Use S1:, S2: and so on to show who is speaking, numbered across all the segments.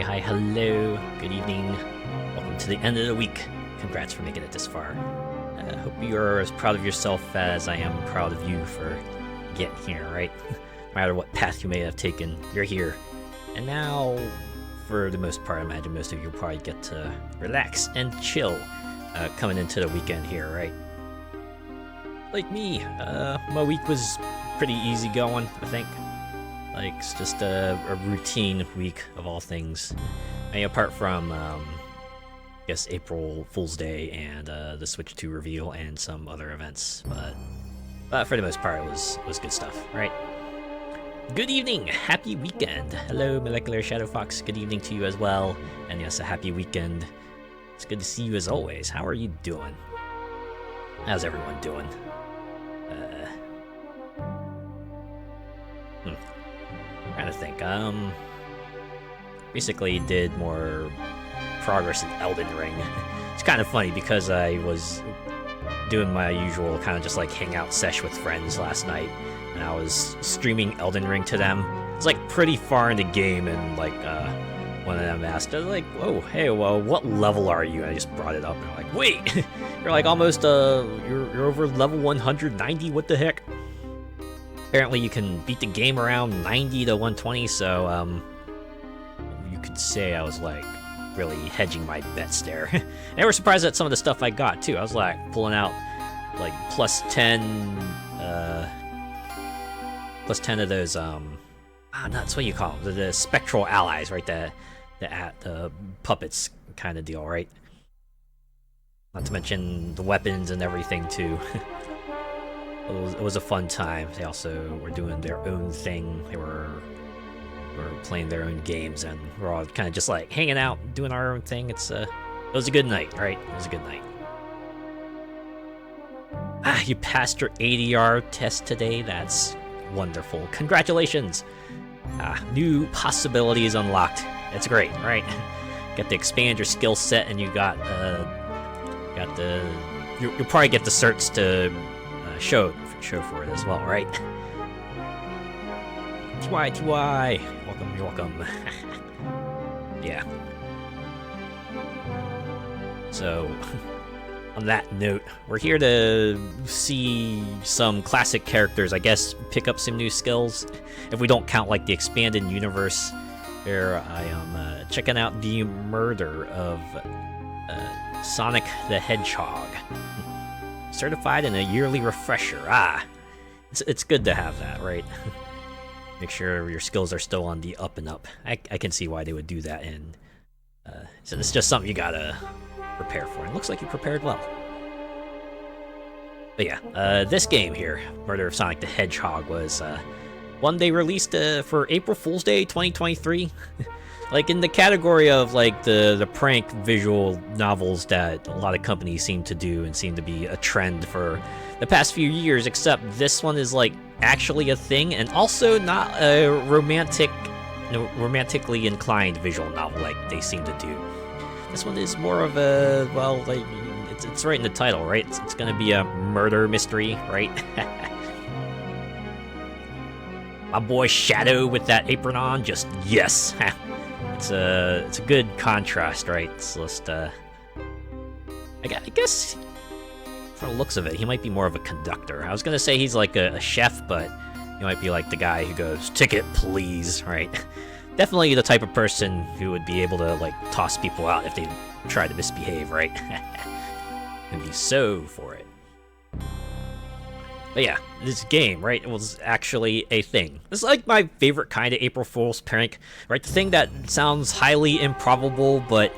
S1: hi, hello, good evening. Welcome to the end of the week. Congrats for making it this far. I hope you are as proud of yourself as I am proud of you for getting here, right? No matter what path you may have taken, you're here. And now, for the most part, I imagine most of you will probably get to relax and chill coming into the weekend here, right? Like me, my week was pretty easy going, I think. Like, it's just a routine week of all things. I mean, apart from, I guess, April Fool's Day and the Switch 2 reveal and some other events. But for the most part, it was good stuff, right? Good evening! Happy weekend! Hello, Molecular Shadow Fox. Good evening to you as well. And yes, a happy weekend. It's good to see you as always. How are you doing? How's everyone doing? Trying to think. Basically did more progress in Elden Ring. It's kind of funny because I was doing my usual kind of just like hangout sesh with friends last night, and I was streaming Elden Ring to them. It's like pretty far in the game, and like one of them asked, I was like, "Oh, hey, well, what level are you?" And I just brought it up, and I'm like, "Wait, you're like almost you're over level 190. What the heck?" Apparently you can beat the game around 90 to 120, so you could say I was like really hedging my bets there. And I was surprised at some of the stuff I got too. I was like pulling out like plus 10 of those that's what you call them, the spectral allies, right? The puppets kind of deal, right? Not to mention the weapons and everything too. It was a fun time. They also were doing their own thing. They were playing their own games, and we're all kind of just like hanging out, doing our own thing. It was a good night, right? It was a good night. You passed your ADR test today. That's wonderful. Congratulations. New possibilities unlocked. It's great, right? Get to expand your skill set, and you got you'll probably get the certs to show for it as well, right? TY, welcome, you're welcome. Yeah. So, on that note, we're here to see some classic characters, I guess, pick up some new skills. If we don't count like the expanded universe, here I am checking out the murder of Sonic the Hedgehog. Certified in a yearly refresher. It's good to have that, right? Make sure your skills are still on the up and up. I can see why they would do that, and so it's just something you gotta prepare for. And it looks like you prepared well. But yeah, this game here, Murder of Sonic the Hedgehog, was one they released for April Fool's Day 2023. Like in the category of like the prank visual novels that a lot of companies seem to do and seem to be a trend for the past few years, except this one is like actually a thing, and also not a romantically inclined visual novel like they seem to do. This one is more of a, well, like it's right in the title, right? It's gonna be a murder mystery, right? My boy Shadow with that apron on, just yes. It's a good contrast, right? It's just, I guess, from the looks of it, he might be more of a conductor. I was gonna say he's like a chef, but he might be like the guy who goes, "Ticket, please," right? Definitely the type of person who would be able to, like, toss people out if they try to misbehave, right? And be so for it. But yeah, this game, right, it was actually a thing. It's like my favorite kind of April Fool's prank, right? The thing that sounds highly improbable, but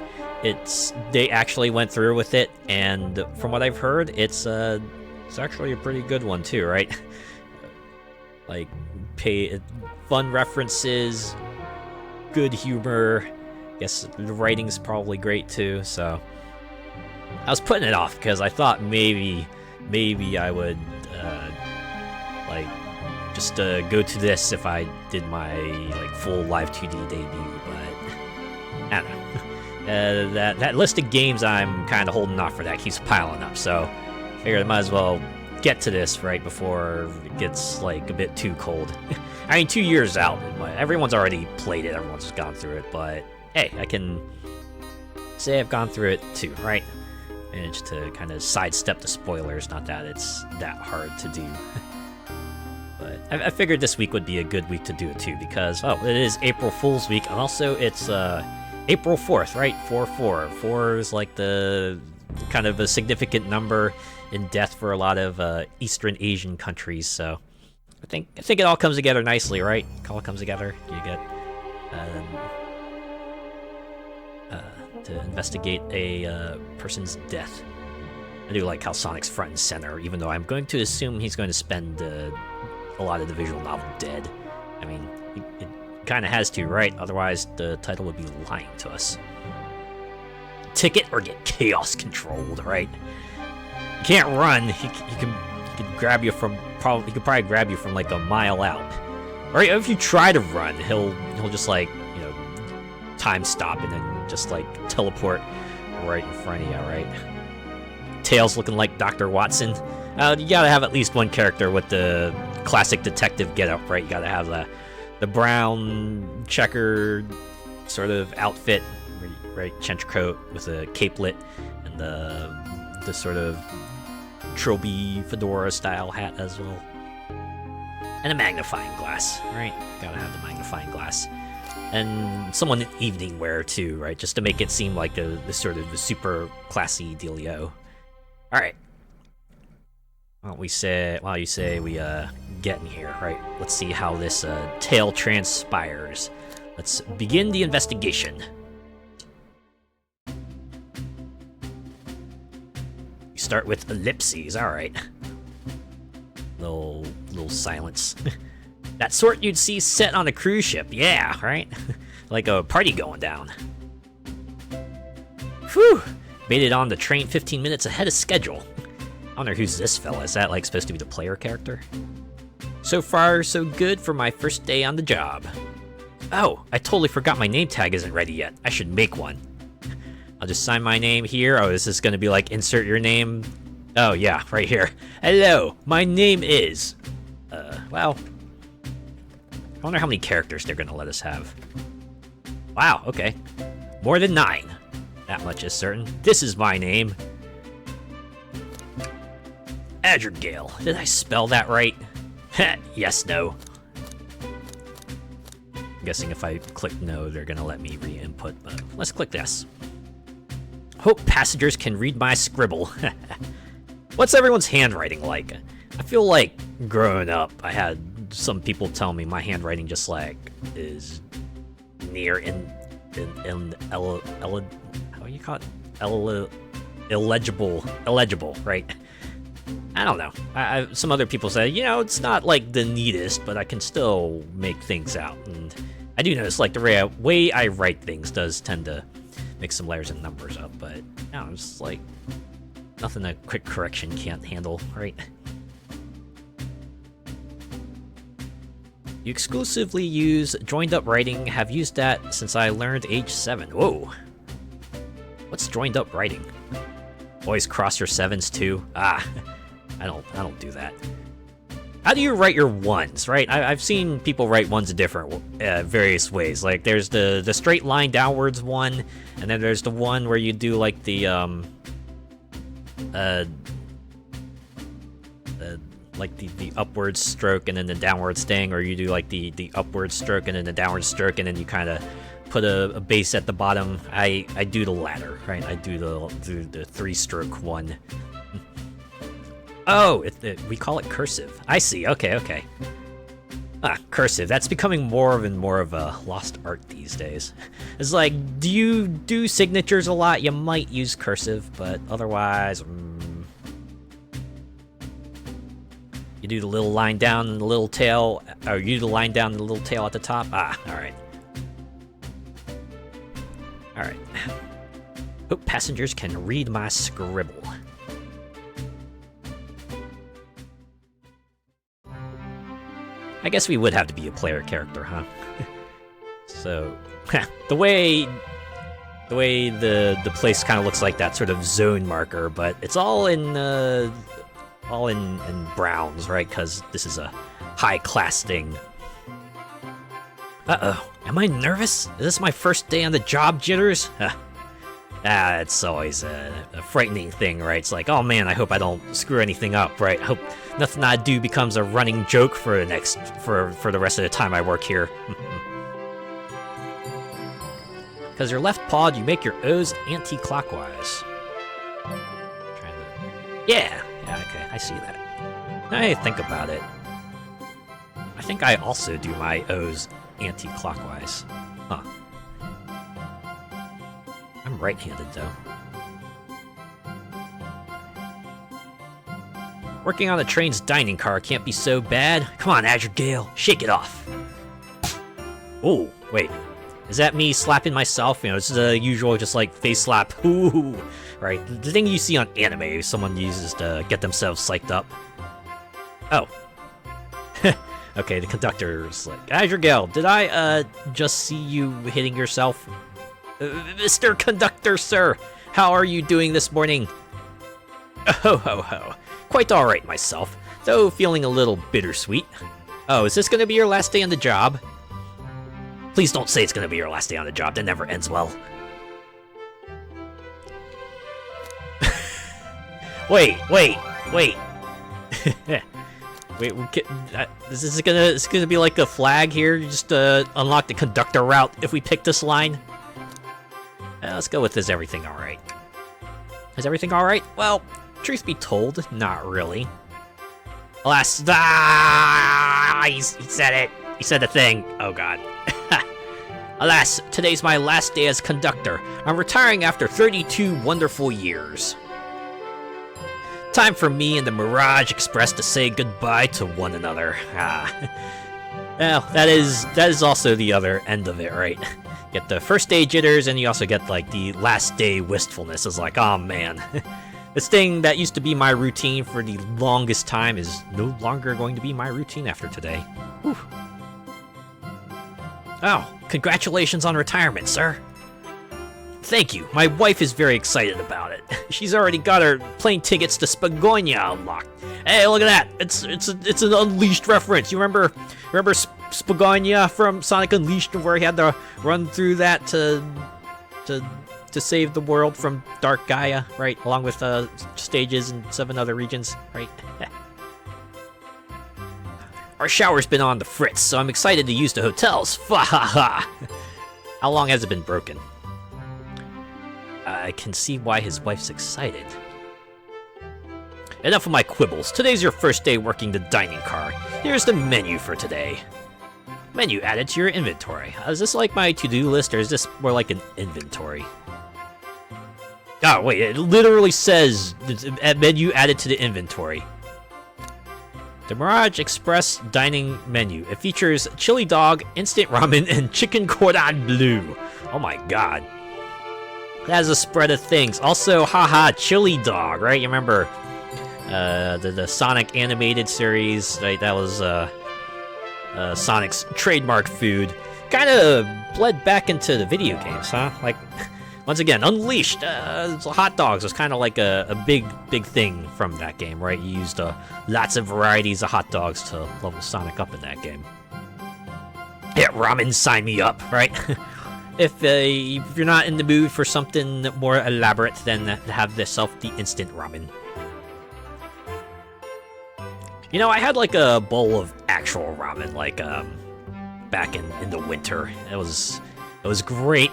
S1: they actually went through with it, and from what I've heard, it's actually a pretty good one too, right? Like, fun references, good humor. I guess the writing's probably great too. So I was putting it off because I thought maybe I would like just go to this if I did my like full live 2D debut, but I don't know. That list of games I'm kind of holding off for that keeps piling up, so I figured I might as well get to this right before it gets like a bit too cold. I mean, 2 years out, everyone's already played it, everyone's gone through it, but hey, I can say I've gone through it too, right? Managed to kind of sidestep the spoilers, not that it's that hard to do. But I figured this week would be a good week to do it too, because, oh, it is April Fool's Week, and also it's April 4th, right? 4-4. 4 is like the kind of a significant number in death for a lot of Eastern Asian countries, so I think it all comes together nicely, right? It all comes together. You get to investigate a person's death. I do like how Sonic's front and center, even though I'm going to assume he's going to spend a lot of the visual novel dead. I mean, it kind of has to, right? Otherwise, the title would be lying to us. Ticket or get chaos controlled, right? You can't run. He can grab you from he could probably grab you from like a mile out. Or if you try to run, he'll just like, you know, time stop and then just like teleport right in front of you, right? Tails looking like Dr. Watson. You gotta have at least one character with the classic detective getup, right? You gotta have the brown checkered sort of outfit, right? Trench coat with a capelet and the sort of trilby fedora style hat as well, and a magnifying glass, right? Gotta have the magnifying glass, and someone in evening wear too, right? Just to make it seem like the sort of the super classy dealio. All right. While you say we get in here, right? Let's see how this tale transpires. Let's begin the investigation. You start with ellipses, all right. Little silence. That sort you'd see set on a cruise ship, yeah, right? Like a party going down. Whew! Made it on the train 15 minutes ahead of schedule. I wonder who's this fella. Is that like supposed to be the player character? So far, so good for my first day on the job. Oh, I totally forgot my name tag isn't ready yet. I should make one. I'll just sign my name here. Oh, is this gonna be like insert your name? Oh yeah, right here. Hello, my name is... well... I wonder how many characters they're gonna let us have. Wow, okay. More than 9. That much is certain. This is my name. Adrigal. Did I spell that right? Yes, no. I'm guessing if I click no, they're gonna let me re-input, but let's click this. Hope passengers can read my scribble. What's everyone's handwriting like? I feel like growing up, I had some people tell me my handwriting just like is near how do you call it? Illegible, right? I don't know. Some other people say, you know, it's not like the neatest, but I can still make things out. And I do notice, like, the way I write things does tend to mix some letters and numbers up, but, you know, it's like nothing a quick correction can't handle, right? You exclusively use joined-up writing. Have used that since I learned age 7. Whoa. What's joined-up writing? Always cross your 7s too? Ah, I don't do that. How do you write your 1s, right? I've seen people write 1s different various ways. Like there's the straight line downwards one, and then there's the one where you do like the upward stroke and then the downward sting, or you do like the upward stroke and then the downward stroke, and then you kind of put a base at the bottom. I do the latter, right? I do the 3-stroke one. Oh, we call it cursive. I see. Okay. Cursive. That's becoming more and more of a lost art these days. It's like, do you do signatures a lot? You might use cursive, but otherwise, you do the little line down and the little tail, or you do the line down and the little tail at the top. Ah, all right. All right. Hope passengers can read my scribble. I guess we would have to be a player character, huh? So, the way the place kind of looks like that sort of zone marker, but it's all in browns, right? Because this is a high class thing. Uh-oh, Am I nervous? Is this my first day on the job, jitters? It's always a frightening thing, right? It's like, oh man, I hope I don't screw anything up, right? I hope nothing I do becomes a running joke for the rest of the time I work here. Because your left paw, you make your O's anti-clockwise. Yeah, okay, I see that. Now I think about it. I think I also do my O's anti-clockwise. Huh. I'm right-handed, though. Working on the train's dining car can't be so bad. Come on, Azure Gale, shake it off. Oh, wait. Is that me slapping myself? You know, it's the usual just like face slap. Ooh, right? The thing you see on anime someone uses to get themselves psyched up. Oh. Okay, the conductor's like, Azure Gale, did I just see you hitting yourself? Mr. Conductor, sir, how are you doing this morning? Oh, ho, ho. Quite alright myself, though feeling a little bittersweet. Oh, is this gonna be your last day on the job? Please don't say it's gonna be your last day on the job, that never ends well. Wait. Wait, is this gonna be like a flag here? You just unlock the conductor route if we pick this line? Let's go with is everything alright? Is everything alright? Well, truth be told, not really. Alas, he said it. He said the thing. Oh god. Alas, today's my last day as conductor. I'm retiring after 32 wonderful years. Time for me and the Mirage Express to say goodbye to one another. Well, that is also the other end of it, right? Get the first day jitters, and you also get like the last day wistfulness. It's like, oh man, this thing that used to be my routine for the longest time is no longer going to be my routine after today. Whew. Oh, congratulations on retirement, sir. Thank you. My wife is very excited about it. She's already got her plane tickets to Spagonia unlocked. Hey, look at that! It's an Unleashed reference. You remember Spagonia from Sonic Unleashed, where he had to run through that to save the world from Dark Gaia, right? Along with stages in 7 other regions, right? Our shower's been on the fritz, so I'm excited to use the hotels. Fa-ha-ha! How long has it been broken? I can see why his wife's excited. Enough of my quibbles. Today's your first day working the dining car. Here's the menu for today. Menu added to your inventory. Is this like my to-do list, or is this more like an inventory? Oh, wait, it literally says menu added to the inventory. The Mirage Express dining menu. It features chili dog, instant ramen, and chicken cordon bleu. Oh my god. It has a spread of things. Also, haha, chili dog, right? You remember the Sonic animated series, right? That was Sonic's trademark food. Kind of bled back into the video games, huh? Like, once again, Unleashed. Hot dogs was kind of like a big thing from that game, right? You used lots of varieties of hot dogs to level Sonic up in that game. Yeah, ramen, sign me up, right? If you're not in the mood for something more elaborate, then have yourself the instant ramen. You know, I had like a bowl of actual ramen, like back in the winter. It was great,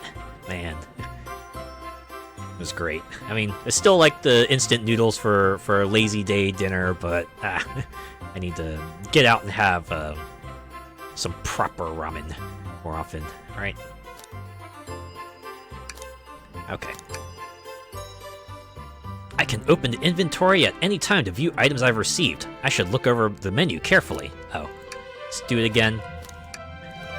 S1: man. It was great. I mean, it's still like the instant noodles for a lazy day dinner, but I need to get out and have some proper ramen more often, right? Okay. I can open the inventory at any time to view items I've received. I should look over the menu carefully. Oh, let's do it again.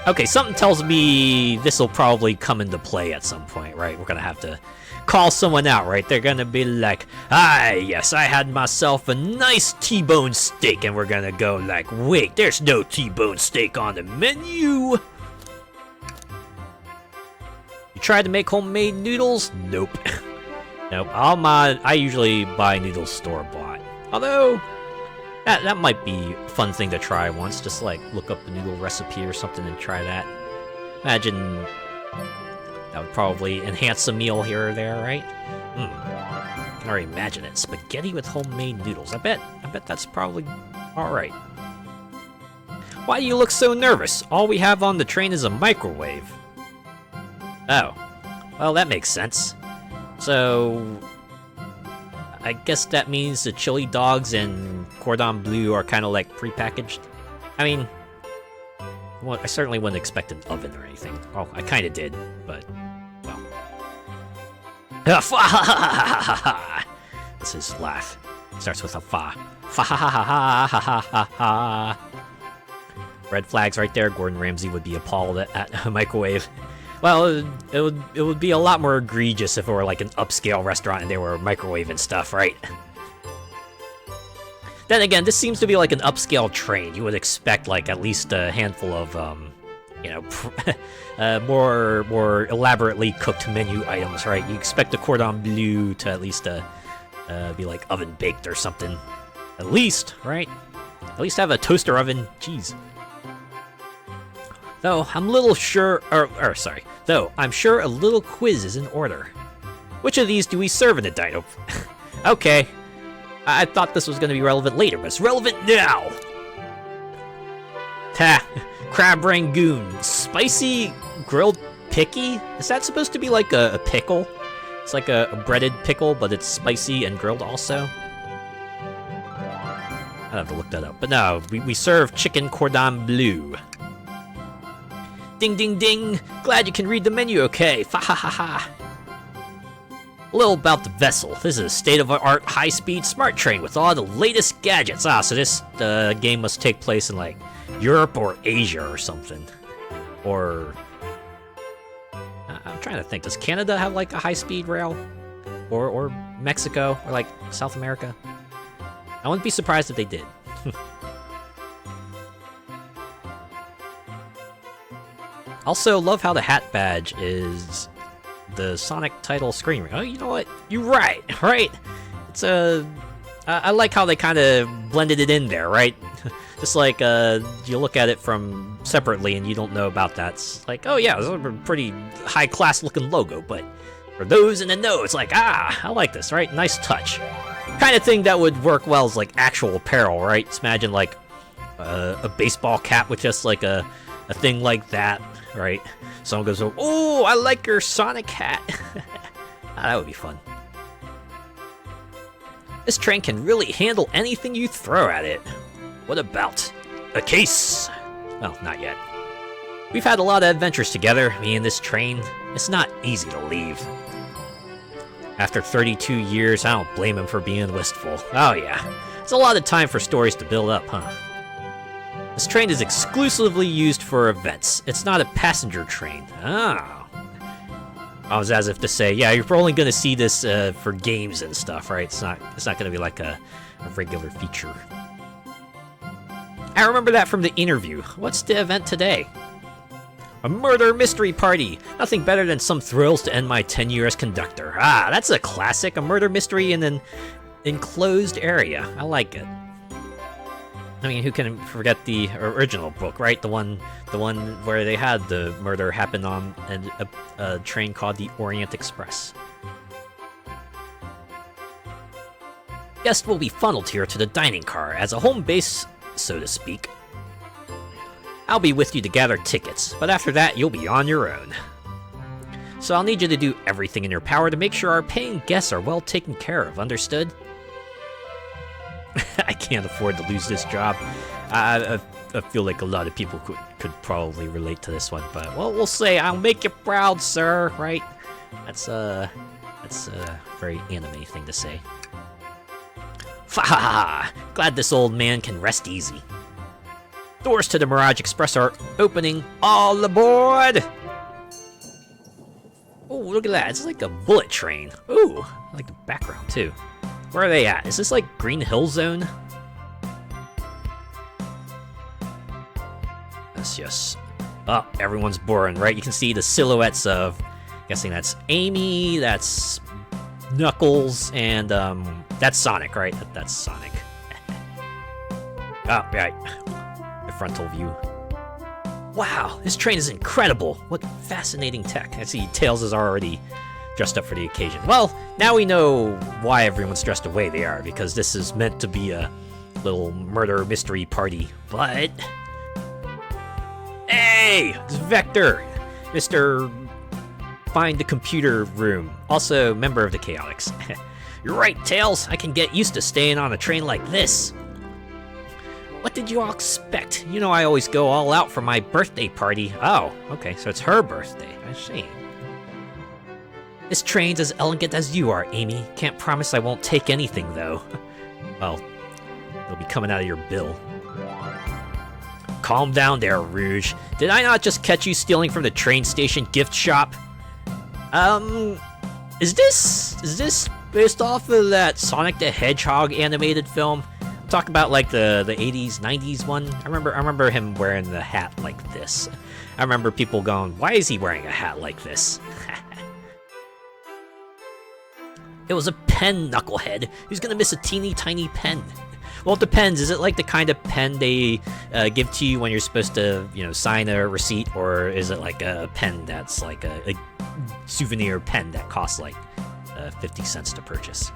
S1: Okay, something tells me this will probably come into play at some point, right? We're gonna have to call someone out, right? They're gonna be like, ah, yes, I had myself a nice T-bone steak, and we're gonna go like, wait, there's no T-bone steak on the menu. You tried to make homemade noodles? Nope. Nope. I usually buy noodles store-bought. Although, that might be a fun thing to try once. Just like look up the noodle recipe or something and try that. Imagine that would probably enhance a meal here or there, right? I can already imagine it. Spaghetti with homemade noodles. I bet that's probably alright. Why do you look so nervous? All we have on the train is a microwave. Oh. Well, that makes sense. So, I guess that means the chili dogs and cordon bleu are kind of like prepackaged. I mean, well, I certainly wouldn't expect an oven or anything. Well, I kind of did, but, well. This is laugh. Starts with a fa. Fa ha ha ha ha ha ha ha. Red flags right there. Gordon Ramsay would be appalled at a microwave. Well, it would be a lot more egregious if it were like an upscale restaurant and they were microwaving stuff, right? Then again, this seems to be like an upscale train. You would expect like at least a handful of, you know, more elaborately cooked menu items, right? You expect the cordon bleu to at least be like oven baked or something, at least, right? At least have a toaster oven. Jeez. Though I'm sure a little quiz is in order. Which of these do we serve in the dino? Okay, I thought this was going to be relevant later, but it's relevant now! Ha! Crab Rangoon. Spicy grilled picky? Is that supposed to be like a pickle? It's like a breaded pickle, but it's spicy and grilled also? I'd have to look that up. But no, we serve chicken cordon bleu. Ding ding ding! Glad you can read the menu okay. Fa ha ha ha. A little about the vessel. This is a state-of-the-art, high-speed smart train with all the latest gadgets. Ah, so this game must take place in like Europe or Asia or something. Or I'm trying to think. Does Canada have like a high-speed rail? Or Mexico? Or like South America? I wouldn't be surprised if they did. Also, love how the hat badge is the Sonic title screen ring. Oh, you know what? You're right, right? It's I like how they kind of blended it in there, right? Just like you look at it from separately and you don't know about that. It's like, oh yeah, it's a pretty high-class looking logo, but for those in the know, it's like, ah, I like this, right? Nice touch. Kind of thing that would work well as like actual apparel, right? Just imagine like a baseball cap with just like a thing like that. Right? Someone goes, oh, I like your Sonic hat. That would be fun. This train can really handle anything you throw at it. What about a case? Well, not yet. We've had a lot of adventures together, me and this train. It's not easy to leave. After 32 years, I don't blame him for being wistful. Oh yeah, it's a lot of time for stories to build up, huh? This train is exclusively used for events. It's not a passenger train. Oh. I was as if to say, yeah, you're only going to see this for games and stuff, right? It's not going to be like a regular feature. I remember that from the interview. What's the event today? A murder mystery party. Nothing better than some thrills to end my tenure as conductor. Ah, that's a classic. A murder mystery in an enclosed area. I like it. I mean, who can forget the original book, right? The one where they had the murder happen on a train called the Orient Express. Guests will be funneled here to the dining car as a home base, so to speak. I'll be with you to gather tickets, but after that, you'll be on your own. So I'll need you to do everything in your power to make sure our paying guests are well taken care of, understood? I can't afford to lose this job. I feel like a lot of people could probably relate to this one, but well, we'll say I'll make you proud, sir. Right? That's a very anime thing to say. Fa! Glad this old man can rest easy. Doors to the Mirage Express are opening. All aboard! Oh, look at that! It's like a bullet train. Ooh, I like the background too. Where are they at? Is this like Green Hill Zone? Yes. Oh, everyone's boring, right? You can see the silhouettes of, I'm guessing that's Amy, that's Knuckles, and that's Sonic, right? That's Sonic. Oh, right. The frontal view. Wow, this train is incredible. What fascinating tech. I see Tails is already dressed up for the occasion. Well, now we know why everyone's dressed the way they are, because this is meant to be a little murder mystery party. But... Hey! It's Vector! Mr. Find the Computer Room. Also, member of the Chaotix. You're right, Tails. I can get used to staying on a train like this. What did you all expect? You know I always go all out for my birthday party. Oh, okay, so it's her birthday. I see. This train's as elegant as you are, Amy. Can't promise I won't take anything, though. Well, it'll be coming out of your bill. Calm down there, Rouge. Did I not just catch you stealing from the train station gift shop? Is this based off of that Sonic the Hedgehog animated film? Talk about like the 80s, 90s one. I remember him wearing the hat like this. I remember people going, why is he wearing a hat like this? It was a pen, knucklehead. Who's gonna miss a teeny tiny pen? Well, it depends. Is it like the kind of pen they give to you when you're supposed to, sign a receipt, or is it like a pen that's like a souvenir pen that costs like 50 cents to purchase?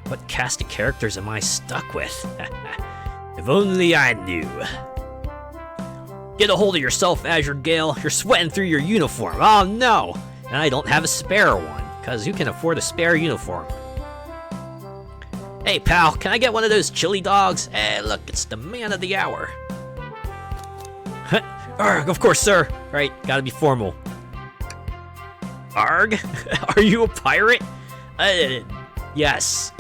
S1: What cast of characters am I stuck with? If only I knew. Get a hold of yourself, Azure Gale. You're sweating through your uniform. Oh no! And I don't have a spare one, because who can afford a spare uniform? Hey pal, can I get one of those chili dogs? Hey look, it's the man of the hour. Arg, of course sir. Right, gotta be formal. Arg? Are you a pirate? Yes.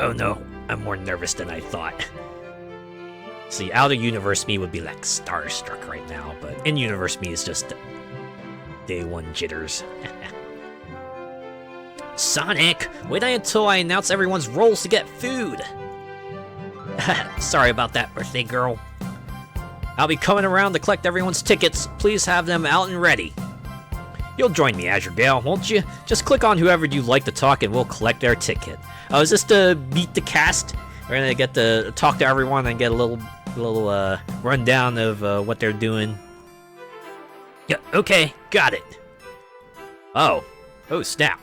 S1: Oh no, I'm more nervous than I thought. See, out-of-universe me would be like starstruck right now, but in-universe me is just day one jitters. Sonic, wait until I announce everyone's roles to get food. Sorry about that, birthday girl. I'll be coming around to collect everyone's tickets. Please have them out and ready. You'll join me, Azure Gale, won't you? Just click on whoever you'd like to talk and we'll collect their ticket. Oh, is this to meet the cast? We're gonna get to talk to everyone and get a little rundown of what they're doing. Yeah, okay, got it. Oh snap.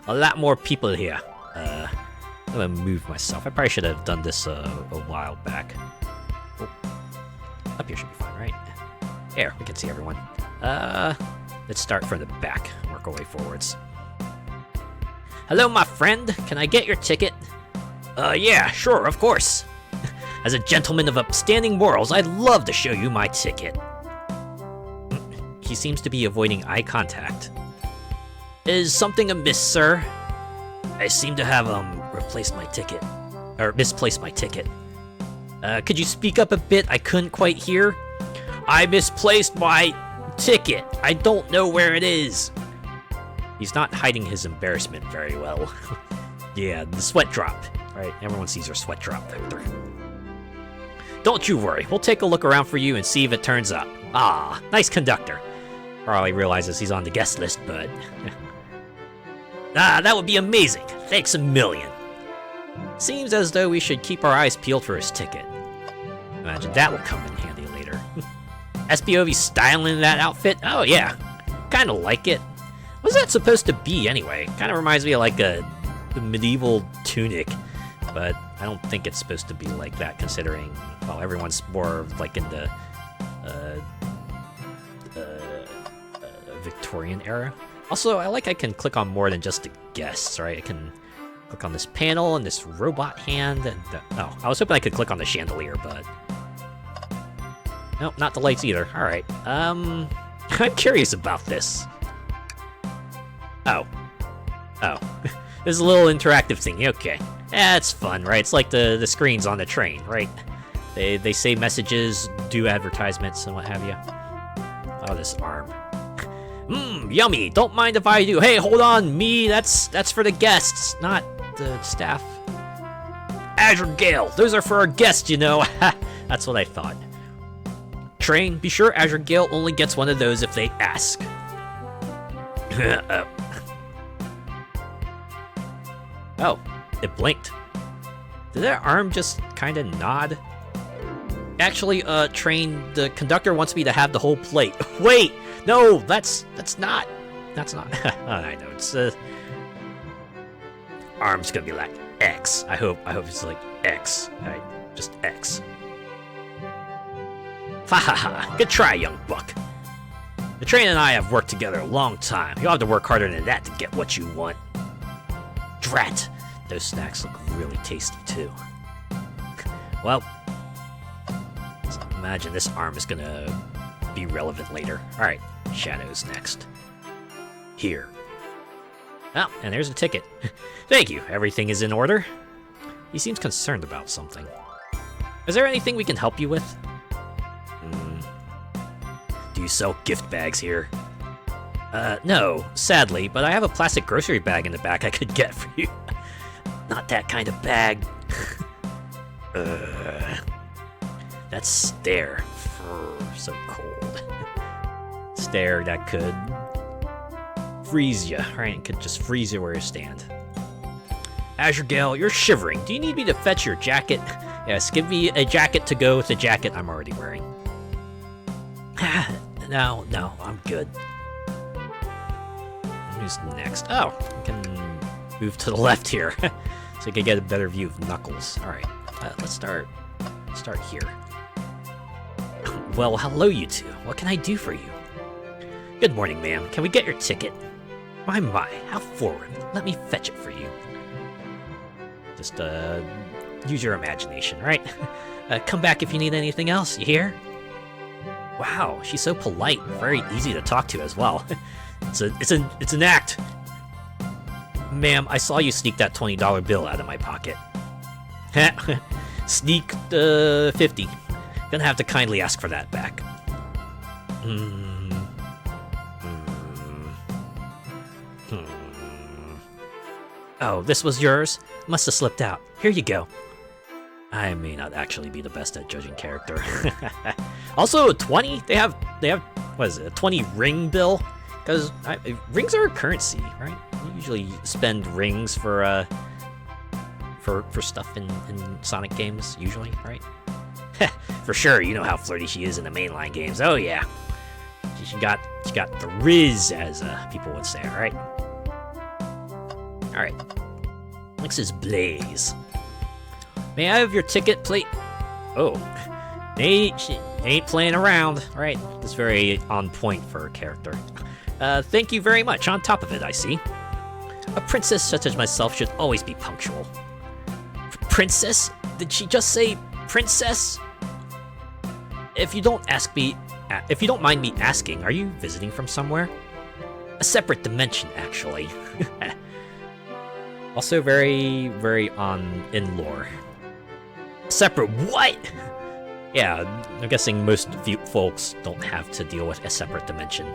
S1: A lot more people here. I'm gonna move myself. I probably should have done this a while back. Oh. Up here should be fine, right? There, we can see everyone. Let's start from the back, work our way forwards. Hello, my friend. Can I get your ticket? Yeah, sure, of course. As a gentleman of upstanding morals, I'd love to show you my ticket. He seems to be avoiding eye contact. Is something amiss, sir? I seem to have, misplaced my ticket. Could you speak up a bit? I couldn't quite hear. I misplaced my ticket. I don't know where it is. He's not hiding his embarrassment very well. Yeah, the sweat drop. Right, everyone sees her sweat drop Vector. Don't you worry. We'll take a look around for you and see if it turns up. Ah, nice conductor. Probably realizes he's on the guest list, but... that would be amazing. Thanks a million. Seems as though we should keep our eyes peeled for his ticket. Imagine that will come in handy later. SPOV styling that outfit? Oh yeah, kinda like it. What's that supposed to be anyway? Kinda reminds me of like a medieval tunic, but I don't think it's supposed to be like that considering, well, everyone's more like in the Victorian era. Also, I can click on more than just the guests, right? I can click on this panel and this robot hand and oh, I was hoping I could click on the chandelier, but nope, not the lights either. All right, I'm curious about this. Oh, there's a little interactive thing. Okay, yeah, it's fun, right? It's like the screens on the train, right? They say messages, do advertisements, and what have you. Oh, this arm. Yummy. Don't mind if I do. Hey, hold on, me. That's for the guests, not the staff. Azure Gale. Those are for our guests, you know. That's what I thought. Train. Be sure Azure Gale only gets one of those if they ask. Oh, it blinked. Did that arm just kind of nod? Actually, train, the conductor wants me to have the whole plate. Wait! No, that's not. That's not. I know, it's, arm's gonna be like X. I hope it's like X. Alright, just X. Ha ha ha, good try, young buck. The train and I have worked together a long time. You'll have to work harder than that to get what you want. Drat! Those snacks look really tasty, too. Well, imagine this arm is gonna be relevant later. Alright, Shadow's next. Here. Oh, and there's a ticket. Thank you, everything is in order. He seems concerned about something. Is there anything we can help you with? Do you sell gift bags here? No, sadly, but I have a plastic grocery bag in the back I could get for you. Not that kind of bag. That stare. So cold. Stare that could freeze you, right? It could just freeze you where you stand. Azure Gale, you're shivering. Do you need me to fetch your jacket? Yes, give me a jacket to go with the jacket I'm already wearing. No, I'm good. Who's next? Oh, I can move to the left here, so I can get a better view of Knuckles. All right, let's start here. Well, hello, you two. What can I do for you? Good morning, ma'am. Can we get your ticket? My, how forward. Let me fetch it for you. Just, use your imagination, right? Come back if you need anything else, you hear? Wow, she's so polite, very easy to talk to as well. It's an act. Ma'am, I saw you sneak that $20 bill out of my pocket. Sneak 50. Gonna have to kindly ask for that back. Oh, this was yours? Must have slipped out. Here you go. I may not actually be the best at judging character. Also, a 20? They have, what is it, a 20 ring bill? Because rings are a currency, right? You usually spend rings for stuff in Sonic games, usually, right? For sure, you know how flirty she is in the mainline games. Oh yeah, she got the riz, as people would say. All right. Next is Blaze. May I have your ticket, please? Oh, she ain't playing around. All right, that's very on point for her character. Thank you very much. On top of it, I see. A princess such as myself should always be punctual. Princess? Did she just say princess? If you don't mind me asking, are you visiting from somewhere? A separate dimension, actually. Also very, very in lore. Separate what? Yeah, I'm guessing most folks don't have to deal with a separate dimension.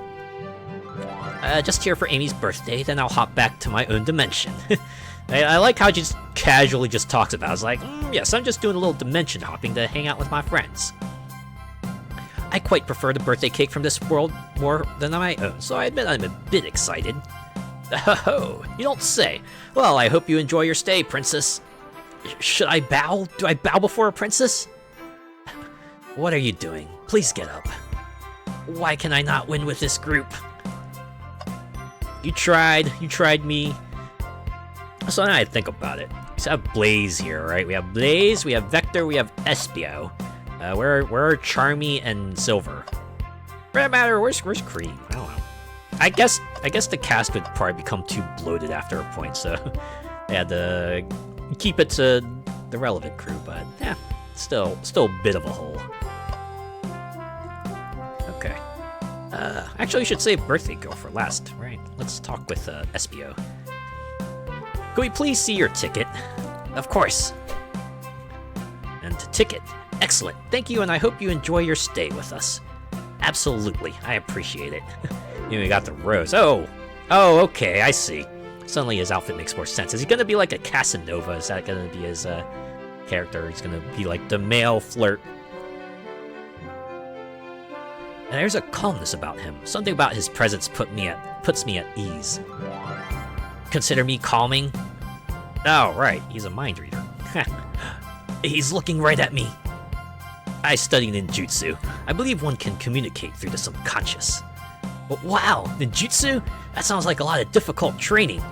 S1: Just here for Amy's birthday, then I'll hop back to my own dimension. I like how she just casually just talks about it. It's like, yes, I'm just doing a little dimension hopping to hang out with my friends. I quite prefer the birthday cake from this world more than my own, so I admit I'm a bit excited. Oh, you don't say. Well, I hope you enjoy your stay, princess. Should I bow? Do I bow before a princess? What are you doing? Please get up. Why can I not win with this group? You tried me. So now I think about it. We have Blaze here, right? We have Blaze, we have Vector, we have Espio. Where are Charmy and Silver? For that matter, where's Cream? I don't know. I guess the cast would probably become too bloated after a point, so they had to keep it to the relevant crew, but yeah, still a bit of a hole. Okay. Actually, we should save Birthday Girl for last, right? Let's talk with Espio. Could we please see your ticket? Of course. And ticket. Excellent. Thank you, and I hope you enjoy your stay with us. Absolutely. I appreciate it. We got the rose. Oh, okay, I see. Suddenly his outfit makes more sense. Is he gonna be like a Casanova? Is that gonna be his character? He's gonna be like the male flirt. And there's a calmness about him. Something about his presence puts me at ease. Consider me calming? Oh, right. He's a mind reader. He's looking right at me. I study ninjutsu. I believe one can communicate through the subconscious. But wow, ninjutsu? That sounds like a lot of difficult training.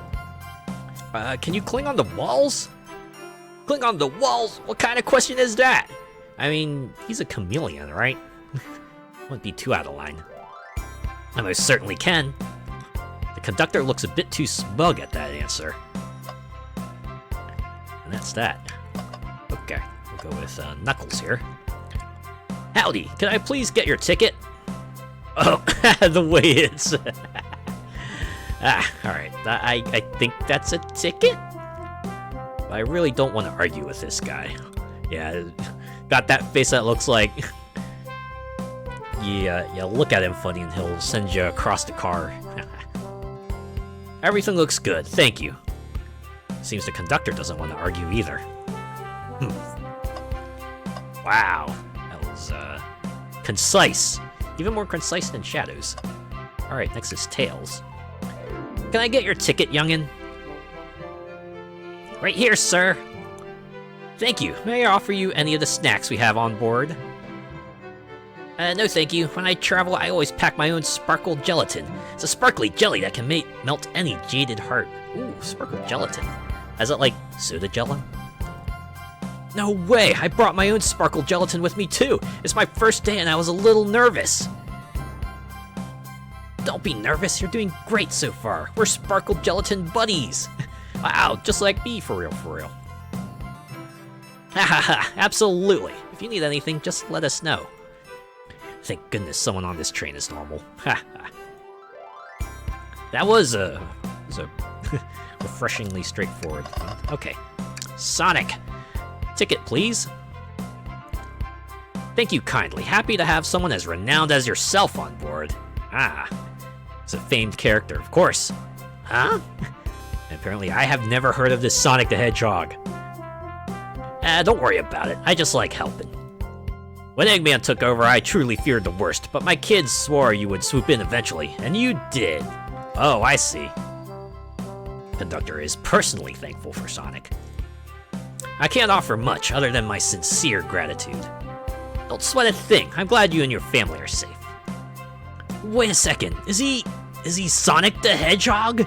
S1: Can you cling on the walls? Cling on the walls? What kind of question is that? I mean, he's a chameleon, right? Wouldn't be too out of line. I most certainly can. The conductor looks a bit too smug at that answer. And that's that. Okay, we'll go with Knuckles here. Howdy, can I please get your ticket? Oh, the way it's... alright, I think that's a ticket? But I really don't want to argue with this guy. Yeah, got that face that looks like... Yeah, look at him funny and he'll send you across the car. Everything looks good, thank you. Seems the conductor doesn't want to argue either. Wow, that was, concise. Even more concise than Shadows. Alright, next is Tails. Can I get your ticket, youngin'? Right here, sir. Thank you. May I offer you any of the snacks we have on board? No thank you. When I travel, I always pack my own sparkle gelatin. It's a sparkly jelly that can melt any jaded heart. Ooh, sparkle gelatin. Is it like soda jello? No way! I brought my own sparkle gelatin with me too! It's my first day and I was a little nervous. Don't be nervous, you're doing great so far. We're sparkle gelatin buddies. Wow, just like me, for real, for real. Hahaha, absolutely. If you need anything, just let us know. Thank goodness someone on this train is normal. That was a refreshingly straightforward thing. Okay. Sonic. Ticket, please. Thank you kindly. Happy to have someone as renowned as yourself on board. Ah. It's a famed character, of course. Huh? Apparently I have never heard of this Sonic the Hedgehog. Don't worry about it. I just like helping. When Eggman took over, I truly feared the worst, but my kids swore you would swoop in eventually, and you did. Oh, I see. Conductor is personally thankful for Sonic. I can't offer much other than my sincere gratitude. Don't sweat a thing. I'm glad you and your family are safe. Wait a second. Is he Sonic the Hedgehog?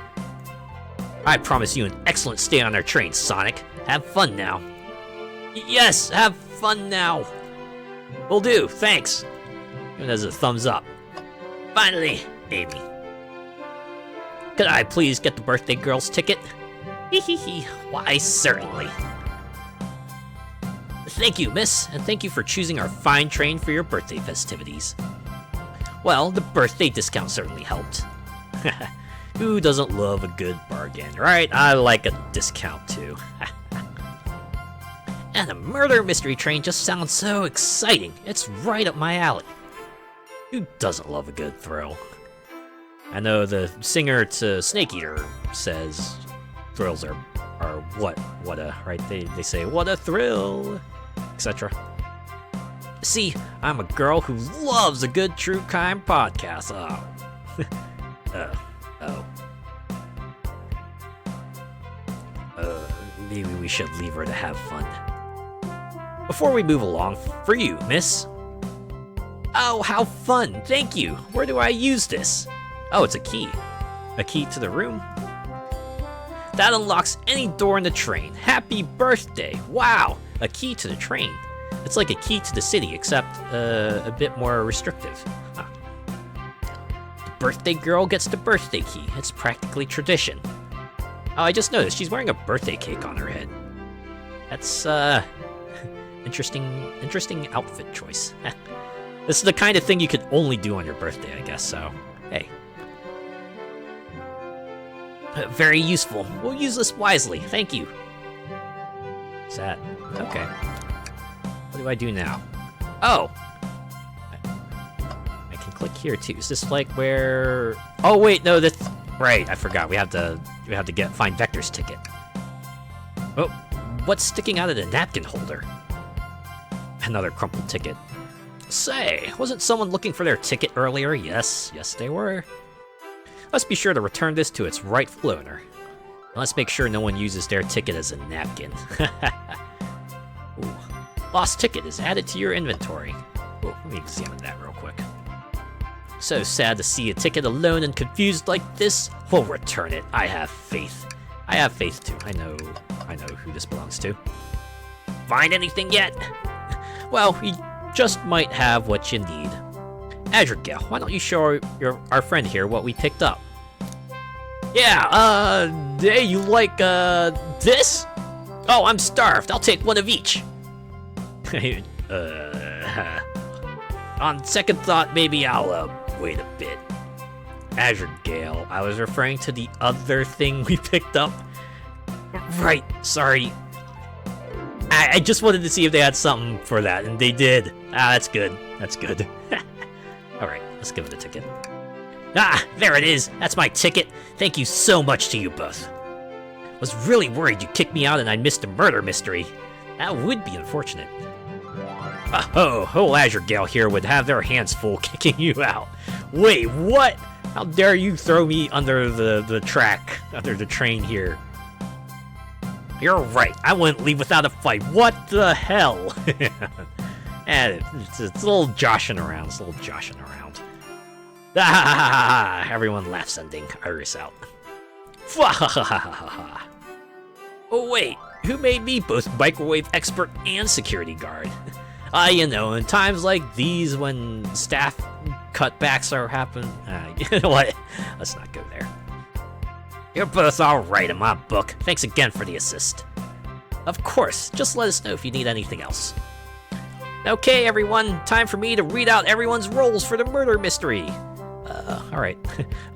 S1: I promise you an excellent stay on our train, Sonic. Have fun now. Yes, have fun now. Will do, thanks. Even as a thumbs up. Finally, Amy. Could I please get the birthday girl's ticket? Hehehe, why certainly. Thank you, miss, and thank you for choosing our fine train for your birthday festivities. Well, the birthday discount certainly helped. Who doesn't love a good bargain, right? I like a discount too. And a murder mystery train just sounds so exciting. It's right up my alley. Who doesn't love a good thrill? I know the singer to Snake Eater says thrills are what a, right? They say, what a thrill, etc. See, I'm a girl who loves a good true crime podcast. Maybe we should leave her to have fun. Before we move along, for you, miss. Oh, how fun, thank you. Where do I use this? Oh, it's a key. A key to the room? That unlocks any door in the train. Happy birthday, wow. A key to the train. It's like a key to the city, except a bit more restrictive. Huh. The birthday girl gets the birthday key. It's practically tradition. Oh, I just noticed she's wearing a birthday cake on her head. That's, interesting outfit choice. This is the kind of thing you could only do on your birthday, I guess, so, hey. Very useful. We'll use this wisely, thank you. What's that? Okay. What do I do now? Oh! I can click here too. Is this like where... Oh wait, no, that's... Right, I forgot. We have to find Vector's ticket. Oh, what's sticking out of the napkin holder? Another crumpled ticket. Say, wasn't someone looking for their ticket earlier? Yes, they were. Let's be sure to return this to its rightful owner. And let's make sure no one uses their ticket as a napkin. Ooh. Lost ticket is added to your inventory. Oh, let me examine that real quick. So sad to see a ticket alone and confused like this. We'll return it. I have faith. I have faith too. I know who this belongs to. Find anything yet? Well, you just might have what you need. Hedgehog, why don't you show our friend here what we picked up? Yeah, hey, you like, this? Oh, I'm starved. I'll take one of each. On second thought, maybe I'll, wait a bit. Hedgehog, I was referring to the other thing we picked up. Right, sorry. I just wanted to see if they had something for that, and they did. Ah, that's good. That's good. Alright, let's give it a ticket. Ah, there it is. That's my ticket. Thank you so much to you both. Was really worried you kicked me out and I missed a murder mystery. That would be unfortunate. Whole Azure Gale here would have their hands full kicking you out. Wait, what? How dare you throw me under the track, under the train here? You're right, I wouldn't leave without a fight. What the hell? And it's a little joshing around, Everyone laughs, sending Iris out. Oh wait, who made me both microwave expert and security guard? You know, in times like these when staff cutbacks are happening, you know what? Let's not go there. You're both alright in my book. Thanks again for the assist. Of course, just let us know if you need anything else. Okay, everyone, time for me to read out everyone's roles for the murder mystery. Alright,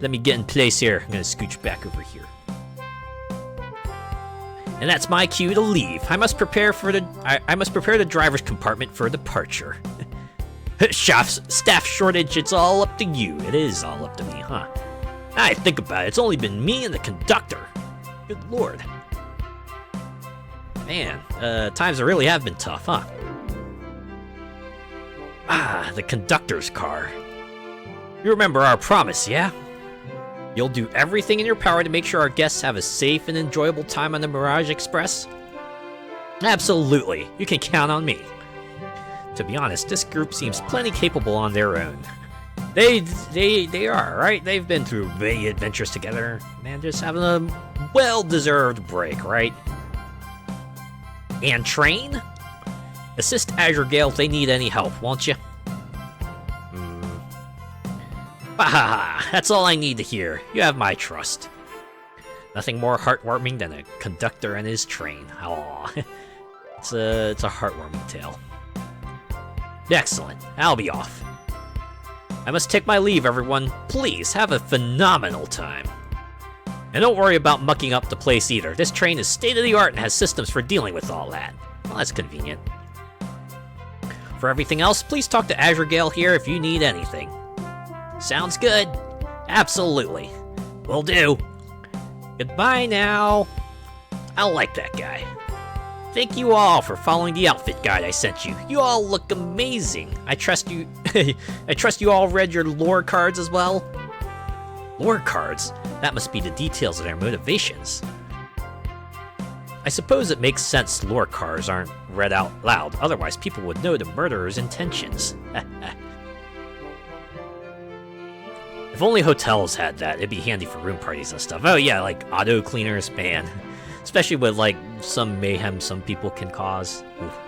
S1: let me get in place here. I'm gonna scooch back over here. And that's my cue to leave. I must prepare the driver's compartment for departure. Staff shortage, it's all up to you. It is all up to me, huh? Now I think about it, it's only been me and the conductor. Good lord. Man, times really have been tough, huh? Ah, the conductor's car. You remember our promise, yeah? You'll do everything in your power to make sure our guests have a safe and enjoyable time on the Mirage Express? Absolutely, you can count on me. To be honest, this group seems plenty capable on their own. They are, right? They've been through many adventures together. Man, just having a well-deserved break, right? And train? Assist Azure Gale if they need any help, won't you? Bahaha, that's all I need to hear. You have my trust. Nothing more heartwarming than a conductor and his train. Aww. It's a heartwarming tale. Excellent. I'll be off. I must take my leave, everyone. Please, have a phenomenal time. And don't worry about mucking up the place either. This train is state-of-the-art and has systems for dealing with all that. Well, that's convenient. For everything else, please talk to Azure Gale here if you need anything. Sounds good. Absolutely. Will do. Goodbye now. I like that guy. Thank you all for following the outfit guide I sent you. You all look amazing. I trust you I trust you all read your lore cards as well. Lore cards? That must be the details of their motivations. I suppose it makes sense lore cards aren't read out loud, otherwise people would know the murderer's intentions. If only hotels had that, it'd be handy for room parties and stuff. Oh yeah, like auto cleaners, man. Especially with like some mayhem some people can cause. Oof.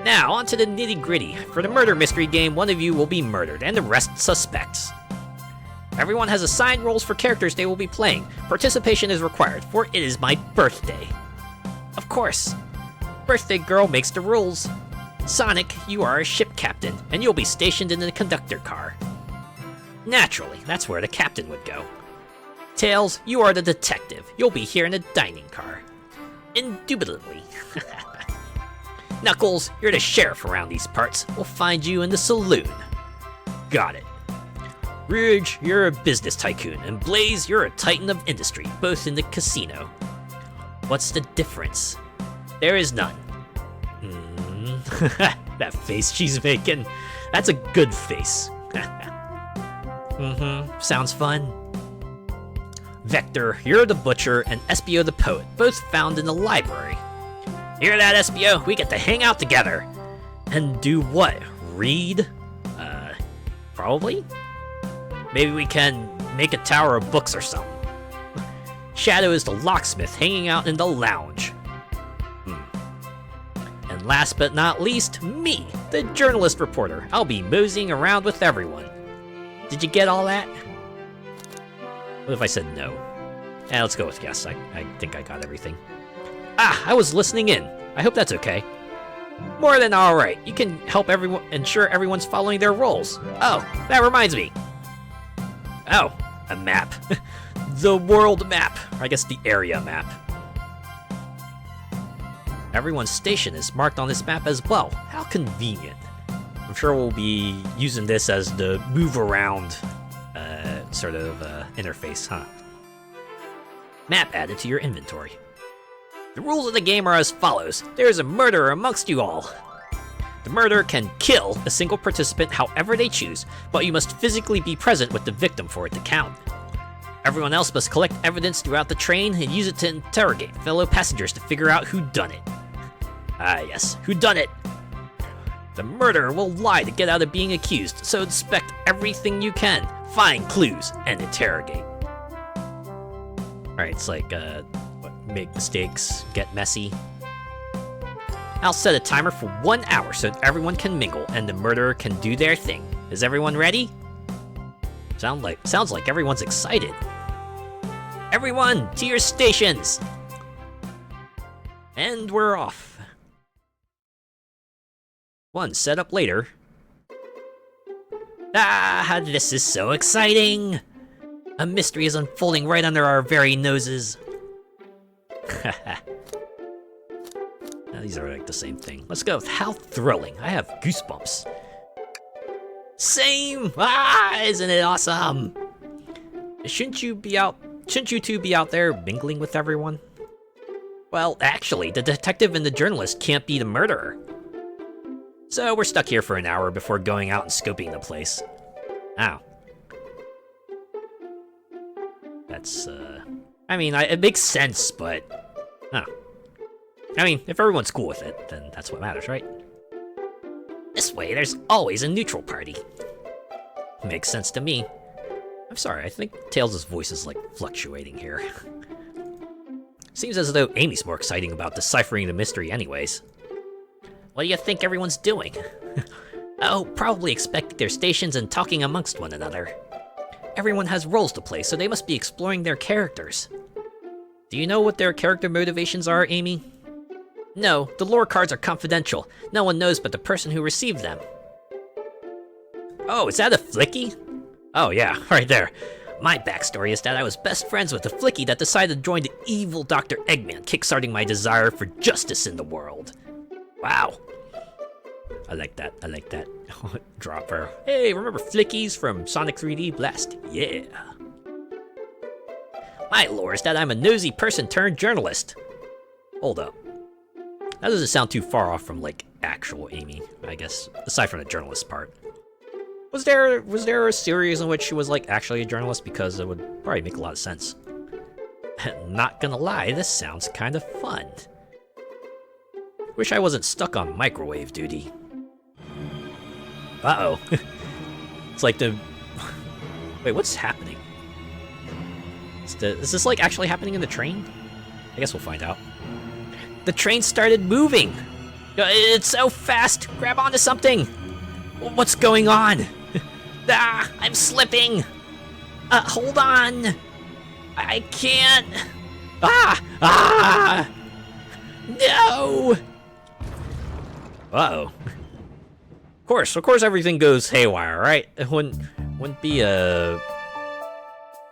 S1: Now, on to the nitty-gritty. For the murder mystery game, one of you will be murdered, and the rest suspects. Everyone has assigned roles for characters they will be playing. Participation is required, for it is my birthday. Of course. Birthday girl makes the rules. Sonic, you are a ship captain, and you'll be stationed in the conductor car. Naturally, that's where the captain would go. Tails, you are the detective. You'll be here in the dining car. Indubitably. Knuckles, you're the sheriff around these parts. We'll find you in the saloon. Got it. Rouge, you're a business tycoon, and Blaze, you're a titan of industry, both in the casino. What's the difference? There is none. That face she's making. That's a good face. Sounds fun. Vector, you're the butcher, and Espio the poet, both found in the library. Hear that, SBO? We get to hang out together. And do what? Read? Probably? Maybe we can make a tower of books or something. Shadow is the locksmith hanging out in the lounge. And last but not least, me, the journalist reporter. I'll be moseying around with everyone. Did you get all that? What if I said no? Let's go with yes. I think I got everything. I was listening in. I hope that's okay. More than alright. You can help ensure everyone's following their roles. Oh, that reminds me. Oh, a map. The world map. Or I guess the area map. Everyone's station is marked on this map as well. How convenient. I'm sure we'll be using this as the move around sort of interface, huh? Map added to your inventory. The rules of the game are as follows. There is a murderer amongst you all. The murderer can kill a single participant however they choose, but you must physically be present with the victim for it to count. Everyone else must collect evidence throughout the train and use it to interrogate fellow passengers to figure out who done it. Ah yes, who done it? The murderer will lie to get out of being accused, so inspect everything you can, find clues, and interrogate. Alright, it's like, make mistakes, get messy. I'll set a timer for 1 hour so that everyone can mingle and the murderer can do their thing. Is everyone ready? Sounds like everyone's excited. Everyone, to your stations! And we're off. One set up later. Ah, this is so exciting! A mystery is unfolding right under our very noses. Now, these are like the same thing. Let's go with how thrilling. I have goosebumps. Same! Ah, isn't it awesome? Shouldn't you two be out there mingling with everyone? Well, actually, the detective and the journalist can't be the murderer. So we're stuck here for an hour before going out and scoping the place. Ow. That's, I mean, it makes sense, but... Huh. I mean, if everyone's cool with it, then that's what matters, right? This way, there's always a neutral party. Makes sense to me. I'm sorry, I think Tails' voice is, like, fluctuating here. Seems as though Amy's more exciting about deciphering the mystery anyways. What do you think everyone's doing? Oh, probably expecting their stations and talking amongst one another. Everyone has roles to play, so they must be exploring their characters. Do you know what their character motivations are, Amy? No, the lore cards are confidential. No one knows but the person who received them. Oh, is that a Flicky? Oh yeah, right there. My backstory is that I was best friends with a Flicky that decided to join the evil Dr. Eggman, kickstarting my desire for justice in the world. Wow. I like that, I like that. Dropper. Hey, remember Flickies from Sonic 3D Blast? Yeah. My lore is that I'm a nosy person turned journalist. Hold up. That doesn't sound too far off from, like, actual Amy, I guess, aside from the journalist part. Was there a series in which she was, like, actually a journalist? Because it would probably make a lot of sense. Not gonna lie, this sounds kind of fun. Wish I wasn't stuck on microwave duty. Uh-oh. It's like the... Wait, what's happening? Is this, like, actually happening in the train? I guess we'll find out. The train started moving! It's so fast! Grab onto something! What's going on? Ah, I'm slipping! Hold on! I can't! Ah! No! Uh-oh. Of course everything goes haywire, right? It wouldn't be a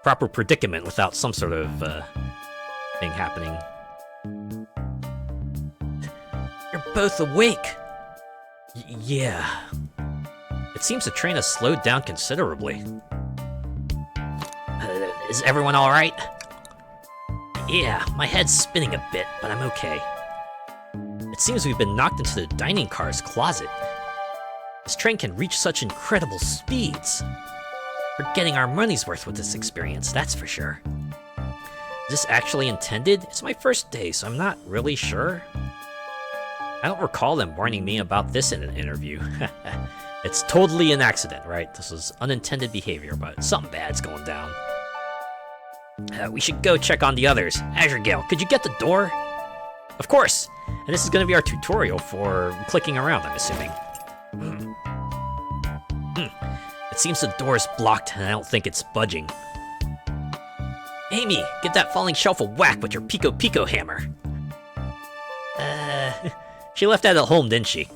S1: proper predicament without some sort of thing happening. You're both awake! Yeah. It seems the train has slowed down considerably. Is everyone alright? Yeah, my head's spinning a bit, but I'm okay. It seems we've been knocked into the dining car's closet. This train can reach such incredible speeds. We're getting our money's worth with this experience, that's for sure. Is this actually intended? It's my first day, so I'm not really sure. I don't recall them warning me about this in an interview. It's totally an accident, right? This was unintended behavior, but something bad's going down. We should go check on the others. Azure Gale, could you get the door? Of course! And this is going to be our tutorial for clicking around, I'm assuming. It seems the door's blocked, and I don't think it's budging. Amy, give that falling shelf a whack with your Pico Pico hammer. She left that at home, didn't she?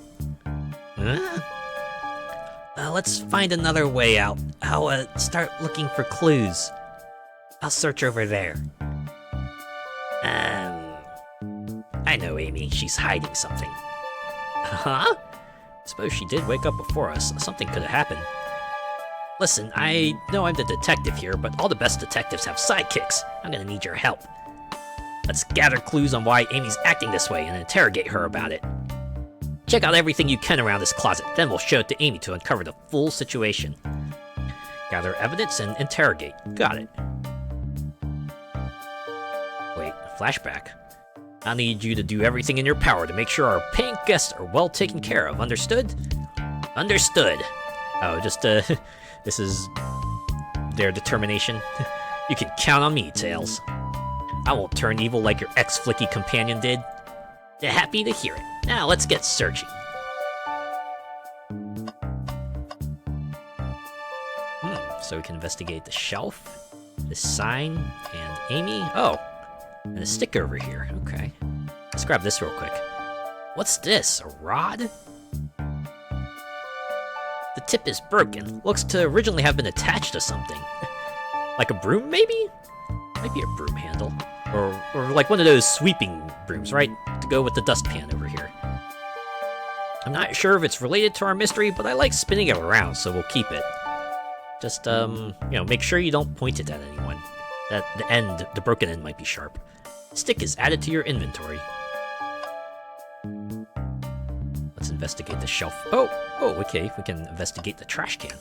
S1: Huh? Let's find another way out. I'll start looking for clues. I'll search over there. I know Amy. She's hiding something. Huh? Suppose she did wake up before us. Something could have happened. Listen, I know I'm the detective here, but all the best detectives have sidekicks. I'm gonna need your help. Let's gather clues on why Amy's acting this way and interrogate her about it. Check out everything you can around this closet, then we'll show it to Amy to uncover the full situation. Gather evidence and interrogate. Got it. Wait, flashback. I need you to do everything in your power to make sure our paying guests are well taken care of. Understood? Understood. Oh, just, this is their determination. You can count on me, Tails. I won't turn evil like your ex-flicky companion did. They're happy to hear it. Now, let's get searching. So we can investigate the shelf, the sign, and Amy. Oh, and a sticker over here. Okay. Let's grab this real quick. What's this? A rod? The tip is broken. Looks to originally have been attached to something. Like a broom, maybe? Might be a broom handle. Or like one of those sweeping brooms, right? To go with the dustpan over here. I'm not sure if it's related to our mystery, but I like spinning it around, so we'll keep it. Just, you know, make sure you don't point it at anyone. That the broken end might be sharp. Stick is added to your inventory. Let's investigate the shelf. Oh, okay, we can investigate the trash can.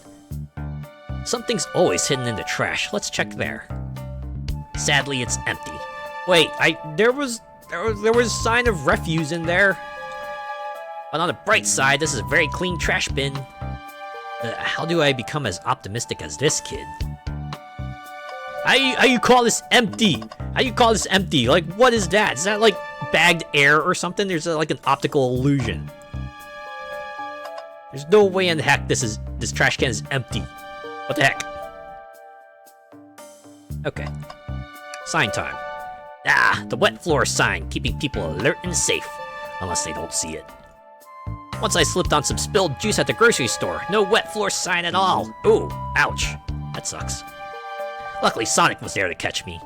S1: Something's always hidden in the trash. Let's check there. Sadly, it's empty. Wait, there was a sign of refuse in there. But on the bright side, this is a very clean trash bin. How do I become as optimistic as this kid? How you call this empty? How you call this empty? Like, what is that? Is that like bagged air or something? There's like an optical illusion. There's no way in the heck this trash can is empty. What the heck? Okay. Sign time. The wet floor sign, keeping people alert and safe, unless they don't see it. Once I slipped on some spilled juice at the grocery store. No wet floor sign at all. Ooh, ouch. That sucks. Luckily, Sonic was there to catch me.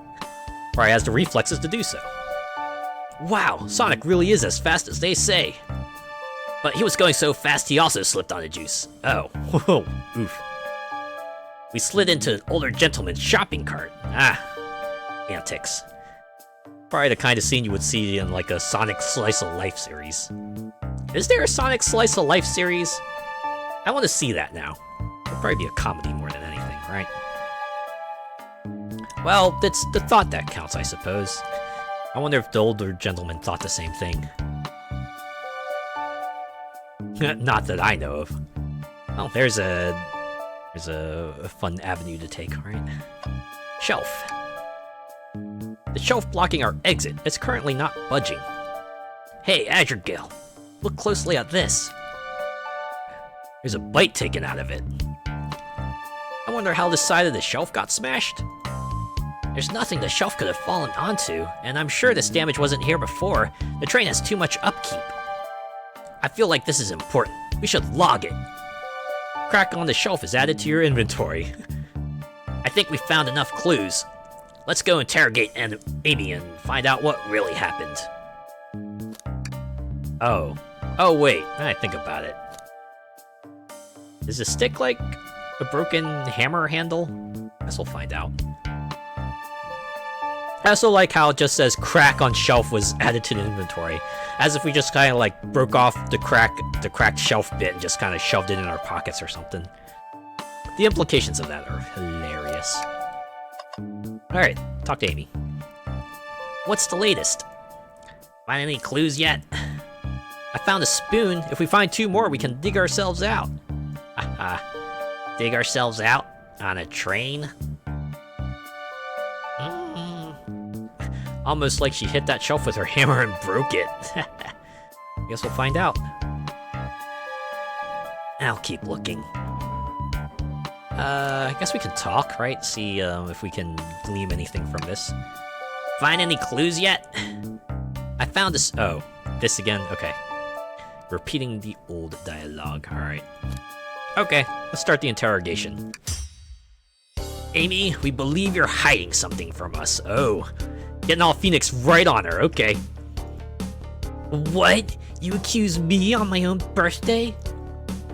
S1: Or he has the reflexes to do so. Wow, Sonic really is as fast as they say. But he was going so fast he also slipped on the juice. Oh, whoa, oof. We slid into an older gentleman's shopping cart. Antics. Probably the kind of scene you would see in like a Sonic Slice of Life series. Is there a Sonic Slice of Life series? I want to see that now. It'll probably be a comedy more than anything, right? Well, it's the thought that counts, I suppose. I wonder if the older gentleman thought the same thing. Not that I know of. Well, there's a fun avenue to take, right? Shelf. The shelf blocking our exit is currently not budging. Hey, Azure Gale, look closely at this. There's a bite taken out of it. I wonder how this side of the shelf got smashed. There's nothing the shelf could have fallen onto, and I'm sure this damage wasn't here before. The train has too much upkeep. I feel like this is important. We should log it. Crack on the shelf is added to your inventory. I think we found enough clues. Let's go interrogate Amy and find out what really happened. Oh, wait, now I think about it. Is the stick like a broken hammer handle? Guess we'll find out. I also like how it just says crack on shelf was added to the inventory. As if we just kind of like broke off the cracked shelf bit and just kind of shoved it in our pockets or something. The implications of that are hilarious. Alright, talk to Amy. What's the latest? Find any clues yet? I found a spoon. If we find 2 more, we can dig ourselves out. Dig ourselves out on a train? Almost like she hit that shelf with her hammer and broke it. Guess we'll find out. I'll keep looking. I guess we can talk, right? See if we can glean anything from this. Find any clues yet? I found this. Oh, this again? Okay. Repeating the old dialogue. Alright. Okay, let's start the interrogation. Amy, we believe you're hiding something from us. Oh, getting all Phoenix right on her. Okay. What? You accuse me on my own birthday?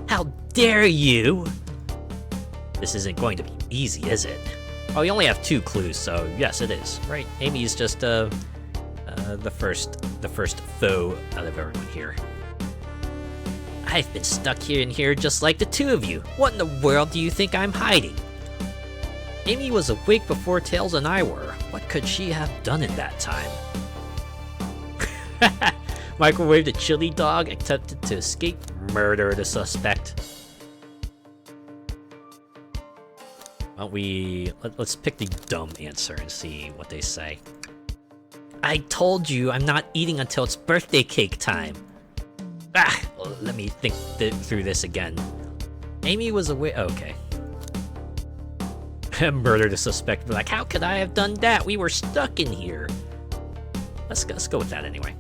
S1: How dare you? This isn't going to be easy, is it? Oh, we only have 2 clues, so yes, it is. Right, Amy's just the first foe out of everyone here. I've been stuck in here just like the 2 of you. What in the world do you think I'm hiding? Amy was awake before Tails and I were. What could she have done in that time? Microwaved a chili dog, attempted to escape, murder the suspect. Why don't let's pick the dumb answer and see what they say. I told you I'm not eating until it's birthday cake time. Let me think through this again. Amy was away. Okay. Murder the suspect. Like, how could I have done that? We were stuck in here. Let's go with that anyway.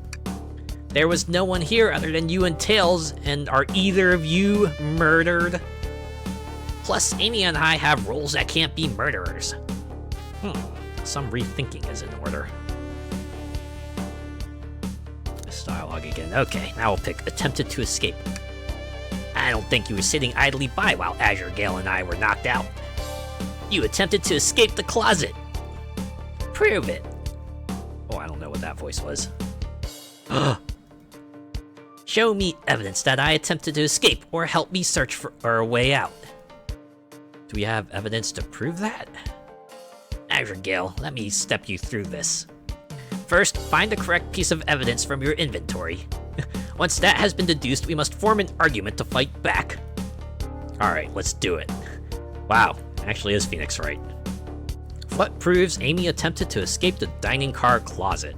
S1: There was no one here other than you and Tails, and are either of you murdered? Plus, Amy and I have roles that can't be murderers. Some rethinking is in order. This dialogue again. Okay, now we'll pick attempted to escape. I don't think you were sitting idly by while Azure Gale and I were knocked out. You attempted to escape the closet. Prove it. Oh, I don't know what that voice was. Show me evidence that I attempted to escape, or help me search for a way out. Do we have evidence to prove that? Azure Gale, let me step you through this. First, find the correct piece of evidence from your inventory. Once that has been deduced, we must form an argument to fight back. Alright, let's do it. Wow, actually is Phoenix right. What proves Amy attempted to escape the dining car closet?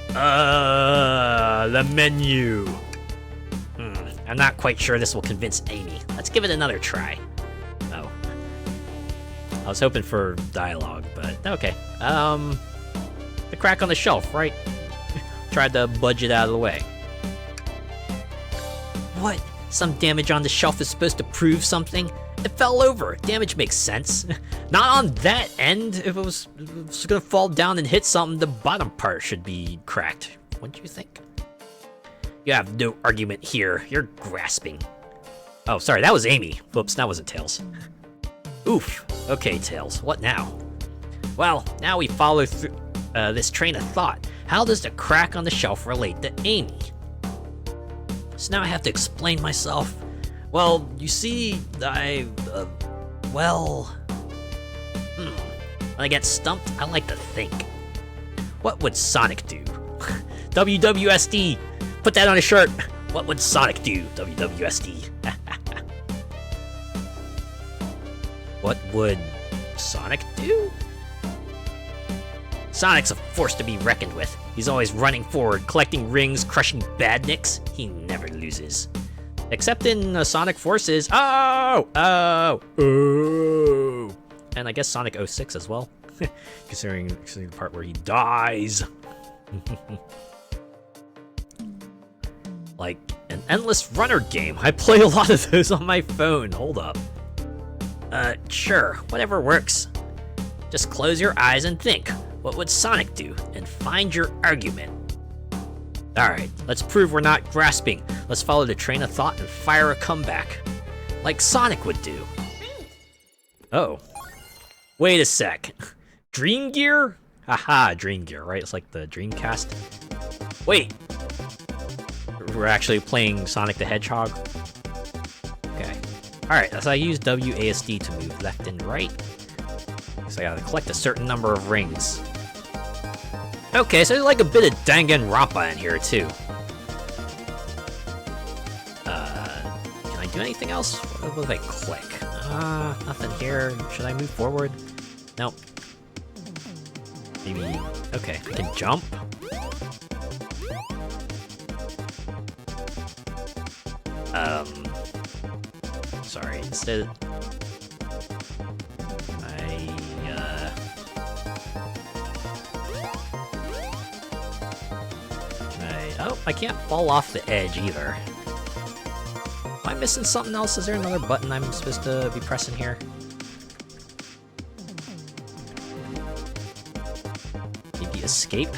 S1: The menu. I'm not quite sure this will convince Amy. Let's give it another try. Oh. I was hoping for dialogue, but okay. The crack on the shelf, right? Tried to budge it out of the way. What? Some damage on the shelf is supposed to prove something? It fell over. Damage makes sense. Not on that end. If it was gonna fall down and hit something, the bottom part should be cracked. Wouldn't you think? You have no argument here. You're grasping. Oh, sorry, that was Amy. Whoops, that wasn't Tails. Oof. Okay, Tails, what now? Well, now we follow through this train of thought. How does the crack on the shelf relate to Amy? So now I have to explain myself. Well, you see, when I get stumped, I like to think. What would Sonic do? WWSD! Put that on a shirt! What would Sonic do? WWSD. What would Sonic do? Sonic's a force to be reckoned with. He's always running forward, collecting rings, crushing badniks. He never loses. Except in Sonic Forces. Oh! And I guess Sonic 06 as well. considering the part where he dies. Like an endless runner game. I play a lot of those on my phone. Hold up. Sure. Whatever works. Just close your eyes and think. What would Sonic do? And find your argument. Alright, let's prove we're not grasping. Let's follow the train of thought and fire a comeback. Like Sonic would do. Oh. Wait a sec. Dream Gear? Haha, Dream Gear, right? It's like the Dreamcast. Wait. We're actually playing Sonic the Hedgehog? Okay. Alright, so I use WASD to move left and right. So I gotta collect a certain number of rings. Okay, so there's like a bit of Danganronpa in here too. I do anything else? What if I click? Nothing here. Should I move forward? Nope. Maybe... Okay, I can jump? Sorry, instead... Oh, I can't fall off the edge either. Am I missing something else? Is there another button I'm supposed to be pressing here? Maybe escape?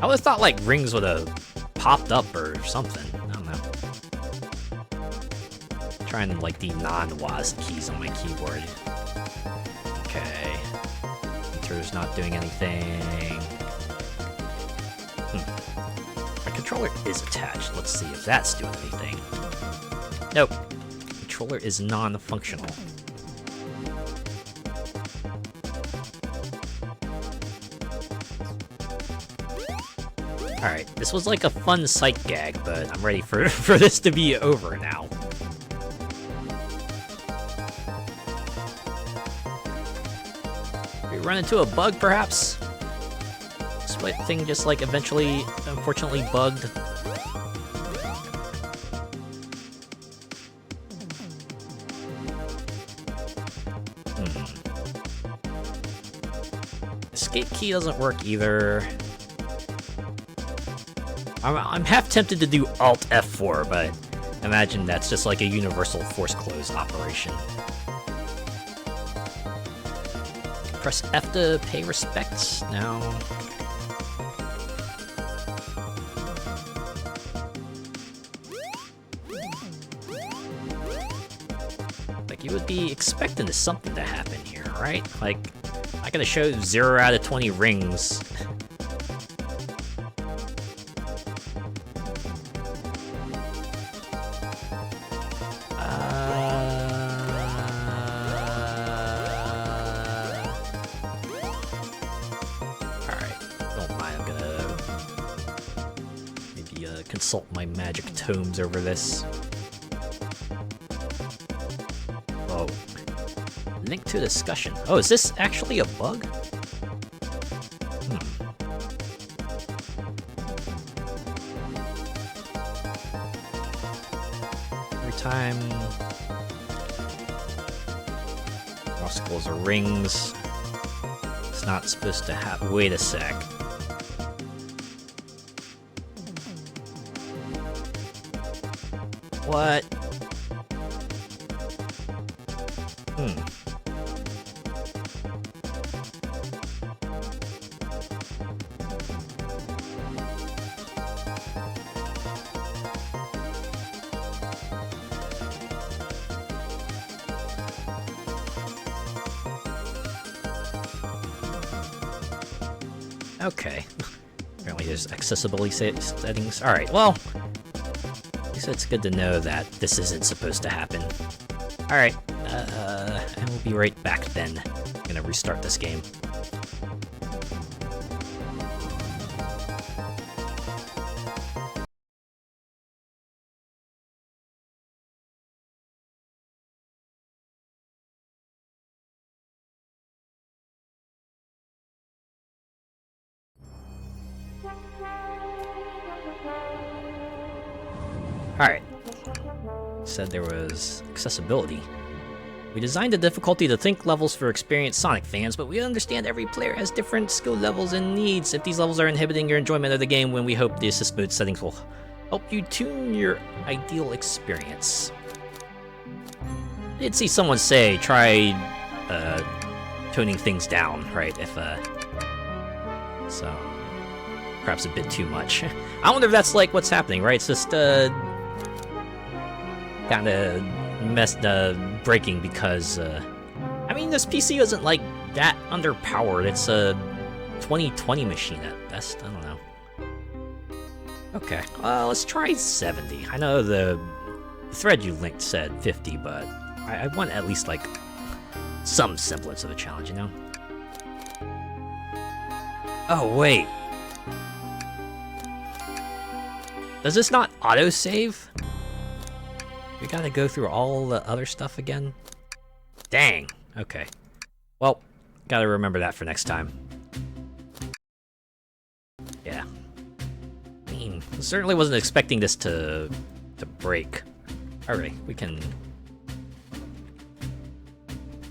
S1: I would've thought, like, rings would have popped up or something. I don't know. Trying, like, the non-WASD keys on my keyboard. Okay. Enter's not doing anything. My controller is attached. Let's see if that's doing anything. Nope. Controller is non-functional. Alright, this was like a fun sight gag, but I'm ready for this to be over now. We run into a bug, perhaps? Split thing just like eventually, unfortunately, bugged. Escape key doesn't work either. I'm half tempted to do Alt F4, but imagine that's just like a universal force close operation. Press F to pay respects now. Like, you would be expecting something to happen here, right? Like, I gotta show 0 out of 20 rings. Consult my magic tomes over this. Whoa. Link to discussion. Oh, is this actually a bug? Every time... Muscles or rings. It's not supposed to have... Wait a sec. What? Okay. Apparently there's accessibility settings. Alright, well... So it's good to know that this isn't supposed to happen. Alright, and we'll be right back then. I'm gonna restart this game. Alright. Said there was accessibility. We designed the difficulty to think levels for experienced Sonic fans, but we understand every player has different skill levels and needs. If these levels are inhibiting your enjoyment of the game, then we hope the assist mode settings will help you tune your ideal experience. I did see someone say, try toning things down, right? If so perhaps a bit too much. I wonder if that's like what's happening, right? It's just kind of breaking because I mean, this PC isn't like that underpowered. It's a 2020 machine at best. I don't know. Okay, let's try 70. I know the thread you linked said 50, but I want at least like some semblance of a challenge, you know? Oh wait, does this not autosave? We gotta go through all the other stuff again? Dang. Okay. Well, gotta remember that for next time. Yeah. I mean, certainly wasn't expecting this to break. Alright, we can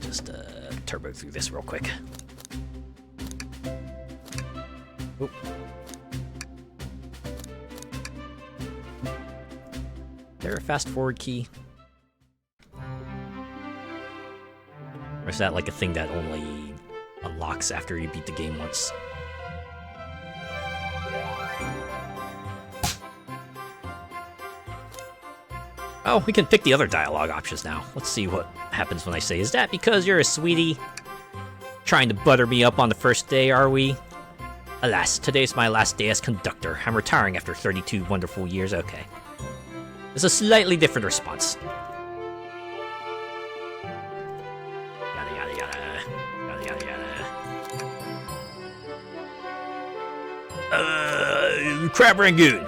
S1: just turbo through this real quick. Oop. There a fast forward key? Or is that like a thing that only unlocks after you beat the game once? Oh, we can pick the other dialogue options now. Let's see what happens when I say, "Is that because you're a sweetie? Trying to butter me up on the first day, are we? Alas, today's my last day as conductor. I'm retiring after 32 wonderful years." Okay. It's a slightly different response. Yada yada yada. Yada yada yada. Crab Rangoon!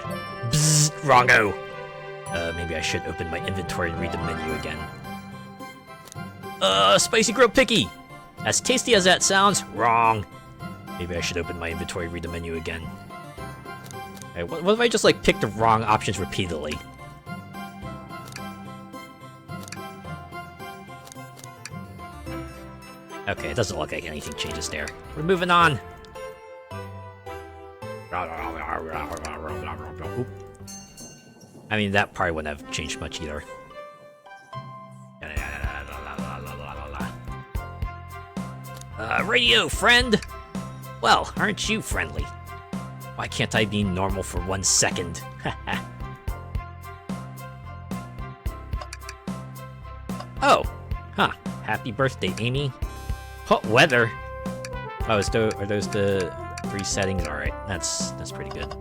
S1: Bzzz, wrongo. Maybe I should open my inventory and read the menu again. Spicy grilled picky! As tasty as that sounds, wrong. Maybe I should open my inventory and read the menu again. Hey, what if I just, like, pick the wrong options repeatedly? Okay, it doesn't look like anything changes there. We're moving on. Oop. I mean, that probably wouldn't have changed much either. Radio, friend! Well, aren't you friendly? Why can't I be normal for 1 second? Oh, huh. Happy birthday, Amy. Hot weather. Oh, are those the 3 settings? All right, that's pretty good.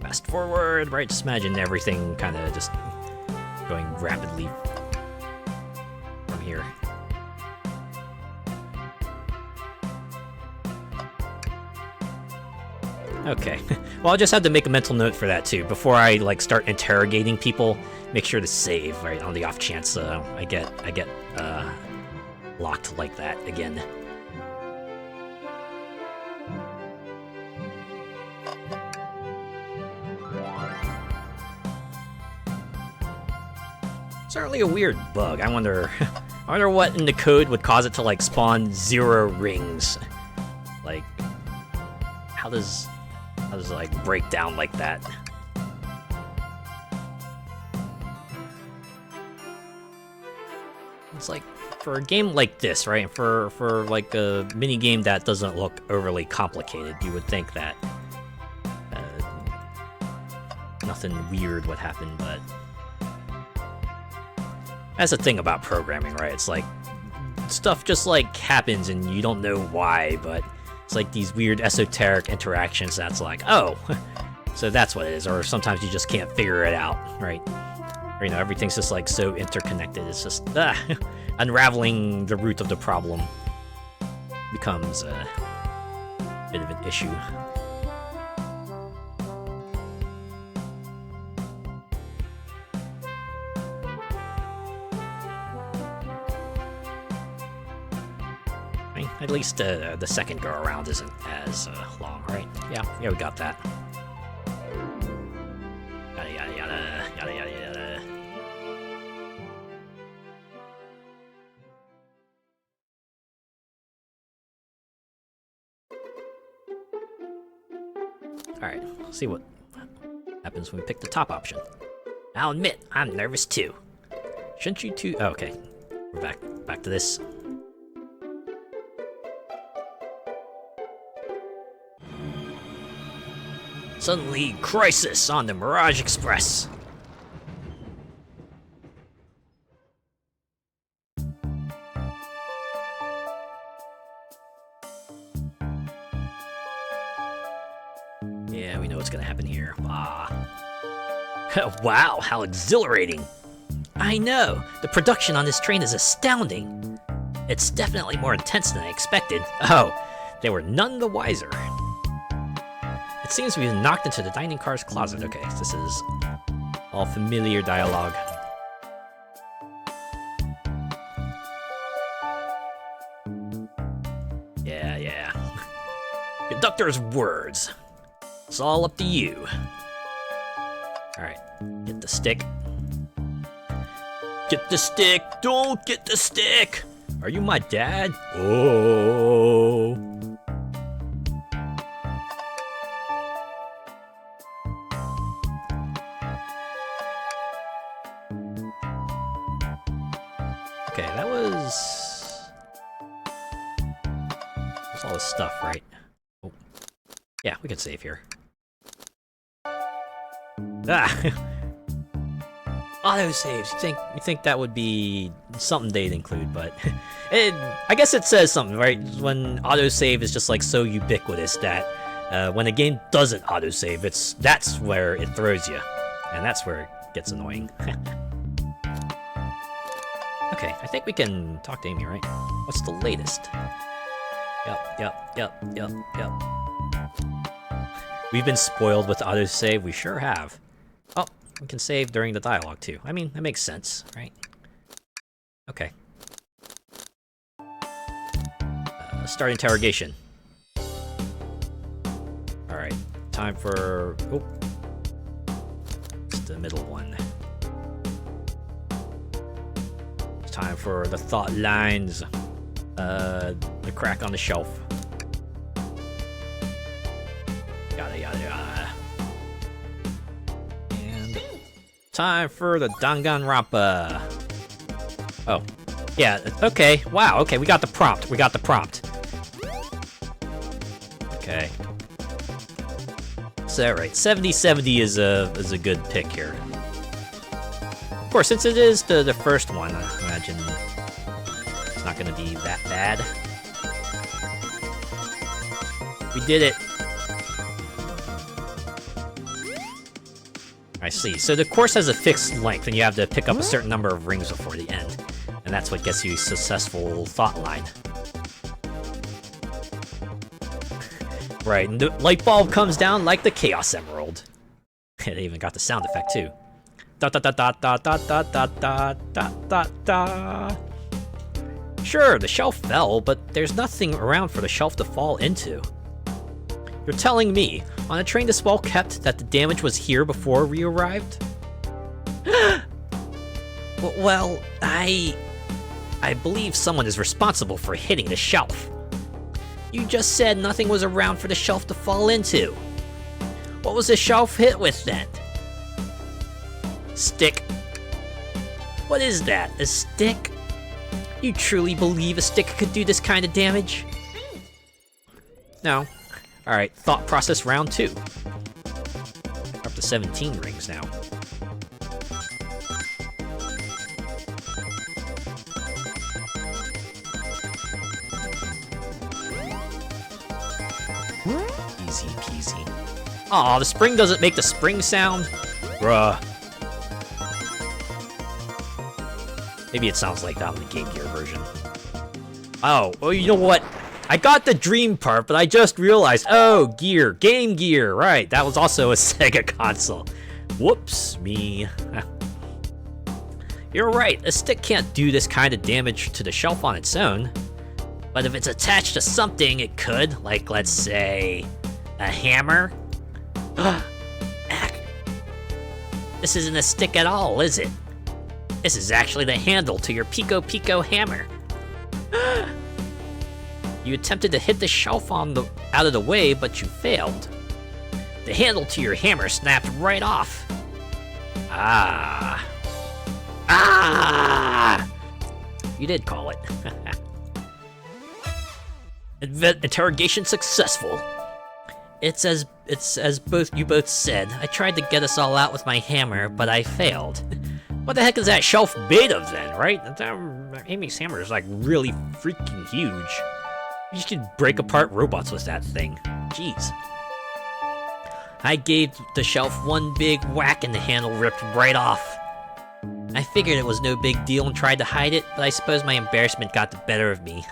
S1: Fast forward, right? Just imagine everything kind of just going rapidly from here. Okay. Well, I'll just have to make a mental note for that too. Before I like start interrogating people, make sure to save, right? On the off chance I get locked like that again. Certainly a weird bug. I wonder what in the code would cause it to like spawn 0 rings. Like, how does it like break down like that? It's like for a game like this, right? For like a mini game that doesn't look overly complicated, you would think that nothing weird would happen, but that's the thing about programming, right? It's like stuff just like happens and you don't know why, but it's like these weird esoteric interactions that's like, oh, so that's what it is. Or sometimes you just can't figure it out, right? Or, you know, everything's just like so interconnected. It's just unraveling the root of the problem becomes a bit of an issue. At least the second go around isn't as long, right? Yeah, we got that. Yada yada yada yada yada yada. All right, let's see what happens when we pick the top option. I'll admit, I'm nervous too. Shouldn't you two? Oh, okay, we're back to this. Suddenly, crisis on the Mirage Express. Yeah, we know what's gonna happen here. Wow, how exhilarating. I know, the production on this train is astounding. It's definitely more intense than I expected. Oh, they were none the wiser. It seems we've been knocked into the dining car's closet. Okay, this is all familiar dialogue. Yeah. Conductor's words. It's all up to you. Alright, get the stick. Get the stick! Don't get the stick! Are you my dad? Oh. Okay, that was all this stuff, right? Oh. Yeah, we can save here. Ah! Autosaves. You think that would be something they'd include, but I guess it says something, right? When autosave is just like so ubiquitous that when a game doesn't autosave, that's where it throws you, and that's where it gets annoying. Okay, I think we can talk to Amy, right? What's the latest? Yep. We've been spoiled with autosave. We sure have. Oh. We can save during the dialogue, too. I mean, that makes sense, right? Okay. Start interrogation. Alright, time for... Oh. It's the middle one. It's time for the thought lines. The crack on the shelf. Yada, yada, yada. Time for the Danganronpa. Oh. Yeah, okay. Wow, okay, we got the prompt. Okay. So, right, 70-70 is a good pick here. Of course, since it is the first one, I imagine it's not gonna be that bad. We did it. I see. So the course has a fixed length, and you have to pick up a certain number of rings before the end. And that's what gets you a successful thought line. Right, and the light bulb comes down like the Chaos Emerald. They even got the sound effect, too. Da da da da da da da da da da da da. Sure, the shelf fell, but there's nothing around for the shelf to fall into. You're telling me, on a train this well kept, that the damage was here before we arrived? Well, I believe someone is responsible for hitting the shelf. You just said nothing was around for the shelf to fall into. What was the shelf hit with then? Stick. What is that, a stick? You truly believe a stick could do this kind of damage? No. Alright, thought process round 2. We're up to 17 rings now. Easy peasy. Aw, the spring doesn't make the spring sound? Bruh. Maybe it sounds like that on the Game Gear version. Oh, well, you know what? I got the dream part, but I just realized, oh, gear, Game Gear, right, that was also a Sega console. Whoops, me. You're right, a stick can't do this kind of damage to the shelf on its own. But if it's attached to something, it could, like, let's say, a hammer? This isn't a stick at all, is it? This is actually the handle to your Pico Pico hammer. You attempted to hit the shelf out of the way, but you failed. The handle to your hammer snapped right off. Ah! You did call it. Interrogation successful. It's as you both said. I tried to get us all out with my hammer, but I failed. What the heck is that shelf made of then, right? Amy's hammer is like really freaking huge. You could break apart robots with that thing. Jeez. I gave the shelf one big whack and the handle ripped right off. I figured it was no big deal and tried to hide it, but I suppose my embarrassment got the better of me.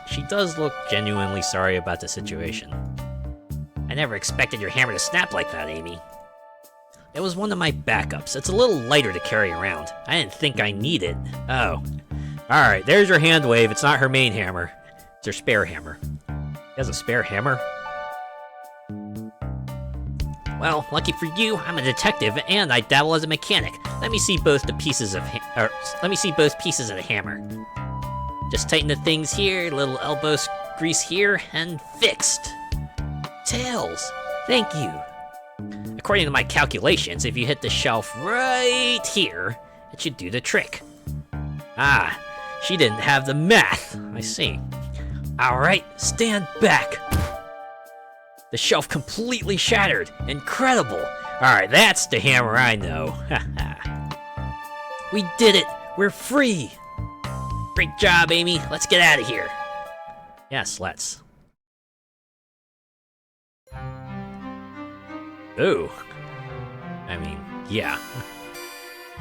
S1: She does look genuinely sorry about the situation. I never expected your hammer to snap like that, Amy. It was one of my backups. It's a little lighter to carry around. I didn't think I need it. Oh. Alright, there's your hand wave. It's not her main hammer. It's her spare hammer. She has a spare hammer? Well, lucky for you, I'm a detective and I dabble as a mechanic. Let me see both pieces of the hammer. Just tighten the things here, little elbow grease here, and fixed. Tails, thank you. According to my calculations, if you hit the shelf right here, it should do the trick. Ah, she didn't have the math. I see. Alright, stand back. The shelf completely shattered. Incredible. Alright, that's the hammer I know. We did it. We're free. Great job, Amy. Let's get out of here. Yes, let's. Ooh. I mean, yeah.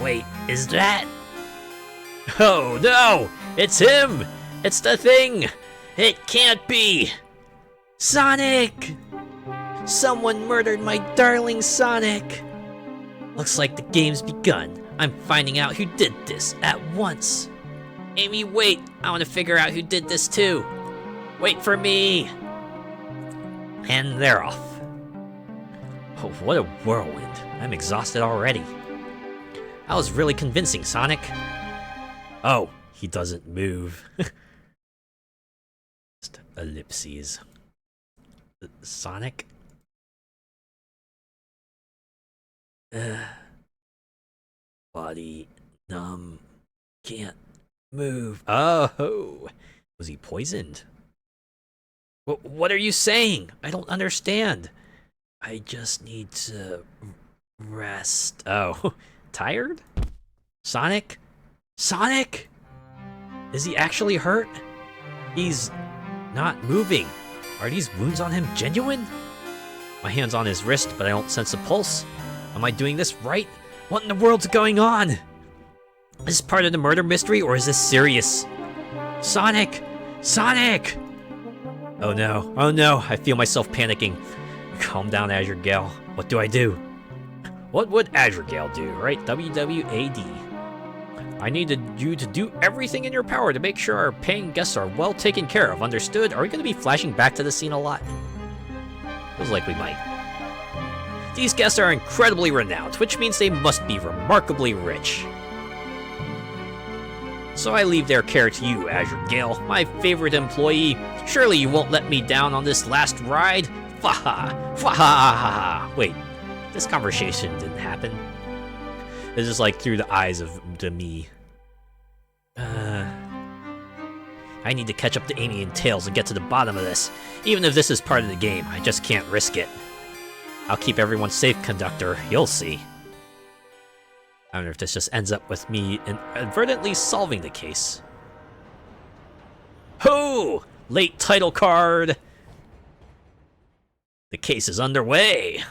S1: Wait, is that? Oh, no! It's him! It's the thing! It can't be! Sonic! Someone murdered my darling Sonic! Looks like the game's begun. I'm finding out who did this at once. Amy, wait! I want to figure out who did this too. Wait for me! And they're off. Oh, what a whirlwind. I'm exhausted already. I was really convincing, Sonic. Oh, he doesn't move. Just ellipses. Sonic? Body numb. Can't move. Oh! Was he poisoned? What are you saying? I don't understand. I just need to rest. Oh, tired? Sonic? Sonic? Is he actually hurt? He's not moving. Are these wounds on him genuine? My hand's on his wrist, but I don't sense a pulse. Am I doing this right? What in the world's going on? Is this part of the murder mystery, or is this serious? Sonic! Sonic! Oh no, I feel myself panicking. Calm down, Azure Gale. What do I do? What would Azure Gale do, right? WWAD. I needed you to do everything in your power to make sure our paying guests are well taken care of, understood? Are we going to be flashing back to the scene a lot? Feels like we might. These guests are incredibly renowned, which means they must be remarkably rich. So I leave their care to you, Azure Gale, my favorite employee. Surely you won't let me down on this last ride? Faha! Faha! Wait, this conversation didn't happen. This is like through the eyes of me. I need to catch up to Amy and Tails and get to the bottom of this. Even if this is part of the game, I just can't risk it. I'll keep everyone safe, Conductor. You'll see. I wonder if this just ends up with me inadvertently solving the case. Ho! Late title card! The case is underway!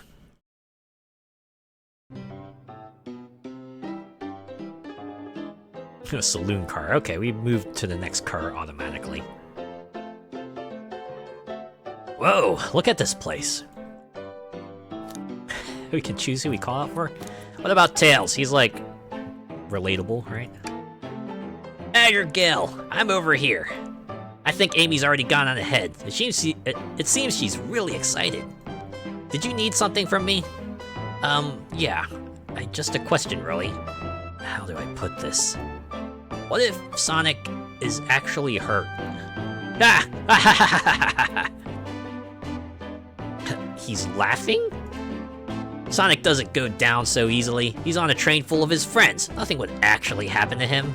S1: A saloon car. Okay, we moved to the next car automatically. Whoa, look at this place. We can choose who we call out for. What about Tails? He's like relatable, right? Azure Gale, I'm over here. I think Amy's already gone on ahead. It seems she's really excited. Did you need something from me? Yeah. Just a question, really. How do I put this? What if Sonic is actually hurt? Ah! He's laughing? Sonic doesn't go down so easily. He's on a train full of his friends. Nothing would actually happen to him.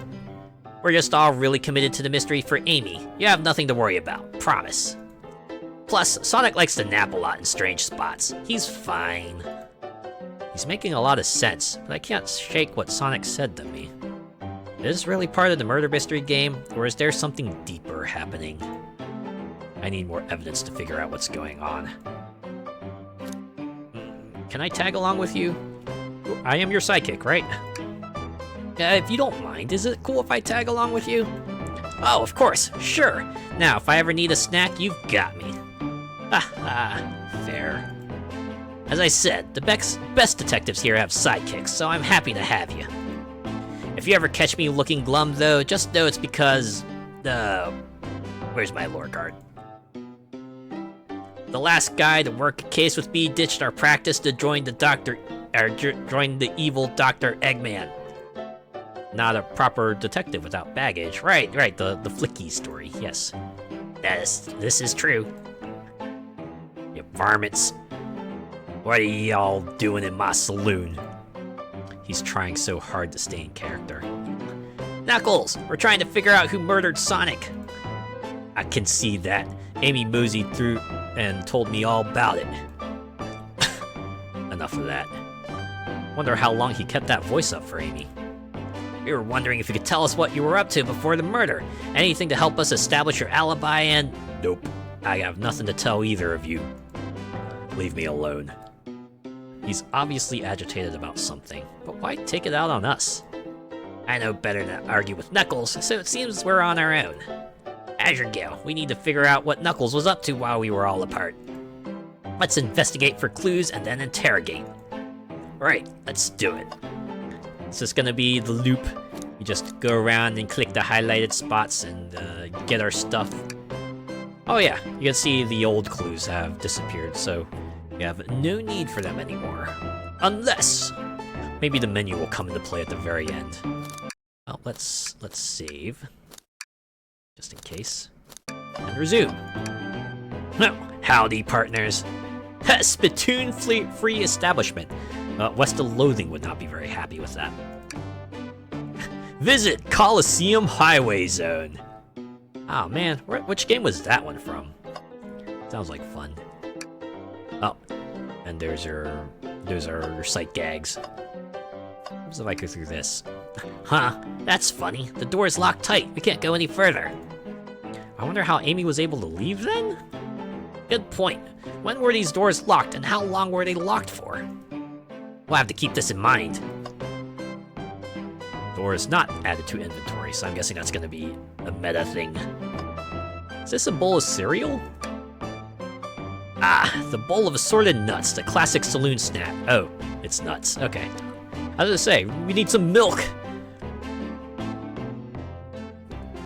S1: We're just all really committed to the mystery for Amy. You have nothing to worry about, promise. Plus, Sonic likes to nap a lot in strange spots. He's fine. He's making a lot of sense, but I can't shake what Sonic said to me. Is this really part of the murder mystery game, or is there something deeper happening? I need more evidence to figure out what's going on. Can I tag along with you? I am your sidekick, right? If you don't mind, is it cool if I tag along with you? Oh, of course, sure. Now, if I ever need a snack, you've got me. Fair. As I said, the best detectives here have sidekicks, so I'm happy to have you. If you ever catch me looking glum, though, just know it's because... where's my lore card? The last guy to work a case with me ditched our practice to join the evil Dr. Eggman. Not a proper detective without baggage. Right, the Flicky story, yes. This is true. You varmints. What are y'all doing in my saloon? He's trying so hard to stay in character. Knuckles, we're trying to figure out who murdered Sonic. I can see that. Amy moseyed through and told me all about it. Enough of that. Wonder how long he kept that voice up for Amy. We were wondering if you could tell us what you were up to before the murder. Anything to help us establish your alibi and... Nope. I have nothing to tell either of you. Leave me alone. He's obviously agitated about something, but why take it out on us? I know better than to argue with Knuckles, so it seems we're on our own. Azure Gale, we need to figure out what Knuckles was up to while we were all apart. Let's investigate for clues and then interrogate. Right, let's do it. So it's gonna be the loop. You just go around and click the highlighted spots and get our stuff. Oh yeah, you can see the old clues have disappeared, so you have no need for them anymore. Unless, maybe the menu will come into play at the very end. Well, let's save, just in case, and resume. No, howdy, partners. Spittoon-free establishment. West of Loathing would not be very happy with that. Visit Coliseum Highway Zone. Oh man, which game was that one from? Sounds like fun. Oh, and there's our sight gags. What if I go through this? Huh, that's funny. The door is locked tight. We can't go any further. I wonder how Amy was able to leave then? Good point. When were these doors locked and how long were they locked for? We'll have to keep this in mind. Door is not added to inventory, so I'm guessing that's gonna be a meta thing. Is this a bowl of cereal? Ah, the bowl of assorted nuts, the classic saloon snack. Oh, it's nuts, okay. I was gonna say, we need some milk.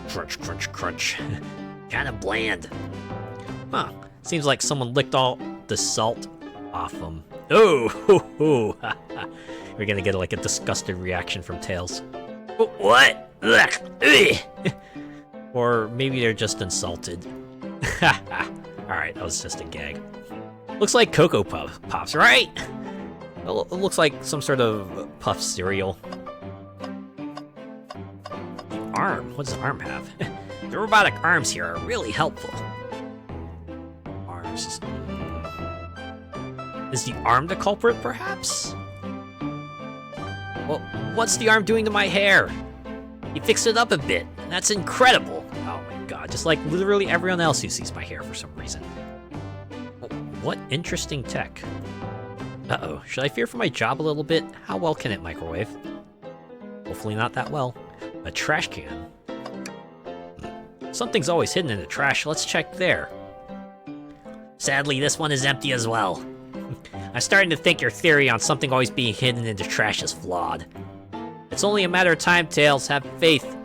S1: Crunch, crunch, crunch. Kinda bland. Huh, seems like someone licked all the salt off them. Oh, ho, ho. We're gonna get like a disgusted reaction from Tails. What? Ugh. Or maybe they're just insulted. Alright, that was just a gag. Looks like Cocoa Pops, right? It looks like some sort of puff cereal. The arm? What does the arm have? The robotic arms here are really helpful. Arms. Is the arm the culprit, perhaps? Well, what's the arm doing to my hair? He fixed it up a bit. That's incredible. Oh my god, just like literally everyone else who sees my hair for some reason. What interesting tech. Uh-oh, should I fear for my job a little bit? How well can it microwave? Hopefully not that well. A trash can. Something's always hidden in the trash. Let's check there. Sadly, this one is empty as well. I'm starting to think your theory on something always being hidden in the trash is flawed. It's only a matter of time, Tails. Have faith.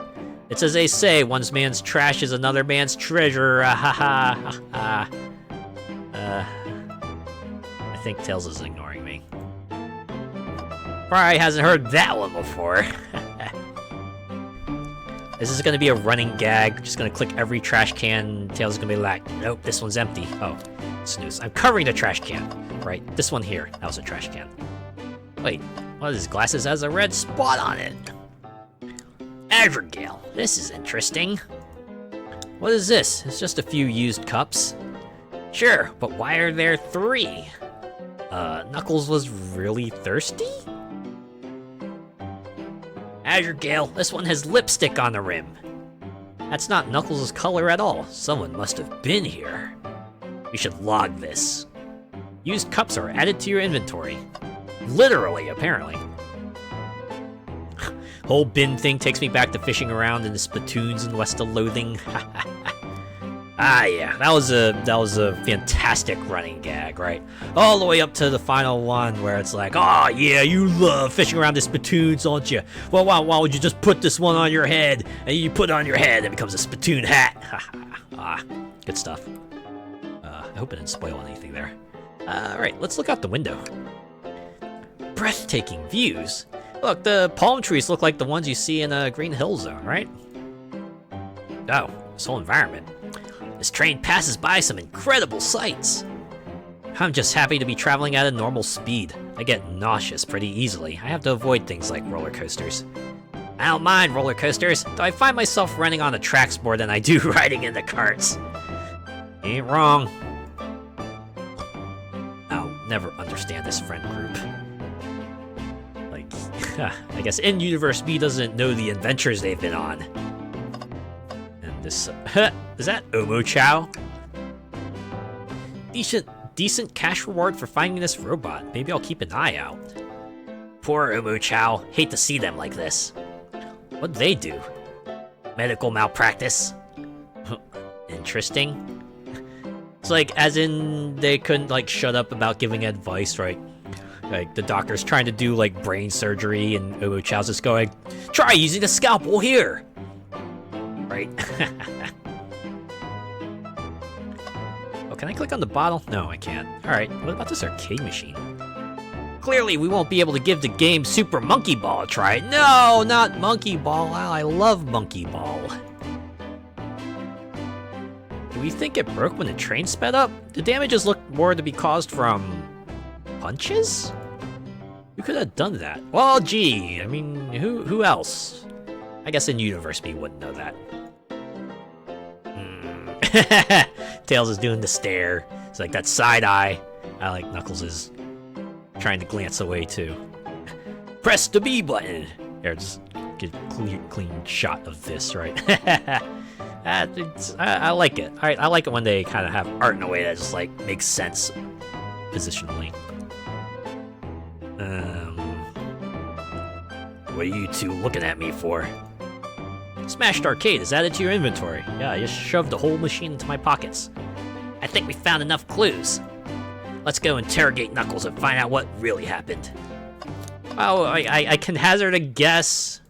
S1: It's as they say, one man's trash is another man's treasure. I think Tails is ignoring me. Probably hasn't heard that one before. This is gonna be a running gag. Just gonna click every trash can. Tails is gonna be like, nope, this one's empty. Oh, snooze. I'm covering the trash can. Right, this one here. That was a trash can. Wait, one of his glasses has a red spot on it. Azure Gale, this is interesting. What is this? It's just a few used cups. Sure, but why are there 3? Knuckles was really thirsty? Azure Gale, this one has lipstick on the rim. That's not Knuckles' color at all. Someone must have been here. We should log this. Used cups are added to your inventory. Literally, apparently. Whole bin thing takes me back to fishing around in the spittoons and West of Loathing. Ah, yeah, that was a fantastic running gag, right? All the way up to the final one where it's like, oh yeah, you love fishing around the spittoons, don't you? Well, why would you just put this one on your head, and you put it on your head, it becomes a spittoon hat. Ah, good stuff. I hope I didn't spoil anything there. Alright, let's look out the window. Breathtaking views. Look, the palm trees look like the ones you see in a Green Hill Zone, right? Oh, this whole environment. This train passes by some incredible sights. I'm just happy to be traveling at a normal speed. I get nauseous pretty easily. I have to avoid things like roller coasters. I don't mind roller coasters, though I find myself running on the tracks more than I do riding in the carts. Ain't wrong. I'll never understand this friend group. Like, I guess in-universe B doesn't know the adventures they've been on. And this, is that Omo Chow? Decent cash reward for finding this robot. Maybe I'll keep an eye out. Poor Omo Chow. Hate to see them like this. What'd they do? Medical malpractice? Interesting. It's like, as in, they couldn't, like, shut up about giving advice, right? Like, the doctor's trying to do, like, brain surgery, and Omo Chow's just going, try using a scalpel here! Right? Oh, can I click on the bottle? No, I can't. Alright, what about this arcade machine? Clearly, we won't be able to give the game Super Monkey Ball a try. No, not Monkey Ball. Wow, I love Monkey Ball. Do we think it broke when the train sped up? The damages look more to be caused from punches? We could have done that. Well, gee, I mean, who else? I guess in Universe B wouldn't know that. Tails is doing the stare. It's like that side eye. I like Knuckles is trying to glance away too. Press the B button. Here, just get a clean shot of this, right? I like it. I like it when they kind of have art in a way that just like makes sense positionally. What are you two looking at me for? Smashed arcade is added to your inventory. Yeah, I just shoved the whole machine into my pockets. I think we found enough clues. Let's go interrogate Knuckles and find out what really happened. Oh, I can hazard a guess.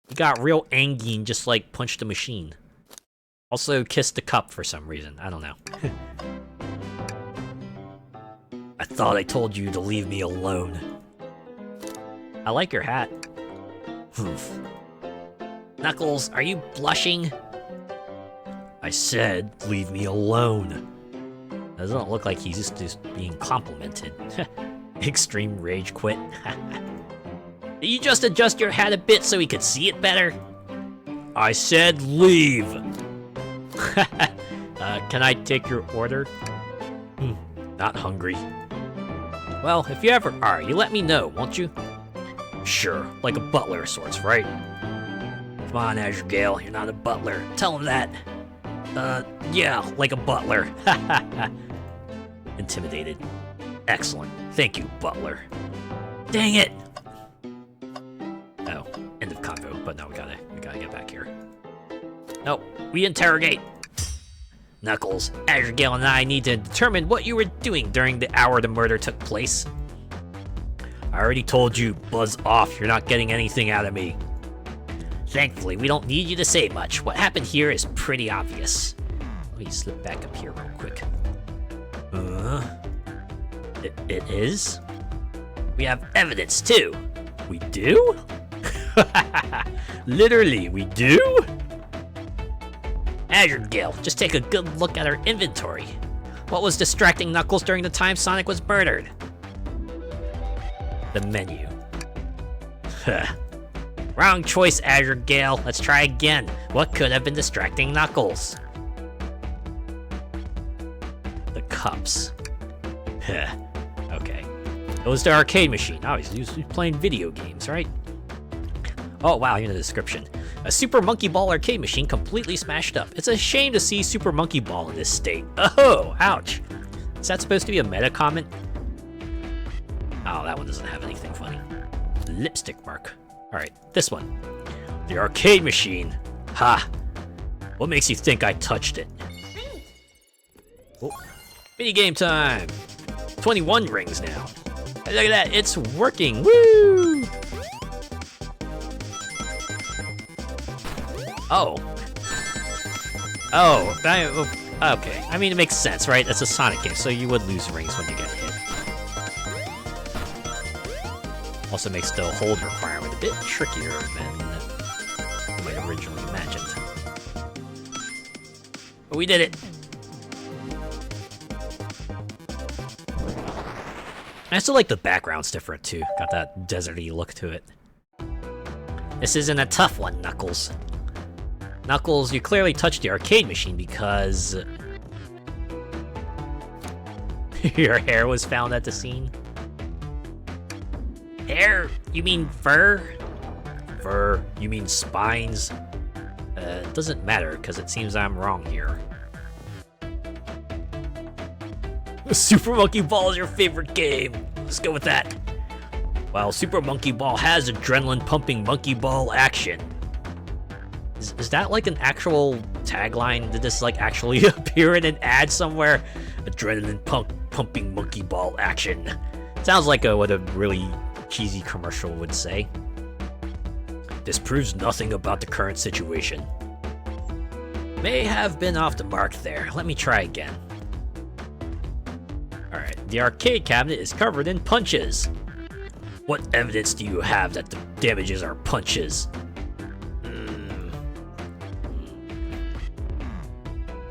S1: He got real angry and just like punched the machine. Also kissed the cup for some reason. I don't know. I thought I told you to leave me alone. I like your hat. Knuckles, are you blushing? I said, leave me alone. Doesn't look like he's just being complimented. Extreme rage quit. Did you just adjust your hat a bit so he could see it better? I said leave. Can I take your order? Not hungry. Well, if you ever are, you let me know, won't you? Sure, like a butler of sorts, right? Come on, Azure Gale, you're not a butler. Tell him that. Yeah, like a butler. Intimidated. Excellent. Thank you, butler. Dang it! Oh, end of convo, but no, we gotta get back here. Nope, we interrogate. Knuckles, Azure Gale and I need to determine what you were doing during the hour the murder took place. I already told you, buzz off, you're not getting anything out of me. Thankfully, we don't need you to say much. What happened here is pretty obvious. Let me slip back up here real quick. It is? We have evidence, too. We do? Literally, we do? Azure Gale, just take a good look at our inventory. What was distracting Knuckles during the time Sonic was murdered? The menu. Wrong choice, Azure Gale. Let's try again. What could have been distracting Knuckles? The cups. Okay. It was the arcade machine. Oh, he's playing video games, right? Oh, wow, here's the description. A Super Monkey Ball arcade machine completely smashed up. It's a shame to see Super Monkey Ball in this state. Oh, ouch. Is that supposed to be a meta comment? Oh, that one doesn't have anything funny. Lipstick mark. Alright, this one. The arcade machine. Ha! What makes you think I touched it? Oh. Mini game time! 21 rings now. Hey, look at that, it's working! Woo! Oh. Oh, okay. I mean, it makes sense, right? It's a Sonic game, so you would lose rings when you get hit. Also makes the hold requirement a bit trickier than you might originally imagined. But we did it! I still like the background's different too. Got that deserty look to it. This isn't a tough one, Knuckles. Knuckles, you clearly touched the arcade machine because... your hair was found at the scene? Hair? You mean fur? Fur? You mean spines? It doesn't matter, because it seems I'm wrong here. Super Monkey Ball is your favorite game. Let's go with that. While Super Monkey Ball has adrenaline-pumping monkey ball action. Is that like an actual tagline? Did this like actually appear in an ad somewhere? Adrenaline-pumping monkey ball action. Sounds like what a really cheesy commercial would say. This proves nothing about the current situation. May have been off the mark there. Let me try again. Alright, the arcade cabinet is covered in punches. What evidence do you have that the damages are punches?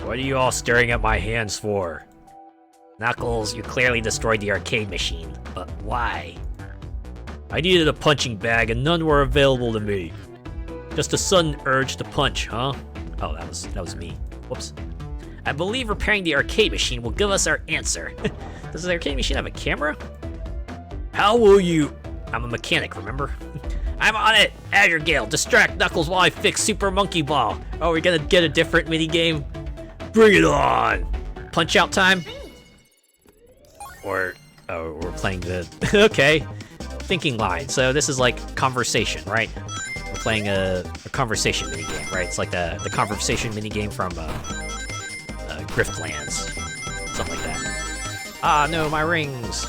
S1: What are you all staring at my hands for? Knuckles, you clearly destroyed the arcade machine, but why? I needed a punching bag and none were available to me. Just a sudden urge to punch, huh? Oh, that was me. Whoops. I believe repairing the arcade machine will give us our answer. Does the arcade machine have a camera? How will you... I'm a mechanic, remember? I'm on it! Azure Gale, distract Knuckles while I fix Super Monkey Ball. Oh, we're gonna get a different minigame? Bring it on! Punch out time? Or... oh, we're playing the... okay. Thinking line. So this is like conversation, right? We're playing a conversation minigame, right? It's like the conversation minigame from Griftlands. Something like that. Ah, no, my rings!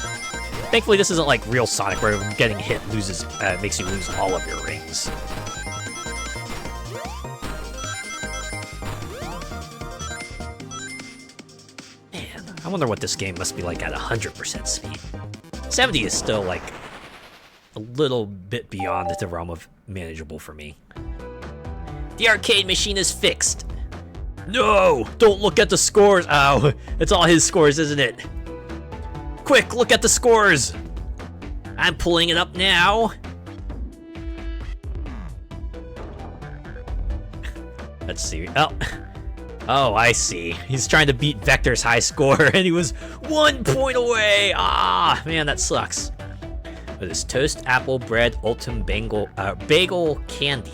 S1: Thankfully, this isn't like real Sonic, where getting hit makes you lose all of your rings. Man, I wonder what this game must be like at 100% speed. 70 is still like a little bit beyond the realm of manageable for me. The arcade machine is fixed. No! Don't look at the scores! Oh, it's all his scores, isn't it? Quick, look at the scores! I'm pulling it up now. Let's see. Oh, I see. He's trying to beat Vector's high score, and he was 1 point away! Ah, man, that sucks. With his toast, apple, bread, ultim, bagel candy.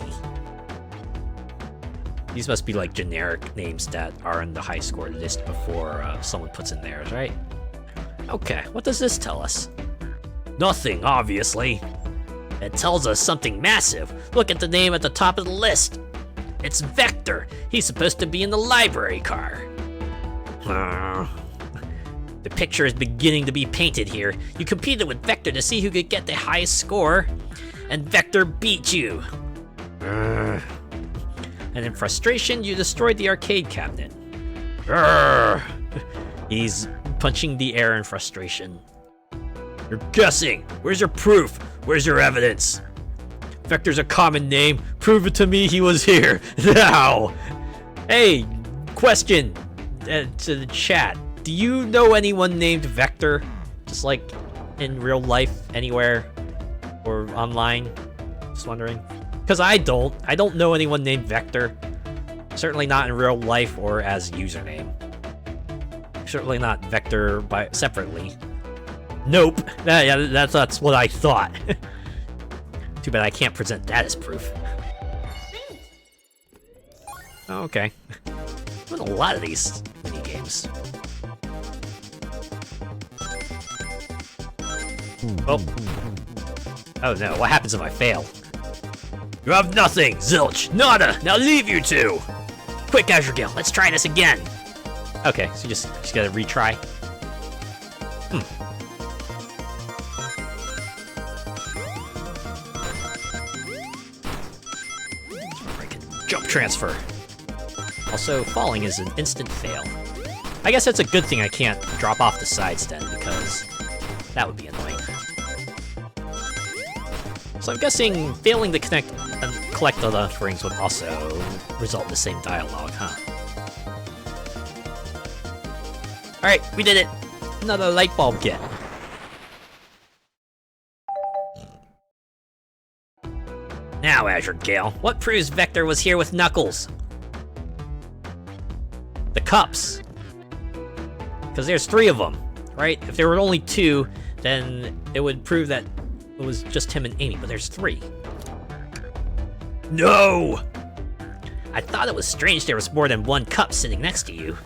S1: These must be like generic names that are in the high score list before someone puts in theirs, right? Okay, what does this tell us? Nothing, obviously. It tells us something massive. Look at the name at the top of the list. It's Vector. He's supposed to be in the library car. The picture is beginning to be painted here. You competed with Vector to see who could get the highest score, and Vector beat you. And in frustration, you destroyed the arcade cabinet. He's punching the air in frustration. You're guessing. Where's your proof? Where's your evidence? Vector's a common name. Prove it to me he was here. Now! Hey, question to the chat. Do you know anyone named Vector? Just like in real life, anywhere? Or online? Just wondering. Because I don't know anyone named Vector. Certainly not in real life or as username. Certainly not Vector separately. Nope. That's what I thought. Too bad I can't present that as proof. Oh, okay. There's a lot of these mini-games. Oh. Oh no, what happens if I fail? You have nothing! Zilch! Nada! Now leave, you two! Quick, Azure Gale, let's try this again! Okay, so you just gotta retry. Freaking jump transfer. Also, falling is an instant fail. I guess that's a good thing I can't drop off the sides then, because that would be annoying. So I'm guessing failing to collect the lunch rings would also result in the same dialogue, huh? Alright, we did it! Another light bulb get. Now, Azure Gale, what proves Vector was here with Knuckles? The cups. Because there's 3 of them, right? If there were only 2, then it would prove that it was just him and Amy, but there's 3. No! I thought it was strange there was more than 1 cup sitting next to you.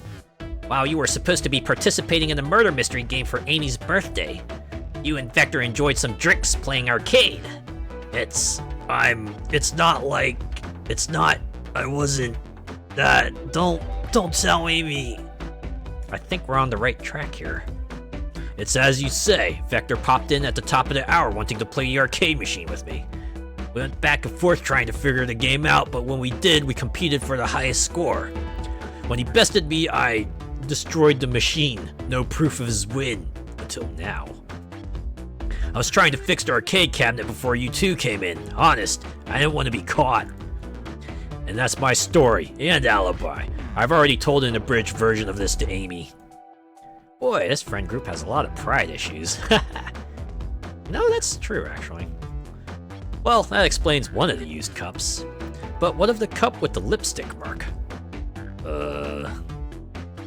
S1: Wow, you were supposed to be participating in the murder mystery game for Amy's birthday. You and Vector enjoyed some drinks playing arcade. I wasn't that. Don't tell Amy. I think we're on the right track here. It's as you say. Vector popped in at the top of the hour wanting to play the arcade machine with me. We went back and forth trying to figure the game out, but when we did, we competed for the highest score. When he bested me, I destroyed the machine. No proof of his win. Until now. I was trying to fix the arcade cabinet before you two came in. Honest, I didn't want to be caught. And that's my story, and alibi. I've already told an abridged version of this to Amy. Boy, this friend group has a lot of pride issues. No, that's true, actually. Well, that explains one of the used cups. But what of the cup with the lipstick mark?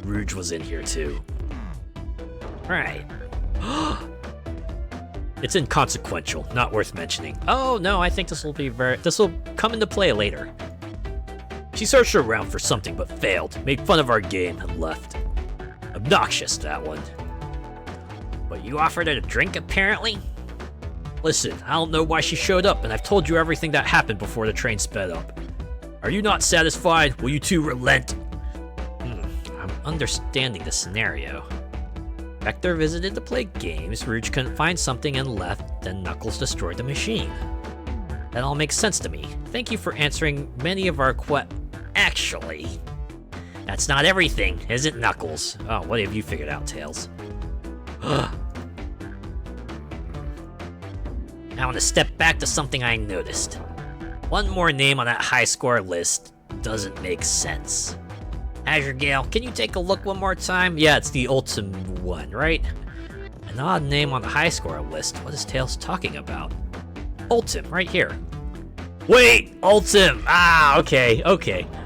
S1: Rouge was in here too. Right. It's inconsequential, not worth mentioning. Oh no, I think this will come into play later. She searched around for something but failed, made fun of our game, and left. Obnoxious, that one. But you offered her a drink, apparently? Listen, I don't know why she showed up, and I've told you everything that happened before the train sped up. Are you not satisfied? Will you two relent? I'm understanding the scenario. Vector visited to play games, Rouge couldn't find something and left, then Knuckles destroyed the machine. That all makes sense to me. Thank you for answering many of our Actually, that's not everything, is it, Knuckles? Oh, what have you figured out, Tails? I want to step back to something I noticed. One more name on that high score list doesn't make sense. Azure Gale, can you take a look one more time? Yeah, it's the Ultim one, right? An odd name on the high score list. What is Tails talking about? Ultim, right here. Wait, Ultim! Ah, okay.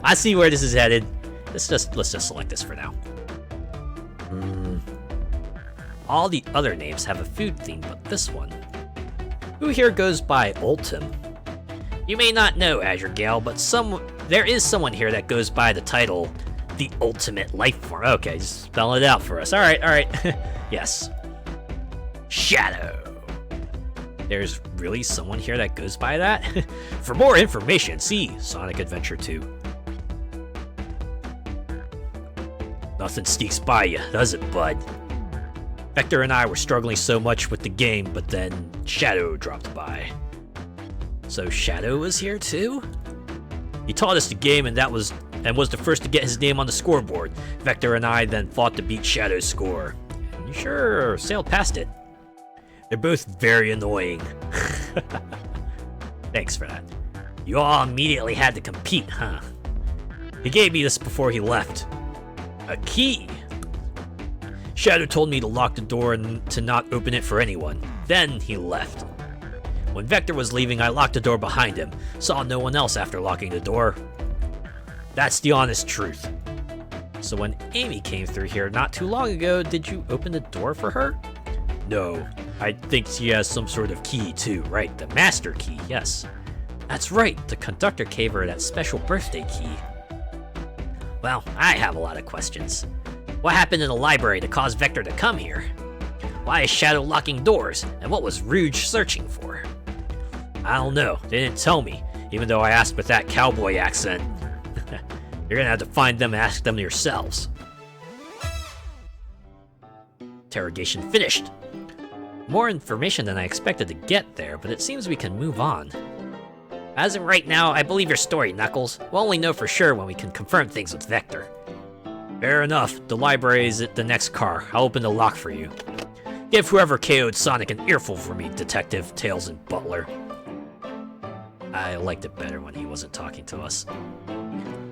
S1: I see where this is headed. Let's just select this for now. All the other names have a food theme, but this one. Who here goes by Ultim? You may not know, Azure Gale, but there is someone here that goes by the title, The Ultimate Life Form. Okay, just spell it out for us. Alright. Yes. Shadow. There's really someone here that goes by that? For more information, see Sonic Adventure 2. Nothing sneaks by you, does it, bud? Vector and I were struggling so much with the game, but then Shadow dropped by. So Shadow was here too? He taught us the game and was the first to get his name on the scoreboard. Vector and I then fought to beat Shadow's score. And you sure sailed past it. They're both very annoying. Thanks for that. You all immediately had to compete, huh? He gave me this before he left. A key! Shadow told me to lock the door and to not open it for anyone. Then he left. When Vector was leaving, I locked the door behind him. Saw no one else after locking the door. That's the honest truth. So when Amy came through here not too long ago, did you open the door for her? No. I think she has some sort of key too, right? The master key, yes. That's right, the conductor gave her that special birthday key. Well, I have a lot of questions. What happened in the library to cause Vector to come here? Why is Shadow locking doors? And what was Rouge searching for? I don't know, they didn't tell me. even though I asked with that cowboy accent. You're gonna have to find them and ask them yourselves. Interrogation finished. More information than I expected to get there, but it seems we can move on. As of right now, I believe your story, Knuckles. We'll only know for sure when we can confirm things with Vector. Fair enough. The library is at the next car. I'll open the lock for you. Give whoever KO'd Sonic an earful for me, Detective Tails and Butler. I liked it better when he wasn't talking to us.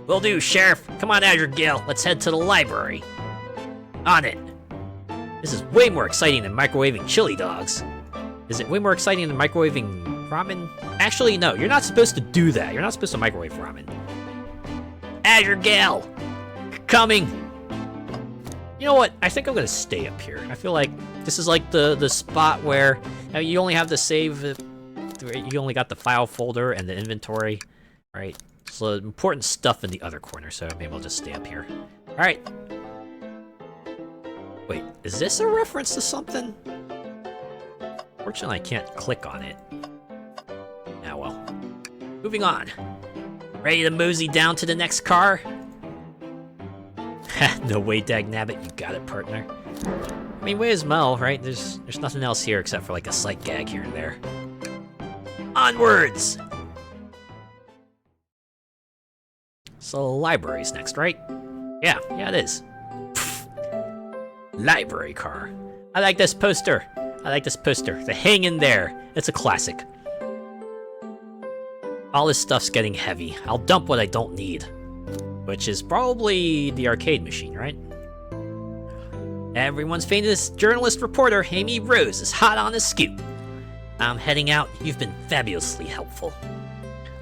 S1: Will do, Sheriff. Come on, Azure Gale. Let's head to the library. On it. This is way more exciting than microwaving chili dogs. Is it way more exciting than microwaving ramen? Actually, no. You're not supposed to do that. You're not supposed to microwave ramen. Azure Gale! Coming! You know what? I think I'm gonna stay up here. I feel like this is like the spot where you only have to save. You only got the file folder and the inventory, right? So important stuff in the other corner. So maybe I'll just stay up here. All right. Wait, is this a reference to something? Fortunately, I can't click on it. Ah, well. Moving on. Ready to mosey down to the next car? No way, Dagnabbit, you got it, partner. I mean, way as well, right? There's nothing else here except for like a sight gag here and there. Onwards! So, library's next, right? Yeah, it is. Library car. I like this poster. The hang in there. It's a classic. All this stuff's getting heavy. I'll dump what I don't need. Which is probably the arcade machine, right? Everyone's famous journalist reporter, Amy Rose, is hot on the scoop. I'm heading out. You've been fabulously helpful.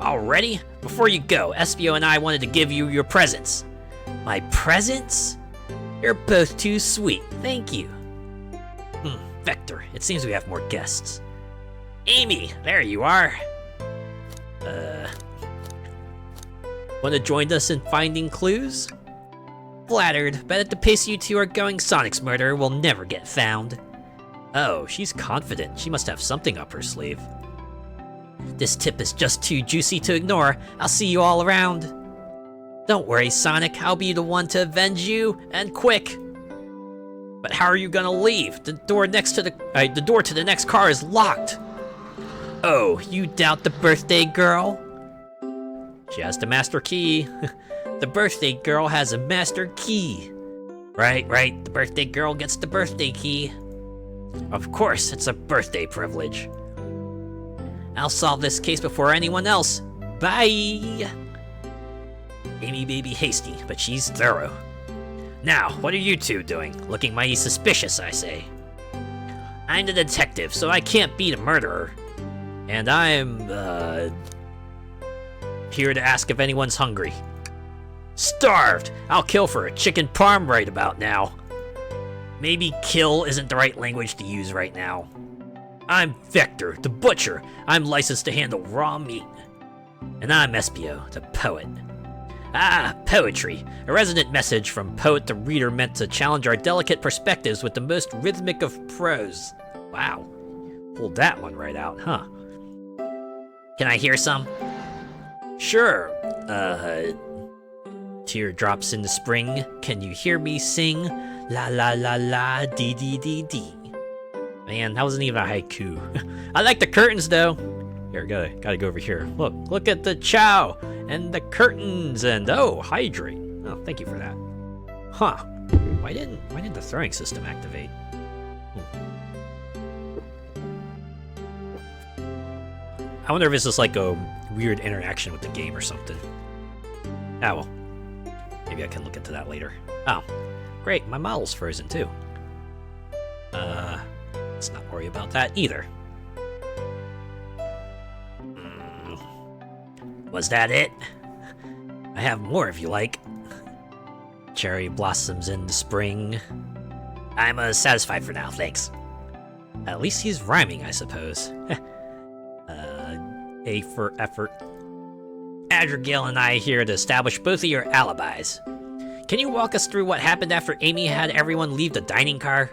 S1: Already? Before you go, Espio and I wanted to give you your presents. My presents? You're both too sweet. Thank you. Vector, it seems we have more guests. Amy, there you are. Want to join us in finding clues? Flattered, but at the pace you two are going, Sonic's murderer will never get found. Oh, she's confident. She must have something up her sleeve. This tip is just too juicy to ignore. I'll see you all around. Don't worry, Sonic. I'll be the one to avenge you, and quick. But how are you gonna leave? The door to the next car is locked. Oh, you doubt the birthday girl? She has the master key. The birthday girl has a master key. Right. The birthday girl gets the birthday key. Of course, it's a birthday privilege. I'll solve this case before anyone else. Bye! Amy may be hasty, but she's thorough. Now, what are you two doing? Looking mighty suspicious, I say. I'm the detective, so I can't be the murderer. And I'm, here to ask if anyone's hungry. Starved! I'll kill for a chicken parm right about now. Maybe kill isn't the right language to use right now. I'm Vector, the butcher. I'm licensed to handle raw meat. And I'm Espio, the poet. Ah, poetry. A resonant message from poet to reader meant to challenge our delicate perspectives with the most rhythmic of prose. Wow. Pulled that one right out, huh? Can I hear some? Sure. Teardrops in the spring. Can you hear me sing? La la la la, dee dee dee dee. Man, that wasn't even a haiku. I like the curtains though. Here, gotta go over here. Look at the chow and the curtains and oh, hydrate. Oh, thank you for that. Huh? Why didn't the throwing system activate? I wonder if it's just like a weird interaction with the game or something. Ah, well. Maybe I can look into that later. Oh, great, my model's frozen too. Let's not worry about that either. Was that it? I have more if you like. Cherry blossoms in the spring. I'm satisfied for now, thanks. At least he's rhyming, I suppose. A for effort. Adrigal and I are here to establish both of your alibis. Can you walk us through what happened after Amy had everyone leave the dining car?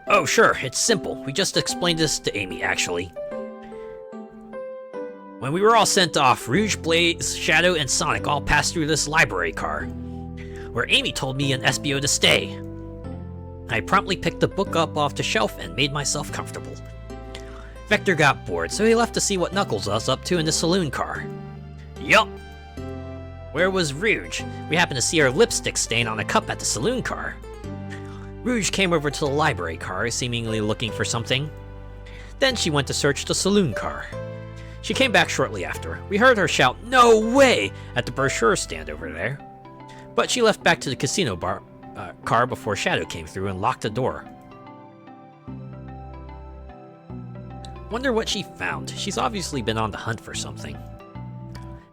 S1: Oh, sure, it's simple. We just explained this to Amy, actually. When we were all sent off, Rouge, Blaze, Shadow, and Sonic all passed through this library car, where Amy told me and Espio to stay. I promptly picked the book up off the shelf and made myself comfortable. Vector got bored, so he left to see what Knuckles was up to in the saloon car. Yup! Where was Rouge? We happened to see her lipstick stain on a cup at the saloon car. Rouge came over to the library car, seemingly looking for something. Then she went to search the saloon car. She came back shortly after. We heard her shout, "No way!" at the brochure stand over there. But she left back to the casino car before Shadow came through and locked the door. Wonder what she found. She's obviously been on the hunt for something.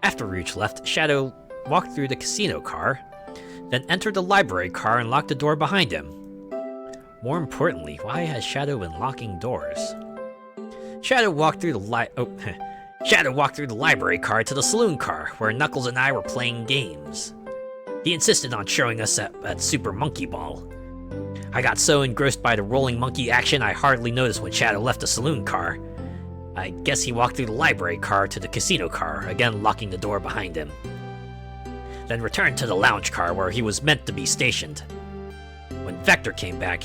S1: After Rouge left, Shadow walked through the casino car, then entered the library car and locked the door behind him. More importantly, why has Shadow been locking doors? Shadow walked through the Shadow walked through the library car to the saloon car, where Knuckles and I were playing games. He insisted on showing us at Super Monkey Ball. I got so engrossed by the rolling monkey action I hardly noticed when Shadow left the saloon car. I guess he walked through the library car to the casino car, again locking the door behind him. Then returned to the lounge car where he was meant to be stationed. When Vector came back,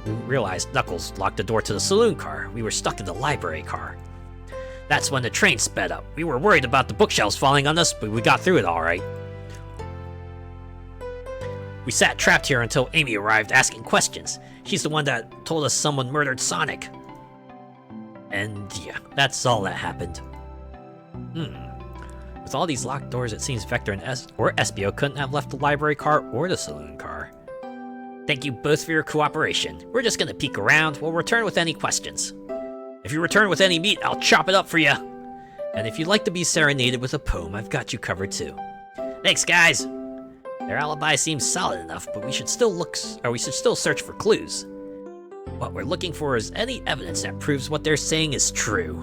S1: we realized Knuckles locked the door to the saloon car. We were stuck in the library car. That's when the train sped up. We were worried about the bookshelves falling on us, but we got through it all right. We sat trapped here until Amy arrived asking questions. She's the one that told us someone murdered Sonic. And yeah, that's all that happened. With all these locked doors, it seems Vector and Espio couldn't have left the library car or the saloon car. Thank you both for your cooperation. We're just gonna peek around. We'll return with any questions. If you return with any meat, I'll chop it up for you. And if you'd like to be serenaded with a poem, I've got you covered too. Thanks, guys. Their alibi seems solid enough, but we should still search for clues. What we're looking for is any evidence that proves what they're saying is true.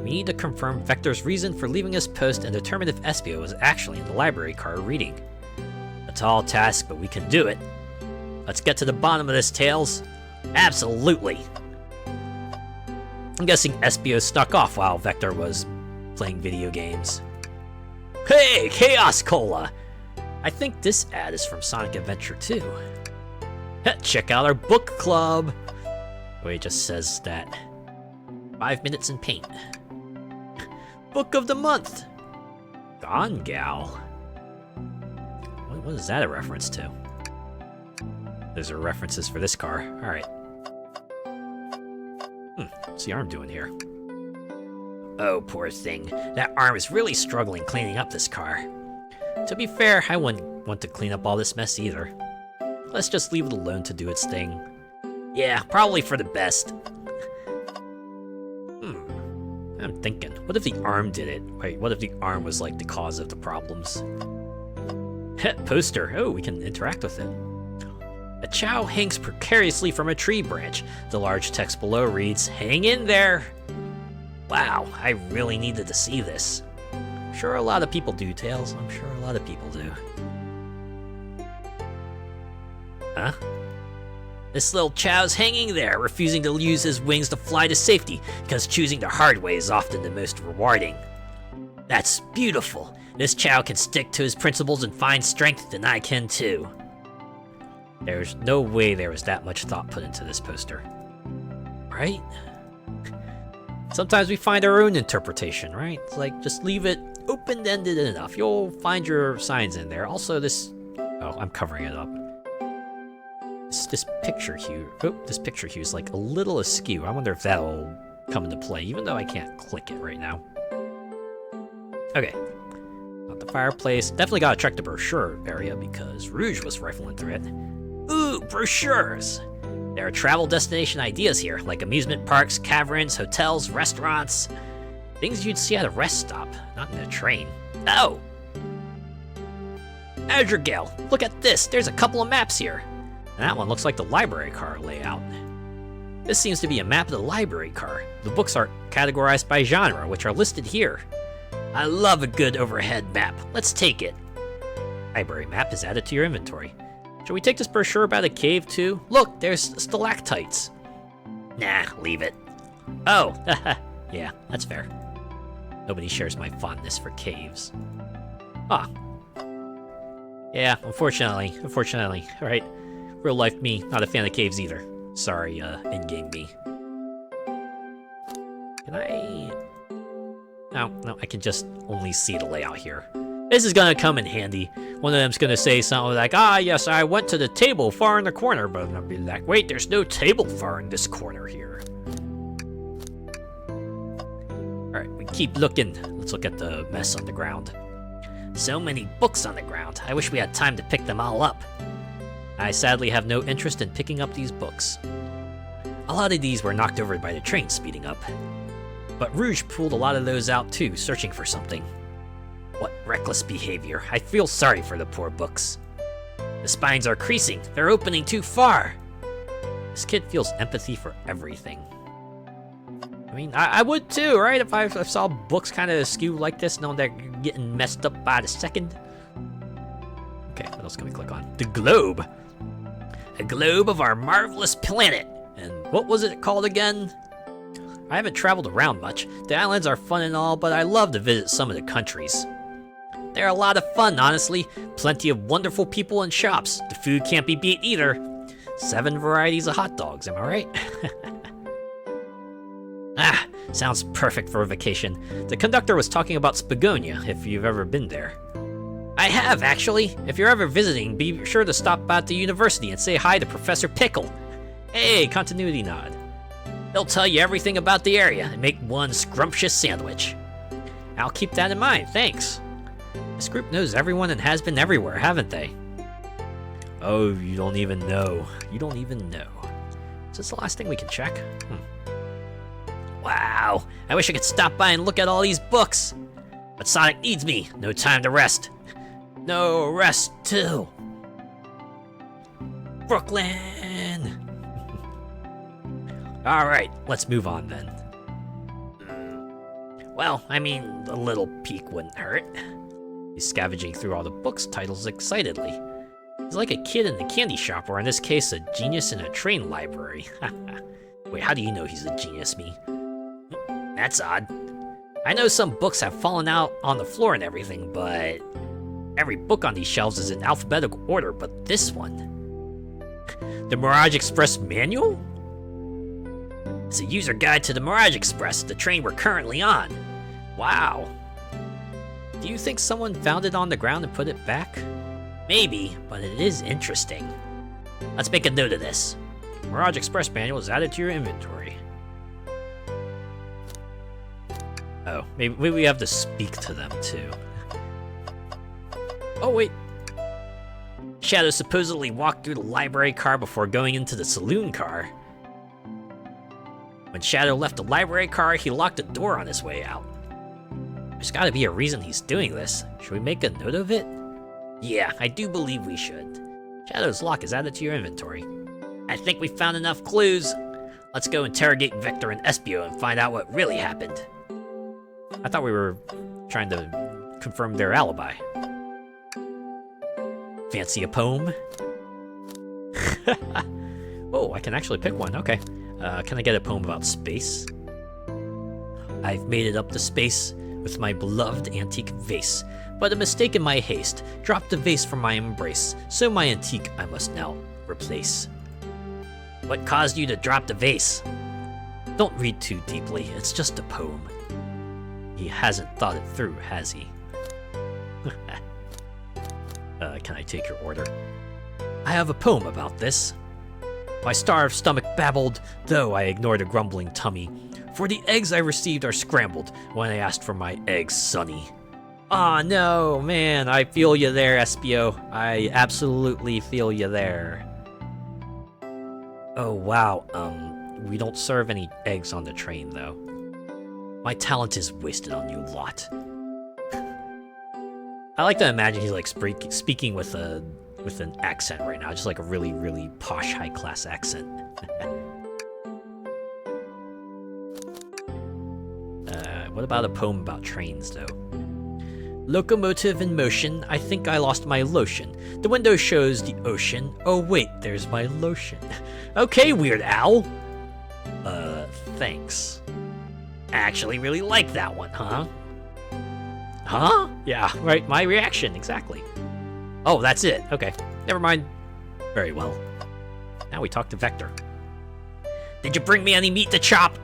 S1: We need to confirm Vector's reason for leaving his post and determine if Espio was actually in the library car reading. A tall task, but we can do it. Let's get to the bottom of this, Tails. Absolutely. I'm guessing Espio snuck off while Vector was playing video games. Hey, Chaos Cola! I think this ad is from Sonic Adventure 2. Check out our book club! Oh, it just says that. 5 minutes in paint. Book of the month! Gone Gal. What is that a reference to? Those are references for this car. Alright. What's the arm doing here? Oh, poor thing. That arm is really struggling cleaning up this car. To be fair, I wouldn't want to clean up all this mess either. Let's just leave it alone to do its thing. Yeah, probably for the best. I'm thinking, what if the arm did it? Wait, what if the arm was like the cause of the problems? Poster. Oh, we can interact with it. A chow hangs precariously from a tree branch. The large text below reads, "Hang in there!" Wow, I really needed to see this. I'm sure a lot of people do, Tails. I'm sure a lot of people do. Huh? This little chow's hanging there, refusing to use his wings to fly to safety, because choosing the hard way is often the most rewarding. That's beautiful. This chow can stick to his principles and find strength, and I can too. There's no way there was that much thought put into this poster. Right? Sometimes we find our own interpretation, right? It's like, just leave it open-ended enough. You'll find your signs in there. Also, this... Oh, I'm covering it up. This picture hue... Oh, this picture hue is like a little askew. I wonder if that'll come into play, even though I can't click it right now. Okay. Not the fireplace. Definitely gotta check the brochure area because Rouge was rifling through it. Ooh, brochures! There are travel destination ideas here, like amusement parks, caverns, hotels, restaurants. Things you'd see at a rest stop, not in a train. Oh! Edgergale, look at this! There's a couple of maps here! And that one looks like the library car layout. This seems to be a map of the library car. The books are categorized by genre, which are listed here. I love a good overhead map. Let's take it. Library map is added to your inventory. Shall we take this brochure about a cave too? Look, there's stalactites. Nah, leave it. Oh, yeah, that's fair. Nobody shares my fondness for caves. Ah. Yeah, unfortunately, right? Real life me, not a fan of caves either. Sorry, in-game me. Can I... No, I can just only see the layout here. This is gonna come in handy. One of them's gonna say something like, ah, yes, I went to the table far in the corner, but I'm gonna be like, wait, there's no table far in this corner here. Alright, we keep looking. Let's look at the mess on the ground. So many books on the ground. I wish we had time to pick them all up. I sadly have no interest in picking up these books. A lot of these were knocked over by the train speeding up. But Rouge pulled a lot of those out too, searching for something. What reckless behavior. I feel sorry for the poor books. The spines are creasing. They're opening too far. This kid feels empathy for everything. I mean, I would too, right? If I saw books kind of askew like this, knowing they're getting messed up by the second. Okay, what else can we click on? The globe. A globe of our marvelous planet. And what was it called again? I haven't traveled around much. The islands are fun and all, but I love to visit some of the countries. They're a lot of fun, honestly. Plenty of wonderful people and shops. The food can't be beat either. 7 varieties of hot dogs, am I right? Ah, sounds perfect for a vacation. The conductor was talking about Spagonia, if you've ever been there. I have, actually. If you're ever visiting, be sure to stop by the university and say hi to Professor Pickle. Hey, continuity nod. They'll tell you everything about the area and make one scrumptious sandwich. I'll keep that in mind, thanks. This group knows everyone and has been everywhere, haven't they? Oh, you don't even know. You don't even know. Is this the last thing we can check? Wow, I wish I could stop by and look at all these books. But Sonic needs me. No time to rest. No rest, too. Brooklyn! Alright, let's move on then. Well, I mean, a little peek wouldn't hurt. He's scavenging through all the books titles excitedly. He's like a kid in the candy shop, or in this case, a genius in a train library. Wait, how do you know he's a genius, me? That's odd. I know some books have fallen out on the floor and everything, but every book on these shelves is in alphabetical order, but this one. The Mirage Express Manual? It's a user guide to the Mirage Express, the train we're currently on. Wow. Do you think someone found it on the ground and put it back? Maybe, but it is interesting. Let's make a note of this. Mirage Express Manual is added to your inventory. Oh, maybe we have to speak to them too. Oh wait. Shadow supposedly walked through the library car before going into the saloon car. When Shadow left the library car, he locked the door on his way out. There's gotta be a reason he's doing this. Should we make a note of it? Yeah, I do believe we should. Shadow's lock is added to your inventory. I think we found enough clues. Let's go interrogate Vector and Espio and find out what really happened. I thought we were trying to confirm their alibi. Fancy a poem? Oh, I can actually pick one, okay. Can I get a poem about space? I've made it up to space with my beloved antique vase, but a mistake in my haste dropped the vase from my embrace, so my antique I must now replace. What caused you to drop the vase? Don't read too deeply, it's just a poem. He hasn't thought it through, has he? Can I take your order? I have a poem about this. My starved stomach babbled, though I ignored a grumbling tummy. For the eggs I received are scrambled when I asked for my eggs sunny. Aw, no, man, I feel you there, Espio. I absolutely feel you there. Oh, wow, we don't serve any eggs on the train, though. My talent is wasted on you lot. I like to imagine he's like speaking with an accent right now, just like a really, really posh, high-class accent. What about a poem about trains, though? Locomotive in motion, I think I lost my lotion. The window shows the ocean. Oh wait, there's my lotion. Okay, Weird Al. thanks. Actually really like that one, huh? Huh? Yeah, right, my reaction, exactly. Oh, that's it. Okay, never mind. Very well. Now we talk to Vector. Did you bring me any meat to chop?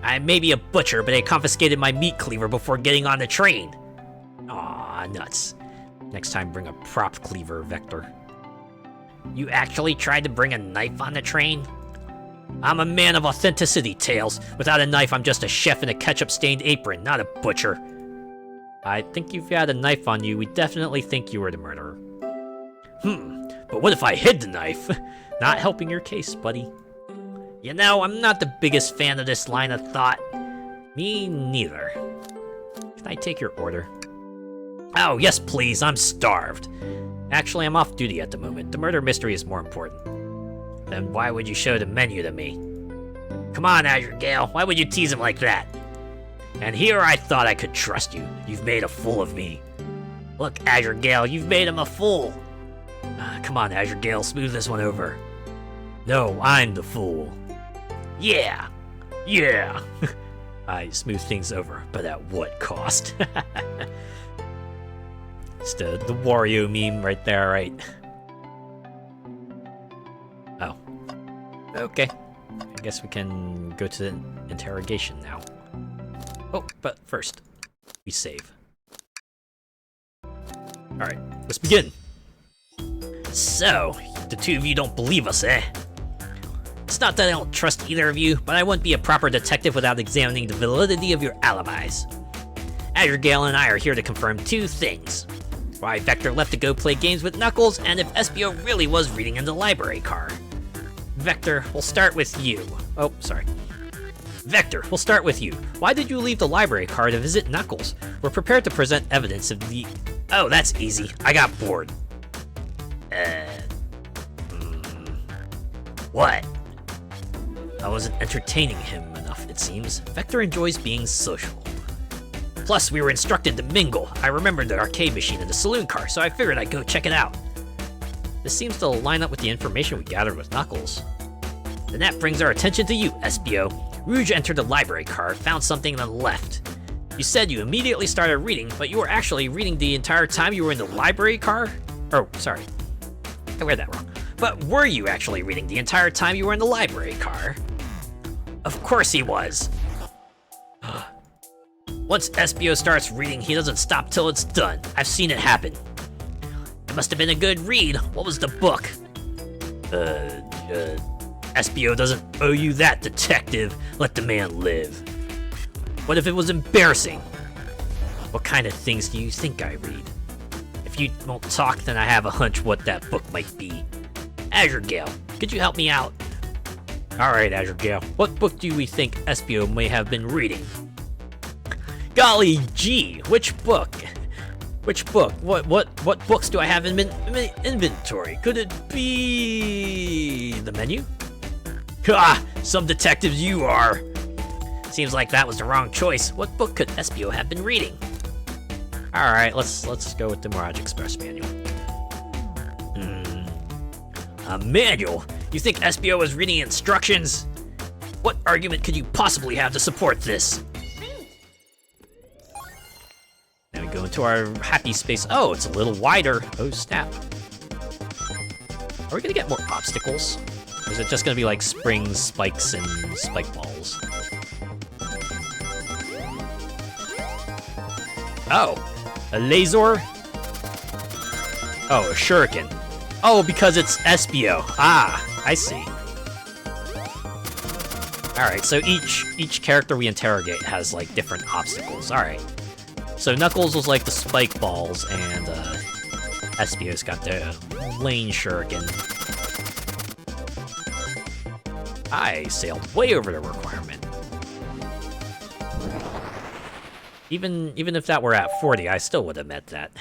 S1: I may be a butcher, but I confiscated my meat cleaver before getting on the train. Aw, nuts. Next time, bring a prop cleaver, Vector. You actually tried to bring a knife on the train? I'm a man of authenticity, Tails. Without a knife, I'm just a chef in a ketchup-stained apron, not a butcher. I think if you had a knife on you, we definitely think you were the murderer. But what if I hid the knife? Not helping your case, buddy. You know, I'm not the biggest fan of this line of thought. Me neither. Can I take your order? Oh, yes, please. I'm starved. Actually, I'm off duty at the moment. The murder mystery is more important. Then why would you show the menu to me? Come on, Azure Gale. Why would you tease him like that? And here I thought I could trust you. You've made a fool of me. Look, Azure Gale, you've made him a fool. Come on, Azure Gale, smooth this one over. No, I'm the fool. Yeah. I smooth things over, but at what cost? It's the Wario meme right there, right? Oh. Okay. I guess we can go to the interrogation now. Oh, but first, we save. Alright, let's begin. So, the two of you don't believe us, eh? It's not that I don't trust either of you, but I wouldn't be a proper detective without examining the validity of your alibis. Azure Gale and I are here to confirm two things. Why Vector left to go play games with Knuckles, and if Espio really was reading in the library car. Vector, we'll start with you. Oh, sorry. Vector, we'll start with you. Why did you leave the library car to visit Knuckles? We're prepared to present evidence of the... Oh, that's easy. I got bored. What? I wasn't entertaining him enough, it seems. Vector enjoys being social. Plus, we were instructed to mingle. I remembered the arcade machine in the saloon car, so I figured I'd go check it out. This seems to line up with the information we gathered with Knuckles. Then that brings our attention to you, Espio. Rouge entered the library car, found something, and then left. You said you immediately started reading, but you were actually reading the entire time you were in the library car? Oh, sorry. I read that wrong. But were you actually reading the entire time you were in the library car? Of course he was. Once Espio starts reading, he doesn't stop till it's done. I've seen it happen. It must have been a good read. What was the book? Espio doesn't owe you that, detective. Let the man live. What if it was embarrassing? What kind of things do you think I read? If you won't talk, then I have a hunch what that book might be. Azure Gale, could you help me out? Alright, Azure Gale, what book do we think Espio may have been reading? Golly gee, which book? Which book? What books do I have in inventory? Could it be... the menu? Ah, some detectives you are! Seems like that was the wrong choice. What book could Espio have been reading? Alright, let's go with the Mirage Express manual. A manual? You think Espio was reading instructions? What argument could you possibly have to support this? Now we go into our happy space. Oh, it's a little wider. Oh, snap. Are we gonna get more obstacles? Or is it just gonna be like springs, spikes, and spike balls? Oh, a laser? Oh, a shuriken. Oh, because it's Espio. Ah, I see. Alright, so each character we interrogate has like different obstacles. Alright. So Knuckles was like the spike balls, and Espio's got the lane shuriken. I sailed way over the requirement. Even if that were at 40, I still would have met that.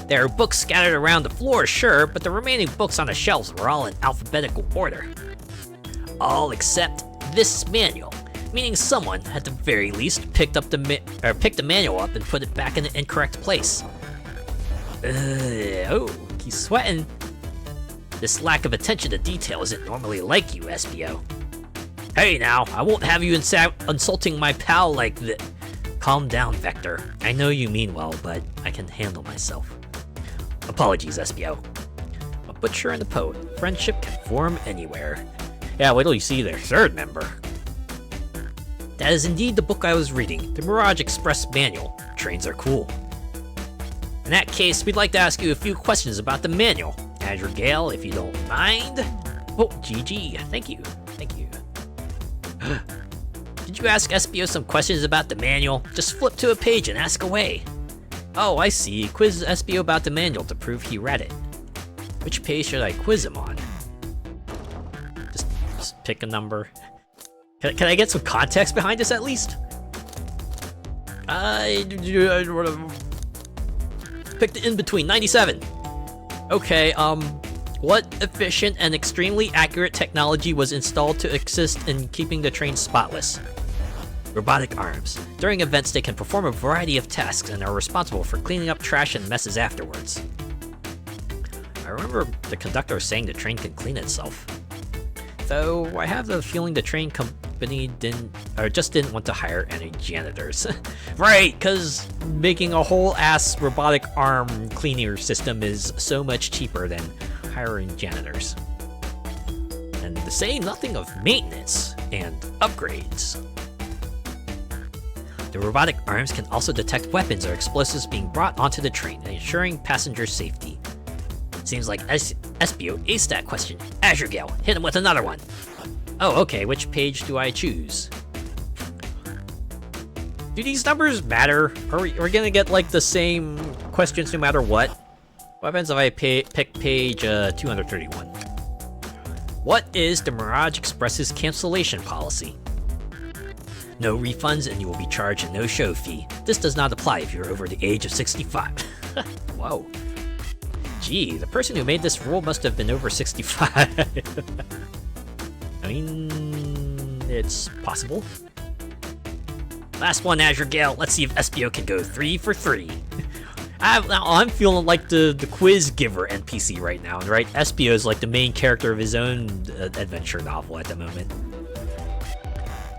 S1: There are books scattered around the floor, sure, but the remaining books on the shelves were all in alphabetical order. All except this manual, meaning someone, at the very least, picked the manual up and put it back in the incorrect place. Oh, he's sweating. This lack of attention to detail isn't normally like you, Espio. Hey now, I won't have you insulting my pal like that. Calm down, Vector. I know you mean well, but I can handle myself. Apologies, SBO. A butcher and a poet. Friendship can form anywhere. Yeah, wait till you see their third member. That is indeed the book I was reading, the Mirage Express Manual. Trains are cool. In that case, we'd like to ask you a few questions about the manual. Azure Gale, if you don't mind. Oh, GG. Thank you. Thank you. Did you ask SBO some questions about the manual? Just flip to a page and ask away. Oh, I see. Quiz SBO about the manual to prove he read it. Which page should I quiz him on? Just pick a number. Can I get some context behind this at least? I picked the in between, 97. Okay, what efficient and extremely accurate technology was installed to assist in keeping the train spotless? Robotic arms. During events, they can perform a variety of tasks and are responsible for cleaning up trash and messes afterwards. I remember the conductor saying the train can clean itself. Though, I have the feeling the train company just didn't want to hire any janitors. Right, because making a whole-ass robotic arm cleaner system is so much cheaper than hiring janitors. And to say nothing of maintenance and upgrades. The robotic arms can also detect weapons or explosives being brought onto the train, ensuring passenger safety. Seems like SBO aced that question. Azure Gale, hit him with another one. Oh, okay, which page do I choose? Do these numbers matter? Are we gonna get like the same questions no matter what? What happens if I pick page 231? What is the Mirage Express's cancellation policy? No refunds and you will be charged a no-show fee. This does not apply if you're over the age of 65. Whoa. Gee, the person who made this rule must have been over 65. I mean, it's possible. Last one, Azure Gale. Let's see if SBO can go 3 for 3. I'm feeling like the quiz giver NPC right now, right? SBO is like the main character of his own adventure novel at the moment.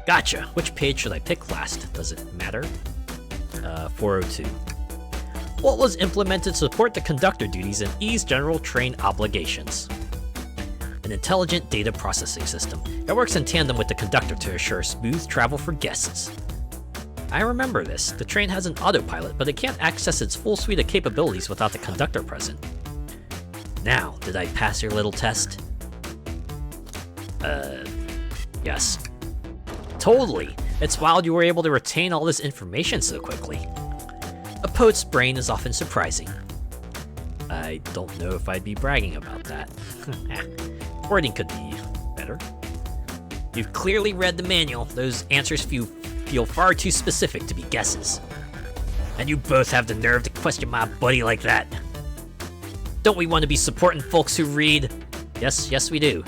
S1: Gotcha. Which page should I pick last? Does it matter? 402. What was implemented to support the conductor duties and ease general train obligations? An intelligent data processing system. It works in tandem with the conductor to assure smooth travel for guests. I remember this. The train has an autopilot, but it can't access its full suite of capabilities without the conductor present. Now, did I pass your little test? Yes. Totally! It's wild you were able to retain all this information so quickly. A poet's brain is often surprising. I don't know if I'd be bragging about that. Wording could be better. You've clearly read the manual. Those answers feel far too specific to be guesses. And you both have the nerve to question my buddy like that. Don't we want to be supporting folks who read? Yes, we do.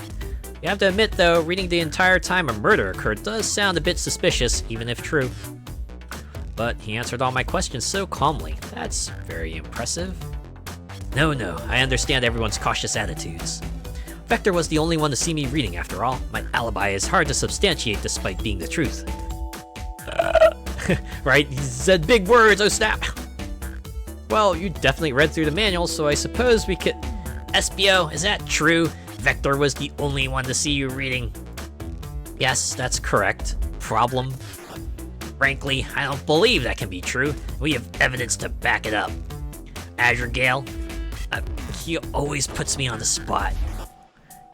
S1: You have to admit, though, reading the entire time a murder occurred does sound a bit suspicious, even if true. But he answered all my questions so calmly. That's very impressive. No, I understand everyone's cautious attitudes. Vector was the only one to see me reading, after all. My alibi is hard to substantiate despite being the truth. Right, he said big words, oh snap! Well, you definitely read through the manual, so I suppose we could... SBO, is that true? Vector was the only one to see you reading. Yes, that's correct. Problem? Frankly, I don't believe that can be true. We have evidence to back it up. Azure Gale? He always puts me on the spot.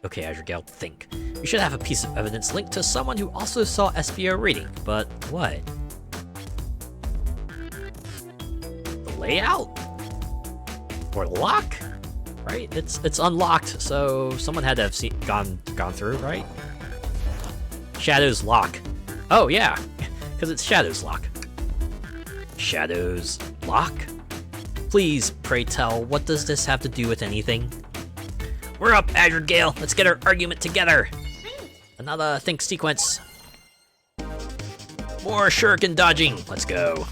S1: Okay, Azure Gale, think. You should have a piece of evidence linked to someone who also saw SBO reading, but what? The layout? Or the lock? Right? It's unlocked, so someone had to have gone through, right? Shadow's lock. Oh yeah, because it's Shadow's lock. Shadow's lock? Please, pray tell, what does this have to do with anything? We're up, Azure Gale. Let's get our argument together. Another think sequence. More shuriken dodging. Let's go.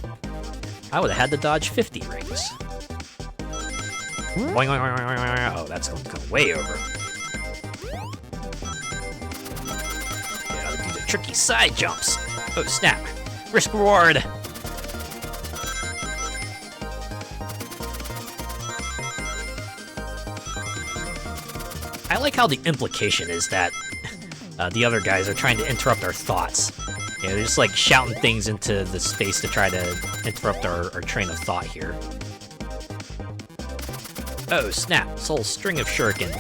S1: I would have had to dodge 50 rings. Boing, boing, boing, boing, boing. Oh, that's going to come way over. Gotta do the tricky side jumps. Oh, snap. Risk reward. I like how the implication is that the other guys are trying to interrupt our thoughts. You know, they're just like shouting things into the space to try to interrupt our train of thought here. Oh, snap. This whole string of shuriken.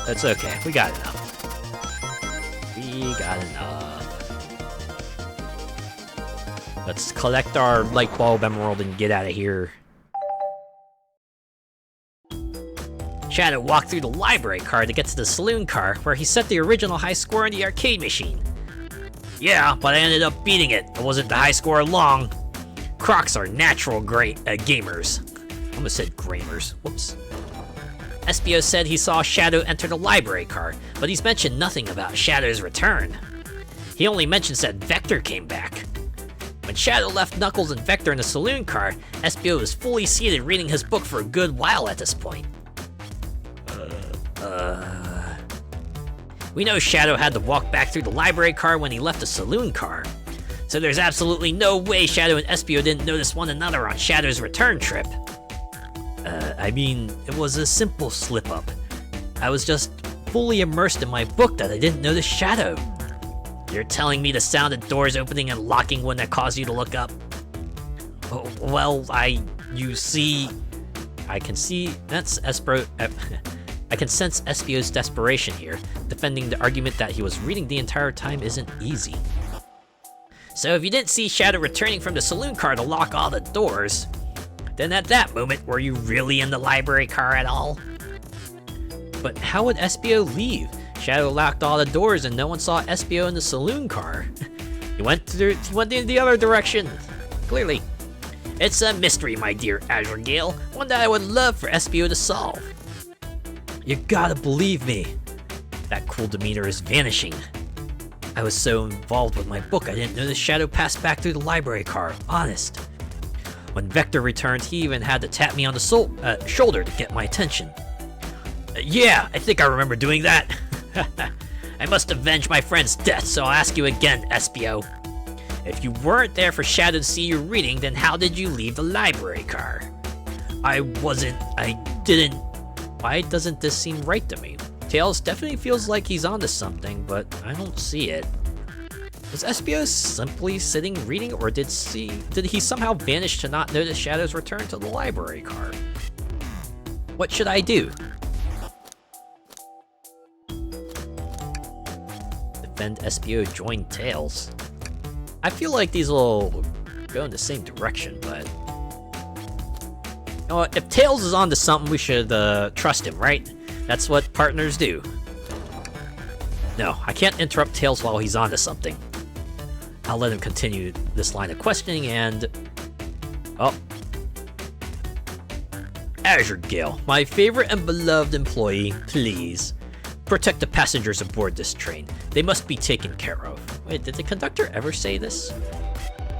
S1: That's okay. We got enough. We got enough. Let's collect our light bulb emerald and get out of here. Shadow walked through the library car to get to the saloon car, where he set the original high score in the arcade machine. Yeah, but I ended up beating it. It wasn't the high score long. Crocs are natural gamers. I almost said gramers. Whoops. Espio said he saw Shadow enter the library car, but he's mentioned nothing about Shadow's return. He only mentions that Vector came back. When Shadow left Knuckles and Vector in the saloon car, Espio was fully seated reading his book for a good while at this point. We know Shadow had to walk back through the library car when he left the saloon car. So there's absolutely no way Shadow and Espio didn't notice one another on Shadow's return trip. I mean, it was a simple slip-up. I was just fully immersed in my book that I didn't notice Shadow. You're telling me the sound of doors opening and locking wouldn't have caused you to look up? Oh, well, I can sense Espio's desperation here. Defending the argument that he was reading the entire time isn't easy. So if you didn't see Shadow returning from the saloon car to lock all the doors, then at that moment, were you really in the library car at all? But how would Espio leave? Shadow locked all the doors and no one saw Espio in the saloon car. He went in the other direction. Clearly. It's a mystery, my dear Azure Gale, one that I would love for Espio to solve. You gotta believe me. That cool demeanor is vanishing. I was so involved with my book I didn't notice Shadow passed back through the library car, honest. When Vector returned, he even had to tap me on the shoulder to get my attention. Yeah, I think I remember doing that. I must avenge my friend's death, so I'll ask you again, Espio. If you weren't there for Shadow to see you reading, then how did you leave the library car? I didn't. Why doesn't this seem right to me? Tails definitely feels like he's onto something, but I don't see it. Was Espio simply sitting reading, or did he somehow vanish to not notice Shadow's return to the library car? What should I do? Defend Espio, join Tails. I feel like these will go in the same direction, but... You know what, if Tails is onto something, we should trust him, right? That's what partners do. No, I can't interrupt Tails while he's onto something. I'll let him continue this line of questioning and... Oh. Azure Gale, my favorite and beloved employee, please. Protect the passengers aboard this train. They must be taken care of. Wait, did the conductor ever say this?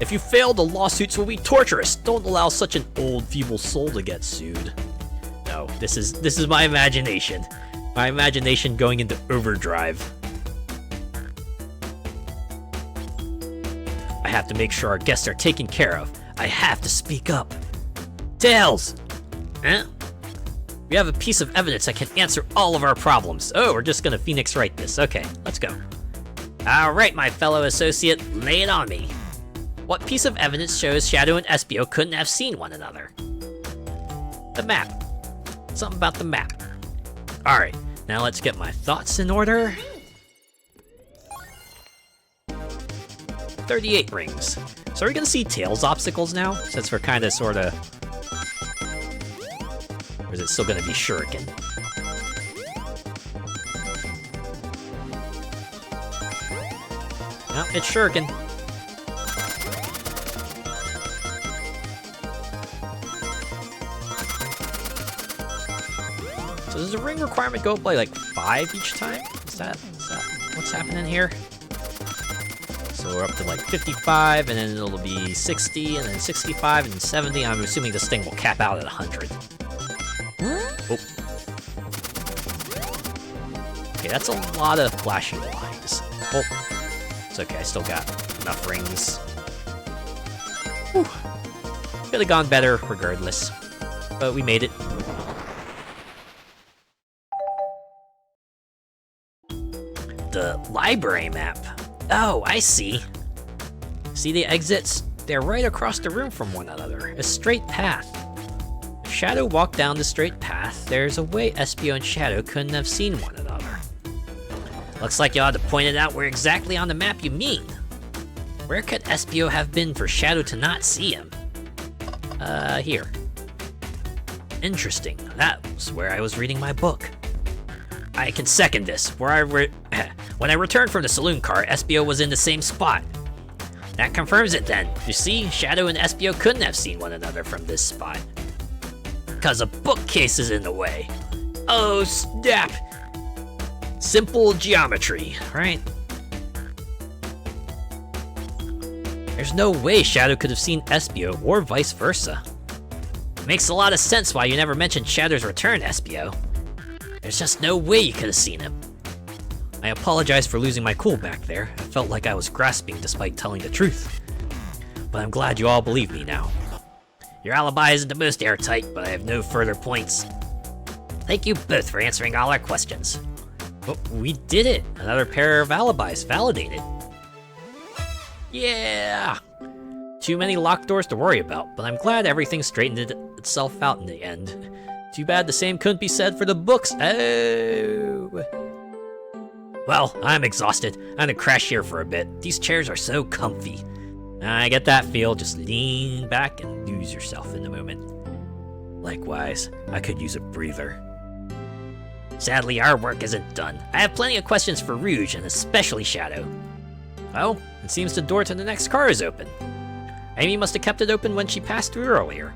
S1: If you fail, the lawsuits will be torturous. Don't allow such an old, feeble soul to get sued. No, this is my imagination. My imagination going into overdrive. I have to make sure our guests are taken care of. I have to speak up. Tails! Huh? We have a piece of evidence that can answer all of our problems. Oh, we're just gonna Phoenix Wright this. Okay, let's go. Alright, my fellow associate, lay it on me. What piece of evidence shows Shadow and Espio couldn't have seen one another? The map. Something about the map. Alright, now let's get my thoughts in order. 38 rings. So are we gonna see Tails obstacles now? Since we're kinda sorta... Or is it still gonna be Shuriken? No, it's Shuriken. So does the ring requirement go up by like 5 each time? Is that what's happening here? So we're up to like 55, and then it'll be 60, and then 65, and 70. I'm assuming this thing will cap out at 100. Oh. Okay, that's a lot of flashing lights. Oh, it's okay, I still got enough rings. Whew. Could have gone better regardless, but we made it. The library map. Oh, I see. See the exits? They're right across the room from one another. A straight path. If Shadow walked down the straight path, there's a way Espio and Shadow couldn't have seen one another. Looks like you ought to point it out where exactly on the map you mean. Where could Espio have been for Shadow to not see him? Here. Interesting. That was where I was reading my book. I can second this. When I returned from the saloon car, Espio was in the same spot. That confirms it then. You see, Shadow and Espio couldn't have seen one another from this spot. Because a bookcase is in the way. Oh, snap! Simple geometry, right? There's no way Shadow could have seen Espio, or vice versa. It makes a lot of sense why you never mentioned Shadow's return, Espio. There's just no way you could have seen him. I apologize for losing my cool back there. I felt like I was grasping despite telling the truth. But I'm glad you all believe me now. Your alibi isn't the most airtight, but I have no further points. Thank you both for answering all our questions. But we did it! Another pair of alibis validated. Yeah! Too many locked doors to worry about, but I'm glad everything straightened itself out in the end. Too bad the same couldn't be said for the books. Oh! Well, I'm exhausted. I'm gonna crash here for a bit. These chairs are so comfy. I get that feel. Just lean back and lose yourself in the moment. Likewise, I could use a breather. Sadly, our work isn't done. I have plenty of questions for Rouge, and especially Shadow. Oh, it seems the door to the next car is open. Amy must have kept it open when she passed through earlier.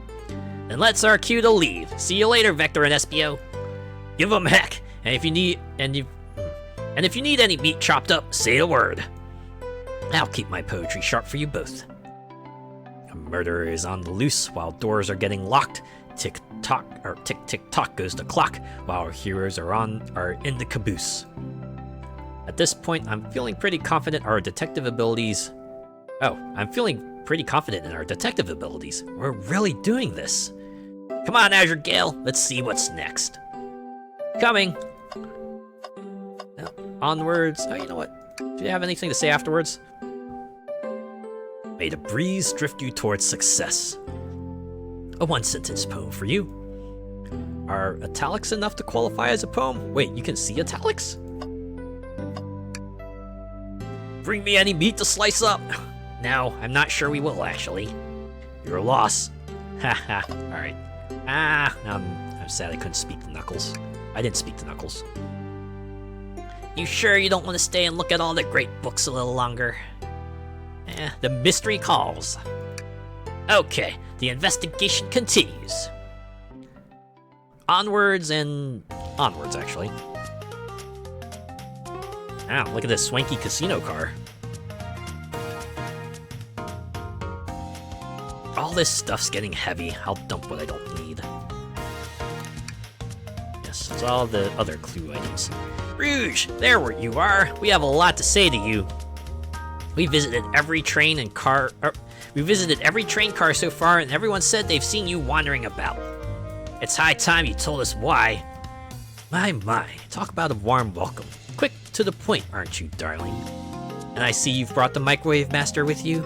S1: Then let's our cue to leave. See you later, Vector and Espio. Give 'em heck, and if you need any meat chopped up, say a word. I'll keep my poetry sharp for you both. A murderer is on the loose while doors are getting locked. Tick tock, or tick tick tock goes the clock while our heroes are in the caboose. At this point, I'm feeling pretty confident in our detective abilities. We're really doing this. Come on, Azure Gale, let's see what's next. Coming. Now, onwards. Oh, you know what? Do you have anything to say afterwards? May the breeze drift you towards success. A one-sentence poem for you. Are italics enough to qualify as a poem? Wait, you can see italics? Bring me any meat to slice up. No, I'm not sure we will, actually. Your loss. Haha, alright. I'm sad I couldn't speak to Knuckles. I didn't speak to Knuckles. You sure you don't want to stay and look at all the great books a little longer? The mystery calls. Okay, the investigation continues. Onwards, actually. Wow, look at this swanky casino car. All this stuff's getting heavy. I'll dump what I don't need. Yes, it's all the other clue items. Rouge, there where you are. We have a lot to say to you. We visited every train car so far, and everyone said they've seen you wandering about. It's high time you told us why. My, talk about a warm welcome. Quick to the point, aren't you, darling? And I see you've brought the Microwave Master with you.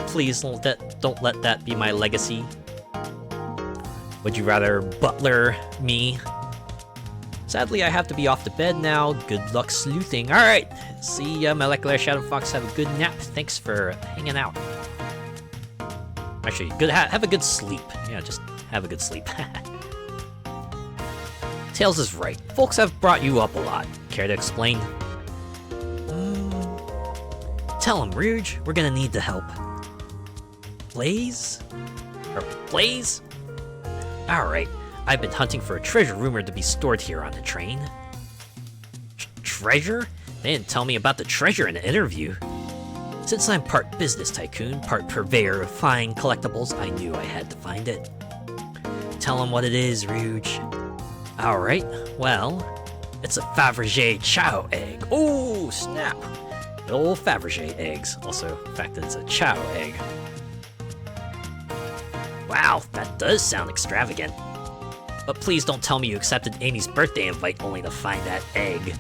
S1: Please don't let that be my legacy. Would you rather butler me? Sadly, I have to be off to bed now. Good luck sleuthing. Alright, see ya, Molecular Shadow Fox. Have a good nap. Thanks for hanging out. Actually, have a good sleep. Yeah, just have a good sleep. Tails is right. Folks have brought you up a lot. Care to explain? Tell him, Rouge. We're gonna need the help. Blaze? Alright. I've been hunting for a treasure rumored to be stored here on the train. Treasure? They didn't tell me about the treasure in the interview. Since I'm part business tycoon, part purveyor of fine collectibles, I knew I had to find it. Tell him what it is, Rouge. Alright, well, It's a Fabergé Chow egg. Oh, snap. The old Fabergé eggs. Also, the fact that it's a Chow egg. Wow, that does sound extravagant. But please don't tell me you accepted Amy's birthday invite only to find that egg.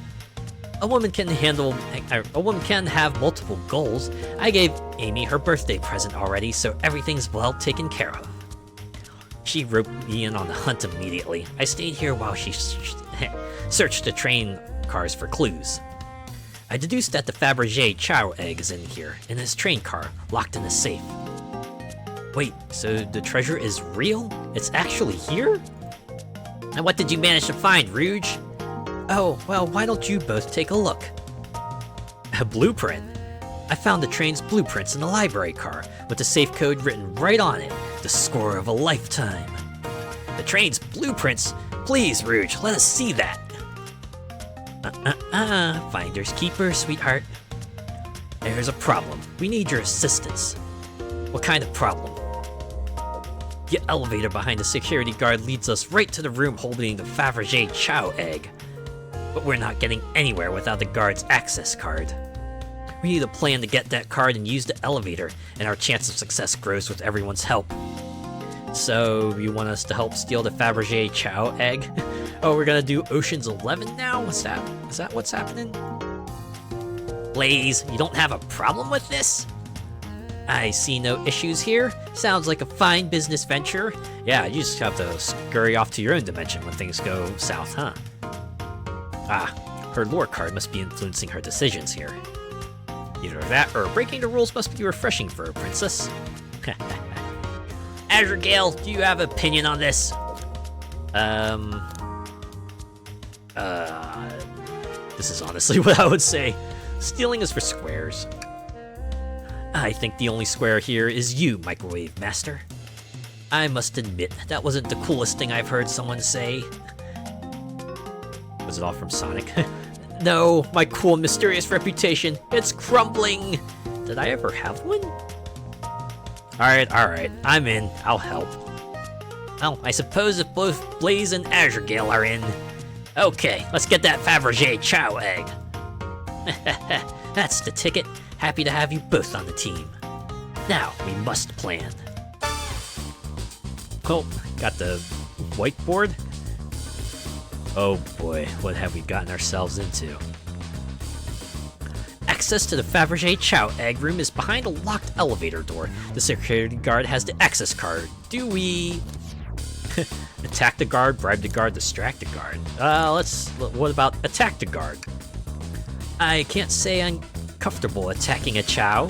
S1: A woman can have multiple goals. I gave Amy her birthday present already, so everything's well taken care of. She roped me in on the hunt immediately. I stayed here while she searched the train cars for clues. I deduced that the Fabergé Chow egg is in here, in this train car, locked in a safe. Wait, so the treasure is real? It's actually here? And what did you manage to find, Rouge? Oh, well, why don't you both take a look? A blueprint? I found the train's blueprints in the library car, with the safe code written right on it. The score of a lifetime. The train's blueprints? Please, Rouge, let us see that. Finders keepers, sweetheart. There's a problem. We need your assistance. What kind of problem? The elevator behind the security guard leads us right to the room holding the Fabergé Chow egg. But we're not getting anywhere without the guard's access card. We need a plan to get that card and use the elevator, and our chance of success grows with everyone's help. So, you want us to help steal the Fabergé Chow egg? Oh, we're gonna do Ocean's 11 now? What's that? Is that what's happening? Blaze, you don't have a problem with this? I see no issues here. Sounds like a fine business venture. Yeah, you just have to scurry off to your own dimension when things go south, huh? Ah, her lore card must be influencing her decisions here. Either that, or breaking the rules must be refreshing for a princess. Azure Gale, do you have an opinion on this? This is honestly what I would say. Stealing is for squares. I think the only square here is you, Microwave Master. I must admit, that wasn't the coolest thing I've heard someone say. Was it all from Sonic? No, my cool, mysterious reputation, it's crumbling! Did I ever have one? Alright, I'm in. I'll help. Well, I suppose if both Blaze and Azure Gale are in... Okay, let's get that Fabergé Chow egg. That's the ticket. Happy to have you both on the team. Now, we must plan. Oh, got the whiteboard? Oh boy, what have we gotten ourselves into? Access to the Fabergé Chow egg room is behind a locked elevator door. The security guard has the access card. Do we... attack the guard, bribe the guard, distract the guard? What about attack the guard? I can't say I'm comfortable attacking a Chow.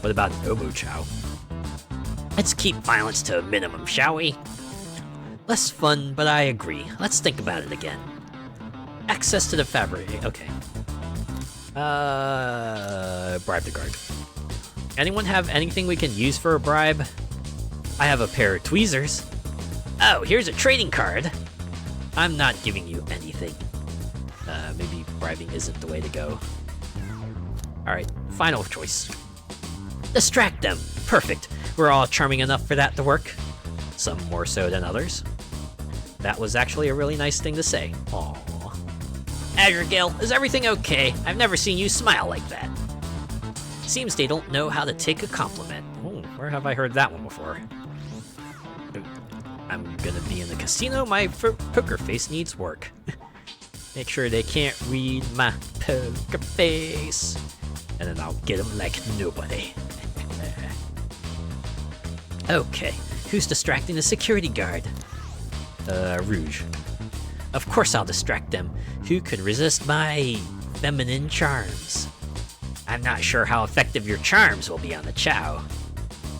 S1: What about an Obo Chow? Let's keep violence to a minimum, shall we? Less fun, but I agree. Let's think about it again. Access to the Fabergé, okay. Bribe the guard. Anyone have anything we can use for a bribe? I have a pair of tweezers. Oh, here's a trading card. I'm not giving you anything. Maybe bribing isn't the way to go. Alright, final choice. Distract them. Perfect. We're all charming enough for that to work. Some more so than others. That was actually a really nice thing to say. Aww. Azure Gale, is everything okay? I've never seen you smile like that. Seems they don't know how to take a compliment. Ooh, where have I heard that one before? I'm gonna be in the casino. My poker face needs work. Make sure they can't read my poker face. And then I'll get them like nobody. Okay, who's distracting the security guard? Rouge. Of course I'll distract them. Who could resist my feminine charms? I'm not sure how effective your charms will be on the Chow.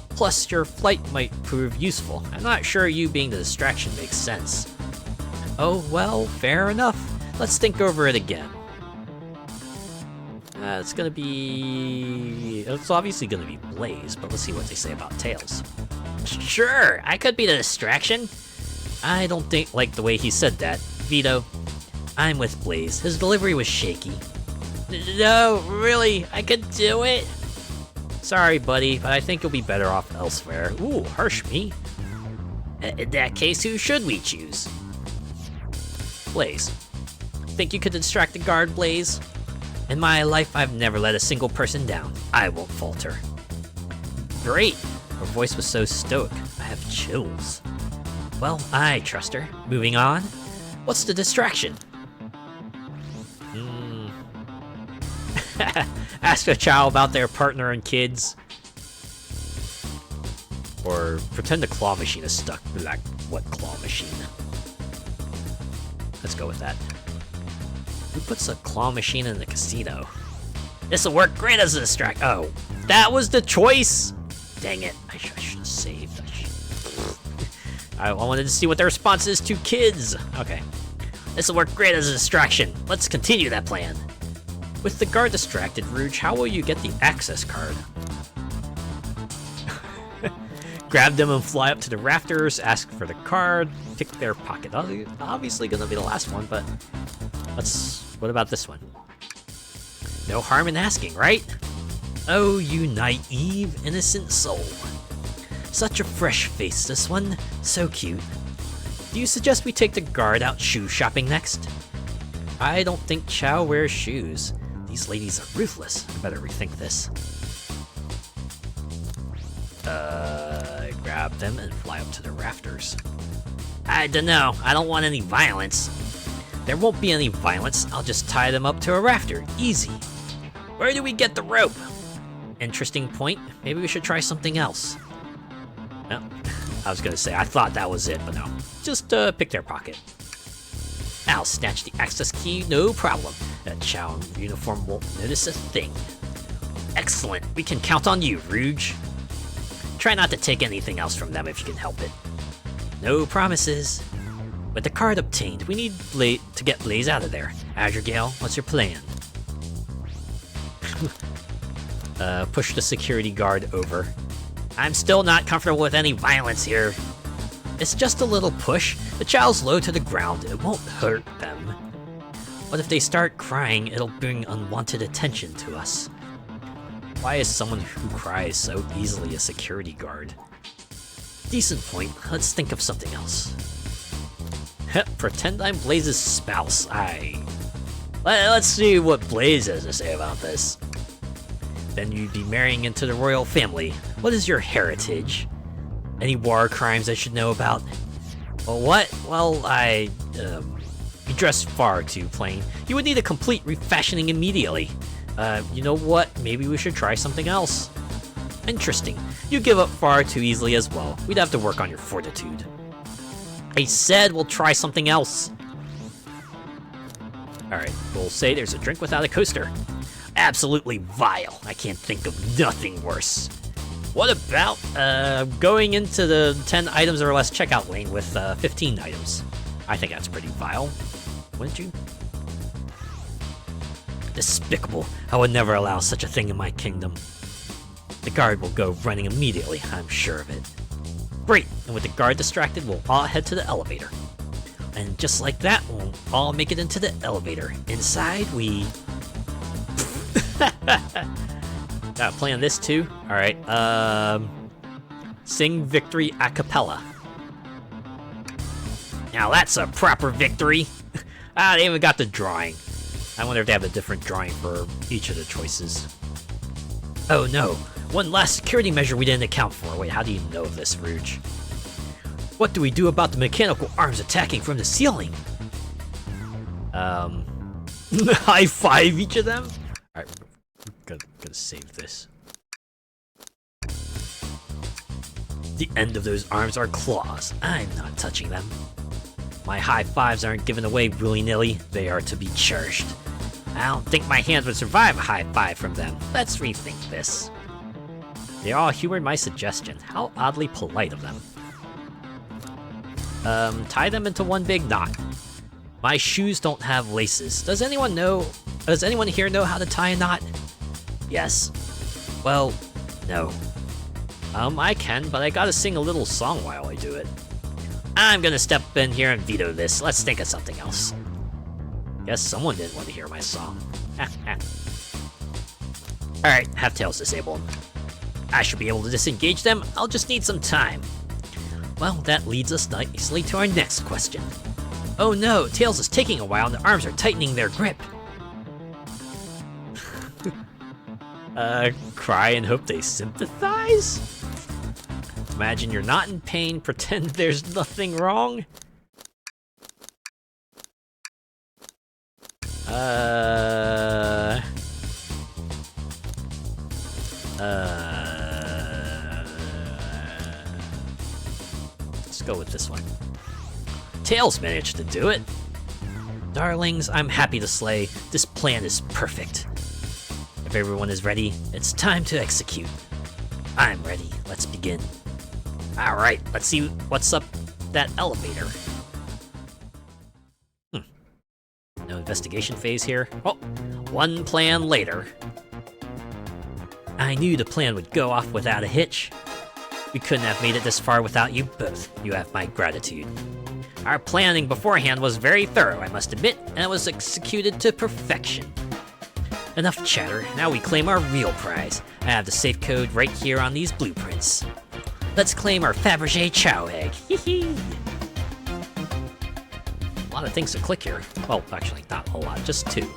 S1: Plus, your flight might prove useful. I'm not sure you being the distraction makes sense. Oh, well, fair enough. Let's think over it again. It's obviously gonna be Blaze, but let's see what they say about Tails. Sure, I could be the distraction. I don't like the way he said that. Vito, I'm with Blaze. His delivery was shaky. No, really, I could do it? Sorry, buddy, but I think you'll be better off elsewhere. Ooh, harsh me. In that case, who should we choose? Blaze. think you could distract the guard, Blaze? In my life, I've never let a single person down. I won't falter. Great! Her voice was so stoic. I have chills. Well, I trust her. Moving on. What's the distraction? Ask a child about their partner and kids. Or pretend the claw machine is stuck. Like, what claw machine? Let's go with that. Who puts a claw machine in the casino? This'll work great as a distract. Oh, that was the choice? Dang it. I should have saved. I wanted to see what the response is to kids. Okay. This'll work great as a distraction. Let's continue that plan. With the guard distracted, Rouge, how will you get the access card? Grab them and fly up to the rafters, ask for the card, pick their pocket. Obviously gonna be the last one, but what about this one? No harm in asking, right? Oh, you naive, innocent soul. Such a fresh face, this one. So cute. Do you suggest we take the guard out shoe shopping next? I don't think Chow wears shoes. These ladies are ruthless. I better rethink this. Grab them and fly up to the rafters. I dunno. I don't want any violence. There won't be any violence. I'll just tie them up to a rafter. Easy. Where do we get the rope? Interesting point. Maybe we should try something else. No. I was gonna say, I thought that was it, but no. Just pick their pocket. I'll snatch the access key, no problem. That Chow uniform won't notice a thing. Excellent. We can count on you, Rouge. Try not to take anything else from them if you can help it. No promises. With the card obtained, we need to get Blaze out of there. Azure Gale, what's your plan? Push the security guard over. I'm still not comfortable with any violence here. It's just a little push. The child's low to the ground. It won't hurt them. But if they start crying, it'll bring unwanted attention to us. Why is someone who cries so easily a security guard? Decent point. Let's think of something else. Pretend I'm Blaze's spouse. Let's see what Blaze has to say about this. Then you'd be marrying into the royal family. What is your heritage? Any war crimes I should know about? Well, what? Well, you dress far too plain. You would need a complete refashioning immediately. You know what? Maybe we should try something else. Interesting. You give up far too easily as well. We'd have to work on your fortitude. I said we'll try something else. Alright, we'll say there's a drink without a coaster. Absolutely vile. I can't think of nothing worse. What about going into the 10 items or less checkout lane with 15 items? I think that's pretty vile. Wouldn't you? Despicable. I would never allow such a thing in my kingdom. The guard will go running immediately, I'm sure of it. Great, and with the guard distracted, we'll all head to the elevator. And just like that, we'll all make it into the elevator. Inside, we... playing this too? Alright, sing victory a cappella. Now that's a proper victory! They even got the drawing. I wonder if they have a different drawing for each of the choices. Oh no, one last security measure we didn't account for. Wait, how do you know this, Rouge? What do we do about the mechanical arms attacking from the ceiling? High five each of them? Alright, gotta save this. The end of those arms are claws. I'm not touching them. My high fives aren't given away willy-nilly. They are to be cherished. I don't think my hands would survive a high five from them. Let's rethink this. They all humored my suggestion. How oddly polite of them. Tie them into one big knot. My shoes don't have laces. Does anyone here know how to tie a knot? Yes. Well, no. I can, but I gotta sing a little song while I do it. I'm gonna step in here and veto this. Let's think of something else. Guess someone didn't want to hear my song. Alright, have tails disabled. I should be able to disengage them. I'll just need some time. Well, that leads us nicely to our next question. Oh no, Tails is taking a while and the arms are tightening their grip. Cry and hope they sympathize? Imagine you're not in pain, pretend there's nothing wrong? Let's go with this one. Tails managed to do it. Darlings, I'm happy to slay. This plan is perfect. If everyone is ready, it's time to execute. I'm ready. Let's begin. Alright, let's see what's up that elevator. No investigation phase here. Oh, one plan later. I knew the plan would go off without a hitch. We couldn't have made it this far without you both. You have my gratitude. Our planning beforehand was very thorough, I must admit, and it was executed to perfection. Enough chatter, now we claim our real prize. I have the safe code right here on these blueprints. Let's claim our Fabergé Chow egg. Hee-hee! A lot of things to click here. Well, actually, not a whole lot, just 2.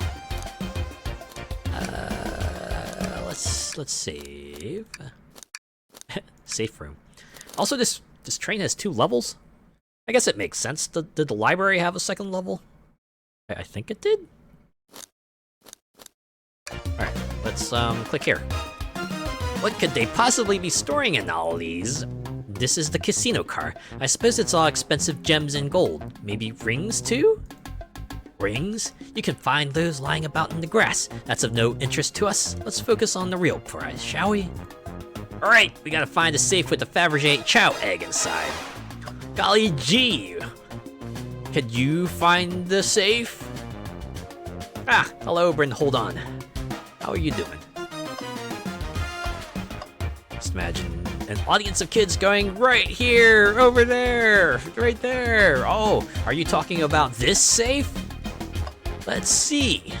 S1: Let's save. Safe room. Also, this train has 2 levels. I guess it makes sense. Did the library have a 2nd level? I think it did. Alright, let's click here. What could they possibly be storing in all these? This is the casino car. I suppose it's all expensive gems and gold. Maybe rings too? Rings? You can find those lying about in the grass. That's of no interest to us. Let's focus on the real prize, shall we? Alright, we gotta find a safe with the Fabergé Chow egg inside. Golly gee! Could you find the safe? Ah, hello, Bryn, hold on. How are you doing? Just imagine an audience of kids going, right here, over there, right there. Oh, are you talking about this safe? Let's see.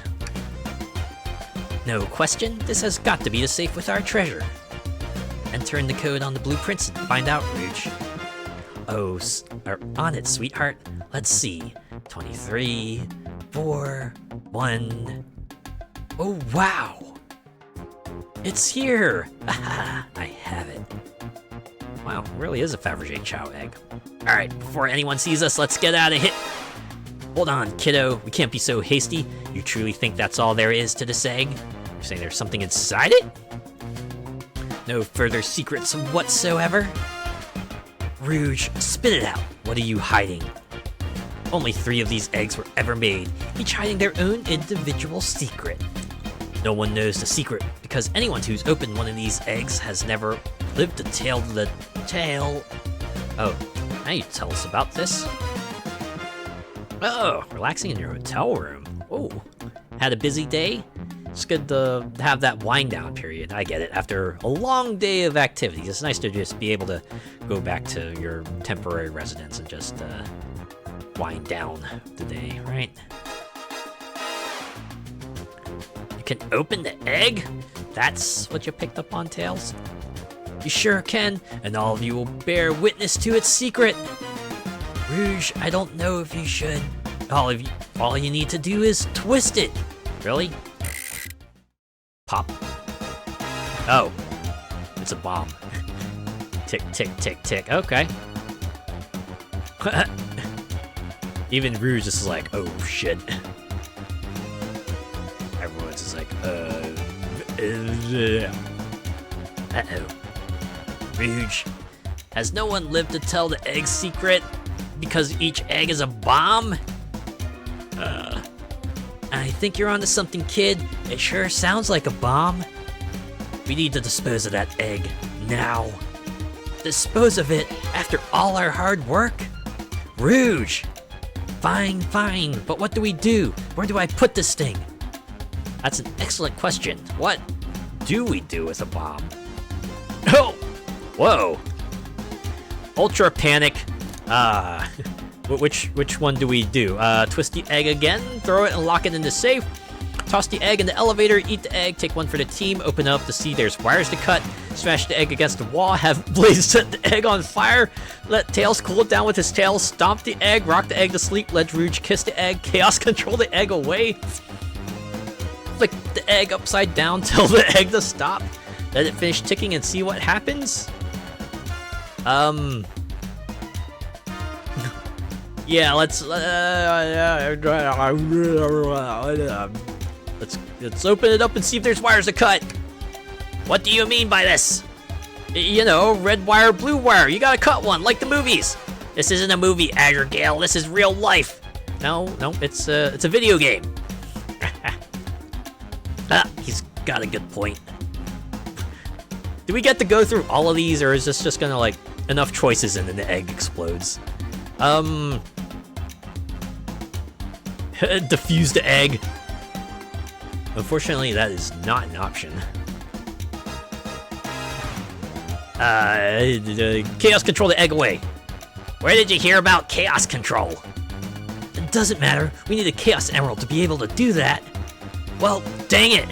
S1: No question, this has got to be the safe with our treasure. Enter in the code on the blueprints and find out, Rouge. Oh, on it, sweetheart. Let's see. 23, 4, 1. Oh, wow. It's here. Haha, I have it. Wow, really is a Fabergé Chow egg. All right, before anyone sees us, let's get out of here. Hold on, kiddo. We can't be so hasty. You truly think that's all there is to this egg? You're saying there's something inside it? No further secrets whatsoever? Rouge, spit it out. What are you hiding? Only 3 of these eggs were ever made, each hiding their own individual secret. No one knows the secret, because anyone who's opened one of these eggs has never lived to tell the tale. Oh, now you tell us about this. Oh, relaxing in your hotel room. Oh, had a busy day? It's good to have that wind down period. I get it. After a long day of activities, it's nice to just be able to go back to your temporary residence and just wind down the day, right? You can open the egg? That's what you picked up on, Tails? You sure can, and all of you will bear witness to its secret. Rouge, I don't know if you should. All you need to do is twist it. Really? Pop. Oh, it's a bomb. Tick, tick, tick, tick. Okay. Even Rouge is like, oh shit. Everyone's just like, uh-oh. Rouge, has no one lived to tell the egg secret because each egg is a bomb? I think you're onto something, kid. It sure sounds like a bomb. We need to dispose of that egg now. Dispose of it after all our hard work? Rouge! Fine, fine, but what do we do? Where do I put this thing? That's an excellent question. What do we do with a bomb? Oh! Whoa! Ultra panic. Which one do we do? Twist the egg again, throw it and lock it in the safe? Toss the egg in the elevator, eat the egg, take one for the team, open up to see there's wires to cut, smash the egg against the wall, have Blaze set the egg on fire, let Tails cool it down with his tail, stomp the egg, rock the egg to sleep, let Rouge kiss the egg, Chaos control the egg away, flick the egg upside down, tell the egg to stop, let it finish ticking and see what happens? Yeah, let's open it up and see if there's wires to cut. What do you mean by this? You know, red wire, blue wire. You gotta cut one, like the movies. This isn't a movie, Azure Gale. This is real life. No, it's a video game. He's got a good point. Do we get to go through all of these, or is this just gonna, like, enough choices and then the egg explodes? Defuse the egg. Unfortunately, that is not an option. Chaos control the egg away. Where did you hear about chaos control? It doesn't matter. We need a chaos emerald to be able to do that. Well, dang it.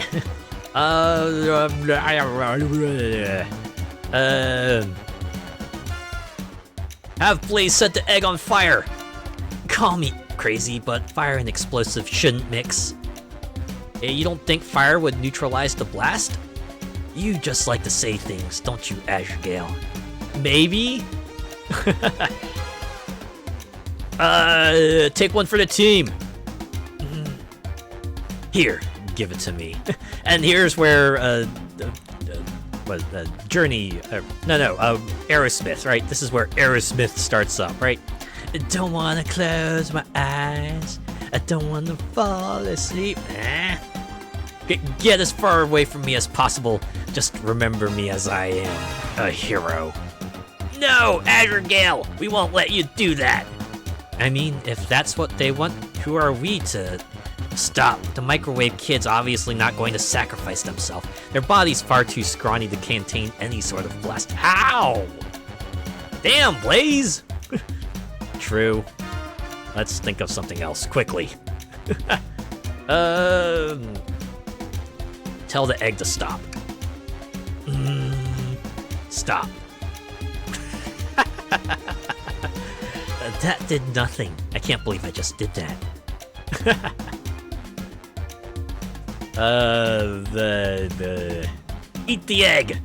S1: Have Blaze set the egg on fire. Call me crazy, but fire and explosive shouldn't mix. Hey, you don't think fire would neutralize the blast? You just like to say things, don't you, Azure Gale? Maybe? Take one for the team. Here, give it to me. And here's where, Aerosmith, right? This is where Aerosmith starts up, right? I don't wanna close my eyes. I don't wanna fall asleep. Get as far away from me as possible. Just remember me as I am, a hero. No, Azure Gale, we won't let you do that. I mean, if that's what they want, who are we to stop? The microwave kid's obviously not going to sacrifice themselves. Their body's far too scrawny to contain any sort of blast. Ow! Damn, Blaze! True. Let's think of something else, quickly. Tell the egg to stop. Stop. That did nothing. I can't believe I just did that. Eat the egg.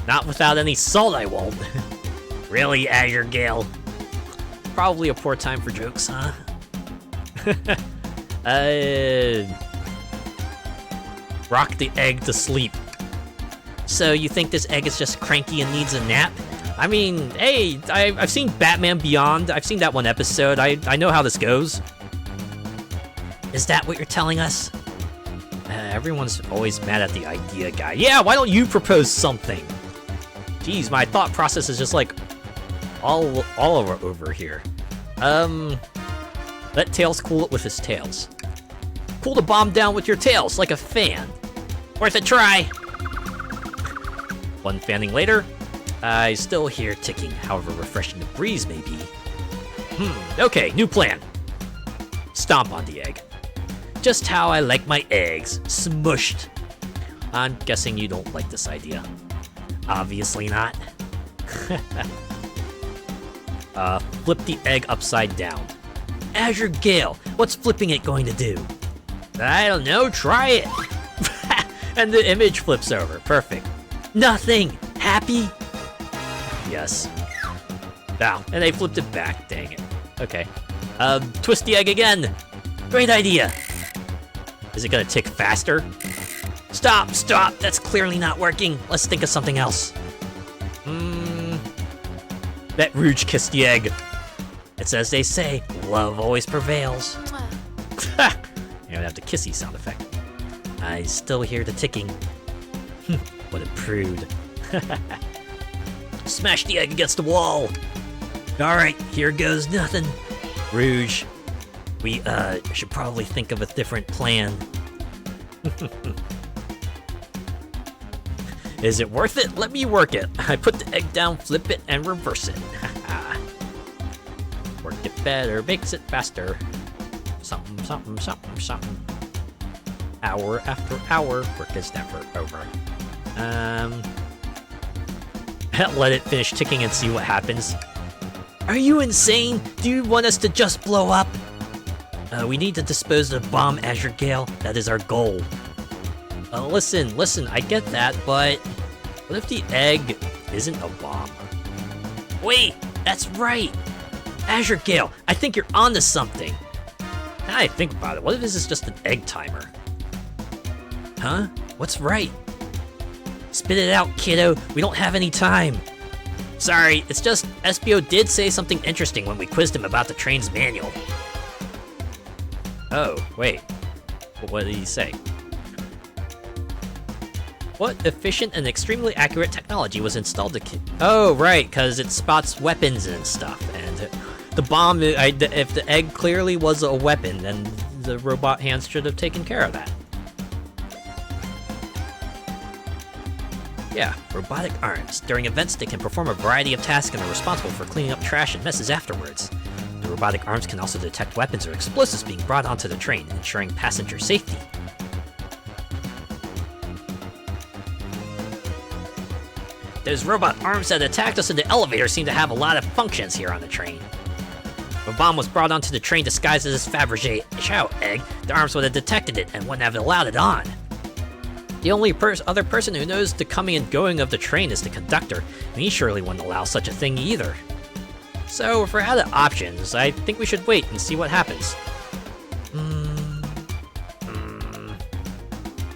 S1: Not without any salt, I won't. Really, Azure Gale? Probably a poor time for jokes, huh? Rock the egg to sleep. So you think this egg is just cranky and needs a nap? I mean, hey, I've seen Batman Beyond. I've seen that one episode. I know how this goes. Is that what you're telling us? Everyone's always mad at the idea guy. Yeah, why don't you propose something? Jeez, my thought process is just like all over here. Let Tails cool it with his tails. Cool the bomb down with your tails, like a fan. Worth a try. One fanning later, I still hear ticking, however refreshing the breeze may be. Okay, new plan. Stomp on the egg. Just how I like my eggs, smushed. I'm guessing you don't like this idea. Obviously not. Flip the egg upside down. Azure Gale, what's flipping it going to do? I don't know, try it. And the image flips over, perfect. Nothing, happy? Yes. Wow, and they flipped it back, dang it. Okay. Twist the egg again. Great idea. Is it gonna tick faster? Stop, that's clearly not working. Let's think of something else. Let Rouge kiss the egg. It's as they say, love always prevails. You don't have the kissy sound effect. I still hear the ticking. What a prude. Smash the egg against the wall. Alright, here goes nothing. Rouge, we should probably think of a different plan. Is it worth it? Let me work it. I put the egg down, flip it, and reverse it. Work it better, makes it faster. Something. Hour after hour, work is never over. Let it finish ticking and see what happens. Are you insane? Do you want us to just blow up? We need to dispose of the bomb, Azure Gale. That is our goal. Listen, I get that, but what if the egg isn't a bomb? Wait, that's right! Azure Gale, I think you're onto something. Now I think about it, what if this is just an egg timer? Huh? What's right? Spit it out, kiddo. We don't have any time. Sorry, it's just SBO did say something interesting when we quizzed him about the train's manual. Oh, wait. What did he say? What efficient and extremely accurate technology was installed to Oh, right, because it spots weapons and stuff, and the bomb, if the egg clearly was a weapon, then the robot hands should have taken care of that. Yeah, robotic arms. During events, they can perform a variety of tasks and are responsible for cleaning up trash and messes afterwards. The robotic arms can also detect weapons or explosives being brought onto the train, ensuring passenger safety. Those robot arms that attacked us in the elevator seem to have a lot of functions here on the train. If a bomb was brought onto the train disguised as this Fabergé Chow egg, the arms would have detected it and wouldn't have allowed it on. The only other person who knows the coming and going of the train is the conductor, and he surely wouldn't allow such a thing either. So, if we're out of options, I think we should wait and see what happens.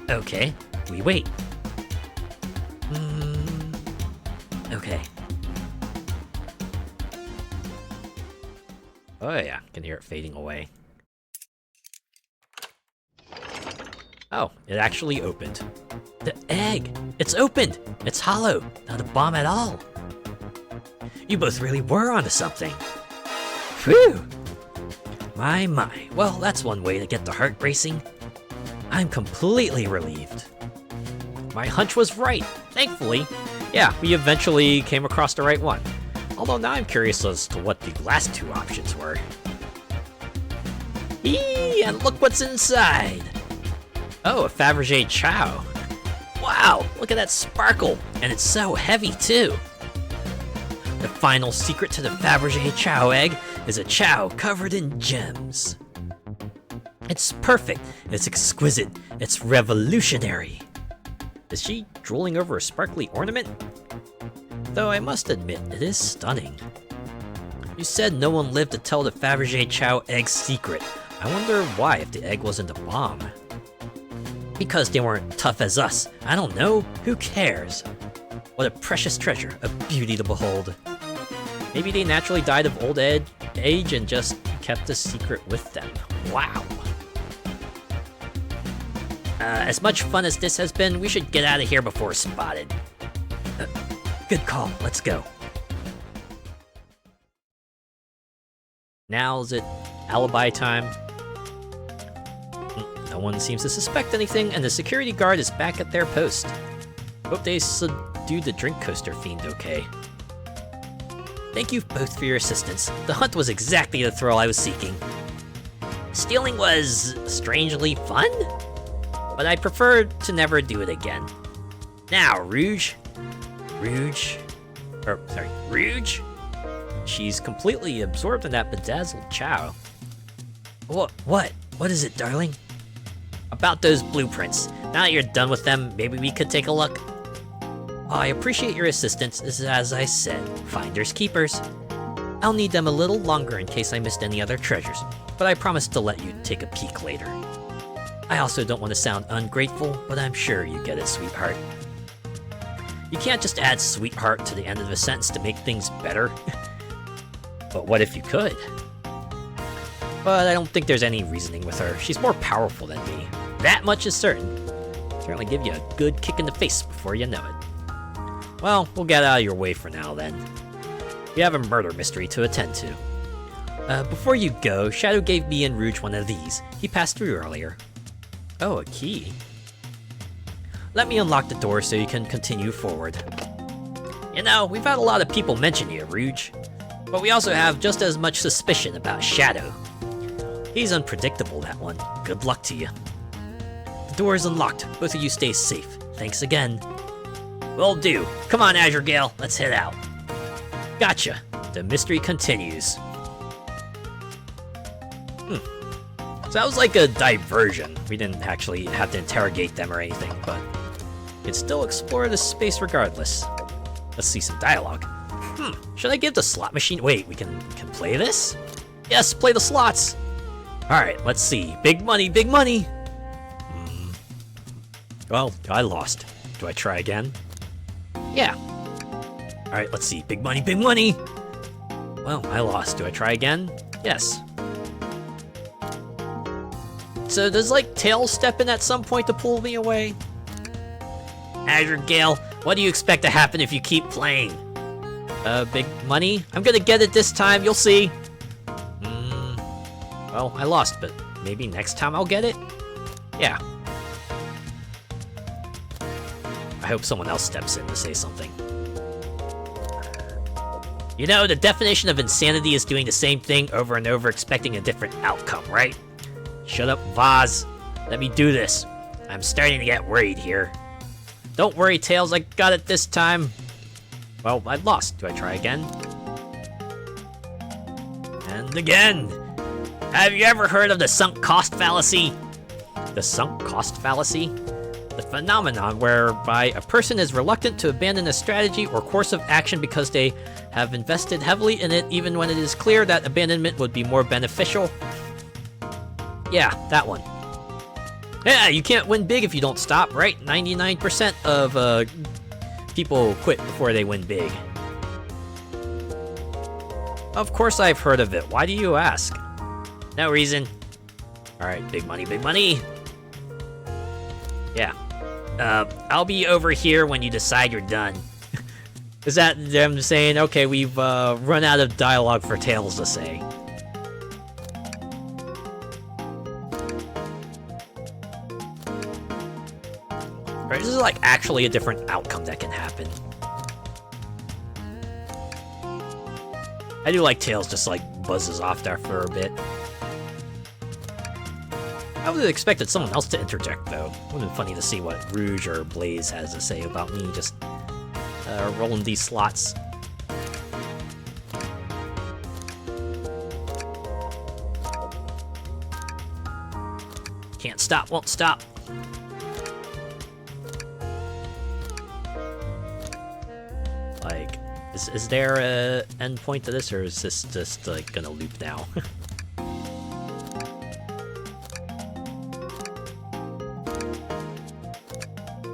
S1: Okay, we wait. Okay. Oh yeah, can hear it fading away. Oh, it actually opened. The egg! It's opened! It's hollow, not a bomb at all. You both really were onto something. Phew! My. Well, that's one way to get the heart racing. I'm completely relieved. My hunch was right, thankfully. Yeah, we eventually came across the right one. Although now I'm curious as to what the last two options were. Eee, and look what's inside! Oh, a Fabergé Chow. Wow, look at that sparkle, and it's so heavy too. The final secret to the Fabergé Chow egg is a chow covered in gems. It's perfect, it's exquisite, it's revolutionary. Is she drooling over a sparkly ornament? Though I must admit, it is stunning. You said no one lived to tell the Fabergé Chow egg's secret. I wonder why if the egg wasn't a bomb. Because they weren't tough as us. I don't know. Who cares? What a precious treasure, a beauty to behold. Maybe they naturally died of old age and just kept the secret with them. Wow. As much fun as this has been, we should get out of here before spotted. Good call, let's go. Now's it alibi time. No one seems to suspect anything, and the security guard is back at their post. Hope they subdued the drink coaster fiend okay. Thank you both for your assistance. The hunt was exactly the thrill I was seeking. Stealing was strangely fun, but I prefer to never do it again. Now, Rouge. She's completely absorbed in that bedazzled chow. What is it, darling? About those blueprints. Now that you're done with them, maybe we could take a look. I appreciate your assistance, as I said, finders keepers. I'll need them a little longer in case I missed any other treasures, but I promise to let you take a peek later. I also don't want to sound ungrateful, but I'm sure you get it, sweetheart. You can't just add sweetheart to the end of a sentence to make things better. But what if you could? But I don't think there's any reasoning with her. She's more powerful than me. That much is certain. Certainly give you a good kick in the face before you know it. Well, we'll get out of your way for now then. We have a murder mystery to attend to. Before you go, Shadow gave me and Rouge one of these. He passed through earlier. Oh, a key. Let me unlock the door so you can continue forward. You know, we've had a lot of people mention you, Rouge. But we also have just as much suspicion about Shadow. He's unpredictable, that one. Good luck to you. The door is unlocked. Both of you stay safe. Thanks again. Will do. Come on, Azure Gale. Let's head out. Gotcha. The mystery continues. So that was like a diversion. We didn't actually have to interrogate them or anything, but we could still explore this space regardless. Let's see some dialogue. Should I give the slot machine? Wait, we can play this? Yes, play the slots. All right, let's see. Big money, big money. Well, I lost. Do I try again? Yeah. All right, let's see. Big money, big money. Well, I lost. Do I try again? Yes. So does, like, Tails step in at some point to pull me away? Azure Gale, what do you expect to happen if you keep playing? Big money? I'm gonna get it this time, you'll see. Well, I lost, but maybe next time I'll get it? Yeah. I hope someone else steps in to say something. You know, the definition of insanity is doing the same thing over and over, expecting a different outcome, right? Shut up, Vaz. Let me do this. I'm starting to get worried here. Don't worry, Tails, I got it this time. Well, I lost. Do I try again? And again! Have you ever heard of the sunk cost fallacy? The sunk cost fallacy? The phenomenon whereby a person is reluctant to abandon a strategy or course of action because they have invested heavily in it even when it is clear that abandonment would be more beneficial. Yeah, that one. Yeah, you can't win big if you don't stop, right? 99% of people quit before they win big. Of course I've heard of it. Why do you ask? No reason. Alright, big money, big money. Yeah. I'll be over here when you decide you're done. Is that them saying, okay, we've run out of dialogue for Tails to say? Right, this is like actually a different outcome that can happen. I do like Tails just like buzzes off there for a bit. I would have expected someone else to interject though. It would have been funny to see what Rouge or Blaze has to say about me just rolling these slots. Can't stop, won't stop. Like, is there a end point to this, or is this just like gonna loop now?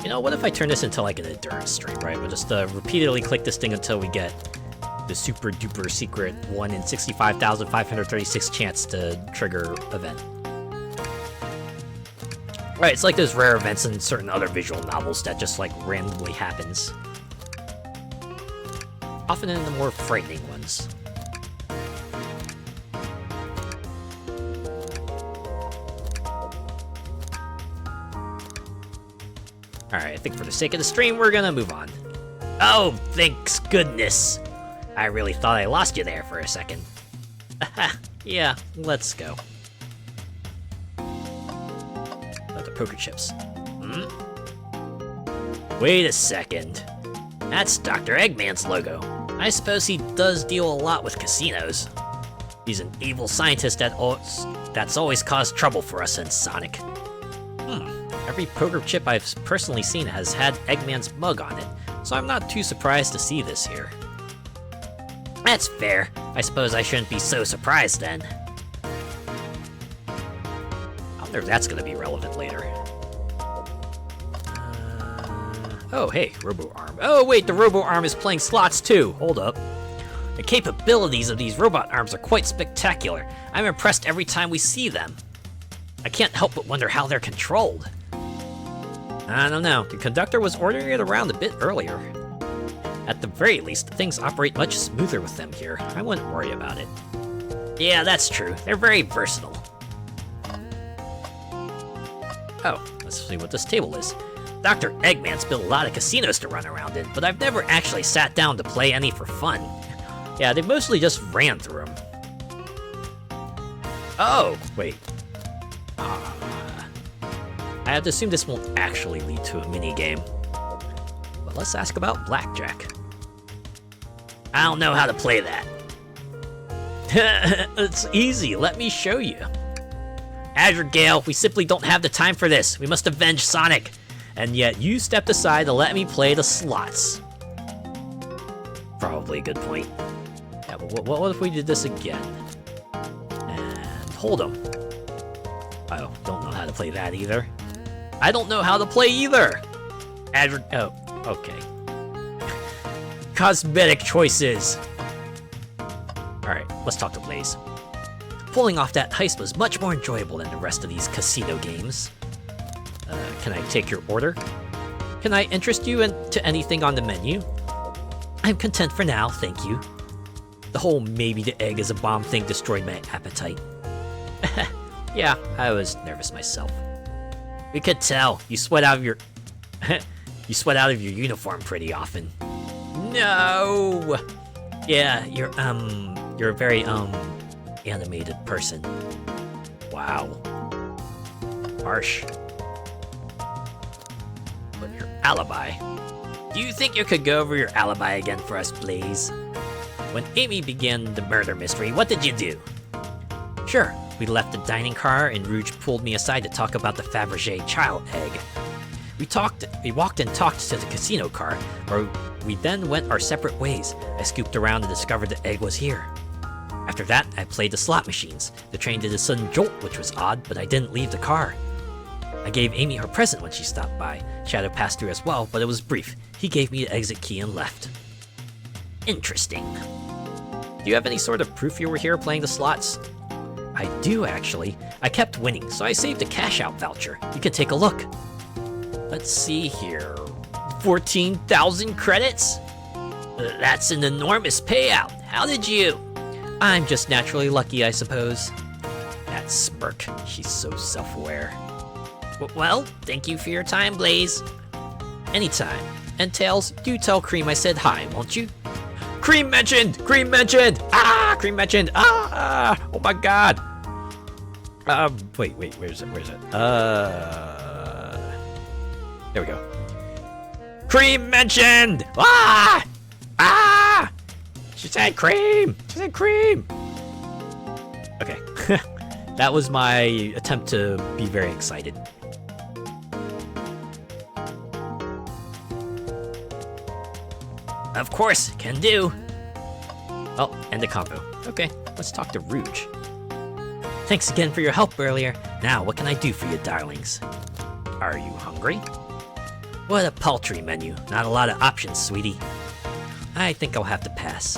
S1: You know, what if I turn this into like an endurance stream, right? We'll just repeatedly click this thing until we get the super duper secret 1 in 65,536 chance to trigger event. Right, it's like those rare events in certain other visual novels that just like randomly happens. Often in the more frightening ones. Alright, I think for the sake of the stream, we're gonna move on. Oh, thanks goodness! I really thought I lost you there for a second. Yeah, let's go. The poker chips. Wait a second. That's Dr. Eggman's logo. I suppose he does deal a lot with casinos. He's an evil scientist that's always caused trouble for us in Sonic. Every poker chip I've personally seen has had Eggman's mug on it, so I'm not too surprised to see this here. That's fair. I suppose I shouldn't be so surprised then. I wonder if that's gonna be relevant later. Oh, hey, Robo-Arm. Oh, wait, the Robo-Arm is playing slots too. Hold up. The capabilities of these robot arms are quite spectacular. I'm impressed every time we see them. I can't help but wonder how they're controlled. I don't know. The conductor was ordering it around a bit earlier. At the very least, things operate much smoother with them here. I wouldn't worry about it. Yeah, that's true. They're very versatile. Oh, let's see what this table is. Dr. Eggman's built a lot of casinos to run around in, but I've never actually sat down to play any for fun. Yeah, they mostly just ran through them. Oh, wait. I I have to assume this won't actually lead to a mini-game. But let's ask about blackjack. I don't know how to play that. It's easy, let me show you. Azure Gale, we simply don't have the time for this. We must avenge Sonic. And yet you stepped aside to let me play the slots. Probably a good point. Yeah, but what if we did this again? And hold 'em. I don't know how to play that either. I don't know how to play either! Azure, oh, okay. Cosmetic choices. Alright, let's talk to Blaze. Pulling off that heist was much more enjoyable than the rest of these casino games. Can I take your order? Can I interest you into anything on the menu? I'm content for now, thank you. The whole maybe the egg is a bomb thing destroyed my appetite. Yeah, I was nervous myself. We could tell. You sweat out of your... you sweat out of your uniform pretty often. No! Yeah, you're a very, animated person. Wow. Harsh. But your alibi. Do you think you could go over your alibi again for us, Blaze? When Amy began the murder mystery, what did you do? Sure, we left the dining car and Rouge pulled me aside to talk about the Fabergé child egg. We walked and talked to the casino car, where we then went our separate ways. I scooped around and discovered the egg was here. After that, I played the slot machines. The train did a sudden jolt, which was odd, but I didn't leave the car. I gave Amy her present when she stopped by. Shadow passed through as well, but it was brief. He gave me the exit key and left. Interesting. Do you have any sort of proof you were here playing the slots? I do, actually. I kept winning, so I saved a cash-out voucher. You can take a look. Let's see here. 14,000 credits? That's an enormous payout. How did you... I'm just naturally lucky, I suppose. That smirk. She's so self-aware. Well, thank you for your time, Blaze. Anytime. And Tails, do tell Cream I said hi, won't you? Cream mentioned! Cream mentioned! Ah! Cream mentioned! Ah! Oh my god! Wait, where's it? There we go. Cream mentioned! Ah! Ah! She said cream! She said cream! Okay. That was my attempt to be very excited. Of course, can do. Oh, and the combo. Okay, let's talk to Rouge. Thanks again for your help earlier. Now, what can I do for you, darlings? Are you hungry? What a paltry menu. Not a lot of options, sweetie. I think I'll have to pass.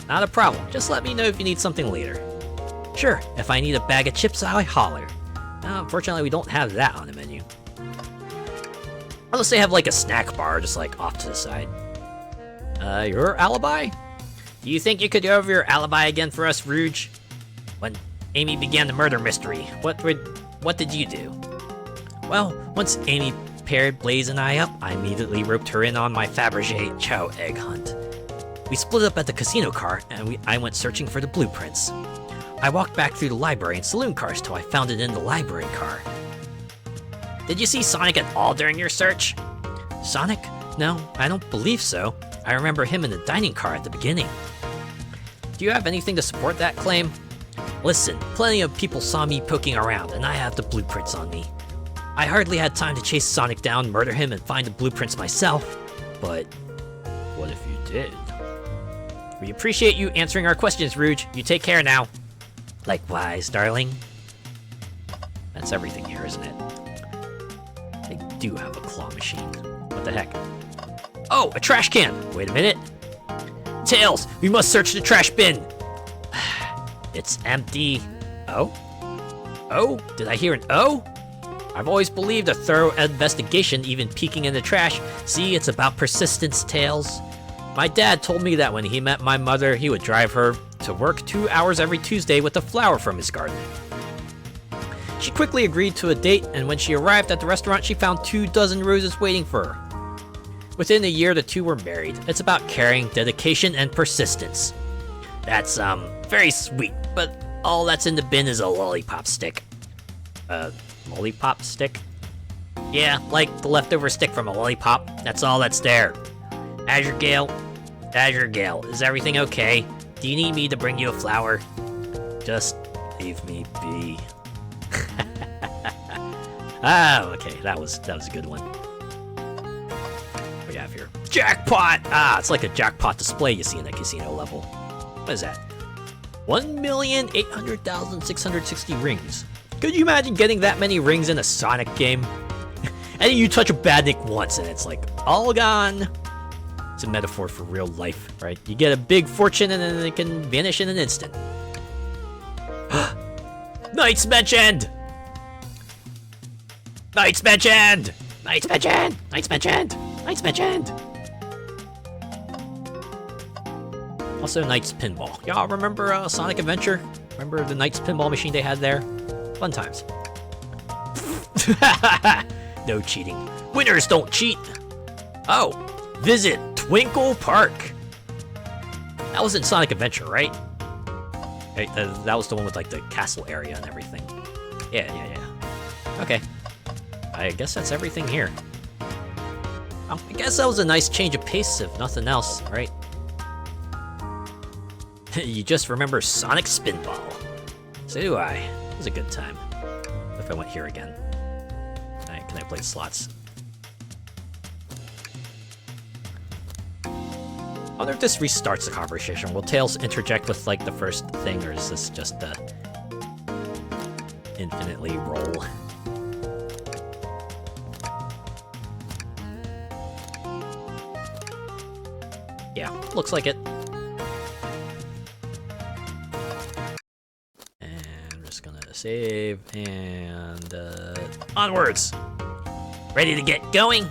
S1: Not a problem. Just let me know if you need something later. Sure, if I need a bag of chips, I'll holler. Unfortunately, we don't have that on the menu. Unless they have like a snack bar just like off to the side. Your alibi? Do you think you could go over your alibi again for us, Rouge? When Amy began the murder mystery, what did you do? Well, once Amy paired Blaze and I up, I immediately roped her in on my Fabergé chow egg hunt. We split up at the casino car, and I went searching for the blueprints. I walked back through the library and saloon cars till I found it in the library car. Did you see Sonic at all during your search? Sonic? No, I don't believe so. I remember him in the dining car at the beginning. Do you have anything to support that claim? Listen, plenty of people saw me poking around, and I have the blueprints on me. I hardly had time to chase Sonic down, murder him, and find the blueprints myself, but what if you did? We appreciate you answering our questions, Rouge. You take care now. Likewise, darling. That's everything here, isn't it? They do have a claw machine. What the heck? Oh, a trash can! Wait a minute. Tails, we must search the trash bin! It's empty. Oh? Oh? Did I hear an O? I've always believed a thorough investigation, even peeking in the trash. See, it's about persistence, Tails. My dad told me that when he met my mother, he would drive her to work 2 hours every Tuesday with a flower from his garden. She quickly agreed to a date, and when she arrived at the restaurant, she found 24 roses waiting for her. Within a year, the two were married. It's about caring, dedication, and persistence. That's, very sweet, but all that's in the bin is a lollipop stick. Lollipop stick? Yeah, like the leftover stick from a lollipop. That's all that's there. Azure Gale, is everything okay? Do you need me to bring you a flower? Just leave me be. Ah, okay, that was a good one. What do we have here? Jackpot! Ah, it's like a jackpot display you see in a casino level. What is that? 1,800,660 rings. Could you imagine getting that many rings in a Sonic game? And you touch a badnik once and it's like, all gone. It's a metaphor for real life, right? You get a big fortune and then it can vanish in an instant. Knights mentioned! Knights mentioned! Knights mentioned! Knights mentioned! Knights mentioned! Also, Knights Pinball. Y'all remember Sonic Adventure? Remember the Knights Pinball machine they had there? Fun times. No cheating. Winners don't cheat! Oh, visit Twinkle Park. That was in Sonic Adventure, right? Right, that was the one with like the castle area and everything. Yeah. Okay. I guess that's everything here. Oh, I guess that was a nice change of pace, if nothing else, right? You just remember Sonic Spinball. So do I. It was a good time. If I went here again. Can I play slots? I wonder if this restarts the conversation. Will Tails interject with like the first thing, or is this just infinitely roll? Yeah, looks like it. And I'm just gonna save and onwards. Ready to get going?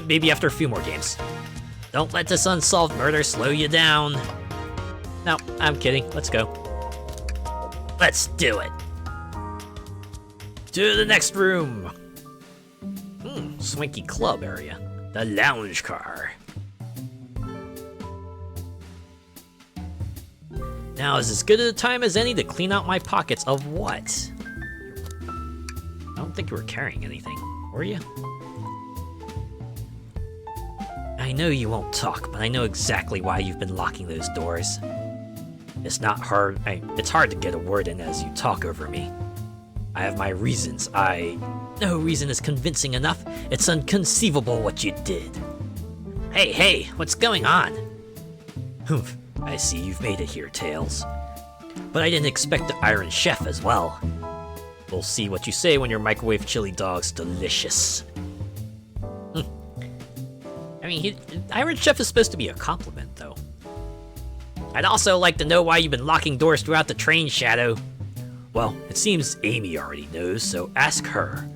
S1: Maybe after a few more games. Don't let this unsolved murder slow you down. No, I'm kidding. Let's go. Let's do it. To the next room. Swanky club area. The lounge car. Now is as good a time as any to clean out my pockets of what? I don't think you were carrying anything, were you? I know you won't talk, but I know exactly why you've been locking those doors. It's not hard. It's hard to get a word in as you talk over me. I have my reasons. No reason is convincing enough. It's inconceivable what you did. Hey, what's going on? Humph, I see you've made it here, Tails. But I didn't expect the Iron Chef as well. We'll see what you say when your microwave chili dog's delicious. I mean, Iron Chef is supposed to be a compliment, though. I'd also like to know why you've been locking doors throughout the train, Shadow. Well, it seems Amy already knows, so ask her.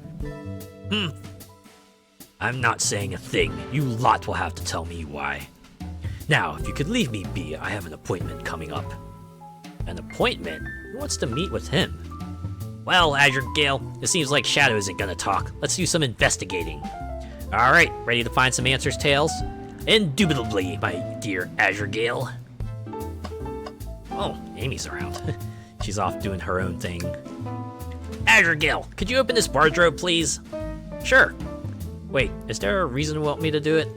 S1: I'm not saying a thing. You lot will have to tell me why. Now, if you could leave me be, I have an appointment coming up. An appointment? Who wants to meet with him? Well, Azure Gale, it seems like Shadow isn't gonna talk. Let's do some investigating. Alright, ready to find some answers, Tails? Indubitably, my dear Azure Gale. Oh, Amy's around. She's off doing her own thing. Azure Gale, could you open this wardrobe, please? Sure. Wait, is there a reason you want me to do it?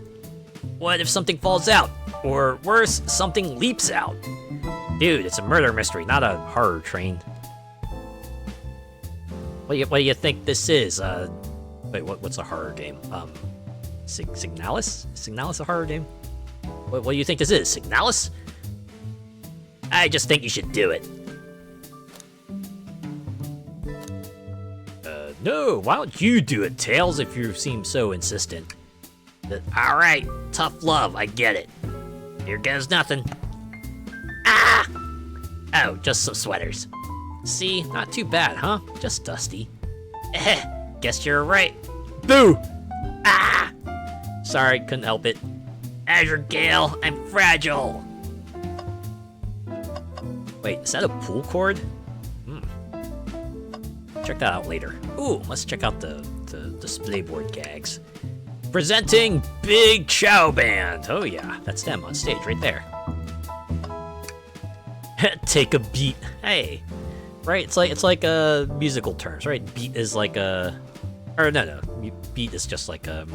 S1: What if something falls out? Or worse, something leaps out? Dude, it's a murder mystery, not a horror train. What do you think this is? Wait, what's a horror game? Signalis? Is Signalis a horror game? What do you think this is? Signalis? I just think you should do it. No, why don't you do it, Tails, if you seem so insistent? Alright, tough love, I get it. Here goes nothing. Ah! Oh, just some sweaters. See, not too bad, huh? Just dusty. Guess you're right. Boo! Ah! Sorry, couldn't help it. Azure Gale, I'm fragile. Wait, is that a pull cord? Check that out later. Ooh, let's check out the display board gags. Presenting Big Chow Band. Oh yeah, that's them on stage right there. Take a beat. Hey, right? It's like musical terms, right? Beat is like a Or no. Beat is just like a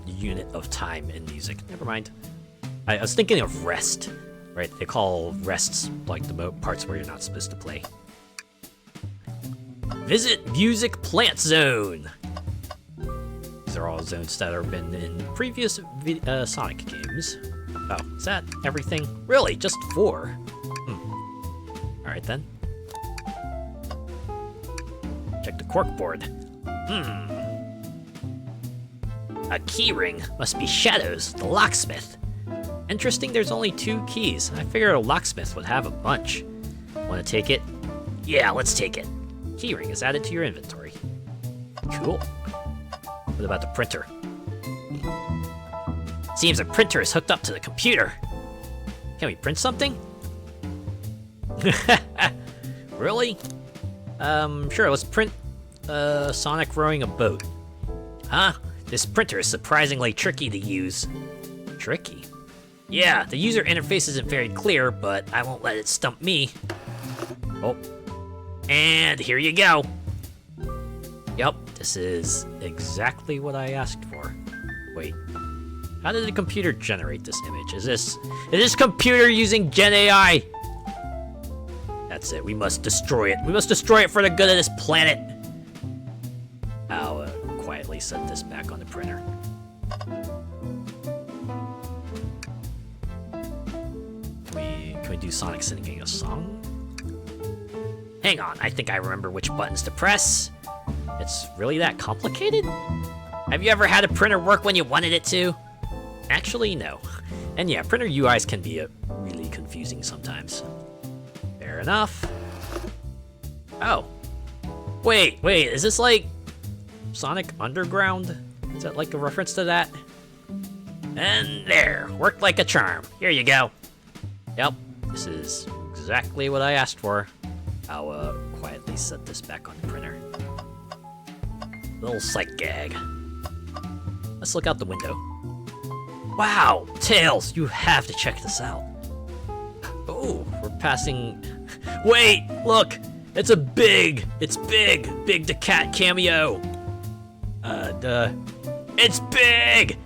S1: unit of time in music. Never mind. I was thinking of rest, right? They call rests like the parts where you're not supposed to play. Visit Music Plant Zone. These are all zones that have been in previous Sonic games. Oh, is that everything? Really? Just 4? Alright then. Check the corkboard. A keyring. Must be Shadows, the locksmith. Interesting there's only 2 keys. I figured a locksmith would have a bunch. Wanna take it? Yeah, let's take it. Keyring is added to your inventory. Cool. What about the printer? Seems a printer is hooked up to the computer. Can we print something? Really? Sure, let's print Sonic rowing a boat. Huh? This printer is surprisingly tricky to use. Tricky? Yeah, the user interface isn't very clear, but I won't let it stump me. Oh. And here you go. Yup, this is exactly what I asked for. Wait. How did the computer generate this image? Is this computer using Gen AI? That's it. We must destroy it. We must destroy it for the good of this planet. I'll quietly set this back on the printer. Can we do Sonic singing a song? Hang on, I think I remember which buttons to press. It's really that complicated? Have you ever had a printer work when you wanted it to? Actually, no. And yeah, printer UIs can be really confusing sometimes. Fair enough. Oh. Wait, is this like Sonic Underground? Is that like a reference to that? And there, worked like a charm. Here you go. Yep, this is exactly what I asked for. I'll quietly set this back on the printer. Little sight gag. Let's look out the window. Wow, Tails, you have to check this out. Oh, we're passing... Wait, look! It's big the cat cameo. It's big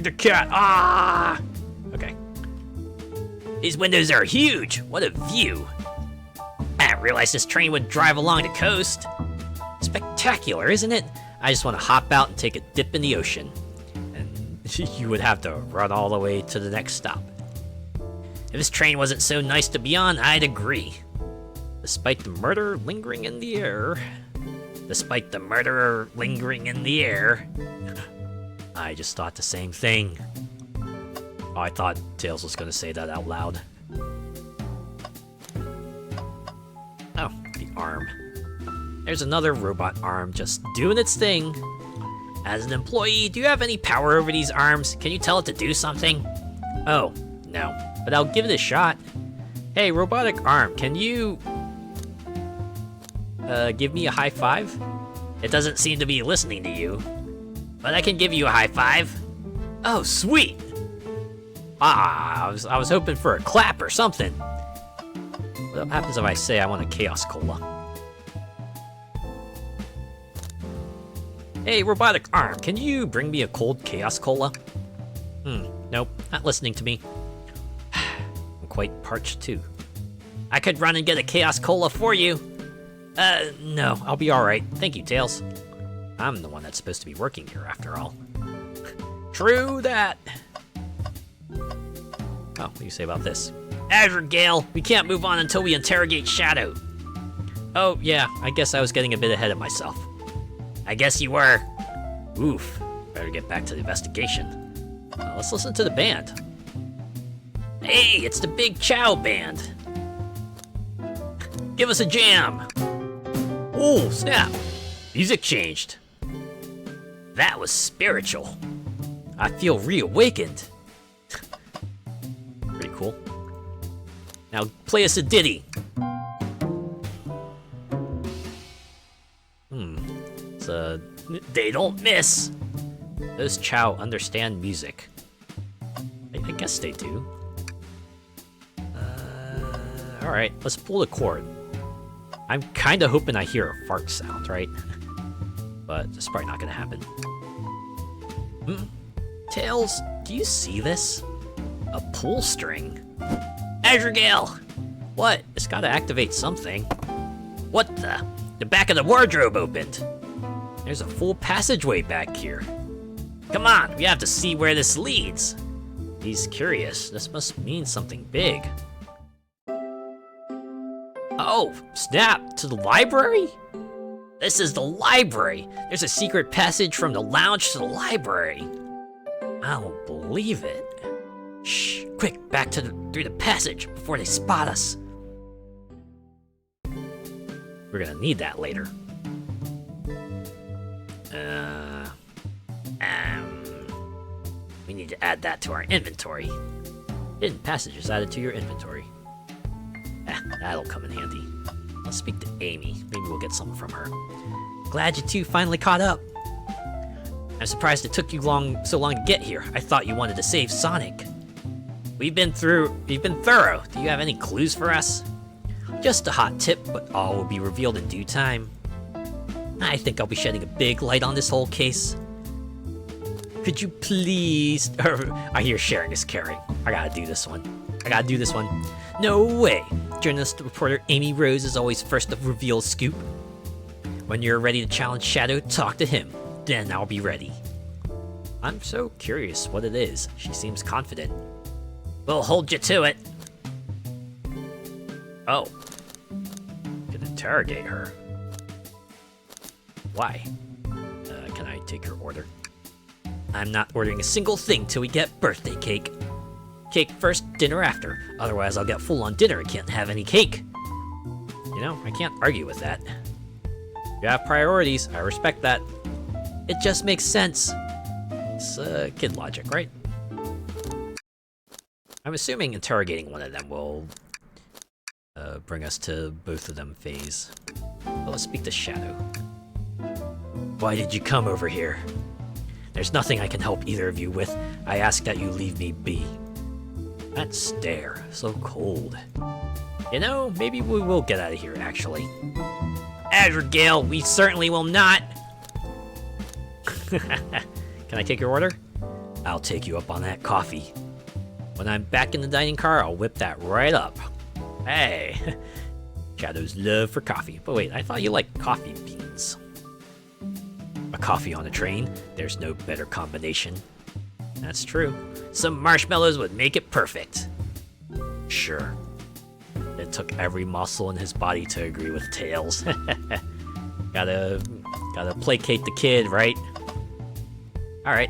S1: the cat. Ah! Okay. These windows are huge. What a view. I didn't realize this train would drive along the coast. Spectacular, isn't it? I just want to hop out and take a dip in the ocean. And you would have to run all the way to the next stop. If this train wasn't so nice to be on, I'd agree. Despite the murder lingering in the air... Despite the murderer lingering in the air... I just thought the same thing. Oh, I thought Tails was gonna say that out loud. Oh, the arm. There's another robot arm just doing its thing. As an employee, do you have any power over these arms? Can you tell it to do something? Oh, no. But I'll give it a shot. Hey, robotic arm, can you... give me a high five? It doesn't seem to be listening to you. But I can give you a high five. Oh, sweet! Ah, I was hoping for a clap or something. What happens if I say I want a Chaos Cola? Hey, robotic arm, can you bring me a cold Chaos Cola? Nope, not listening to me. I'm quite parched too. I could run and get a Chaos Cola for you. No, I'll be alright. Thank you, Tails. I'm the one that's supposed to be working here after all. True that. Oh, what do you say about this? Azure Gale, we can't move on until we interrogate Shadow. Oh, yeah, I guess I was getting a bit ahead of myself. I guess you were. Oof, better get back to the investigation. Let's listen to the band. Hey, it's the Big Chow Band. Give us a jam. Oh, snap. Music changed. That was spiritual. I feel reawakened. Pretty cool. Now play us a ditty. It's They Don't Miss. Those Chow understand music. I guess they do. Alright, let's pull the cord. I'm kind of hoping I hear a fart sound, right? But it's probably not gonna happen. Tails, do you see this? A pull string. Azure Gale! What? It's gotta activate something. What the? The back of the wardrobe opened. There's a full passageway back here. Come on, we have to see where this leads. He's curious. This must mean something big. Oh, snap! To the library? This is the library! There's a secret passage from the lounge to the library. I don't believe it. Shh, quick, back to through the passage before they spot us. We're gonna need that later. We need to add that to our inventory. Hidden passages added to your inventory. That'll come in handy. Let's speak to Amy. Maybe we'll get something from her. Glad you two finally caught up. I'm surprised it took you so long to get here. I thought you wanted to save Sonic. We've been thorough. Do you have any clues for us? Just a hot tip, but all will be revealed in due time. I think I'll be shedding a big light on this whole case. Could you please... I hear sharing is caring. I gotta do this one. No way! Journalist reporter Amy Rose is always first to reveal scoop. When you're ready to challenge Shadow, talk to him. Then I'll be ready. I'm so curious what it is. She seems confident. We'll hold you to it. Oh. Can interrogate her. Why? Can I take your order? I'm not ordering a single thing till we get birthday cake. Cake first, dinner after. Otherwise, I'll get full on dinner and can't have any cake. You know, I can't argue with that. You have priorities. I respect that. It just makes sense. It's kid logic, right? I'm assuming interrogating one of them will bring us to both of them phase. But let's speak to Shadow. Why did you come over here? There's nothing I can help either of you with. I ask that you leave me be. That stare, so cold. You know, maybe we will get out of here, actually. Azure Gale, we certainly will not! Can I take your order? I'll take you up on that coffee. When I'm back in the dining car, I'll whip that right up. Hey! Shadow's love for coffee. But wait, I thought you liked coffee beans. A coffee on a train? There's no better combination. That's true. Some marshmallows would make it perfect. Sure. It took every muscle in his body to agree with Tails. Gotta placate the kid, right? Alright.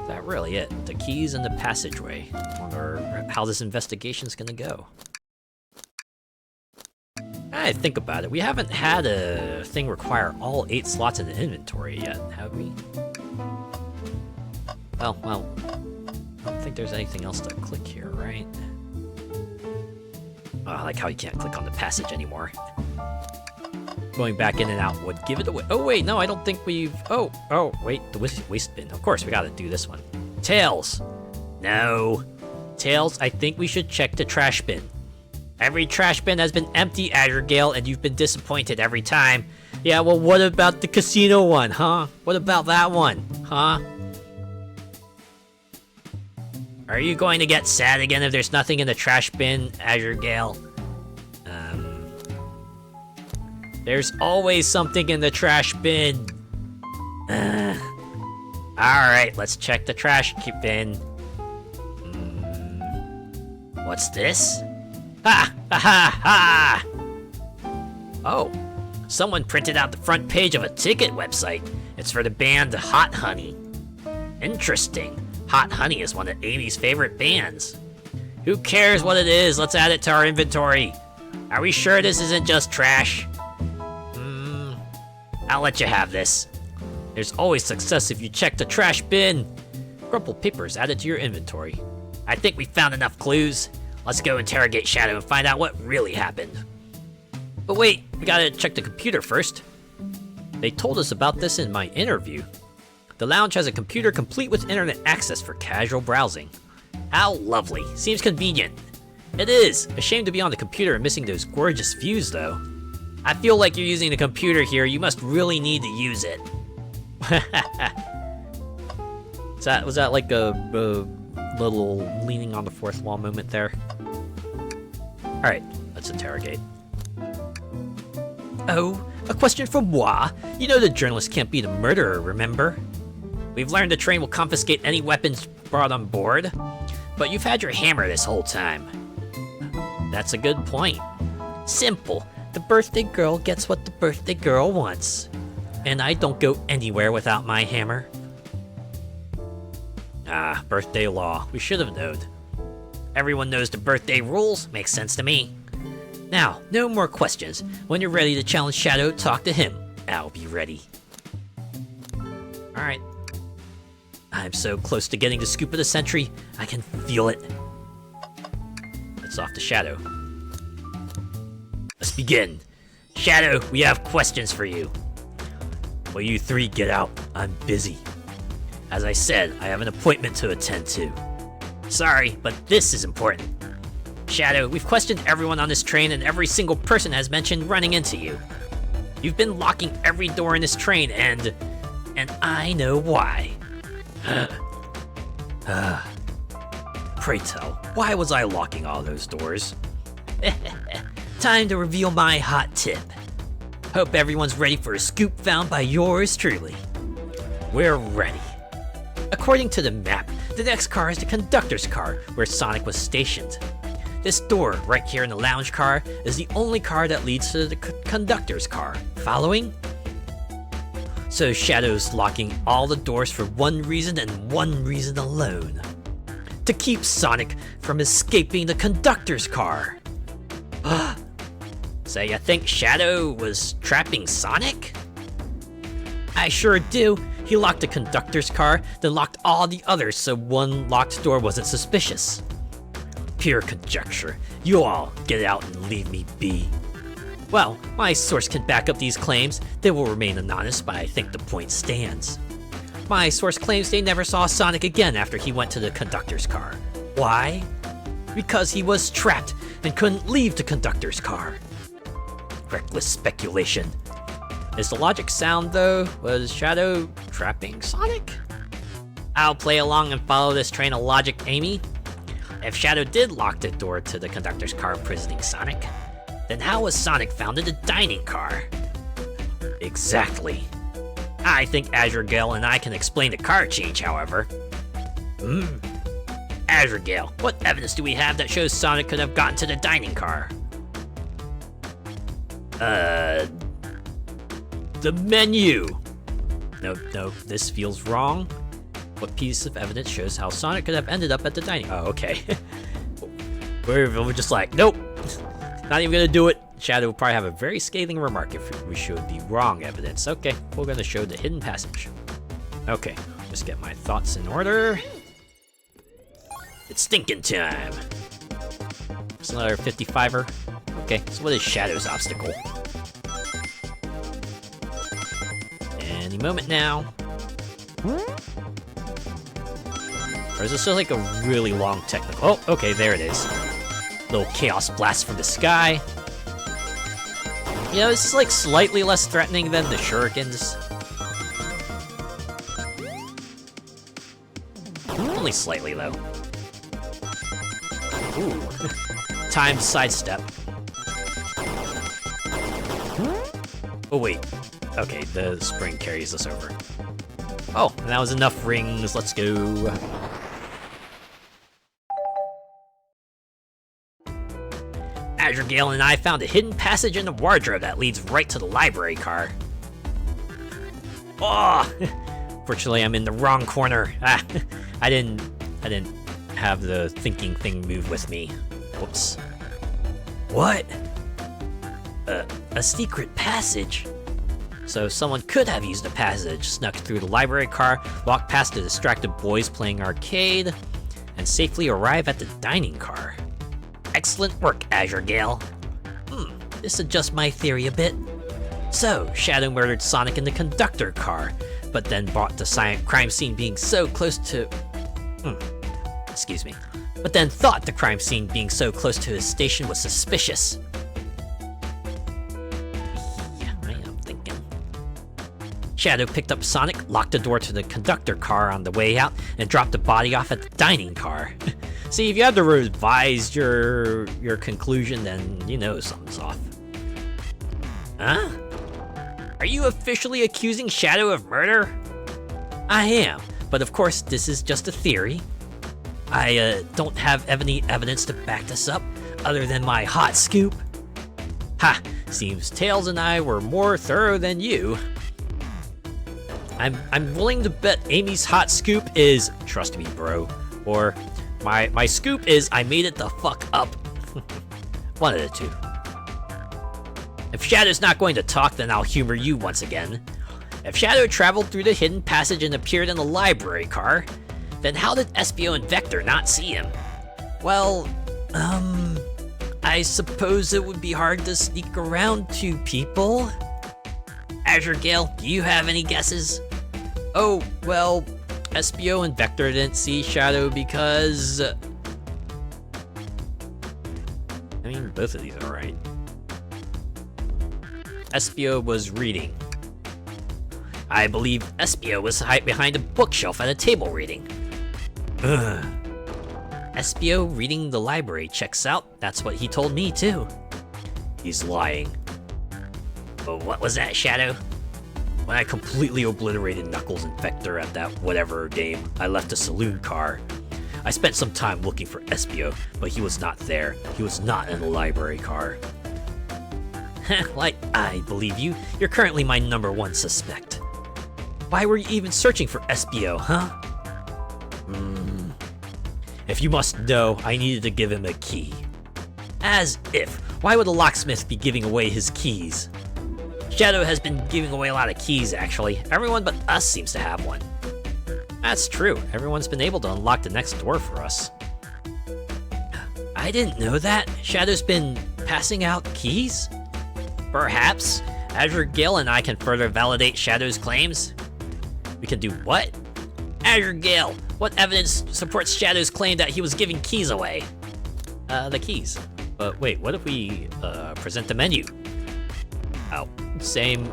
S1: Is that really it? The keys and the passageway. I wonder how this investigation's gonna go. I think about it. We haven't had a thing require all 8 slots in the inventory yet, have we? Well, I don't think there's anything else to click here, right? Oh, I like how you can't click on the passage anymore. Going back in and out would give it away. Oh, wait, no, I don't think we've... Oh, wait, the waste bin. Of course, we gotta do this one. Tails! No. Tails, I think we should check the trash bin. Every trash bin has been empty, Azure Gale, and you've been disappointed every time. Yeah, well, what about the casino one, huh? What about that one, huh? Are you going to get sad again if there's nothing in the trash bin, Azure Gale? There's always something in the trash bin. Alright, let's check the trash bin. What's this? Ha! Ha ha ha! Oh, someone printed out the front page of a ticket website. It's for the band Hot Honey. Interesting. Hot Honey is one of Amy's favorite bands. Who cares what it is? Let's add it to our inventory. Are we sure this isn't just trash? I'll let you have this. There's always success if you check the trash bin. Crumpled papers added to your inventory. I think we found enough clues. Let's go interrogate Shadow and find out what really happened. But wait, we gotta check the computer first. They told us about this in my interview. The lounge has a computer complete with internet access for casual browsing. How lovely. Seems convenient. It is. A shame to be on the computer and missing those gorgeous views, though. I feel like you're using the computer here. You must really need to use it. Was that like a little leaning on the fourth wall moment there? Alright, let's interrogate. Oh, a question from moi. You know the journalist can't be the murderer, remember? We've learned the train will confiscate any weapons brought on board, but you've had your hammer this whole time. That's a good point. Simple. The birthday girl gets what the birthday girl wants. And I don't go anywhere without my hammer. Ah, birthday law. We should have known. Everyone knows the birthday rules. Makes sense to me. Now, no more questions. When you're ready to challenge Shadow, talk to him. I'll be ready. Alright. I'm so close to getting the scoop of the century. I can feel it. Let's off to Shadow. Let's begin. Shadow, we have questions for you. Will you three get out? I'm busy. As I said, I have an appointment to attend to. Sorry, but this is important. Shadow, we've questioned everyone on this train and every single person has mentioned running into you. You've been locking every door in this train and I know why. Pray tell, why was I locking all those doors? Time to reveal my hot tip. Hope everyone's ready for a scoop found by yours truly. We're ready. According to the map, the next car is the conductor's car, where Sonic was stationed. This door, right here in the lounge car, is the only car that leads to the conductor's car. Following? So Shadow's locking all the doors for one reason and one reason alone. To keep Sonic from escaping the conductor's car. So you think Shadow was trapping Sonic? I sure do. He locked the conductor's car, then locked all the others so one locked door wasn't suspicious. Pure conjecture. You all get out and leave me be. Well, my source can back up these claims. They will remain anonymous, but I think the point stands. My source claims they never saw Sonic again after he went to the conductor's car. Why? Because he was trapped and couldn't leave the conductor's car. Reckless speculation. Is the logic sound though? Was Shadow trapping Sonic? I'll play along and follow this train of logic, Amy. If Shadow did lock the door to the conductor's car imprisoning Sonic, then how was Sonic found in the dining car? Exactly. I think Azure Gale and I can explain the car change, however. Azure Gale, what evidence do we have that shows Sonic could have gotten to the dining car? The menu! No, this feels wrong. What piece of evidence shows how Sonic could have ended up at the dining? Oh, okay. We're just like, nope. Not even gonna do it. Shadow will probably have a very scathing remark if we showed the wrong evidence. Okay, we're gonna show the hidden passage. Okay, just get my thoughts in order. It's stinking time. It's another 55er. Okay, so what is Shadow's obstacle? Any moment now. Or is this just like a really long technical? Oh, okay, there it is. Little chaos blast from the sky. You know, this is like slightly less threatening than the shurikens. Only slightly, though. Ooh. Timed sidestep. Oh, wait. Okay, the spring carries us over. Oh, and that was enough rings. Let's go. Azure Gale and I found a hidden passage in the wardrobe that leads right to the library car. Oh! Fortunately, I'm in the wrong corner. Ah, I didn't have the thinking thing move with me. Whoops. What? A secret passage? So someone could have used the passage, snuck through the library car, walked past the distracted boys playing arcade, and safely arrive at the dining car. Excellent work, Azure Gale. This adjusts my theory a bit. So, Shadow murdered Sonic in the conductor car, but then brought the crime scene being so close to... Excuse me. But then thought the crime scene being so close to his station was suspicious. Shadow picked up Sonic, locked the door to the conductor car on the way out, and dropped the body off at the dining car. See, if you had to revise your conclusion, then you know something's off. Huh? Are you officially accusing Shadow of murder? I am, but of course this is just a theory. I don't have any evidence to back this up, other than my hot scoop. Ha! Seems Tails and I were more thorough than you. I'm willing to bet Amy's hot scoop is trust me, bro, or my scoop is I made it the fuck up. One of the two. If Shadow's not going to talk, then I'll humor you once again. If Shadow traveled through the hidden passage and appeared in the library car, then how did Espio and Vector not see him? Well, I suppose it would be hard to sneak around two people. Azure Gale, do you have any guesses? Oh, well, Espio and Vector didn't see Shadow because... I mean, both of these are right. Espio was reading. I believe Espio was hiding behind a bookshelf at a table reading. Ugh. Espio reading the library checks out. That's what he told me, too. He's lying. But what was that, Shadow? When I completely obliterated Knuckles and Vector at that whatever game, I left a saloon car. I spent some time looking for Espio, but he was not there. He was not in the library car. Like, I believe you. You're currently my #1 suspect. Why were you even searching for Espio, huh? If you must know, I needed to give him a key. As if. Why would a locksmith be giving away his keys? Shadow has been giving away a lot of keys, actually. Everyone but us seems to have one. That's true. Everyone's been able to unlock the next door for us. I didn't know that. Shadow's been passing out keys? Perhaps. Azure Gale and I can further validate Shadow's claims. We can do what? Azure Gale, what evidence supports Shadow's claim that he was giving keys away? The keys. But wait, what if we present the menu? Oh, same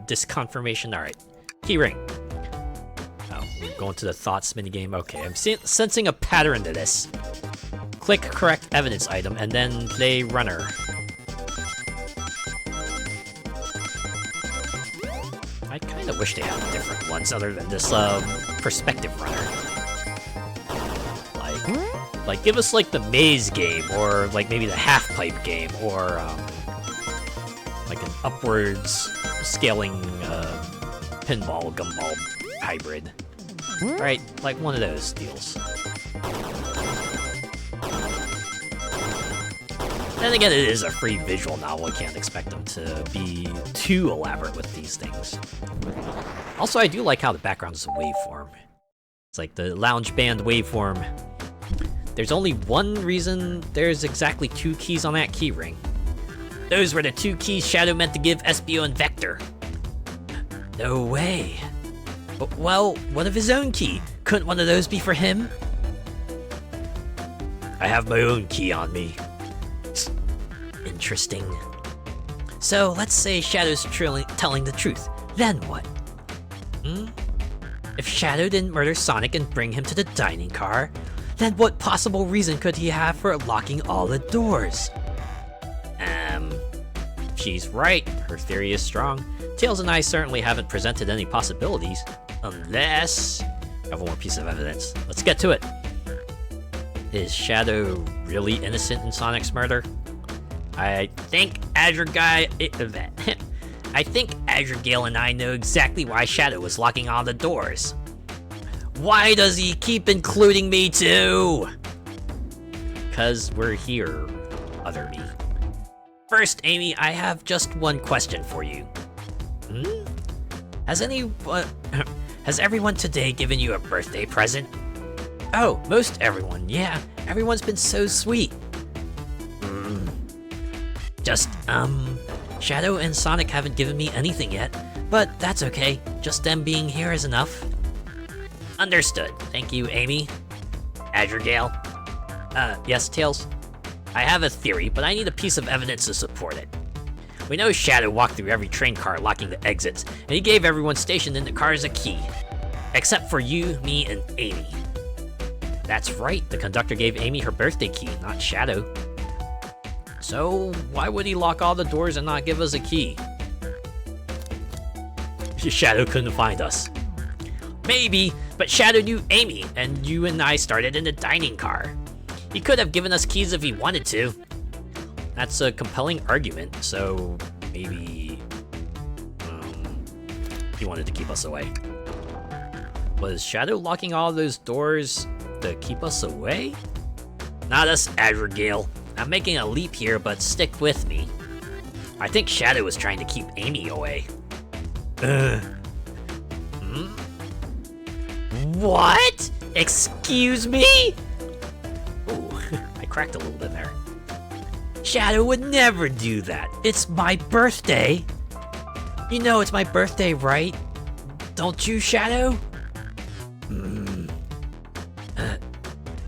S1: disconfirmation. All right, key ring. Oh, we're going to the thoughts minigame. Okay, I'm sensing a pattern to this. Click correct evidence item and then play runner. I kind of wish they had different ones other than this perspective runner. Like give us like the maze game, or like maybe the half pipe game, or like an upwards scaling pinball gumball hybrid. Right, like one of those deals. Then again, it is a free visual novel. I can't expect them to be too elaborate with these things. Also, I do like how the background is a waveform. It's like the lounge band waveform. There's only one reason there's exactly 2 keys on that key ring. Those were the 2 keys Shadow meant to give Espio and Vector. No way. But, well, what of his own key? Couldn't one of those be for him? I have my own key on me. Interesting. So, let's say Shadow's telling the truth. Then what? If Shadow didn't murder Sonic and bring him to the dining car, then what possible reason could he have for locking all the doors? She's right. Her theory is strong. Tails and I certainly haven't presented any possibilities. Unless... I have one more piece of evidence. Let's get to it. Is Shadow really innocent in Sonic's murder? I think Azure Gale and I know exactly why Shadow was locking all the doors. Why does he keep including me too? 'Cause we're here, other me. First, Amy, I have just one question for you. Has everyone today given you a birthday present? Oh, most everyone, yeah. Everyone's been so sweet. Shadow and Sonic haven't given me anything yet, but that's okay. Just them being here is enough. Understood. Thank you, Amy. Azure Gale. Yes, Tails? I have a theory, but I need a piece of evidence to support it. We know Shadow walked through every train car locking the exits, and he gave everyone stationed in the cars a key. Except for you, me, and Amy. That's right, the conductor gave Amy her birthday key, not Shadow. So, why would he lock all the doors and not give us a key? Shadow couldn't find us. Maybe, but Shadow knew Amy, and you and I started in the dining car. He could have given us keys if he wanted to. That's a compelling argument, so maybe he wanted to keep us away. Was Shadow locking all those doors to keep us away? Not us, Azure Gale. I'm making a leap here, but stick with me. I think Shadow was trying to keep Amy away. What? Excuse me? Ooh, I cracked a little bit there. Shadow would never do that. It's my birthday. You know it's my birthday, right? Don't you, Shadow?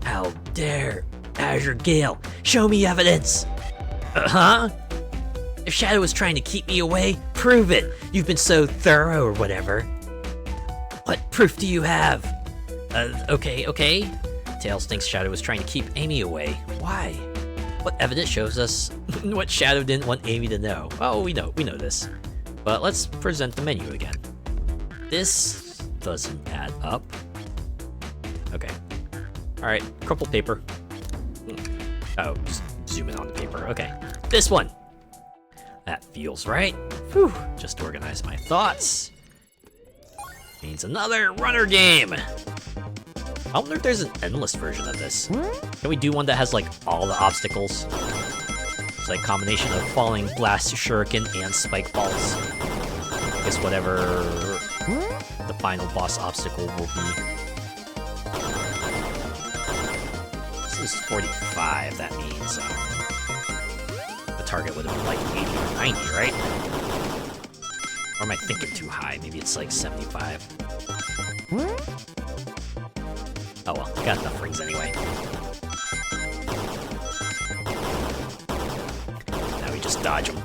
S1: How dare Azure Gale? Show me evidence. Huh? If Shadow was trying to keep me away, prove it. You've been so thorough or whatever. What proof do you have? Okay. Tails thinks Shadow was trying to keep Amy away. Why? What evidence shows us what Shadow didn't want Amy to know? Oh, we know this. But let's present the menu again. This doesn't add up. Okay. Alright, crumpled paper. Oh, just zoom in on the paper. Okay. This one! That feels right. Whew, just organize my thoughts. Means another runner game! I wonder if there's an endless version of this. Can we do one that has, like, all the obstacles? It's like a combination of falling blast shuriken and spike balls. I guess whatever the final boss obstacle will be. This is 45, that means the target would have been like 80 or 90, right? Or am I thinking too high? Maybe it's like 75. Oh well, I got enough rings anyway. Now we just dodge them.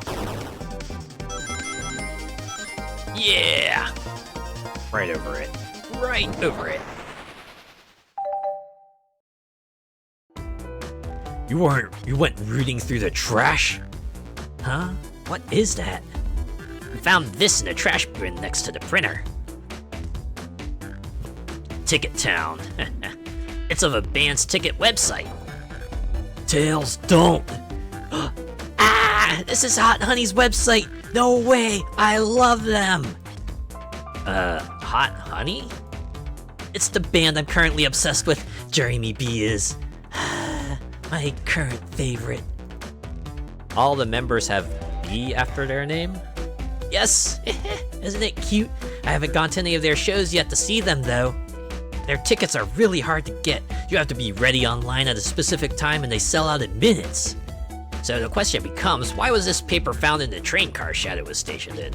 S1: Yeah! Right over it. Right over it. You went rooting through the trash? Huh? What is that? I found this in the trash bin next to the printer. Ticket Town. It's of a band's ticket website. Tails, don't! Ah! This is Hot Honey's website! No way! I love them! Hot Honey? It's the band I'm currently obsessed with. Jeremy B is. My current favorite. All the members have B after their name? Yes! Isn't it cute? I haven't gone to any of their shows yet to see them, though. Their tickets are really hard to get. You have to be ready online at a specific time and they sell out in minutes. So the question becomes, why was this paper found in the train car Shadow was stationed in?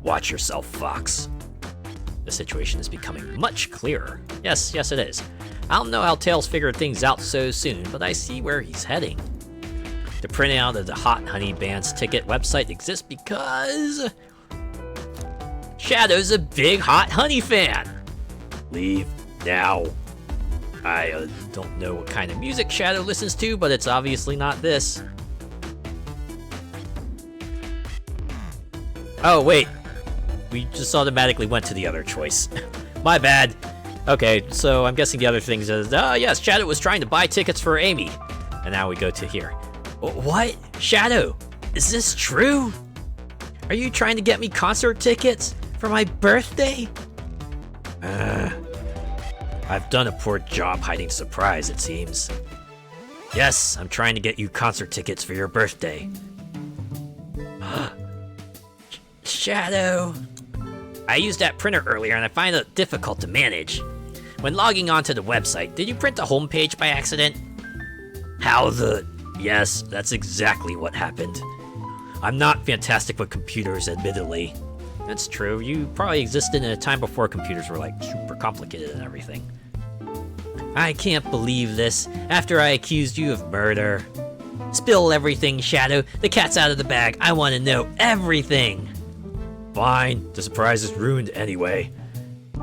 S1: Watch yourself, Fox. The situation is becoming much clearer. Yes, it is. I don't know how Tails figured things out so soon, but I see where he's heading. The printout of the Hot Honey Band's ticket website exists because Shadow's a big Hot Honey fan. Leave now. I don't know what kind of music Shadow listens to, but it's obviously not this. Oh, wait. We just automatically went to the other choice. My bad. Okay, so I'm guessing the other things is, yes, Shadow was trying to buy tickets for Amy. And now we go to here. What? Shadow, is this true? Are you trying to get me concert tickets for my birthday? I've done a poor job hiding surprise, it seems. Yes, I'm trying to get you concert tickets for your birthday. Shadow. I used that printer earlier and I find it difficult to manage. When logging onto the website, did you print the homepage by accident? Yes, that's exactly what happened. I'm not fantastic with computers, admittedly. That's true, you probably existed in a time before computers were like super complicated and everything. I can't believe this, after I accused you of murder. Spill everything, Shadow. The cat's out of the bag. I want to know everything.
S2: Fine, the surprise is ruined anyway.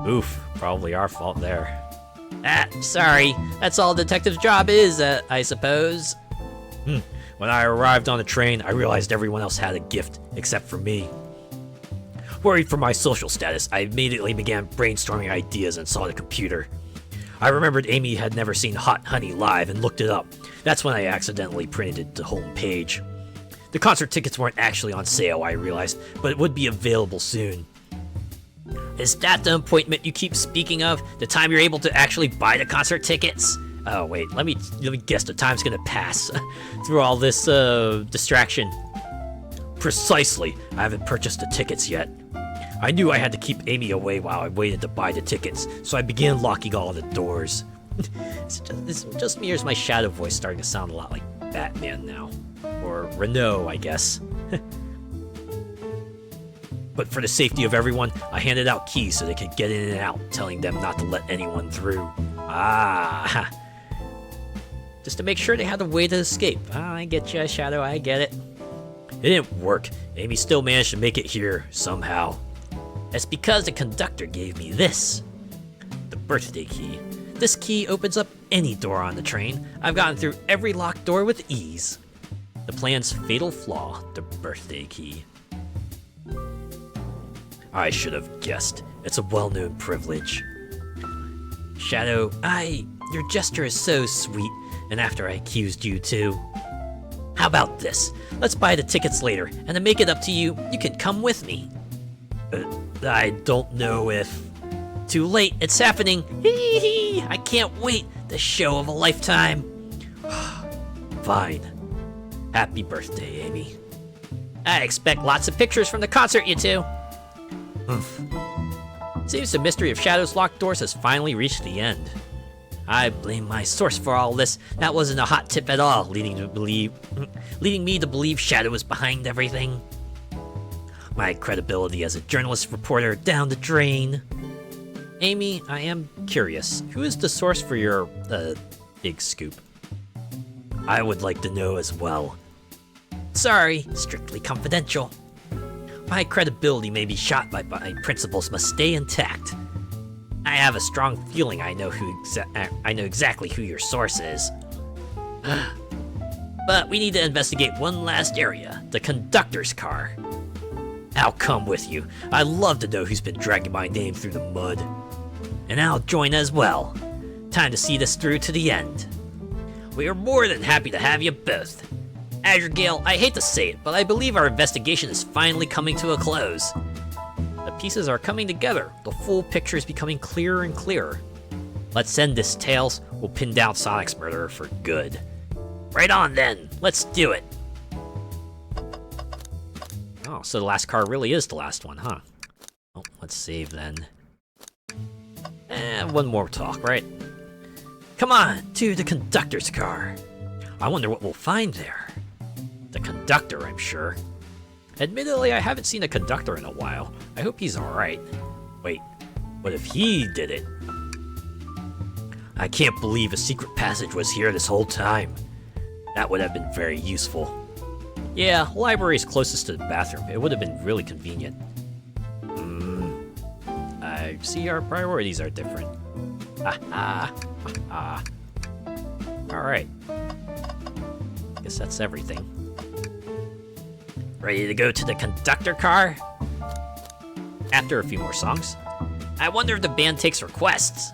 S2: Oof, probably our fault there.
S1: Sorry. That's all a detective's job is, I suppose.
S2: When I arrived on the train, I realized everyone else had a gift, except for me. Worried for my social status, I immediately began brainstorming ideas and saw the computer. I remembered Amy had never seen Hot Honey live and looked it up. That's when I accidentally printed the home page. The concert tickets weren't actually on sale, I realized, but it would be available soon.
S1: Is that the appointment you keep speaking of? The time you're able to actually buy the concert tickets? Oh wait, let me guess. The time's gonna pass through all this distraction.
S2: Precisely. I haven't purchased the tickets yet. I knew I had to keep Amy away while I waited to buy the tickets, so I began locking all the doors.
S1: It's just me, or is my shadow voice starting to sound a lot like Batman now? Or Renault, I guess.
S2: But for the safety of everyone, I handed out keys so they could get in and out, telling them not to let anyone through.
S1: Just to make sure they had a way to escape. I get you, Shadow, I get it.
S2: It didn't work. Amy still managed to make it here, somehow.
S1: That's because the conductor gave me this. The birthday key. This key opens up any door on the train. I've gotten through every locked door with ease. The plan's fatal flaw, the birthday key.
S2: I should have guessed. It's a well-known privilege.
S1: Shadow, your gesture is so sweet, and after I accused you too. How about this? Let's buy the tickets later, and to make it up to you, you can come with me.
S2: I don't know if...
S1: Too late, it's happening. Hee hee, I can't wait. The show of a lifetime.
S2: Fine. Happy birthday, Amy.
S1: I expect lots of pictures from the concert, you two. Seems the mystery of Shadow's locked doors has finally reached the end. I blame my source for all this. That wasn't a hot tip at all, leading me to believe Shadow was behind everything. My credibility as a journalist reporter down the drain. Amy, I am curious. Who is the source for your, big scoop?
S2: I would like to know as well.
S1: Sorry, strictly confidential. My credibility may be shot, but my principles must stay intact. I have a strong feeling I know exactly who your source is. But we need to investigate one last area, the conductor's car. I'll come with you. I'd love to know who's been dragging my name through the mud. And I'll join as well. Time to see this through to the end. We are more than happy to have you both. Azure Gale, I hate to say it, but I believe our investigation is finally coming to a close. The pieces are coming together. The full picture is becoming clearer and clearer. Let's end this, Tails. We'll pin down Sonic's murderer for good. Right on then. Let's do it. Oh, so the last car really is the last one, huh? Oh, let's save then. One more talk, right? Come on, to the conductor's car. I wonder what we'll find there. The conductor, I'm sure. Admittedly, I haven't seen a conductor in a while. I hope he's alright. Wait, what if he did it? I can't believe a secret passage was here this whole time. That would have been very useful. Yeah, library's closest to the bathroom. It would have been really convenient. I see our priorities are different. Alright. Guess that's everything. Ready to go to the conductor car? After a few more songs. I wonder if the band takes requests.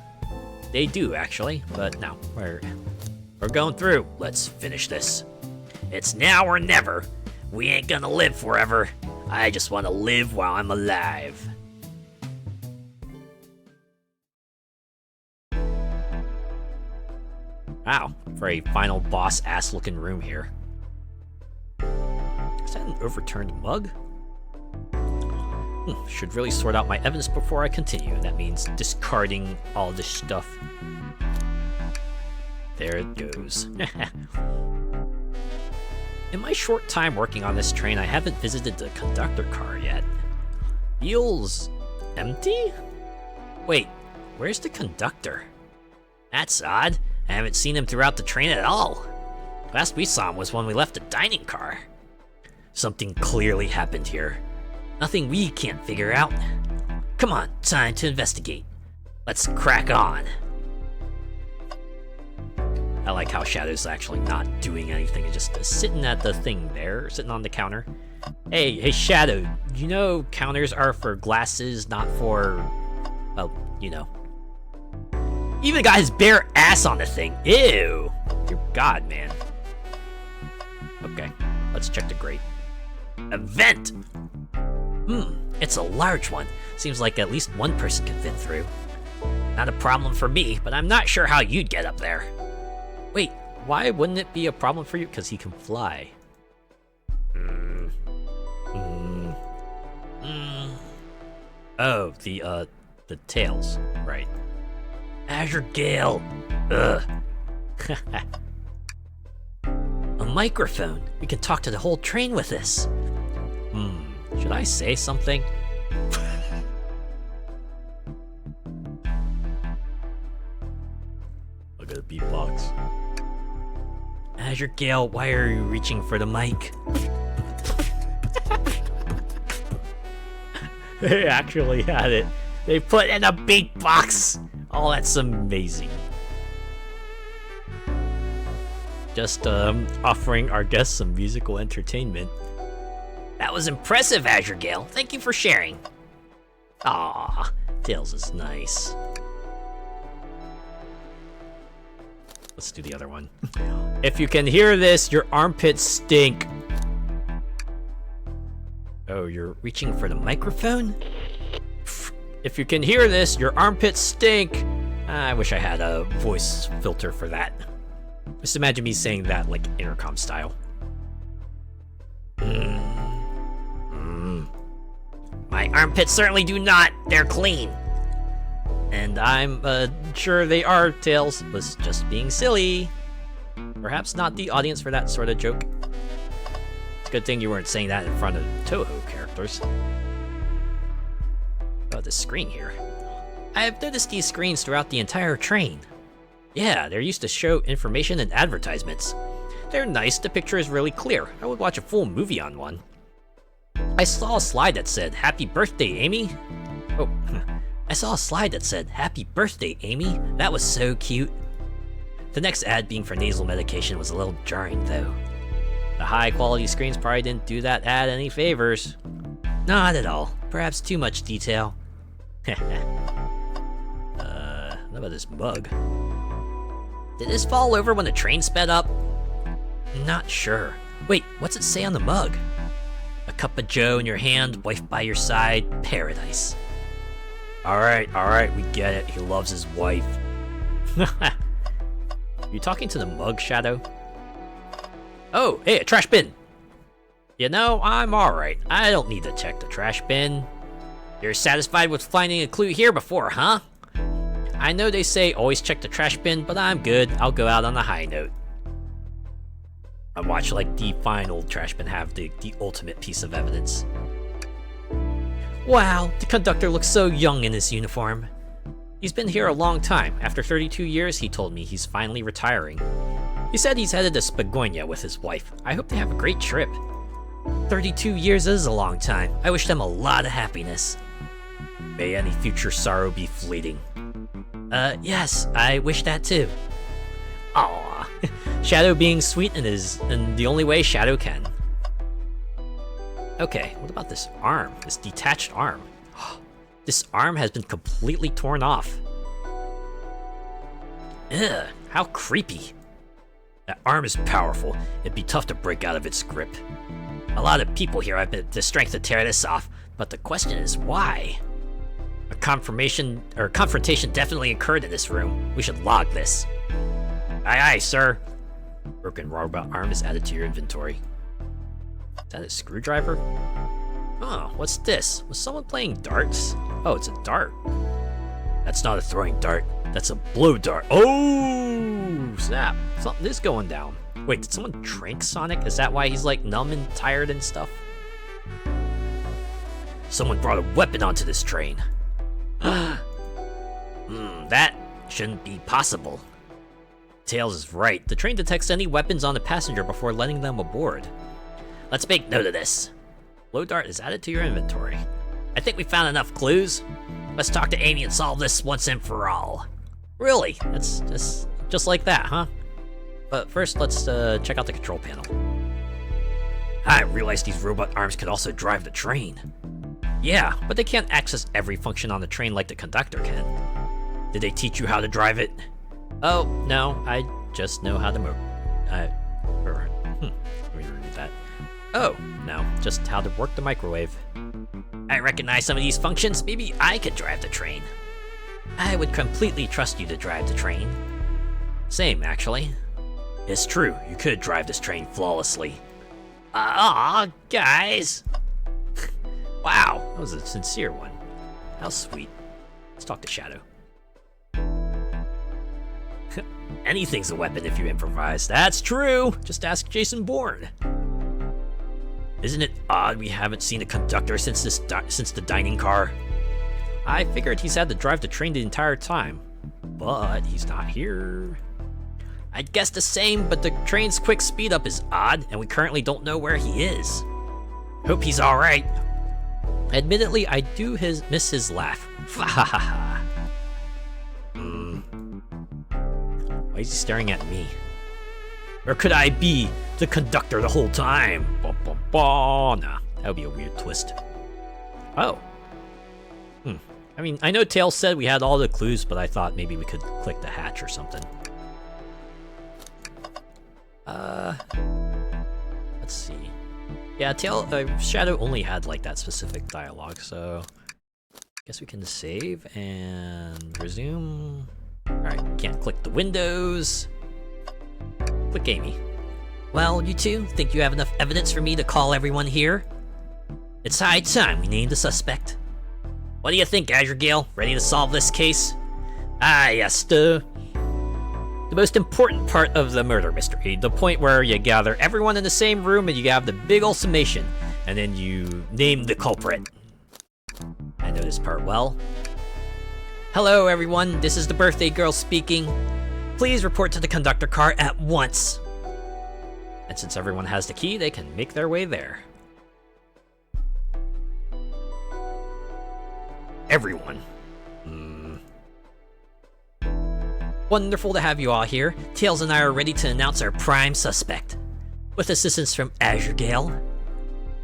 S1: They do, actually, but no, we're going through. Let's finish this. It's now or never. We ain't gonna live forever. I just want to live while I'm alive. Wow, very final boss ass looking room here. Is that an overturned mug? Should really sort out my evidence before I continue. That means discarding all this stuff. There it goes. In my short time working on this train, I haven't visited the conductor car yet. Feels empty? Wait, where's the conductor? That's odd. I haven't seen him throughout the train at all.
S2: Last we saw him was when we left the dining car. Something clearly happened here. Nothing we can't figure out. Come on, time to investigate. Let's crack on. I like how Shadow's actually not doing anything, just sitting at the thing there, sitting on the counter. Hey, Shadow, you know counters are for glasses, not for, well, you know. Even got his bare ass on the thing. Ew. Dear God, man. Okay, let's check the grate. A vent! It's a large one. Seems like at least one person can fit through. Not a problem for me, but I'm not sure how you'd get up there. Wait, why wouldn't it be a problem for you? Because he can fly. Oh, the tails, right. Azure Gale! Ugh. A microphone! We can talk to the whole train with this. Should I say something? Look at the beatbox. Azure Gale, why are you reaching for the mic? They actually had it. They put in a beatbox! Oh, that's amazing. Just offering our guests some musical entertainment. That was impressive, Azure Gale. Thank you for sharing. Aw, Tails is nice. Let's do the other one. If you can hear this, your armpits stink. Oh, you're reaching for the microphone? If you can hear this, your armpits stink. I wish I had a voice filter for that. Just imagine me saying that like intercom style. My armpits certainly do not. They're clean. And I'm sure they are, Tails. Was just being silly. Perhaps not the audience for that sort of joke. It's a good thing you weren't saying that in front of Toho characters. Oh, this screen here. I have noticed these screens throughout the entire train. Yeah, they're used to show information and advertisements. They're nice, the picture is really clear. I would watch a full movie on one. I saw a slide that said, "Happy birthday, Amy." Oh, I saw a slide that said, "Happy birthday, Amy." That was so cute. The next ad being for nasal medication was a little jarring, though. The high-quality screens probably didn't do that ad any favors. Not at all. Perhaps too much detail. What about this mug? Did this fall over when the train sped up? Not sure. Wait, what's it say on the mug? A cup of joe in your hand, wife by your side, paradise. Alright, we get it. He loves his wife. You talking to the mug, Shadow? Oh, hey, a trash bin! You know, I'm alright. I don't need to check the trash bin. You're satisfied with finding a clue here before, huh? I know they say always check the trash bin, but I'm good. I'll go out on a high note. I watch like the final trash bin have the ultimate piece of evidence. Wow, the conductor looks so young in his uniform. He's been here a long time. After 32 years, he told me he's finally retiring. He said he's headed to Spagonia with his wife. I hope they have a great trip. 32 years is a long time. I wish them a lot of happiness. May any future sorrow be fleeting. Yes, I wish that too. Aww. Shadow being sweet in the only way Shadow can. Okay, what about this arm? This detached arm? This arm has been completely torn off. Ugh, how creepy. That arm is powerful. It'd be tough to break out of its grip. A lot of people here have the strength to tear this off, but the question is why? A confrontation definitely occurred in this room. We should log this. Aye, sir. Broken robot arm is added to your inventory. Is that a screwdriver? Oh, what's this? Was someone playing darts? Oh, it's a dart. That's not a throwing dart. That's a blow dart. Oh, snap. Something is going down. Wait, did someone drink Sonic? Is that why he's like numb and tired and stuff? Someone brought a weapon onto this train. That shouldn't be possible.
S1: Tails is right. The train detects any weapons on the passenger before letting them aboard. Let's make note of this. Blow dart is added to your inventory. I think we found enough clues. Let's talk to Amy and solve this once and for all. Really? That's just like that, huh? But first, let's check out the control panel. I realized these robot arms could also drive the train. Yeah, but they can't access every function on the train like the conductor can. Did they teach you how to drive it? Oh, no, I just know how to let me read that. Oh, no, just how to work the microwave. I recognize some of these functions. Maybe I could drive the train. I would completely trust you to drive the train. Same, actually. It's true, you could drive this train flawlessly. Aw, guys! Wow, that was a sincere one. How sweet. Let's talk to Shadow. Anything's a weapon if you improvise. That's true! Just ask Jason Bourne. Isn't it odd we haven't seen a conductor since the dining car? I figured he's had to drive the train the entire time, but he's not here. I'd guess the same, but the train's quick speed up is odd, and we currently don't know where he is. Hope he's alright. Admittedly, I do miss his laugh. Why is he staring at me? Or could I be the conductor the whole time? Nah, that would be a weird twist. Oh. I mean, I know Tails said we had all the clues, but I thought maybe we could click the hatch or something. Let's see. Yeah, Shadow only had like that specific dialogue, so I guess we can save and resume. Alright, can't click the windows. Click Amy. Well, you two, think you have enough evidence for me to call everyone here? It's high time we named a suspect. What do you think, Azure Gale? Ready to solve this case? Ah, yes, the most important part of the murder mystery. The point where you gather everyone in the same room and you have the big ol' summation, and then you name the culprit. I know this part well. Hello, everyone. This is the birthday girl speaking. Please report to the conductor car at once. And since everyone has the key, they can make their way there. Everyone. Wonderful to have you all here. Tails and I are ready to announce our prime suspect. With assistance from Azure Gale.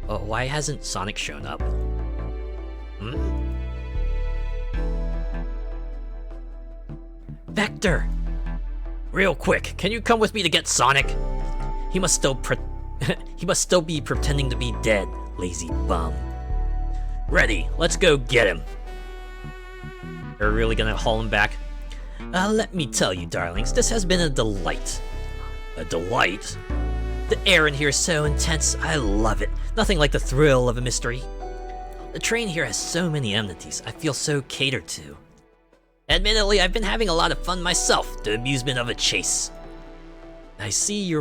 S1: Oh, why hasn't Sonic shown up? Vector! Real quick, can you come with me to get Sonic? He must still be pretending to be dead, lazy bum. Ready, let's go get him. They're really gonna haul him back? Let me tell you, darlings, this has been a delight. A delight? The air in here is so intense, I love it. Nothing like the thrill of a mystery. The train here has so many amenities, I feel so catered to. Admittedly, I've been having a lot of fun myself, the amusement of a chase. I see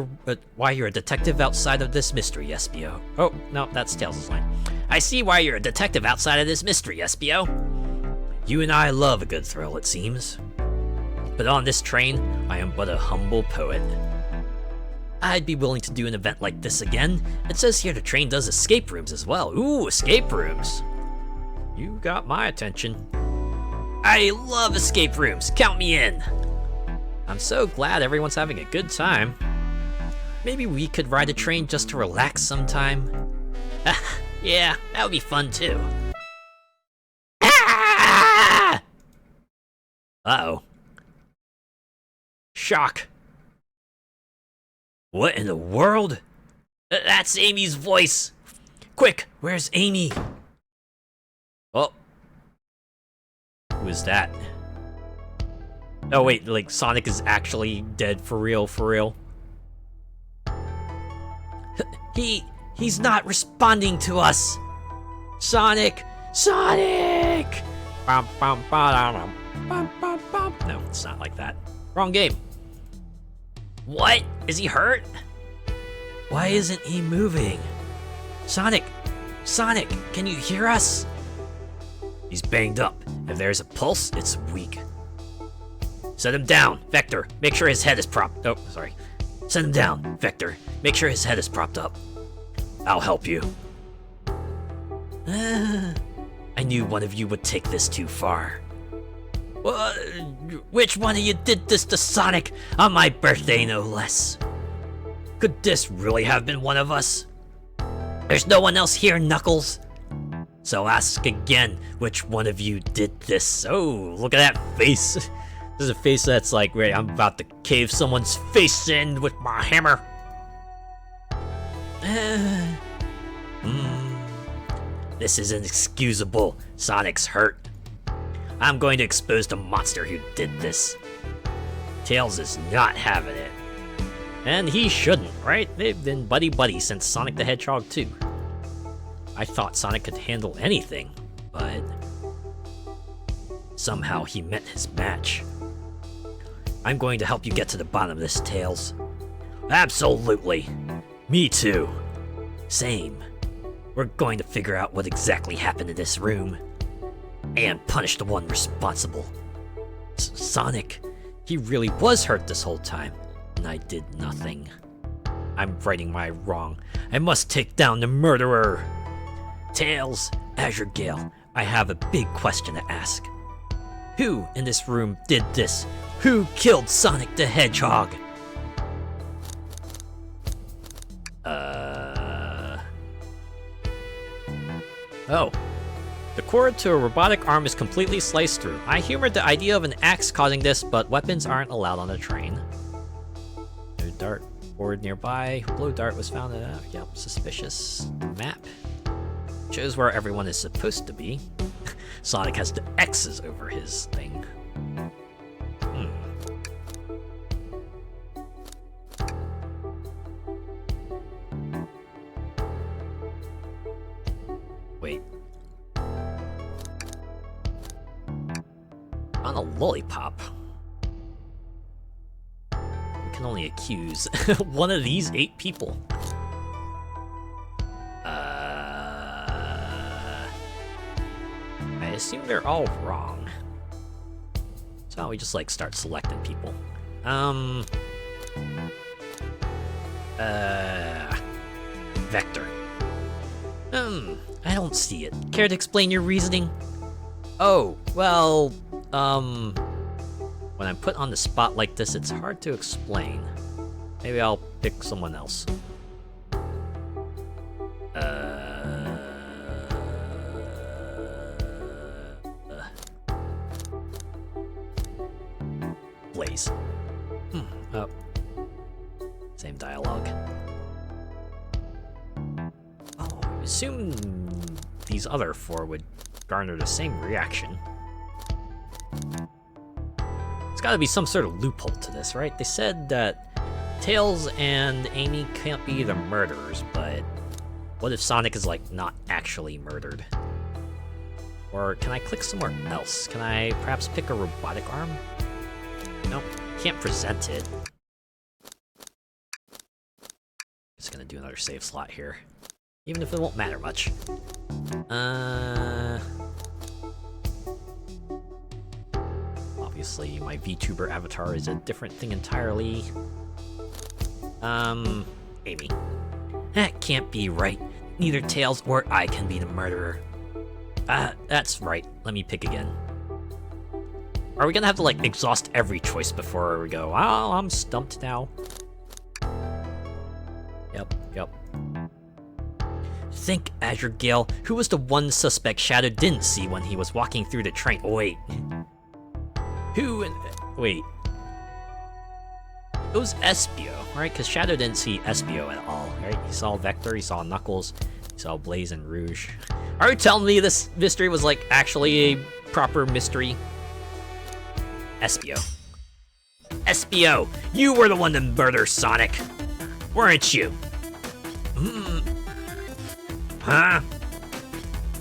S1: why you're a detective outside of this mystery, Espio. Oh, no, that's Tails' line. I see why you're a detective outside of this mystery, Espio. You and I love a good thrill, it seems. But on this train, I am but a humble poet. I'd be willing to do an event like this again. It says here the train does escape rooms as well. Ooh, escape rooms. You got my attention. I love escape rooms. Count me in. I'm so glad everyone's having a good time. Maybe we could ride a train just to relax sometime. Yeah, that would be fun too. Ah! Uh-oh. Shock. What in the world? That's Amy's voice. Quick, where's Amy? Oh. Who is that? Oh wait, like Sonic is actually dead for real, for real. He's not responding to us. Sonic! Sonic! No, it's not like that. Wrong game. What? Is he hurt? Why isn't he moving? Sonic! Sonic, can you hear us? He's banged up. If there's a pulse, it's weak.
S2: Set him down, Vector. Make sure his head is propped. Oh, sorry. Set him down, Vector. Make sure his head is propped up. I'll help you. I knew one of you would take this too far. Which one of you did this to Sonic on my birthday, no less? Could this really have been one of us? There's no one else here, Knuckles. So ask again, which one of you did this? Oh, look at that face. This is a face that's like, wait, I'm about to cave someone's face in with my hammer. This is inexcusable. Sonic's hurt. I'm going to expose the monster who did this. Tails is not having it. And he shouldn't, right? They've been buddy-buddy since Sonic the Hedgehog 2. I thought Sonic could handle anything, but somehow he met his match. I'm going to help you get to the bottom of this, Tails. Absolutely. Me too. Same. We're going to figure out what exactly happened in this room and punish the one responsible. Sonic, he really was hurt this whole time, and I did nothing. I'm righting my wrong. I must take down the murderer. Tails, Azure Gale, I have a big question to ask. Who in this room did this? Who killed Sonic the Hedgehog? Oh. The cord to a robotic arm is completely sliced through. I humored the idea of an axe causing this, but weapons aren't allowed on the train. No dart board nearby. Blow dart was found in a suspicious map. Shows where everyone is supposed to be. Sonic has the X's over his thing. Wait. On a lollipop. We can only accuse one of these 8 people. I assume they're all wrong. So we just like start selecting people. Vector. I don't see it. Care to explain your reasoning? Oh, well, when I'm put on the spot like this, it's hard to explain. Maybe I'll pick someone else. Blaze. Oh. Same dialogue. Oh, I assume these other 4 would garner the same reaction. There's gotta be some sort of loophole to this, right? They said that Tails and Amy can't be the murderers, but what if Sonic is, like, not actually murdered? Or can I click somewhere else? Can I perhaps pick a robotic arm? Nope, can't present it. Just gonna do another save slot here. Even if it won't matter much. Obviously, my VTuber avatar is a different thing entirely. Amy. That can't be right. Neither Tails or I can be the murderer. That's right. Let me pick again. Are we gonna have to, like, exhaust every choice before we go, oh, I'm stumped now? Yep. Think, Azure Gale, who was the one suspect Shadow didn't see when he was walking through the train? Oh, wait. Wait. It was Espio, right? Because Shadow didn't see Espio at all, right? He saw Vector, he saw Knuckles, he saw Blaze and Rouge. Are you telling me this mystery was, like, actually a proper mystery? Espio. Espio! You were the one to murder Sonic! Weren't you? Huh?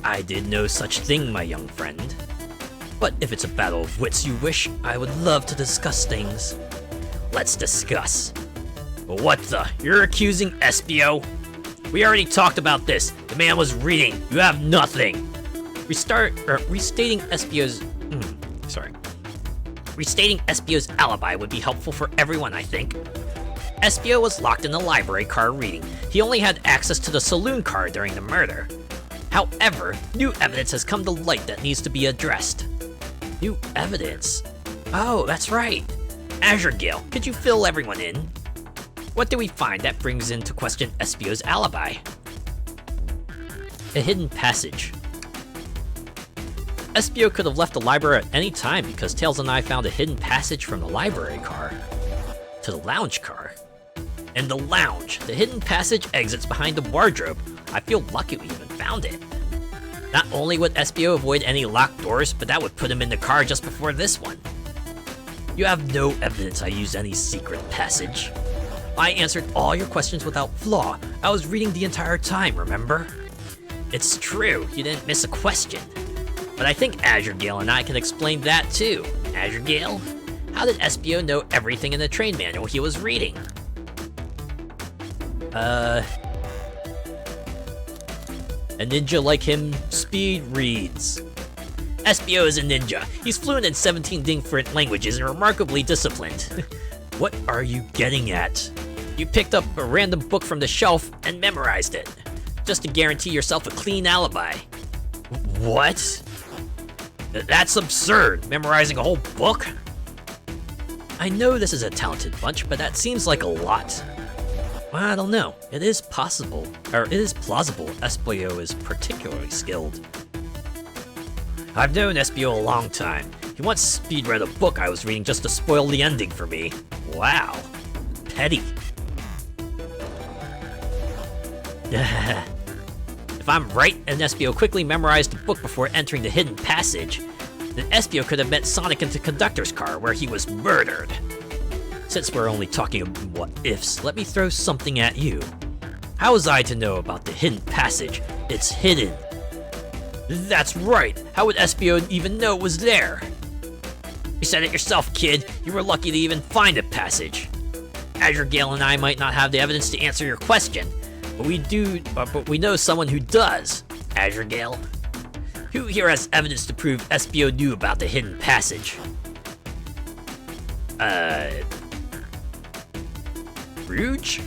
S2: I did no such thing, my young friend. But if it's a battle of wits you wish, I would love to discuss things. Let's discuss. What the? You're accusing Espio? We already talked about this. The man was reading. You have nothing. Restating Espio's... sorry.
S1: Restating Espio's alibi would be helpful for everyone, I think. Espio was locked in the library car reading. He only had access to the saloon car during the murder. However, new evidence has come to light that needs to be addressed. New evidence? Oh, that's right. Azure Gale, could you fill everyone in? What do we find that brings into question Espio's alibi? A hidden passage. Espio could have left the library at any time because Tails and I found a hidden passage from the library car to the lounge car. In the lounge, the hidden passage exits behind the wardrobe. I feel lucky we even found it. Not only would Espio avoid any locked doors, but that would put him in the car just before this one. You have no evidence I used any secret passage. I answered all your questions without flaw. I was reading the entire time, remember? It's true, you didn't miss a question. But I think Azure Gale and I can explain that too. Azure Gale? How did Espio know everything in the train manual he was reading? A ninja like him speed reads. Espio is a ninja. He's fluent in 17 different languages and remarkably disciplined. What are you getting at? You picked up a random book from the shelf and memorized it, just to guarantee yourself a clean alibi. What? That's absurd, memorizing a whole book? I know this is a talented bunch, but that seems like a lot. I don't know. It is possible, or it is plausible Espio is particularly skilled. I've known Espio a long time. He once speed-read a book I was reading just to spoil the ending for me. Wow. Petty. If I'm right, and Espio quickly memorized the book before entering the hidden passage, then Espio could have met Sonic in the conductor's car where he was murdered. Since we're only talking about what-ifs, let me throw something at you. How was I to know about the hidden passage? It's hidden. That's right! How would Espio even know it was there? You said it yourself, kid. You were lucky to even find a passage. Azure Gale and I might not have the evidence to answer your question, but we know someone who does. Azure Gale? Who here has evidence to prove Espio knew about the hidden passage? Rouge?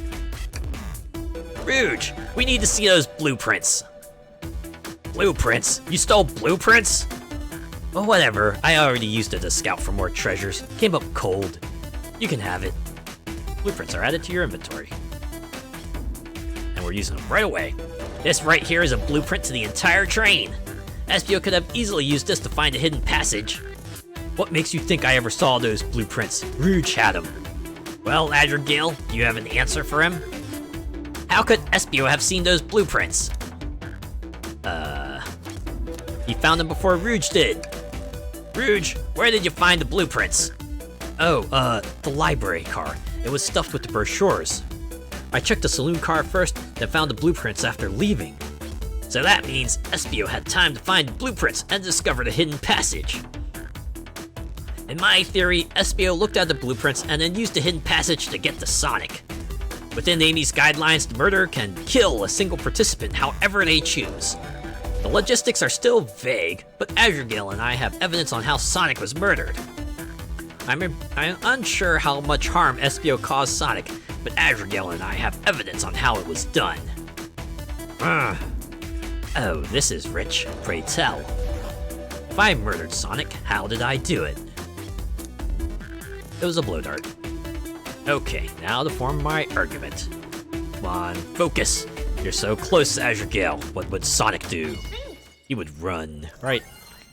S1: Rouge, we need to see those blueprints. Blueprints? You stole blueprints? Well, whatever. I already used it to scout for more treasures. Came up cold. You can have it. Blueprints are added to your inventory. And we're using them right away. This right here is a blueprint to the entire train. Espio could have easily used this to find a hidden passage. What makes you think I ever saw those blueprints? Rouge had them. Well, Azure Gale, do you have an answer for him? How could Espio have seen those blueprints? He found them before Rouge did. Rouge, where did you find the blueprints? Oh, the library car. It was stuffed with the brochures. I checked the saloon car first, then found the blueprints after leaving. So that means Espio had time to find the blueprints and discover the hidden passage. In my theory, Espio looked at the blueprints and then used the hidden passage to get to Sonic. Within Amy's guidelines, the murderer can kill a single participant however they choose. The logistics are still vague, but Azure Gale and I have evidence on how Sonic was murdered. I'm unsure how much harm Espio caused Sonic, but Azure Gale and I have evidence on how it was done. Oh, this is rich. Pray tell. If I murdered Sonic, how did I do it? It was a blow dart. Okay, now to form my argument. Come on, focus. You're so close, Azure Gale. What would Sonic do? He would run, right?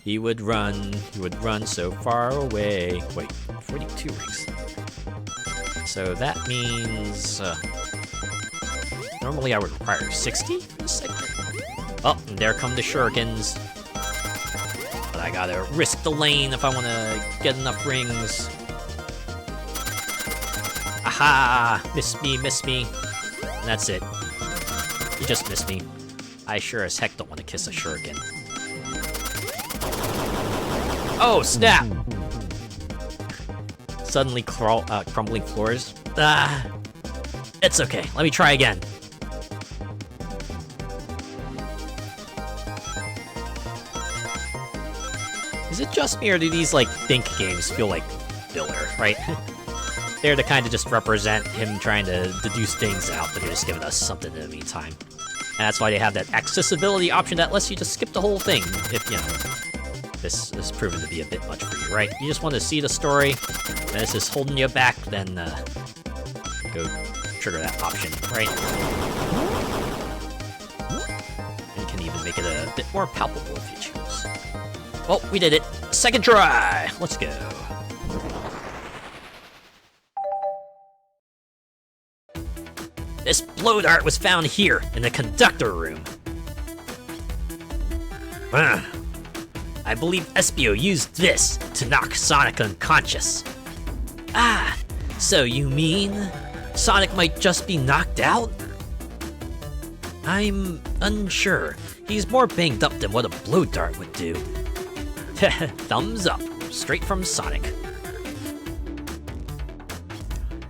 S1: He would run so far away. Wait, 42 rings. So that means, normally I would require 60 for this segment. Oh, and there come the shurikens. But I gotta risk the lane if I wanna get enough rings. Aha! Miss me. And that's it. You just missed me. I sure as heck don't want to kiss a shuriken. Oh, snap! Suddenly crumbling floors. It's okay. Let me try again. Is it just me, or do these, like, think games feel like filler, right? They're to kind of just represent him trying to deduce things out, but they're just giving us something in the meantime. And that's why they have that accessibility option that lets you just skip the whole thing if, you know, this is proven to be a bit much for you, right? You just want to see the story, and this is holding you back, then go trigger that option, right? And you can even make it a bit more palpable if you choose. Well, we did it. Second try! Let's go. This blow dart was found here, in the conductor room. I believe Espio used this to knock Sonic unconscious. Ah, so you mean Sonic might just be knocked out? I'm unsure. He's more banged up than what a blow dart would do. Thumbs up, straight from Sonic.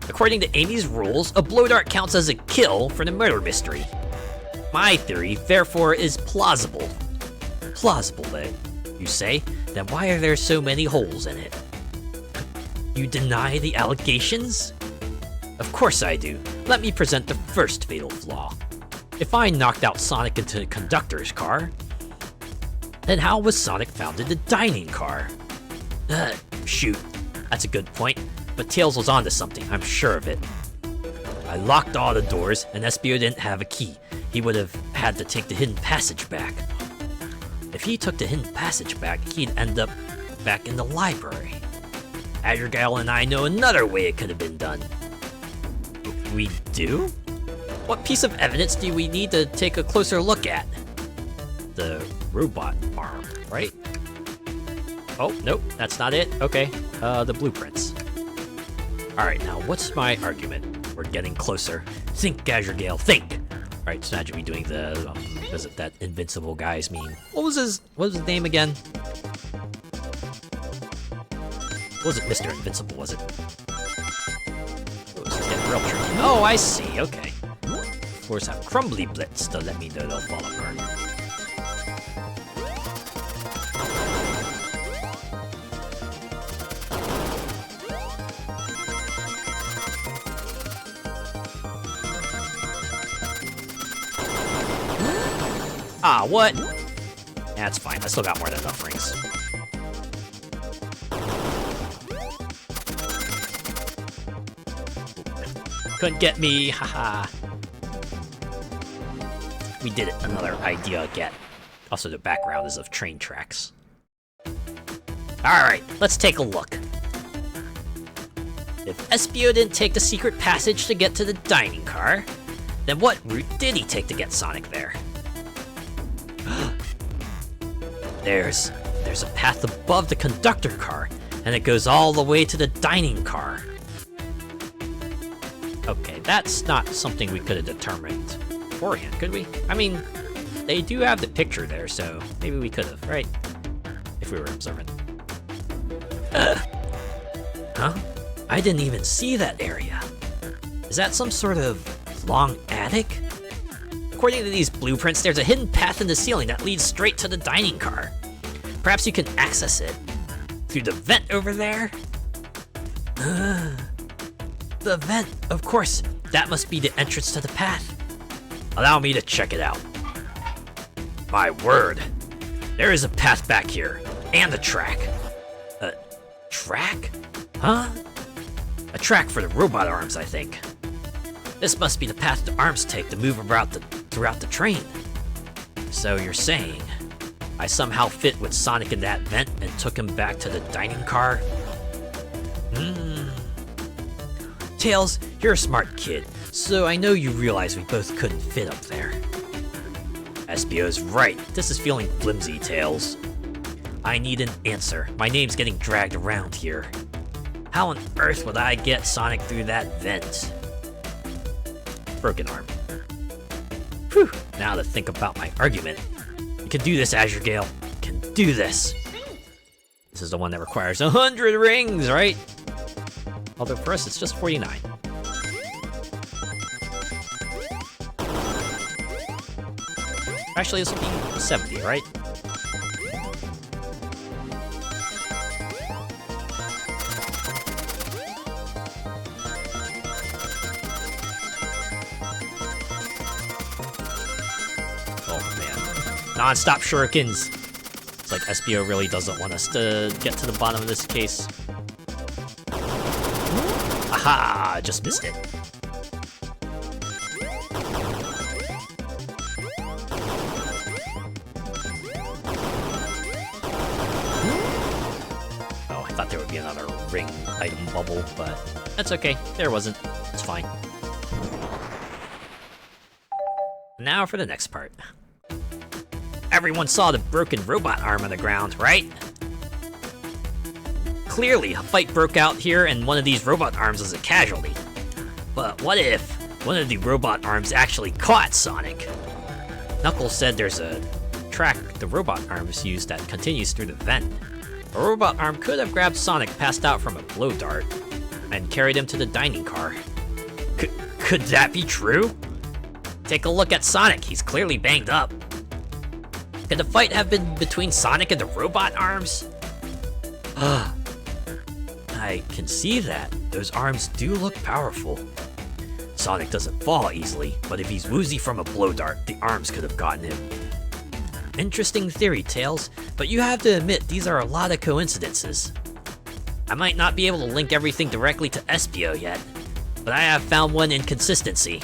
S1: According to Amy's rules, a blow dart counts as a kill for the murder mystery. My theory, therefore, is plausible. Plausible, you say? Then why are there so many holes in it? You deny the allegations? Of course I do. Let me present the first fatal flaw. If I knocked out Sonic into the conductor's car, then how was Sonic found in the dining car? Shoot. That's a good point. But Tails was onto something, I'm sure of it. I locked all the doors, and Espio didn't have a key. He would have had to take the hidden passage back. If he took the hidden passage back, he'd end up back in the library. Hedgehog and I know another way it could have been done. We do? What piece of evidence do we need to take a closer look at? The robot arm, right? Oh, nope, that's not it. Okay, the blueprints. Alright, now what's my argument? We're getting closer. Think, Hedgehog, think! Alright, so imagine me doing the, does it that invincible guy's meme. What was his name again? Was it Mr. Invincible, was it? Oh, this is getting real tricky. Oh, I see, okay. Floors have crumbly blitz to let me know they'll fall apart. Ah, what? That's fine. I still got more than enough rings. Couldn't get me, haha. We did it. Another idea get. Also, the background is of train tracks. Alright, let's take a look. If Espio didn't take the secret passage to get to the dining car, then what route did he take to get Sonic there? There's a path above the conductor car, and it goes all the way to the dining car. Okay, that's not something we could have determined beforehand, could we? I mean, they do have the picture there, so maybe we could have, right? If we were observant. Huh? I didn't even see that area. Is that some sort of long attic? According to these blueprints, there's a hidden path in the ceiling that leads straight to the dining car. Perhaps you can access it through the vent over there? The vent, of course. That must be the entrance to the path. Allow me to check it out. My word. There is a path back here, and a track. A track? Huh? A track for the robot arms, I think. This must be the path the arms take to move about throughout the train. So you're saying I somehow fit with Sonic in that vent and took him back to the dining car? Tails, you're a smart kid, so I know you realize we both couldn't fit up there. Espio's right. This is feeling flimsy, Tails. I need an answer. My name's getting dragged around here. How on earth would I get Sonic through that vent? Broken arm. Whew, now to think about my argument. You can do this, Hedgehog. You can do this. This is the one that requires 100 rings, right? Although for us, it's just 49. Actually, this will be 70, right?
S2: Non-stop shurikens. It's like SBO really doesn't want us to get to the bottom of this case. Aha! Just missed it. Oh, I thought there would be another ring item bubble, but that's okay. There wasn't. It's fine. Now for the next part. Everyone saw the broken robot arm on the ground, right? Clearly, a fight broke out here and one of these robot arms was a casualty. But what if one of the robot arms actually caught Sonic? Knuckles said there's a track the robot arms use that continues through the vent. A robot arm could have grabbed Sonic passed out from a blow dart and carried him to the dining car. Could that be true? Take a look at Sonic, he's clearly banged up. Could the fight have been between Sonic and the robot arms? I can see that. Those arms do look powerful. Sonic doesn't fall easily, but if he's woozy from a blow dart, the arms could have gotten him. Interesting theory, Tails, but you have to admit these are a lot of coincidences. I might not be able to link everything directly to SBO yet, but I have found one inconsistency.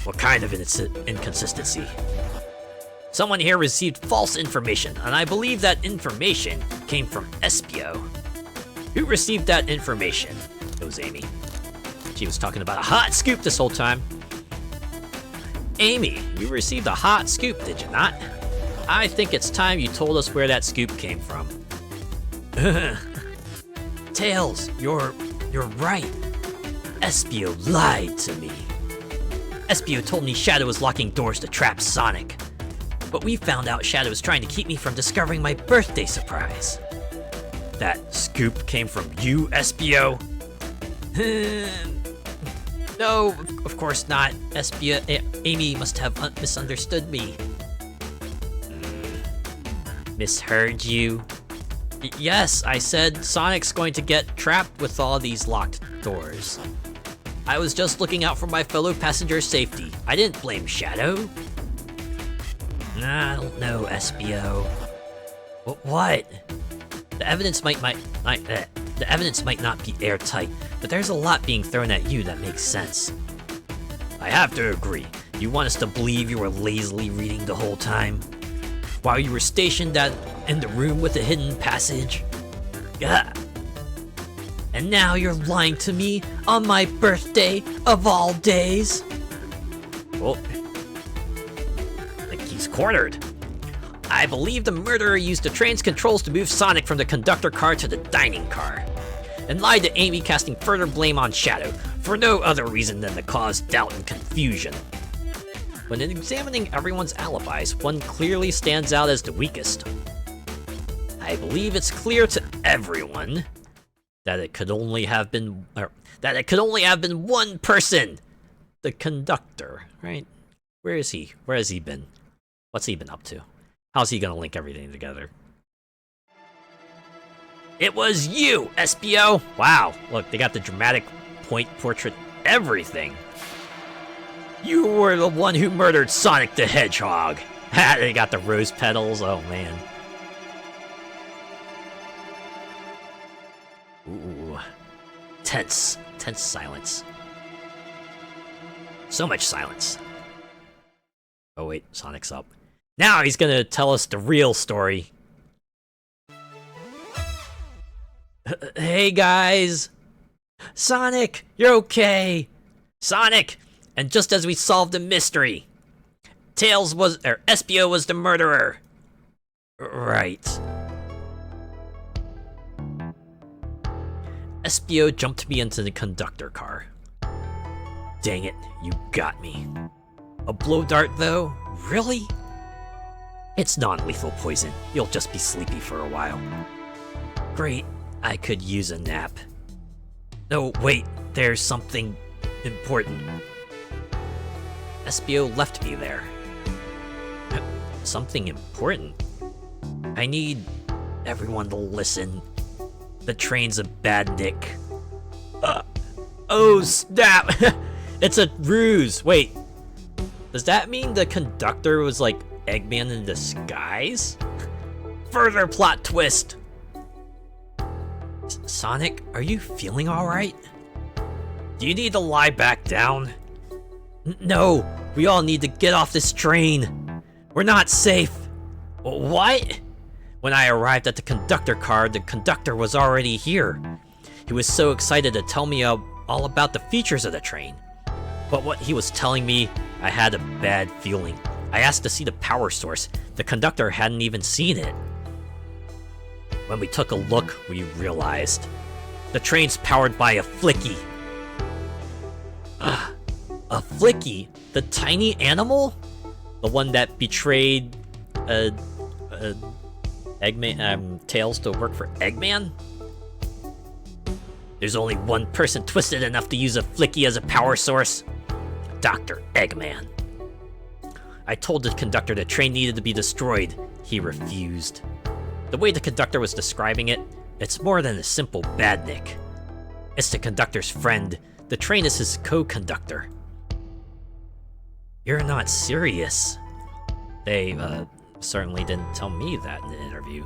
S2: What kind of inconsistency? Someone here received false information, and I believe that information came from SBO. Who received that information? It was Amy. She was talking about a hot scoop this whole time. Amy, you received a hot scoop, did you not? I think it's time you told us where that scoop came from. Tails, you're right. SBO lied to me. SBO told me Shadow was locking doors to trap Sonic. But we found out Shadow was trying to keep me from discovering my birthday surprise. That scoop came from you, SBO? No, of course not. SBO, Amy must have misunderstood me. Misheard you? Yes, I said Sonic's going to get trapped with all these locked doors. I was just looking out for my fellow passenger's safety. I didn't blame Shadow. I don't know, SBO. What? The evidence might not be airtight, but there's a lot being thrown at you that makes sense. I have to agree. You want us to believe you were lazily reading the whole time? While you were stationed in the room with the hidden passage? Gah. And now you're lying to me on my birthday of all days? Well, I think he's cornered. I believe the murderer used the train's controls to move Sonic from the conductor car to the dining car, and lied to Amy, casting further blame on Shadow, for no other reason than to cause doubt and confusion. When examining everyone's alibis, one clearly stands out as the weakest. I believe it's clear to everyone that it could only have been one person, the conductor, right? Where is he? Where has he been? What's he been up to? How's he gonna link everything together? It was you, SBO! Wow, look, they got the dramatic point portrait, everything. You were the one who murdered Sonic the Hedgehog. Ha, they got the rose petals, oh man. Ooh, tense silence. So much silence. Oh wait, Sonic's up. Now he's gonna tell us the real story. Hey guys! Sonic, you're okay! Sonic! And just as we solved the mystery, SBO was the murderer. Right. SBO jumped me into the conductor car. Dang it, you got me. A blow dart though? Really? It's non-lethal poison. You'll just be sleepy for a while. Great, I could use a nap. No, wait, there's something important. SBO left me there. Something important? I need everyone to listen. The train's a bad nick. Oh snap! It's a ruse! Wait. Does that mean the conductor was like Eggman in disguise? Further plot twist! Sonic, are you feeling alright? Do you need to lie back down? No, we all need to get off this train. We're not safe. What? When I arrived at the conductor car, the conductor was already here. He was so excited to tell me all about the features of the train. But what he was telling me, I had a bad feeling. I asked to see the power source. The conductor hadn't even seen it. When we took a look, we realized the train's powered by a flicky. A flicky? The tiny animal? The one that betrayed Eggman, Tails to work for Eggman? There's only one person twisted enough to use a flicky as a power source. Dr. Eggman. I told the conductor the train needed to be destroyed. He refused. The way the conductor was describing it, it's more than a simple badnik. It's the conductor's friend. The train is his co-conductor. You're not serious. They, certainly didn't tell me that in the interview.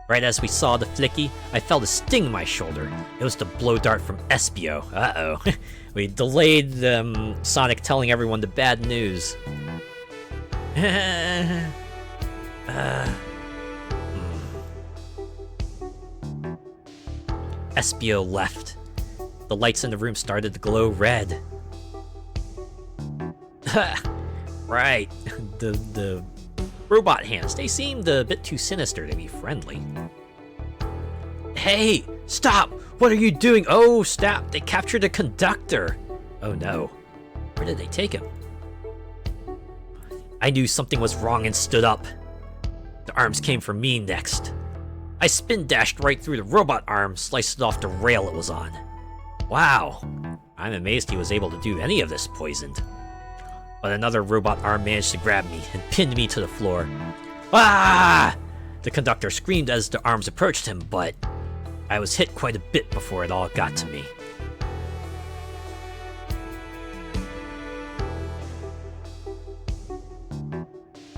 S2: Right as we saw the flicky, I felt a sting in my shoulder. It was the blow dart from Espio. Uh-oh. We delayed Sonic telling everyone the bad news. Espio left. The lights in the room started to glow red. Right. The robot hands, they seemed a bit too sinister to be friendly. Hey, stop! What are you doing? Oh, stop! They captured a conductor! Oh no. Where did they take him? I knew something was wrong and stood up. The arms came for me next. I spin dashed right through the robot arm, sliced it off the rail it was on. Wow. I'm amazed he was able to do any of this poisoned. But another robot arm managed to grab me and pinned me to the floor. Ah! The conductor screamed as the arms approached him, but I was hit quite a bit before it all got to me.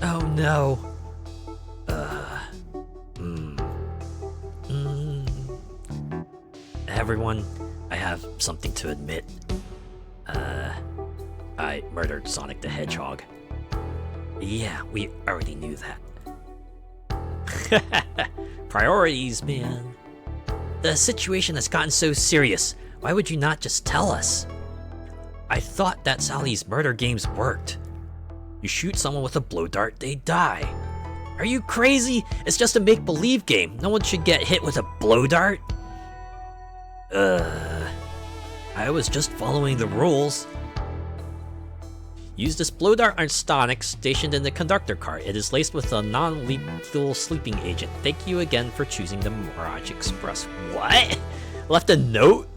S2: Oh no. Everyone, I have something to admit. I murdered Sonic the Hedgehog. Yeah, we already knew that. Priorities, man. The situation has gotten so serious. Why would you not just tell us? I thought that's how these murder games worked. You shoot someone with a blow dart, they die. Are you crazy? It's just a make-believe game. No one should get hit with a blow dart. I was just following the rules. Use this blow dart on Sonic stationed in the conductor car. It is laced with a non-lethal sleeping agent. Thank you again for choosing the Mirage Express. What? Left a note?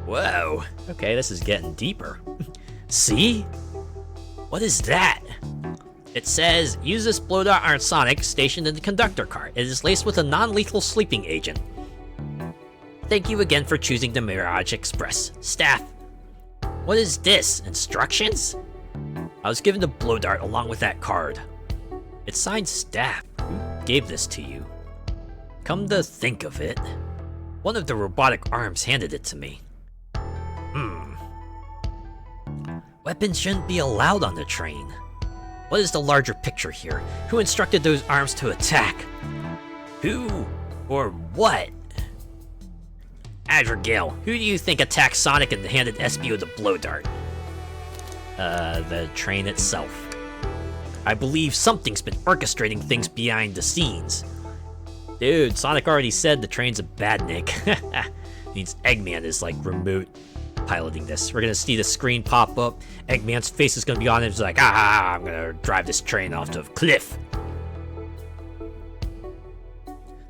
S2: Whoa. Okay, this is getting deeper. See? What is that? It says, use this blow dart on Sonic stationed in the conductor car. It is laced with a non-lethal sleeping agent. Thank you again for choosing the Mirage Express. Staff. What is this? Instructions? I was given the blow dart along with that card. It's signed Staff. Who gave this to you? Come to think of it, one of the robotic arms handed it to me. Weapons shouldn't be allowed on the train. What is the larger picture here? Who instructed those arms to attack? Who or what? Adriel, who do you think attacked Sonic and handed Espio the blow dart? The train itself. I believe something's been orchestrating things behind the scenes. Dude, Sonic already said the train's a badnik. Means Eggman is like remote piloting this. We're gonna see the screen pop up. Eggman's face is gonna be on it. It's like, I'm gonna drive this train off the cliff.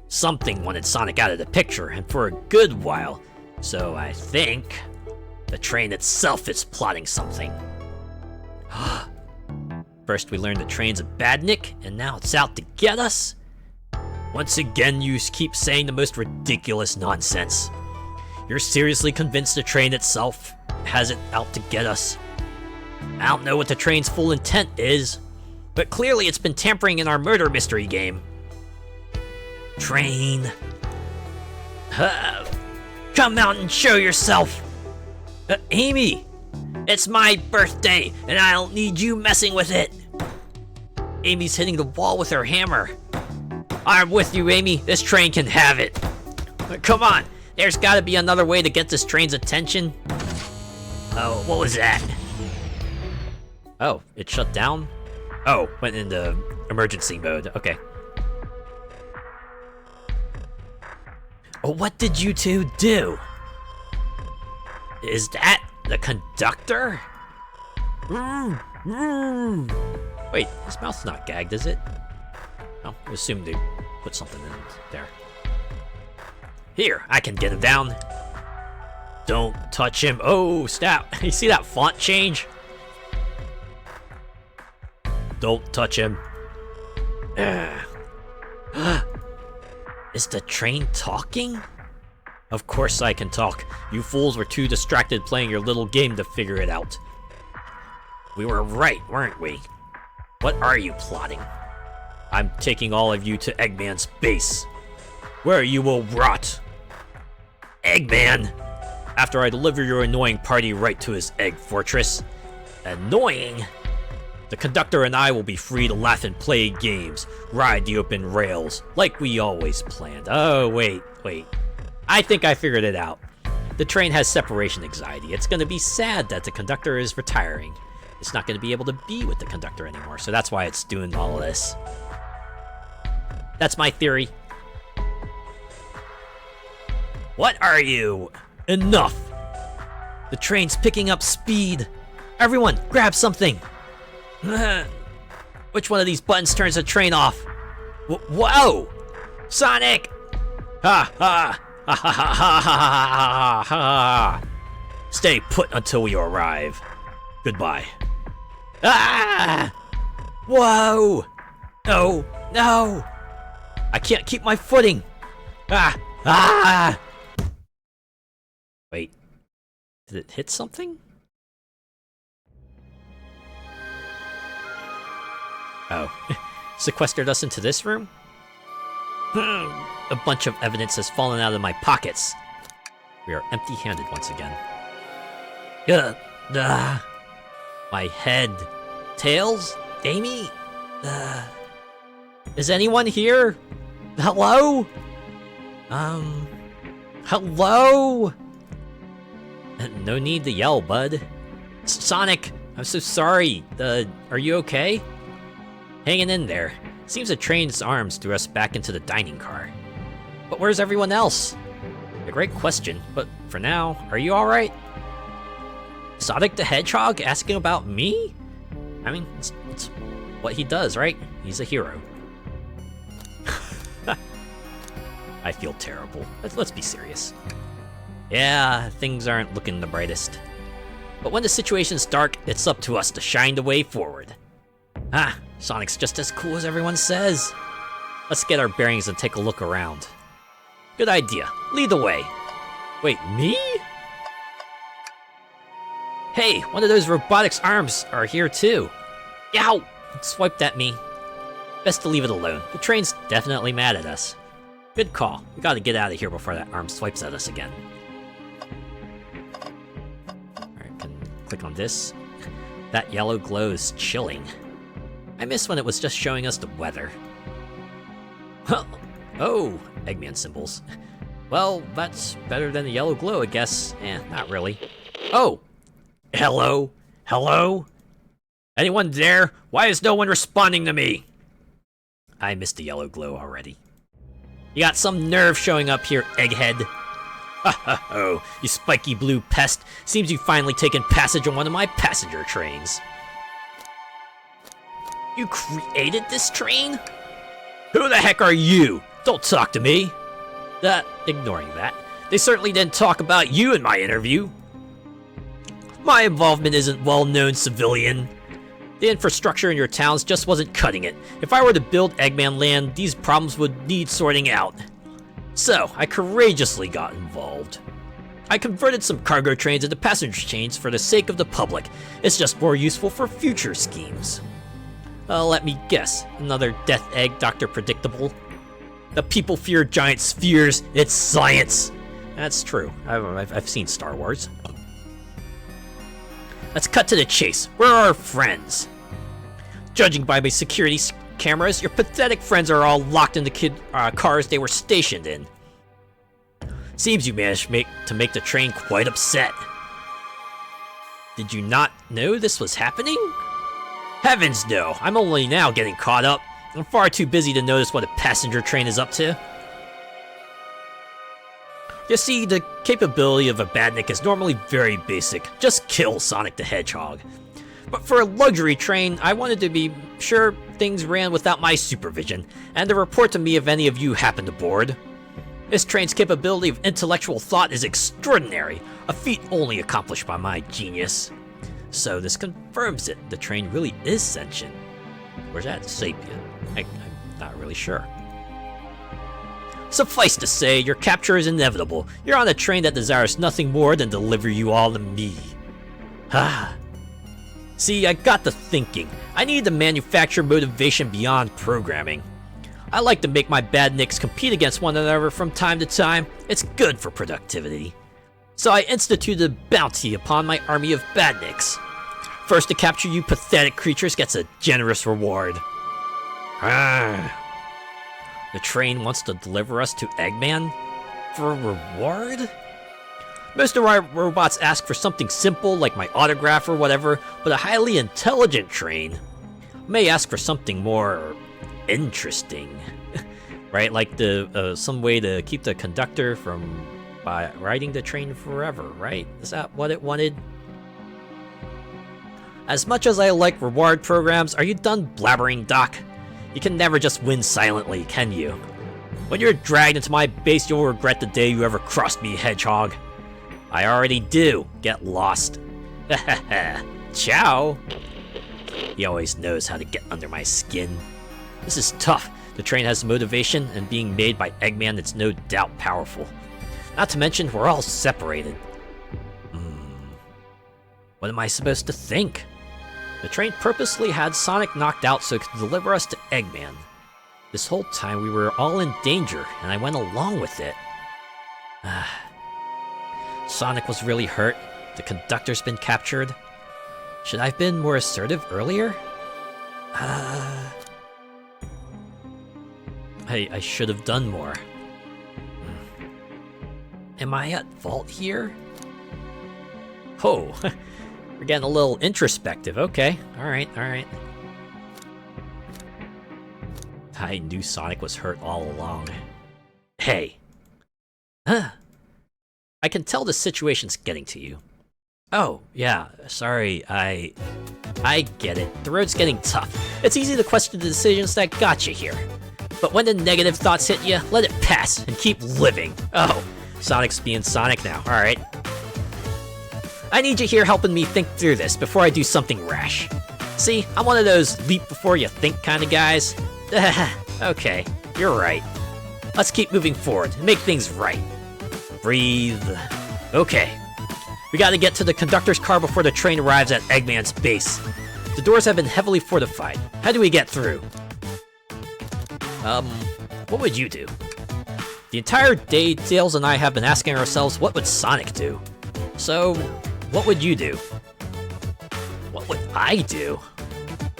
S2: Something wanted Sonic out of the picture, and for a good while. So I think the train itself is plotting something. First we learned the train's a badnik, and now it's out to get us? Once again, you keep saying the most ridiculous nonsense. You're seriously convinced the train itself has it out to get us? I don't know what the train's full intent is, but clearly it's been tampering in our murder mystery game. Train. Come out and show yourself. Amy, it's my birthday, and I don't need you messing with it. Amy's hitting the wall with her hammer. I'm with you, Amy. This train can have it. Come on, there's gotta be another way to get this train's attention. Oh, what was that? Oh, it shut down? Oh, went into emergency mode. Okay. Oh, what did you two do? Is that the conductor? Wait, his mouth's not gagged, is it? Oh, I assumed they put something in there. Here, I can get him down. Don't touch him. Oh, snap. You see that font change? Don't touch him. Is the train talking? Of course I can talk. You fools were too distracted playing your little game to figure it out. We were right, weren't we? What are you plotting? I'm taking all of you to Eggman's base, where you will rot. Eggman! After I deliver your annoying party right to his egg fortress. Annoying? The conductor and I will be free to laugh and play games, ride the open rails, like we always planned. Oh, wait. I think I figured it out. The train has separation anxiety. It's gonna be sad that the conductor is retiring. It's not gonna be able to be with the conductor anymore, so that's why it's doing all of this. That's my theory. What are you? Enough! The train's picking up speed. Everyone, grab something. Which one of these buttons turns the train off? Whoa! Sonic! Ha ha! Ha ha ha ha ha ha ha! Stay put until we arrive. Goodbye. Ah! Whoa! No! No! I can't keep my footing! Ah! Ah! Wait. Did it hit something? Oh. Sequestered us into this room? A bunch of evidence has fallen out of my pockets. We are empty-handed once again. My head. Tails? Amy? Is anyone here? Hello? Hello? No need to yell, bud. Sonic, I'm so sorry. Are you okay? Hanging in there. Seems the train's arms threw us back into the dining car. But where's everyone else? A great question, but for now, are you alright? Sonic the Hedgehog asking about me? I mean, it's what he does, right? He's a hero. I feel terrible. Let's be serious. Yeah, things aren't looking the brightest. But when the situation's dark, it's up to us to shine the way forward. Ah, Sonic's just as cool as everyone says. Let's get our bearings and take a look around. Good idea. Lead the way. Wait, me? Hey, one of those robotics arms are here too. Yow! It swiped at me. Best to leave it alone. The train's definitely mad at us. Good call. We gotta get out of here before that arm swipes at us again. Alright, can click on this. That yellow glow is chilling. I miss when it was just showing us the weather. Oh, Eggman symbols. Well, that's better than the yellow glow, I guess. Not really. Oh! Hello? Hello? Anyone there? Why is no one responding to me? I missed the yellow glow already. You got some nerve showing up here, egghead. Oh, you spiky blue pest. Seems you've finally taken passage on one of my passenger trains. You created this train? Who the heck are you? Don't talk to me. Ignoring that. They certainly didn't talk about you in my interview. My involvement isn't well-known, civilian. The infrastructure in your towns just wasn't cutting it. If I were to build Eggman Land, these problems would need sorting out. So, I courageously got involved. I converted some cargo trains into passenger trains for the sake of the public. It's just more useful for future schemes. Let me guess. Another death egg, Dr. Predictable. The people fear giant spheres. It's science. That's true. I've seen Star Wars. Let's cut to the chase. Where are our friends? Judging by my security cameras, your pathetic friends are all locked in the cars they were stationed in. Seems you managed to make the train quite upset. Did you not know this was happening? Heavens no, I'm only now getting caught up. I'm far too busy to notice what a passenger train is up to. You see, the capability of a badnik is normally very basic. Just kill Sonic the Hedgehog. But for a luxury train, I wanted to be sure things ran without my supervision, and to report to me if any of you happened aboard. This train's capability of intellectual thought is extraordinary, a feat only accomplished by my genius. So this confirms it, the train really is sentient. Where's that sapient? I'm not really sure. Suffice to say, your capture is inevitable. You're on a train that desires nothing more than deliver you all to me. See, I got to thinking. I need to manufacture motivation beyond programming. I like to make my badniks compete against one another from time to time. It's good for productivity. So I instituted a bounty upon my army of badniks. First to capture you pathetic creatures gets a generous reward. The train wants to deliver us to Eggman? For a reward? Most of our robots ask for something simple like my autograph or whatever, but a highly intelligent train may ask for something more interesting. Right? Like some way to keep the conductor from riding the train forever, right? Is that what it wanted? As much as I like reward programs, are you done blabbering, Doc? You can never just win silently, can you? When you're dragged into my base, you'll regret the day you ever crossed me, Hedgehog. I already do. Get lost. Ciao. He always knows how to get under my skin. This is tough. The train has motivation, and being made by Eggman, it's no doubt powerful. Not to mention, we're all separated. What am I supposed to think? The train purposely had Sonic knocked out so it could deliver us to Eggman. This whole time we were all in danger, and I went along with it. Sonic was really hurt. The conductor's been captured. Should I have been more assertive earlier? I should have done more. Am I at fault here? Oh, we're getting a little introspective. Okay, alright. I knew Sonic was hurt all along. Hey. I can tell the situation's getting to you. Oh, yeah, sorry, I get it. The road's getting tough. It's easy to question the decisions that got you here. But when the negative thoughts hit you, let it pass and keep living. Oh, Sonic's being Sonic now, alright. I need you here helping me think through this before I do something rash. See, I'm one of those leap before you think kind of guys. Okay, you're right. Let's keep moving forward and make things right. Breathe. Okay. We gotta get to the conductor's car before the train arrives at Eggman's base. The doors have been heavily fortified. How do we get through? What would you do? The entire day, Tails and I have been asking ourselves, what would Sonic do? So, what would you do? What would I do?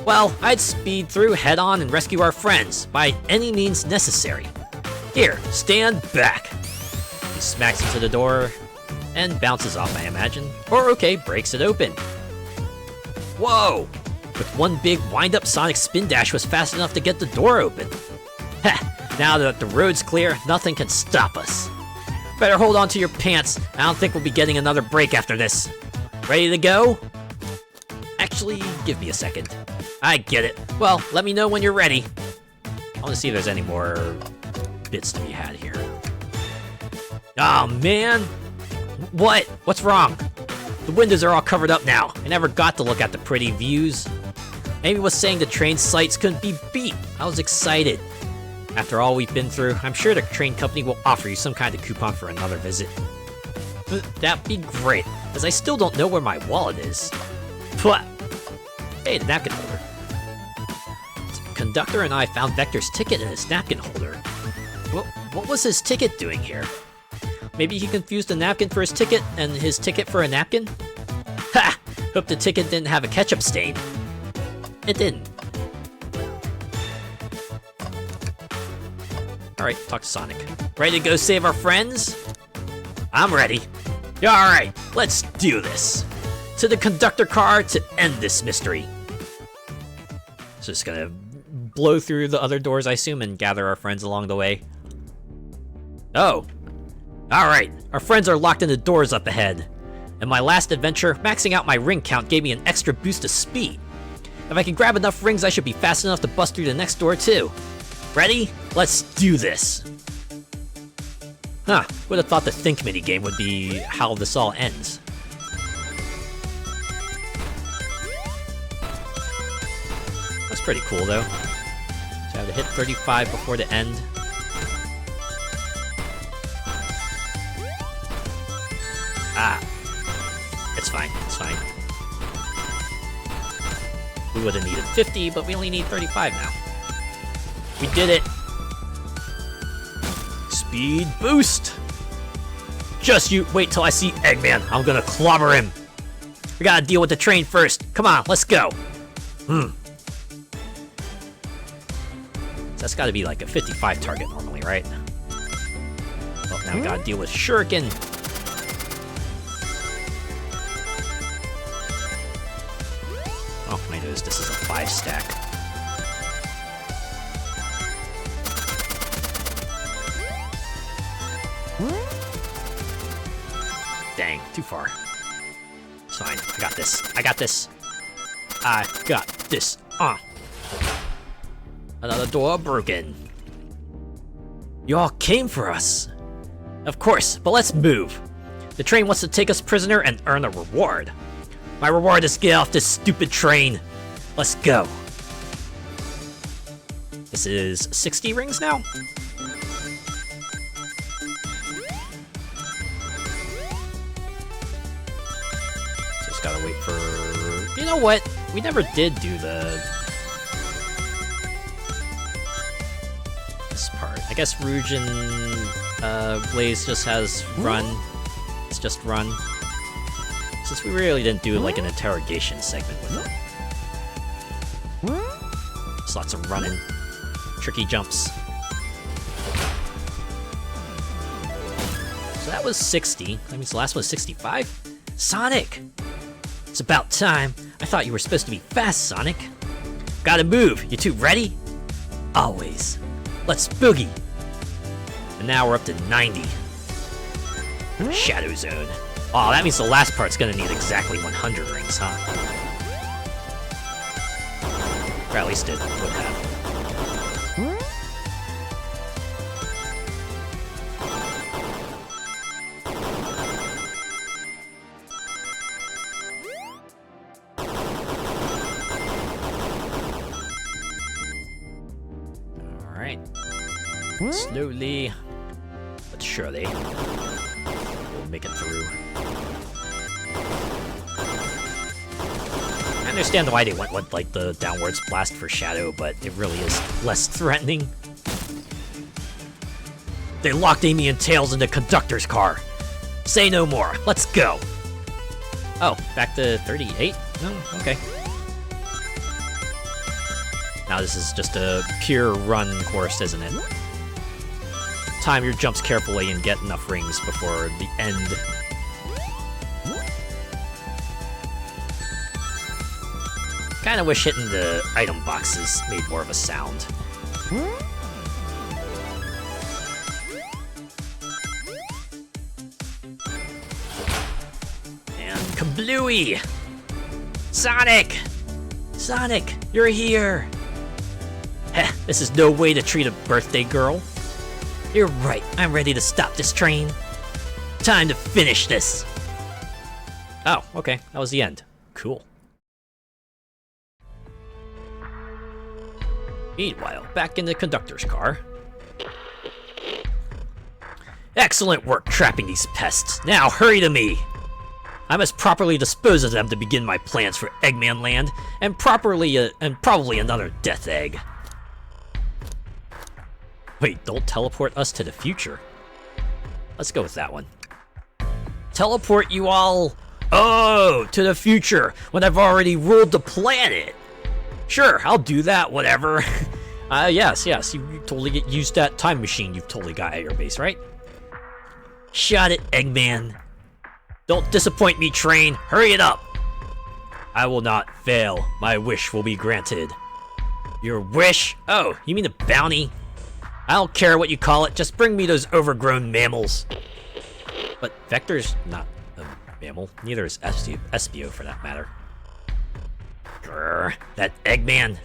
S2: Well, I'd speed through head-on and rescue our friends, by any means necessary. Here, stand back. He smacks into the door, and bounces off, I imagine. Or, okay, breaks it open. Whoa! With one big wind-up, Sonic's spin dash was fast enough to get the door open. Ha! Now that the road's clear, nothing can stop us. Better hold on to your pants. I don't think we'll be getting another break after this. Ready to go? Actually, give me a second. I get it. Well, let me know when you're ready. I want to see if there's any more bits to be had here. Oh, man! What? What's wrong? The windows are all covered up now. I never got to look at the pretty views. Amy was saying the train sights couldn't be beat. I was excited. After all we've been through, I'm sure the train company will offer you some kind of coupon for another visit. That'd be great, as I still don't know where my wallet is. Pwah! Hey, the napkin holder. The conductor and I found Vector's ticket in his napkin holder. What was his ticket doing here? Maybe he confused the napkin for his ticket and his ticket for a napkin? Ha! Hope the ticket didn't have a ketchup stain. It didn't. Alright, talk to Sonic. Ready to go save our friends? I'm ready. Alright, let's do this. To the conductor car to end this mystery. So just gonna blow through the other doors, I assume, and gather our friends along the way. Oh. Alright, our friends are locked in the doors up ahead. In my last adventure, maxing out my ring count gave me an extra boost of speed. If I can grab enough rings, I should be fast enough to bust through the next door too. Ready? Let's do this. Huh, would have thought the think minigame would be how this all ends. That's pretty cool though. So I have to hit 35 before the end. Ah. It's fine, it's fine. We would have needed 50, but we only need 35 now. We did it! Speed boost! Just you wait till I see Eggman. I'm gonna clobber him. We gotta deal with the train first. Come on, let's go. So that's gotta be like a 55 target normally, right? Well, now we gotta deal with Shuriken. Oh, I noticed this is a 5 stack. Dang, too far. It's fine. I got this. I got this. I got this. Another door broken. You all came for us. Of course, but let's move. The train wants to take us prisoner and earn a reward. My reward is get off this stupid train. Let's go. This is 60 rings now? Just gotta wait for... You know what? We never did do this part. I guess Rouge and Blaze just has run. It's just run. Since we really didn't do like an interrogation segment with them. Just lots of running. Tricky jumps. So that was 60. That means the last one was 65? Sonic! It's about time. I thought you were supposed to be fast, Sonic. Gotta move. You two ready? Always. Let's boogie. And now we're up to 90. Shadow Zone. Oh, that means the last part's gonna need exactly 100 rings, huh? Or at least it would have. Alright. Slowly, but surely, we'll make it through. I understand why they went with like the downwards blast for Shadow, but it really is less threatening. They locked Amy and Tails in the conductor's car. Say no more. Let's go. Oh, back to 38? Oh, okay. Now this is just a pure run course, isn't it? Time your jumps carefully and get enough rings before the end. Kinda wish hitting the item boxes made more of a sound. And kablooey! Sonic! Sonic, you're here! Heh, this is no way to treat a birthday girl. You're right, I'm ready to stop this train. Time to finish this! Oh, okay, that was the end. Cool. Meanwhile, back in the conductor's car. Excellent work trapping these pests. Now hurry to me. I must properly dispose of them to begin my plans for Eggman Land, and probably another Death Egg. Wait, don't teleport us to the future. Let's go with that one. Teleport you all, oh, to the future, when I've already ruled the planet. Sure, I'll do that, whatever. Yes, you totally get used that time machine you've totally got at your base, right? Shut it, Eggman. Don't disappoint me, train. Hurry it up. I will not fail. My wish will be granted. Your wish? Oh, you mean a bounty? I don't care what you call it. Just bring me those overgrown mammals. But Vector's not a mammal. Neither is Espio for that matter. Grr, that Eggman.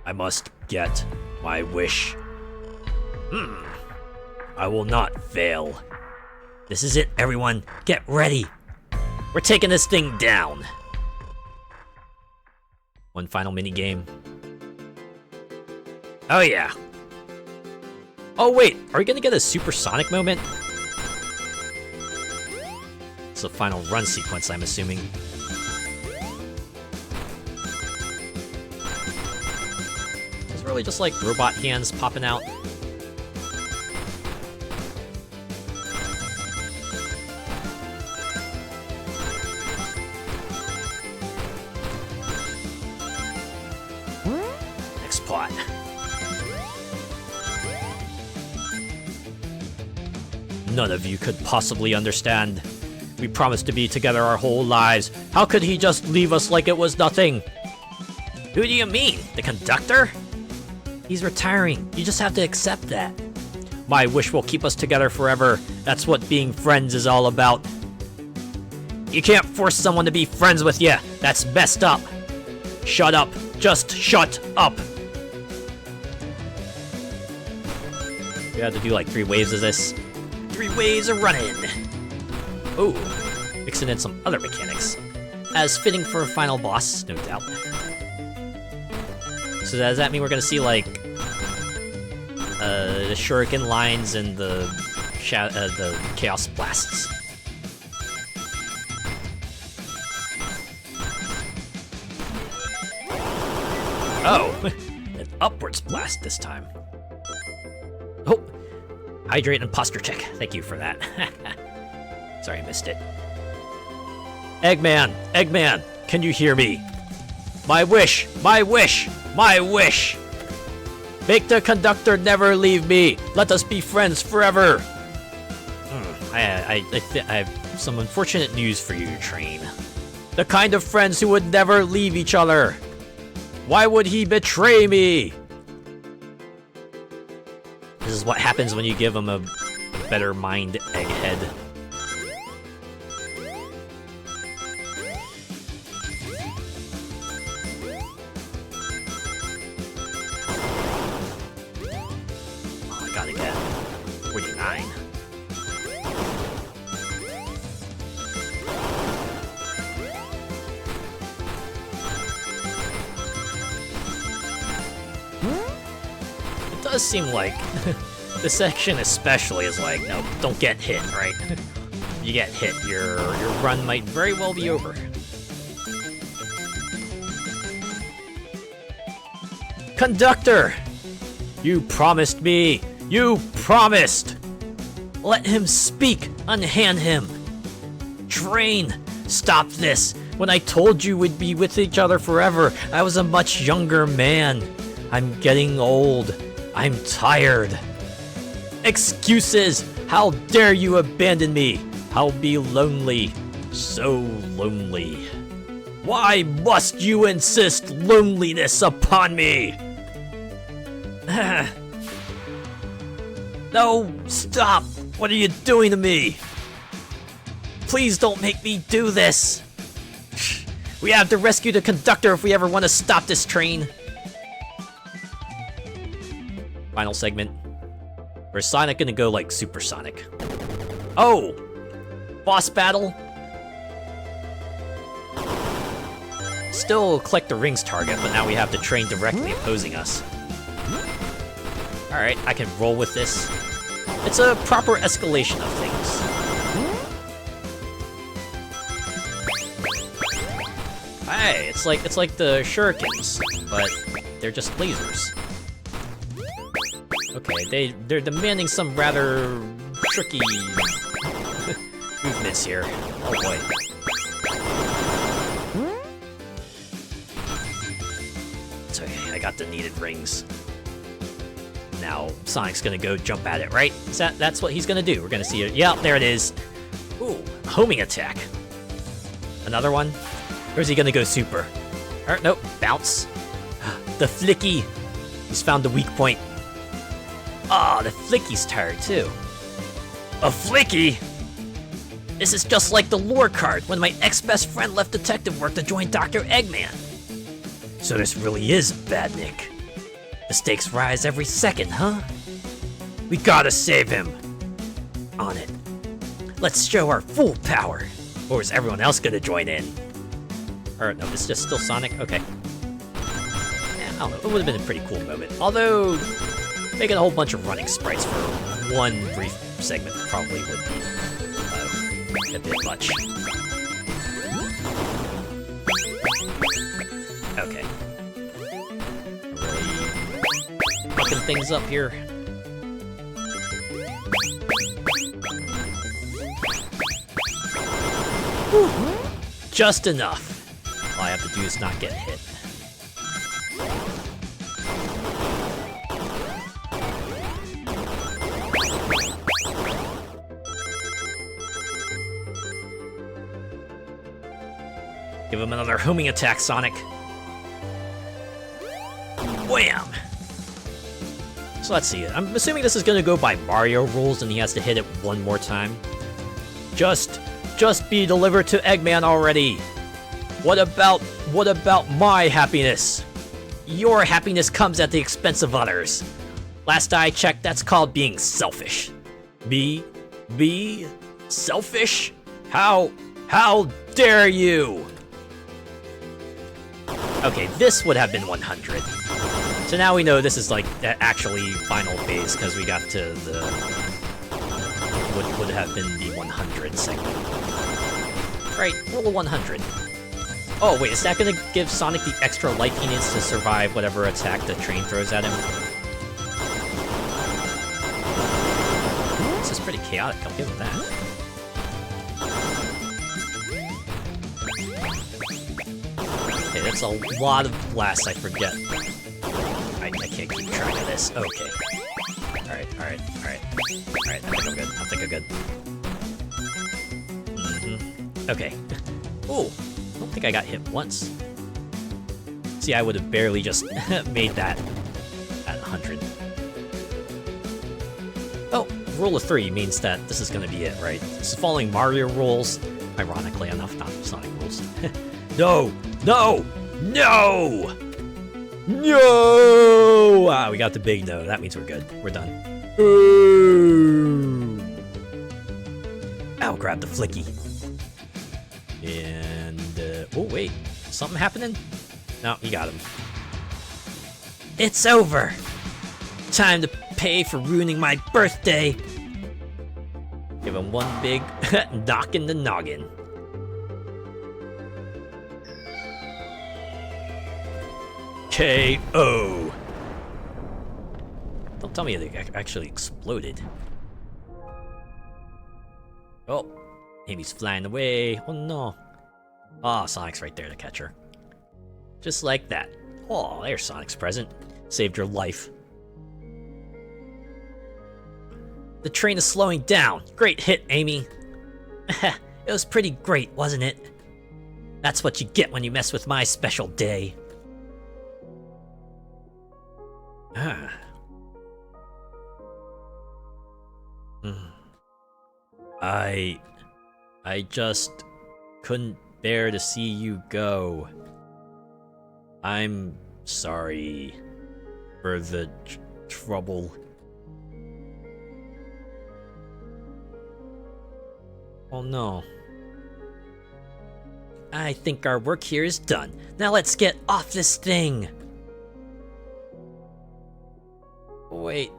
S2: I must get my wish. I will not fail. This is it, everyone. Get ready. We're taking this thing down. One final minigame. Oh yeah. Oh wait, are we gonna get a supersonic moment? It's the final run sequence, I'm assuming. It's really just like robot hands popping out. Next plot. None of you could possibly understand. We promised to be together our whole lives. How could he just leave us like it was nothing? Who do you mean? The conductor? He's retiring. You just have to accept that. My wish will keep us together forever. That's what being friends is all about. You can't force someone to be friends with you. That's messed up. Shut up. Just shut up. We have to do like 3 waves of this. 3 waves of running. Ooh, mixing in some other mechanics. As fitting for a final boss, no doubt. So does that mean we're gonna see like the shuriken lines and the chaos blasts? Oh, an upwards blast this time. Oh, hydrate and posture check. Thank you for that. Sorry, I missed it. Eggman, can you hear me? My wish, my wish, my wish! Make the conductor never leave me! Let us be friends forever! I have some unfortunate news for you, Train. The kind of friends who would never leave each other! Why would he betray me? This is what happens when you give him a better mind egghead. Oh, I gotta get 49. It does seem like this section especially is like, no, don't get hit, right? You get hit, your run might very well be over. Conductor! You promised me! You promised! Let him speak! Unhand him! Train! Stop this! When I told you we'd be with each other forever, I was a much younger man. I'm getting old. I'm tired. Excuses! How dare you abandon me? I'll be lonely. So lonely. Why must you insist loneliness upon me? No, stop! What are you doing to me? Please don't make me do this! We have to rescue the conductor if we ever want to stop this train. Final segment. Or is Sonic gonna go like supersonic? Oh! Boss battle? Still collect the rings target, but now we have the train directly opposing us.
S1: Alright, I can roll with this. It's a proper escalation of things. Hey, it's like the shurikens, but they're just lasers. Okay, they're demanding some rather tricky movements here. Oh boy. It's okay, I got the needed rings. Now Sonic's gonna go jump at it, right? That's what he's gonna do. We're gonna see it. Yeah, there it is. Ooh, homing attack. Another one? Or is he gonna go super? Or, nope, bounce. The flicky. He's found the weak point. Ah, the flicky's tired too. A flicky? This is just like the lore card when my ex-best friend left detective work to join Dr. Eggman. So this really is Badnik. The stakes rise every second, huh? We gotta save him. On it. Let's show our full power. Or is everyone else gonna join in? Or no, it's just still Sonic? Okay. Yeah, I don't know, it would have been a pretty cool moment. Although, making a whole bunch of running sprites for one brief segment probably would be a bit much. Okay. Really fucking things up here. Whew. Just enough. All I have to do is not get hit. Give him another homing attack, Sonic. Wham! So let's see. I'm assuming this is gonna go by Mario rules and he has to hit it one more time. Just be delivered to Eggman already. What about my happiness? Your happiness comes at the expense of others. Last I checked, that's called being selfish. Be selfish? How dare you? Okay, this would have been 100. So now we know this is like actually final phase because we got to the would have been the 100 segment. Right, roll a 100. Oh wait, is that gonna give Sonic the extra life he needs to survive whatever attack the train throws at him? This is pretty chaotic, I'll give him that. Okay, that's a lot of blasts, I forget. I can't keep track of this. Okay. Alright. I think I'm good. Okay. Ooh, I don't think I got hit once. See, I would have barely just made that at 100. Oh, rule of 3 means that this is gonna be it, right? This is following Mario rules. Ironically enough, not Sonic rules. No! Ah, we got the big no. That means we're good. We're done. Ooh. I'll grab the flicky. And, oh wait, something happening? No, he got him. It's over! Time to pay for ruining my birthday! Give him one big knock in the noggin. KO! Don't tell me they actually exploded. Oh, Amy's flying away. Oh no. Ah, Sonic's right there to catch her. Just like that. Oh, there's Sonic's present. Saved your life. The train is slowing down. Great hit, Amy. It was pretty great, wasn't it? That's what you get when you mess with my special day. Ah. I just couldn't bear to see you go. I'm sorry for the trouble. Oh no. I think our work here is done. Now let's get off this thing. Wait,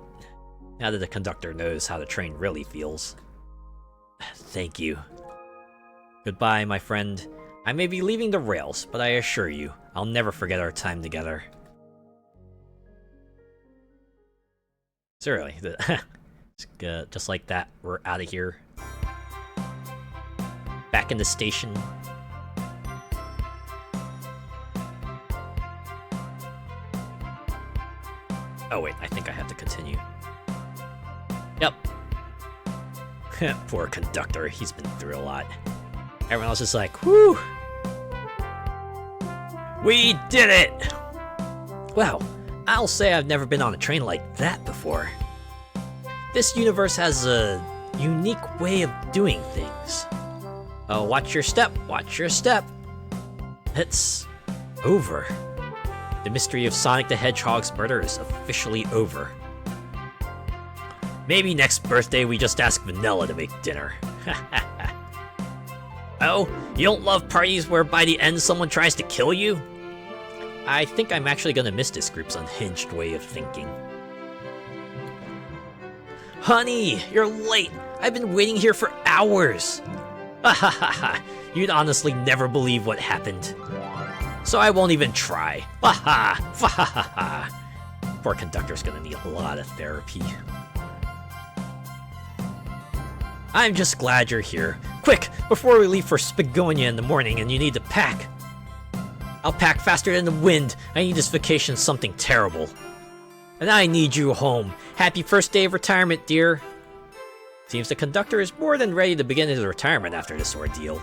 S2: Now that the conductor knows how the train really feels. Thank you. Goodbye, my friend. I may be leaving the rails, but I assure you, I'll never forget our time together. Seriously, just like that, we're out of here. Back in the station. Oh wait, I think I have to continue. Yep. Poor conductor, he's been through a lot. Everyone else is like, whew! We did it! Wow, I'll say I've never been on a train like that before. This universe has a unique way of doing things. Oh, watch your step, watch your step. It's over. The mystery of Sonic the Hedgehog's murder is officially over. Maybe next birthday we just ask Vanilla to make dinner. Oh, you don't love parties where by the end someone tries to kill you? I think I'm actually gonna miss this group's unhinged way of thinking. Honey, you're late! I've been waiting here for hours! Ha! You'd honestly never believe what happened. So I won't even try. Ha! Poor conductor's gonna need a lot of therapy. I'm just glad you're here. Quick, before we leave for Spagonia in the morning and you need to pack. I'll pack faster than the wind. I need this vacation something terrible. And I need you home. Happy first day of retirement, dear. Seems the conductor is more than ready to begin his retirement after this ordeal.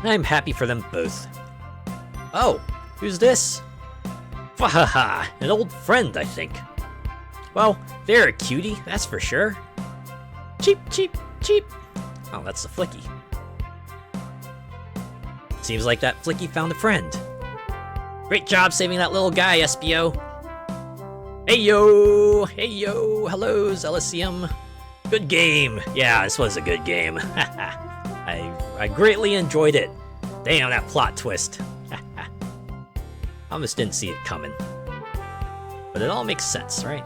S2: I'm happy for them both. Oh, who's this? Fahaha, an old friend, I think. Well, they're a cutie, that's for sure. Cheep. Oh, that's the Flicky. Seems like that Flicky found a friend. Great job saving that little guy, SBO. Hey yo, hello, Zelicium. Good game. Yeah, this was a good game. I greatly enjoyed it. Damn, that plot twist. Almost didn't see it coming. But it all makes sense, right?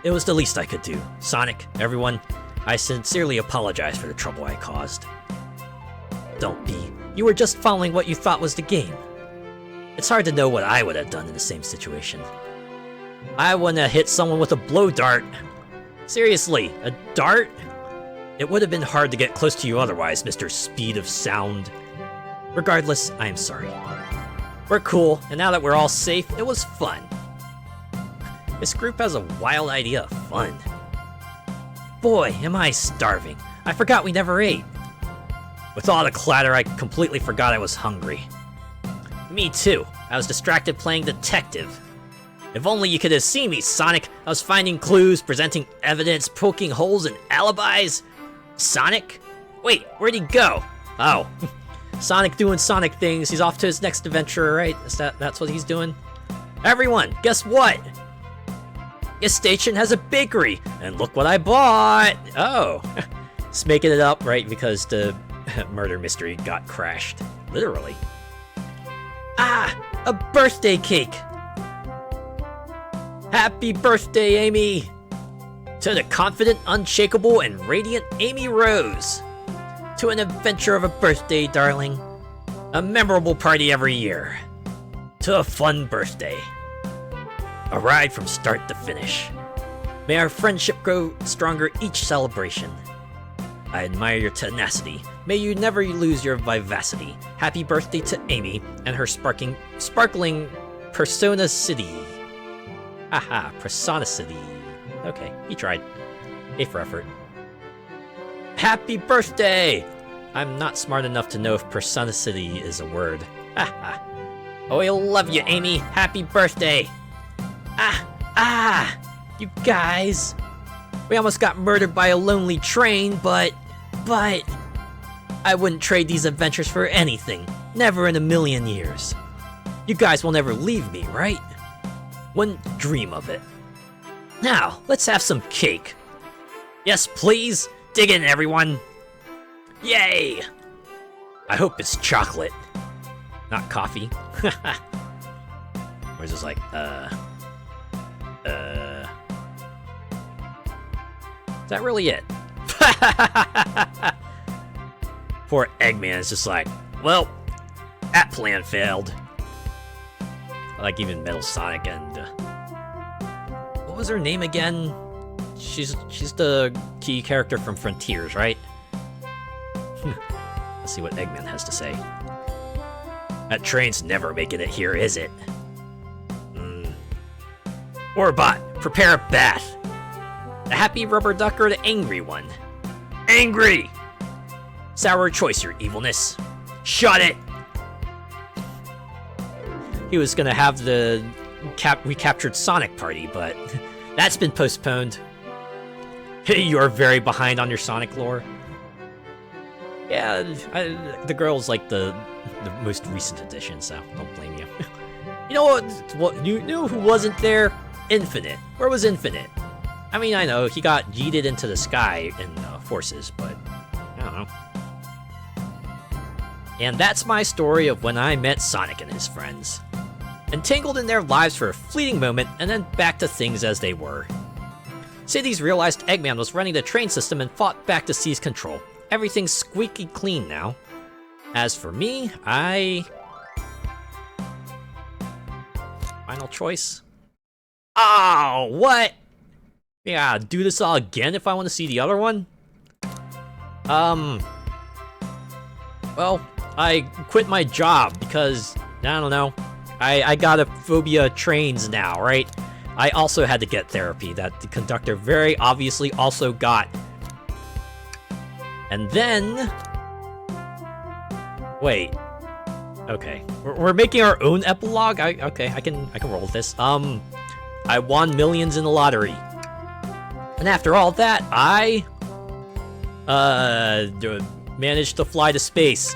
S2: It was the least I could do. Sonic, everyone, I sincerely apologize for the trouble I caused. Don't be. You were just following what you thought was the game. It's hard to know what I would have done in the same situation. I wouldn't have hit someone with a blow dart. Seriously, a dart? It would have been hard to get close to you otherwise, Mr. Speed of Sound. Regardless, I am sorry. We're cool, and now that we're all safe, it was fun. This group has a wild idea of fun. Boy, am I starving. I forgot we never ate. With all the clatter, I completely forgot I was hungry. Me too. I was distracted playing detective. If only you could have seen me, Sonic. I was finding clues, presenting evidence, poking holes in alibis. Sonic? Wait, where'd he go? Oh. Sonic doing Sonic things. He's off to his next adventure, right? That's what he's doing? Everyone, guess what? This station has a bakery, and look what I bought! Oh. Just making it up, right? Because the murder mystery got crashed. Literally. Ah! A birthday cake! Happy birthday, Amy! To the confident, unshakable, and radiant Amy Rose! To an adventure of a birthday, darling. A memorable party every year. To a fun birthday. A ride from start to finish. May our friendship grow stronger each celebration. I admire your tenacity. May you never lose your vivacity. Happy birthday to Amy and her sparkling Persona City. Haha, Persona City. Okay, he tried. A for effort. Happy birthday! I'm not smart enough to know if Persona City is a word. Haha. Oh, I love you, Amy. Happy birthday! You guys. We almost got murdered by a lonely train, but I wouldn't trade these adventures for anything. Never in a million years. You guys will never leave me, right? Wouldn't dream of it. Now, let's have some cake. Yes, please. Dig in, everyone. Yay! I hope it's chocolate, not coffee. Or is this like, that really it? Poor Eggman is just like, well, that plan failed. I like even Metal Sonic and what was her name again? She's the key character from Frontiers, right? Let's see what Eggman has to say. That train's never making it here, is it? Orbot, prepare a bath. The happy rubber duck or the angry one? Angry! Sour choice, your evilness. Shut it! He was gonna have the recaptured Sonic party, but that's been postponed. You're very behind on your Sonic lore. Yeah, the girl's like the most recent addition, so don't blame you. You know what? You know who wasn't there? Infinite. Where was Infinite? I mean, I know he got yeeted into the sky in Forces, but I don't know. And that's my story of when I met Sonic and his friends. Entangled in their lives for a fleeting moment, and then back to things as they were. Cities realized Eggman was running the train system and fought back to seize control. Everything's squeaky clean now. As for me, final choice? Oh, what? Yeah, do this all again if I want to see the other one? Well, I quit my job because, I don't know, I got a phobia of trains now, right? I also had to get therapy that the conductor very obviously also got. And then... Wait. Okay. We're making our own epilogue? Okay, I can roll with this. I won millions in the lottery. And after all that, I... managed to fly to space.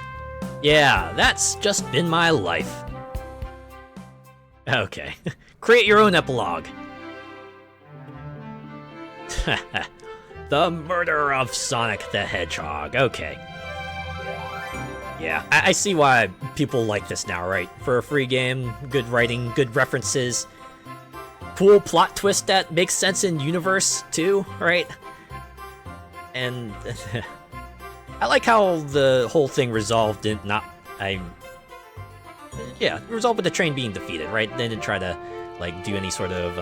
S2: Yeah, that's just been my life. Okay. Create your own epilogue. The murder of Sonic the Hedgehog. Okay. Yeah, I see why people like this now, right? For a free game, good writing, good references. Cool plot twist that makes sense in universe, too, right? And... I like how the whole thing resolved in resolved with the train being defeated, right? They didn't try to, like, do any sort of,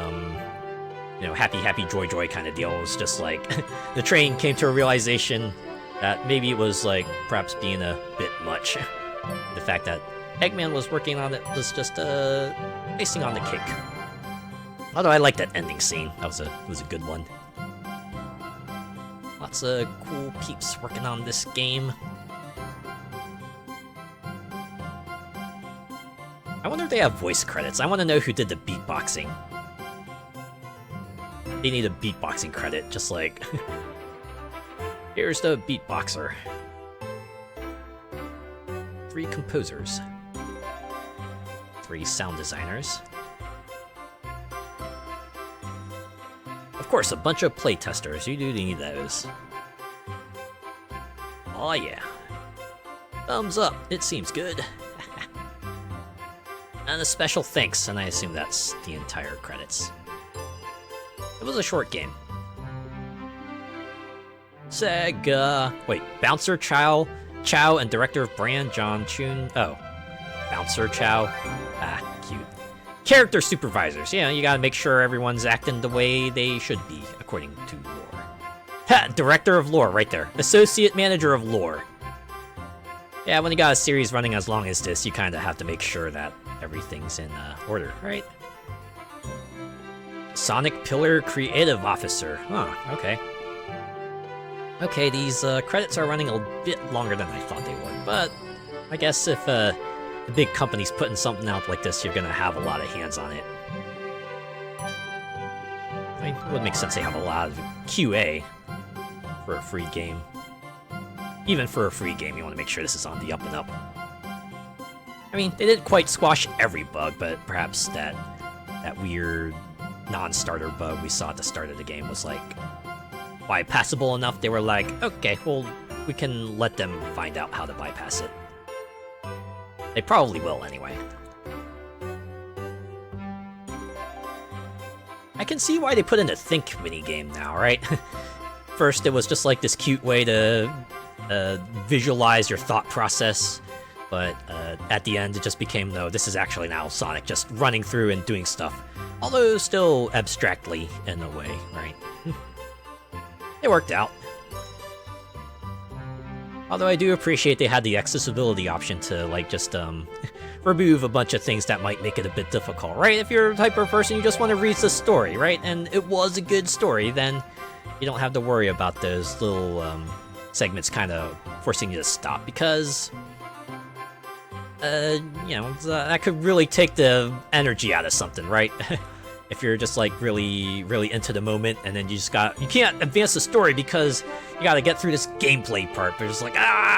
S2: happy, joy kind of deal. It was just like, the train came to a realization that maybe it was, like, perhaps being a bit much. The fact that Eggman was working on it was just, icing on the cake. Although I like that ending scene. That was a good one. Lots of cool peeps working on this game. I wonder if they have voice credits. I want to know who did the beatboxing. They need a beatboxing credit, just like... Here's the beatboxer. 3 composers. 3 sound designers. Of course, a bunch of playtesters. You do need those. Oh yeah. Thumbs up. It seems good. And a special thanks, and I assume that's the entire credits. It was a short game. Sega. Wait, Bouncer Chow, and director of brand John Chun. Oh, Bouncer Chow. Ah, cute. Character supervisors. Yeah, you gotta make sure everyone's acting the way they should be, according to lore. Ha! Director of lore, right there. Associate manager of lore. Yeah, when you got a series running as long as this, you kind of have to make sure that everything's in order, right? Sonic Pillar Creative Officer. Huh, okay. Okay, these credits are running a bit longer than I thought they would, but I guess if the big company's putting something out like this, you're gonna have a lot of hands on it. I mean, it would make sense they have a lot of QA for a free game. Even for a free game, you want to make sure this is on the up and up. I mean, they didn't quite squash every bug, but perhaps that weird non-starter bug we saw at the start of the game was like, bypassable enough. They were like, okay, well, we can let them find out how to bypass it. They probably will anyway. I can see why they put in a think minigame now, right?
S1: first it was just like this cute way to visualize your thought process, but at the end it just became, no, this is actually now Sonic just running through and doing stuff. Although still abstractly in a way, right? It worked out. Although I do appreciate they had the accessibility option to, like, just, remove a bunch of things that might make it a bit difficult, right? If you're the type of person you just want to read the story, right? And it was a good story, then you don't have to worry about those little, segments kind of forcing you to stop, because, you know, that could really take the energy out of something, right? If you're just like really into the moment, and then you can't advance the story because you gotta get through this gameplay part, but it's like,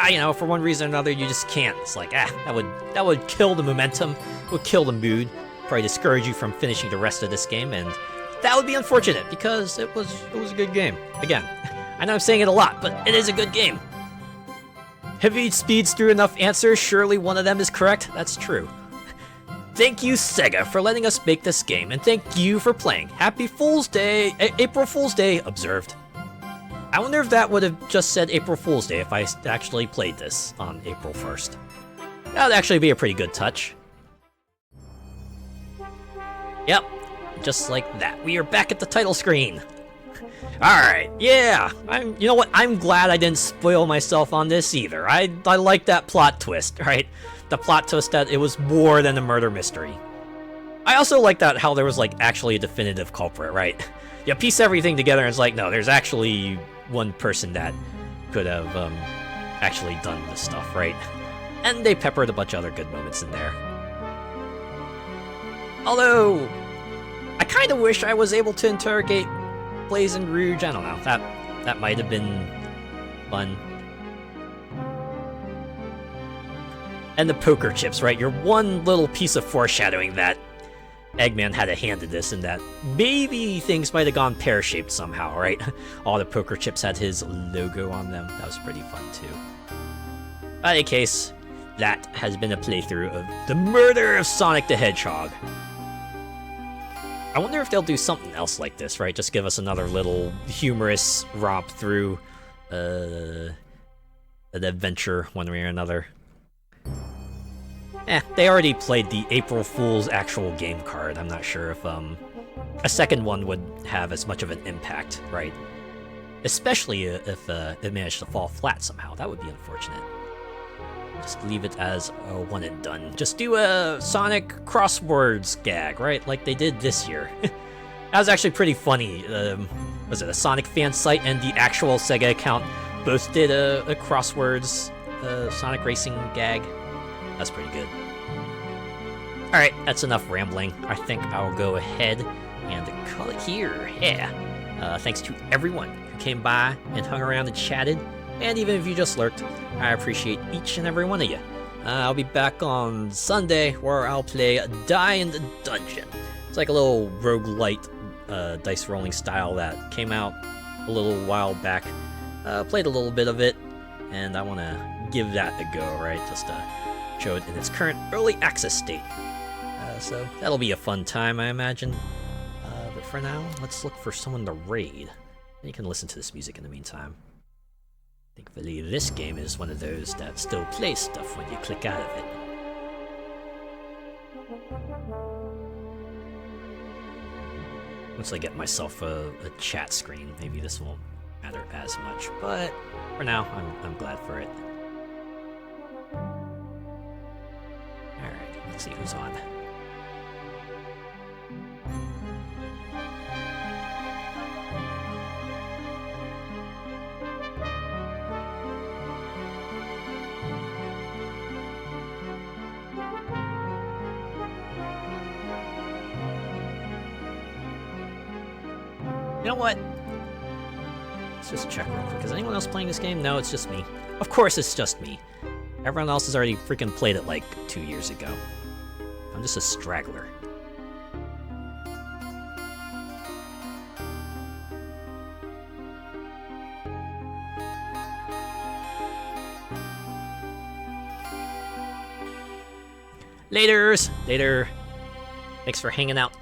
S1: you know, for one reason or another you just can't. It's like, that would kill the momentum, would kill the mood, probably discourage you from finishing the rest of this game, and that would be unfortunate because it was a good game. Again, I know I'm saying it a lot, but it is a good game. Have you speeds through enough answers? Surely one of them is correct. That's true. Thank you, Sega, for letting us make this game, and thank you for playing. Happy Fool's Day! April Fool's Day observed. I wonder if that would have just said April Fool's Day if I actually played this on April 1st. That would actually be a pretty good touch. Yep, just like that. We are back at the title screen. Alright, yeah, you know what, I'm glad I didn't spoil myself on this either. I like that plot twist, right? The plot twist that it was more than a murder mystery. I also like that how there was, like, actually a definitive culprit, right? You piece everything together and it's like, no, there's actually one person that could have, actually done this stuff, right? And they peppered a bunch of other good moments in there. Although, I kind of wish I was able to interrogate Blazing Rouge. I don't know, that might have been fun. And the poker chips, right? Your one little piece of foreshadowing that Eggman had a hand in this, and that maybe things might have gone pear-shaped somehow, right? All the poker chips had his logo on them. That was pretty fun, too. In any case, that has been a playthrough of The Murder of Sonic the Hedgehog. I wonder if they'll do something else like this, right? Just give us another little humorous romp through an adventure one way or another. They already played the April Fool's actual game card. I'm not sure if a second one would have as much of an impact, right? Especially if it managed to fall flat somehow. That would be unfortunate. Just leave it as a one and done. Just do a Sonic crosswords gag, right? Like they did this year. That was actually pretty funny. Was it a Sonic fan site and the actual Sega account both did a crosswords Sonic racing gag? That's pretty good. Alright, that's enough rambling. I think I'll go ahead and call it here. Yeah. Thanks to everyone who came by and hung around and chatted. And even if you just lurked, I appreciate each and every one of you. I'll be back on Sunday where I'll play Die in the Dungeon. It's like a little roguelite dice rolling style that came out a little while back. Played a little bit of it, and I want to give that a go, right? Just show it in its current early access state. So that'll be a fun time, I imagine. But for now, let's look for someone to raid. And you can listen to this music in the meantime. Thankfully, this game is one of those that still plays stuff when you click out of it. Once I get myself a chat screen, maybe this won't matter as much, but for now, I'm glad for it. Alright, let's see who's on. You know what? Let's just check real quick. Is anyone else playing this game? No, it's just me. Of course it's just me. Everyone else has already freaking played it like 2 years ago. I'm just a straggler. Later. Thanks for hanging out.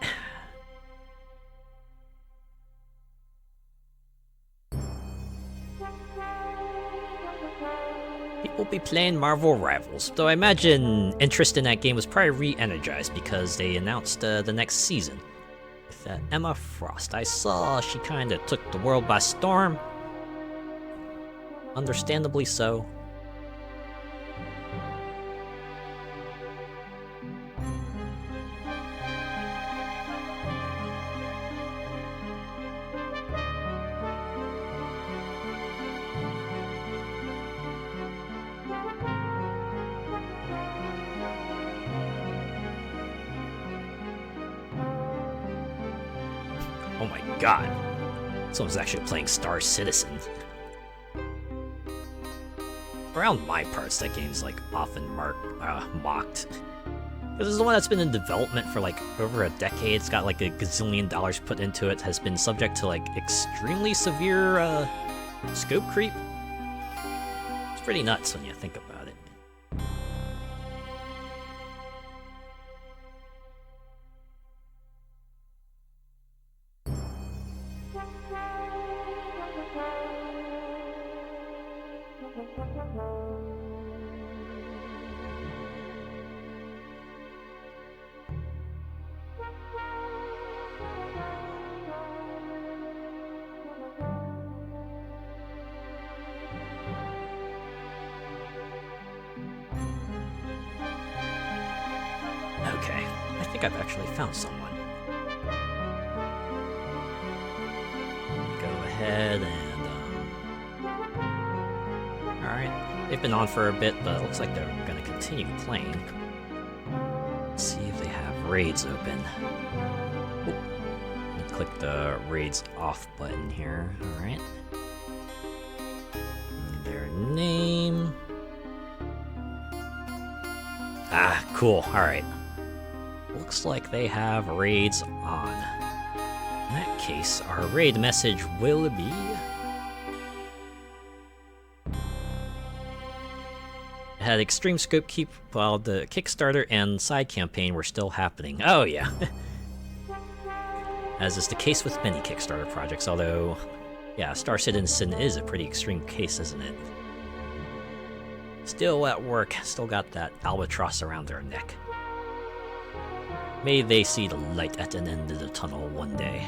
S1: People be playing Marvel Rivals, though I imagine interest in that game was probably re-energized because they announced the next season. With Emma Frost, I saw she kinda took the world by storm. Understandably so. Oh my god. Someone's actually playing Star Citizen. Around my parts, that game's like often mocked. This is the one that's been in development for like over a decade. It's got like a gazillion dollars put into it. Has been subject to like extremely severe scope creep. It's pretty nuts when you think about it. Okay, I think I've actually found someone. Go ahead and, alright, they've been on for a bit, but it looks like they're gonna continue playing. Let's see if they have raids open. Oh, let me click the raids off button here, alright. Their name. Ah, cool, alright. Looks like they have raids on. In that case, our raid message will be... It had extreme scope keep while the Kickstarter and side campaign were still happening. Oh yeah. As is the case with many Kickstarter projects, although... Yeah, Star Citizen is a pretty extreme case, isn't it? Still at work, still got that albatross around their neck. May they see the light at the end of the tunnel one day.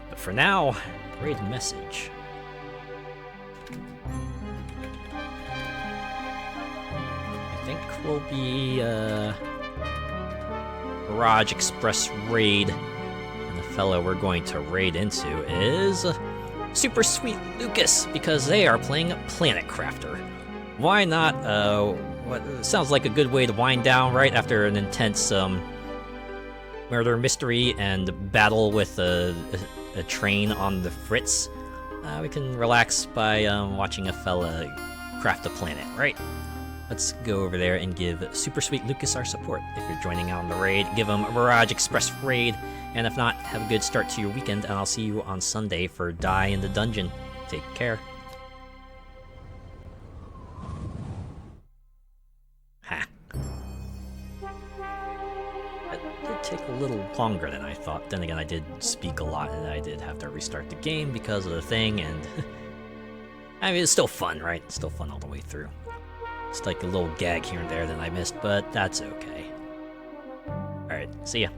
S1: But for now, raid message. I think will be Garage Express raid. And the fellow we're going to raid into is Super Sweet Lucas, because they are playing Planet Crafter. Why not, what sounds like a good way to wind down right after an intense murder mystery and battle with a train on the fritz. We can relax by watching a fella craft a planet, right? Let's go over there and give Super Sweet Lucas our support. If you're joining out on the raid, give him a Mirage Express raid, and if not, have a good start to your weekend, and I'll see you on Sunday for Die in the Dungeon. Take care. Ha. That did take a little longer than I thought. Then again, I did speak a lot, and I did have to restart the game because of the thing, and... I mean, it's still fun, right? It's still fun all the way through. It's like a little gag here and there that I missed, but that's okay. Alright, see ya.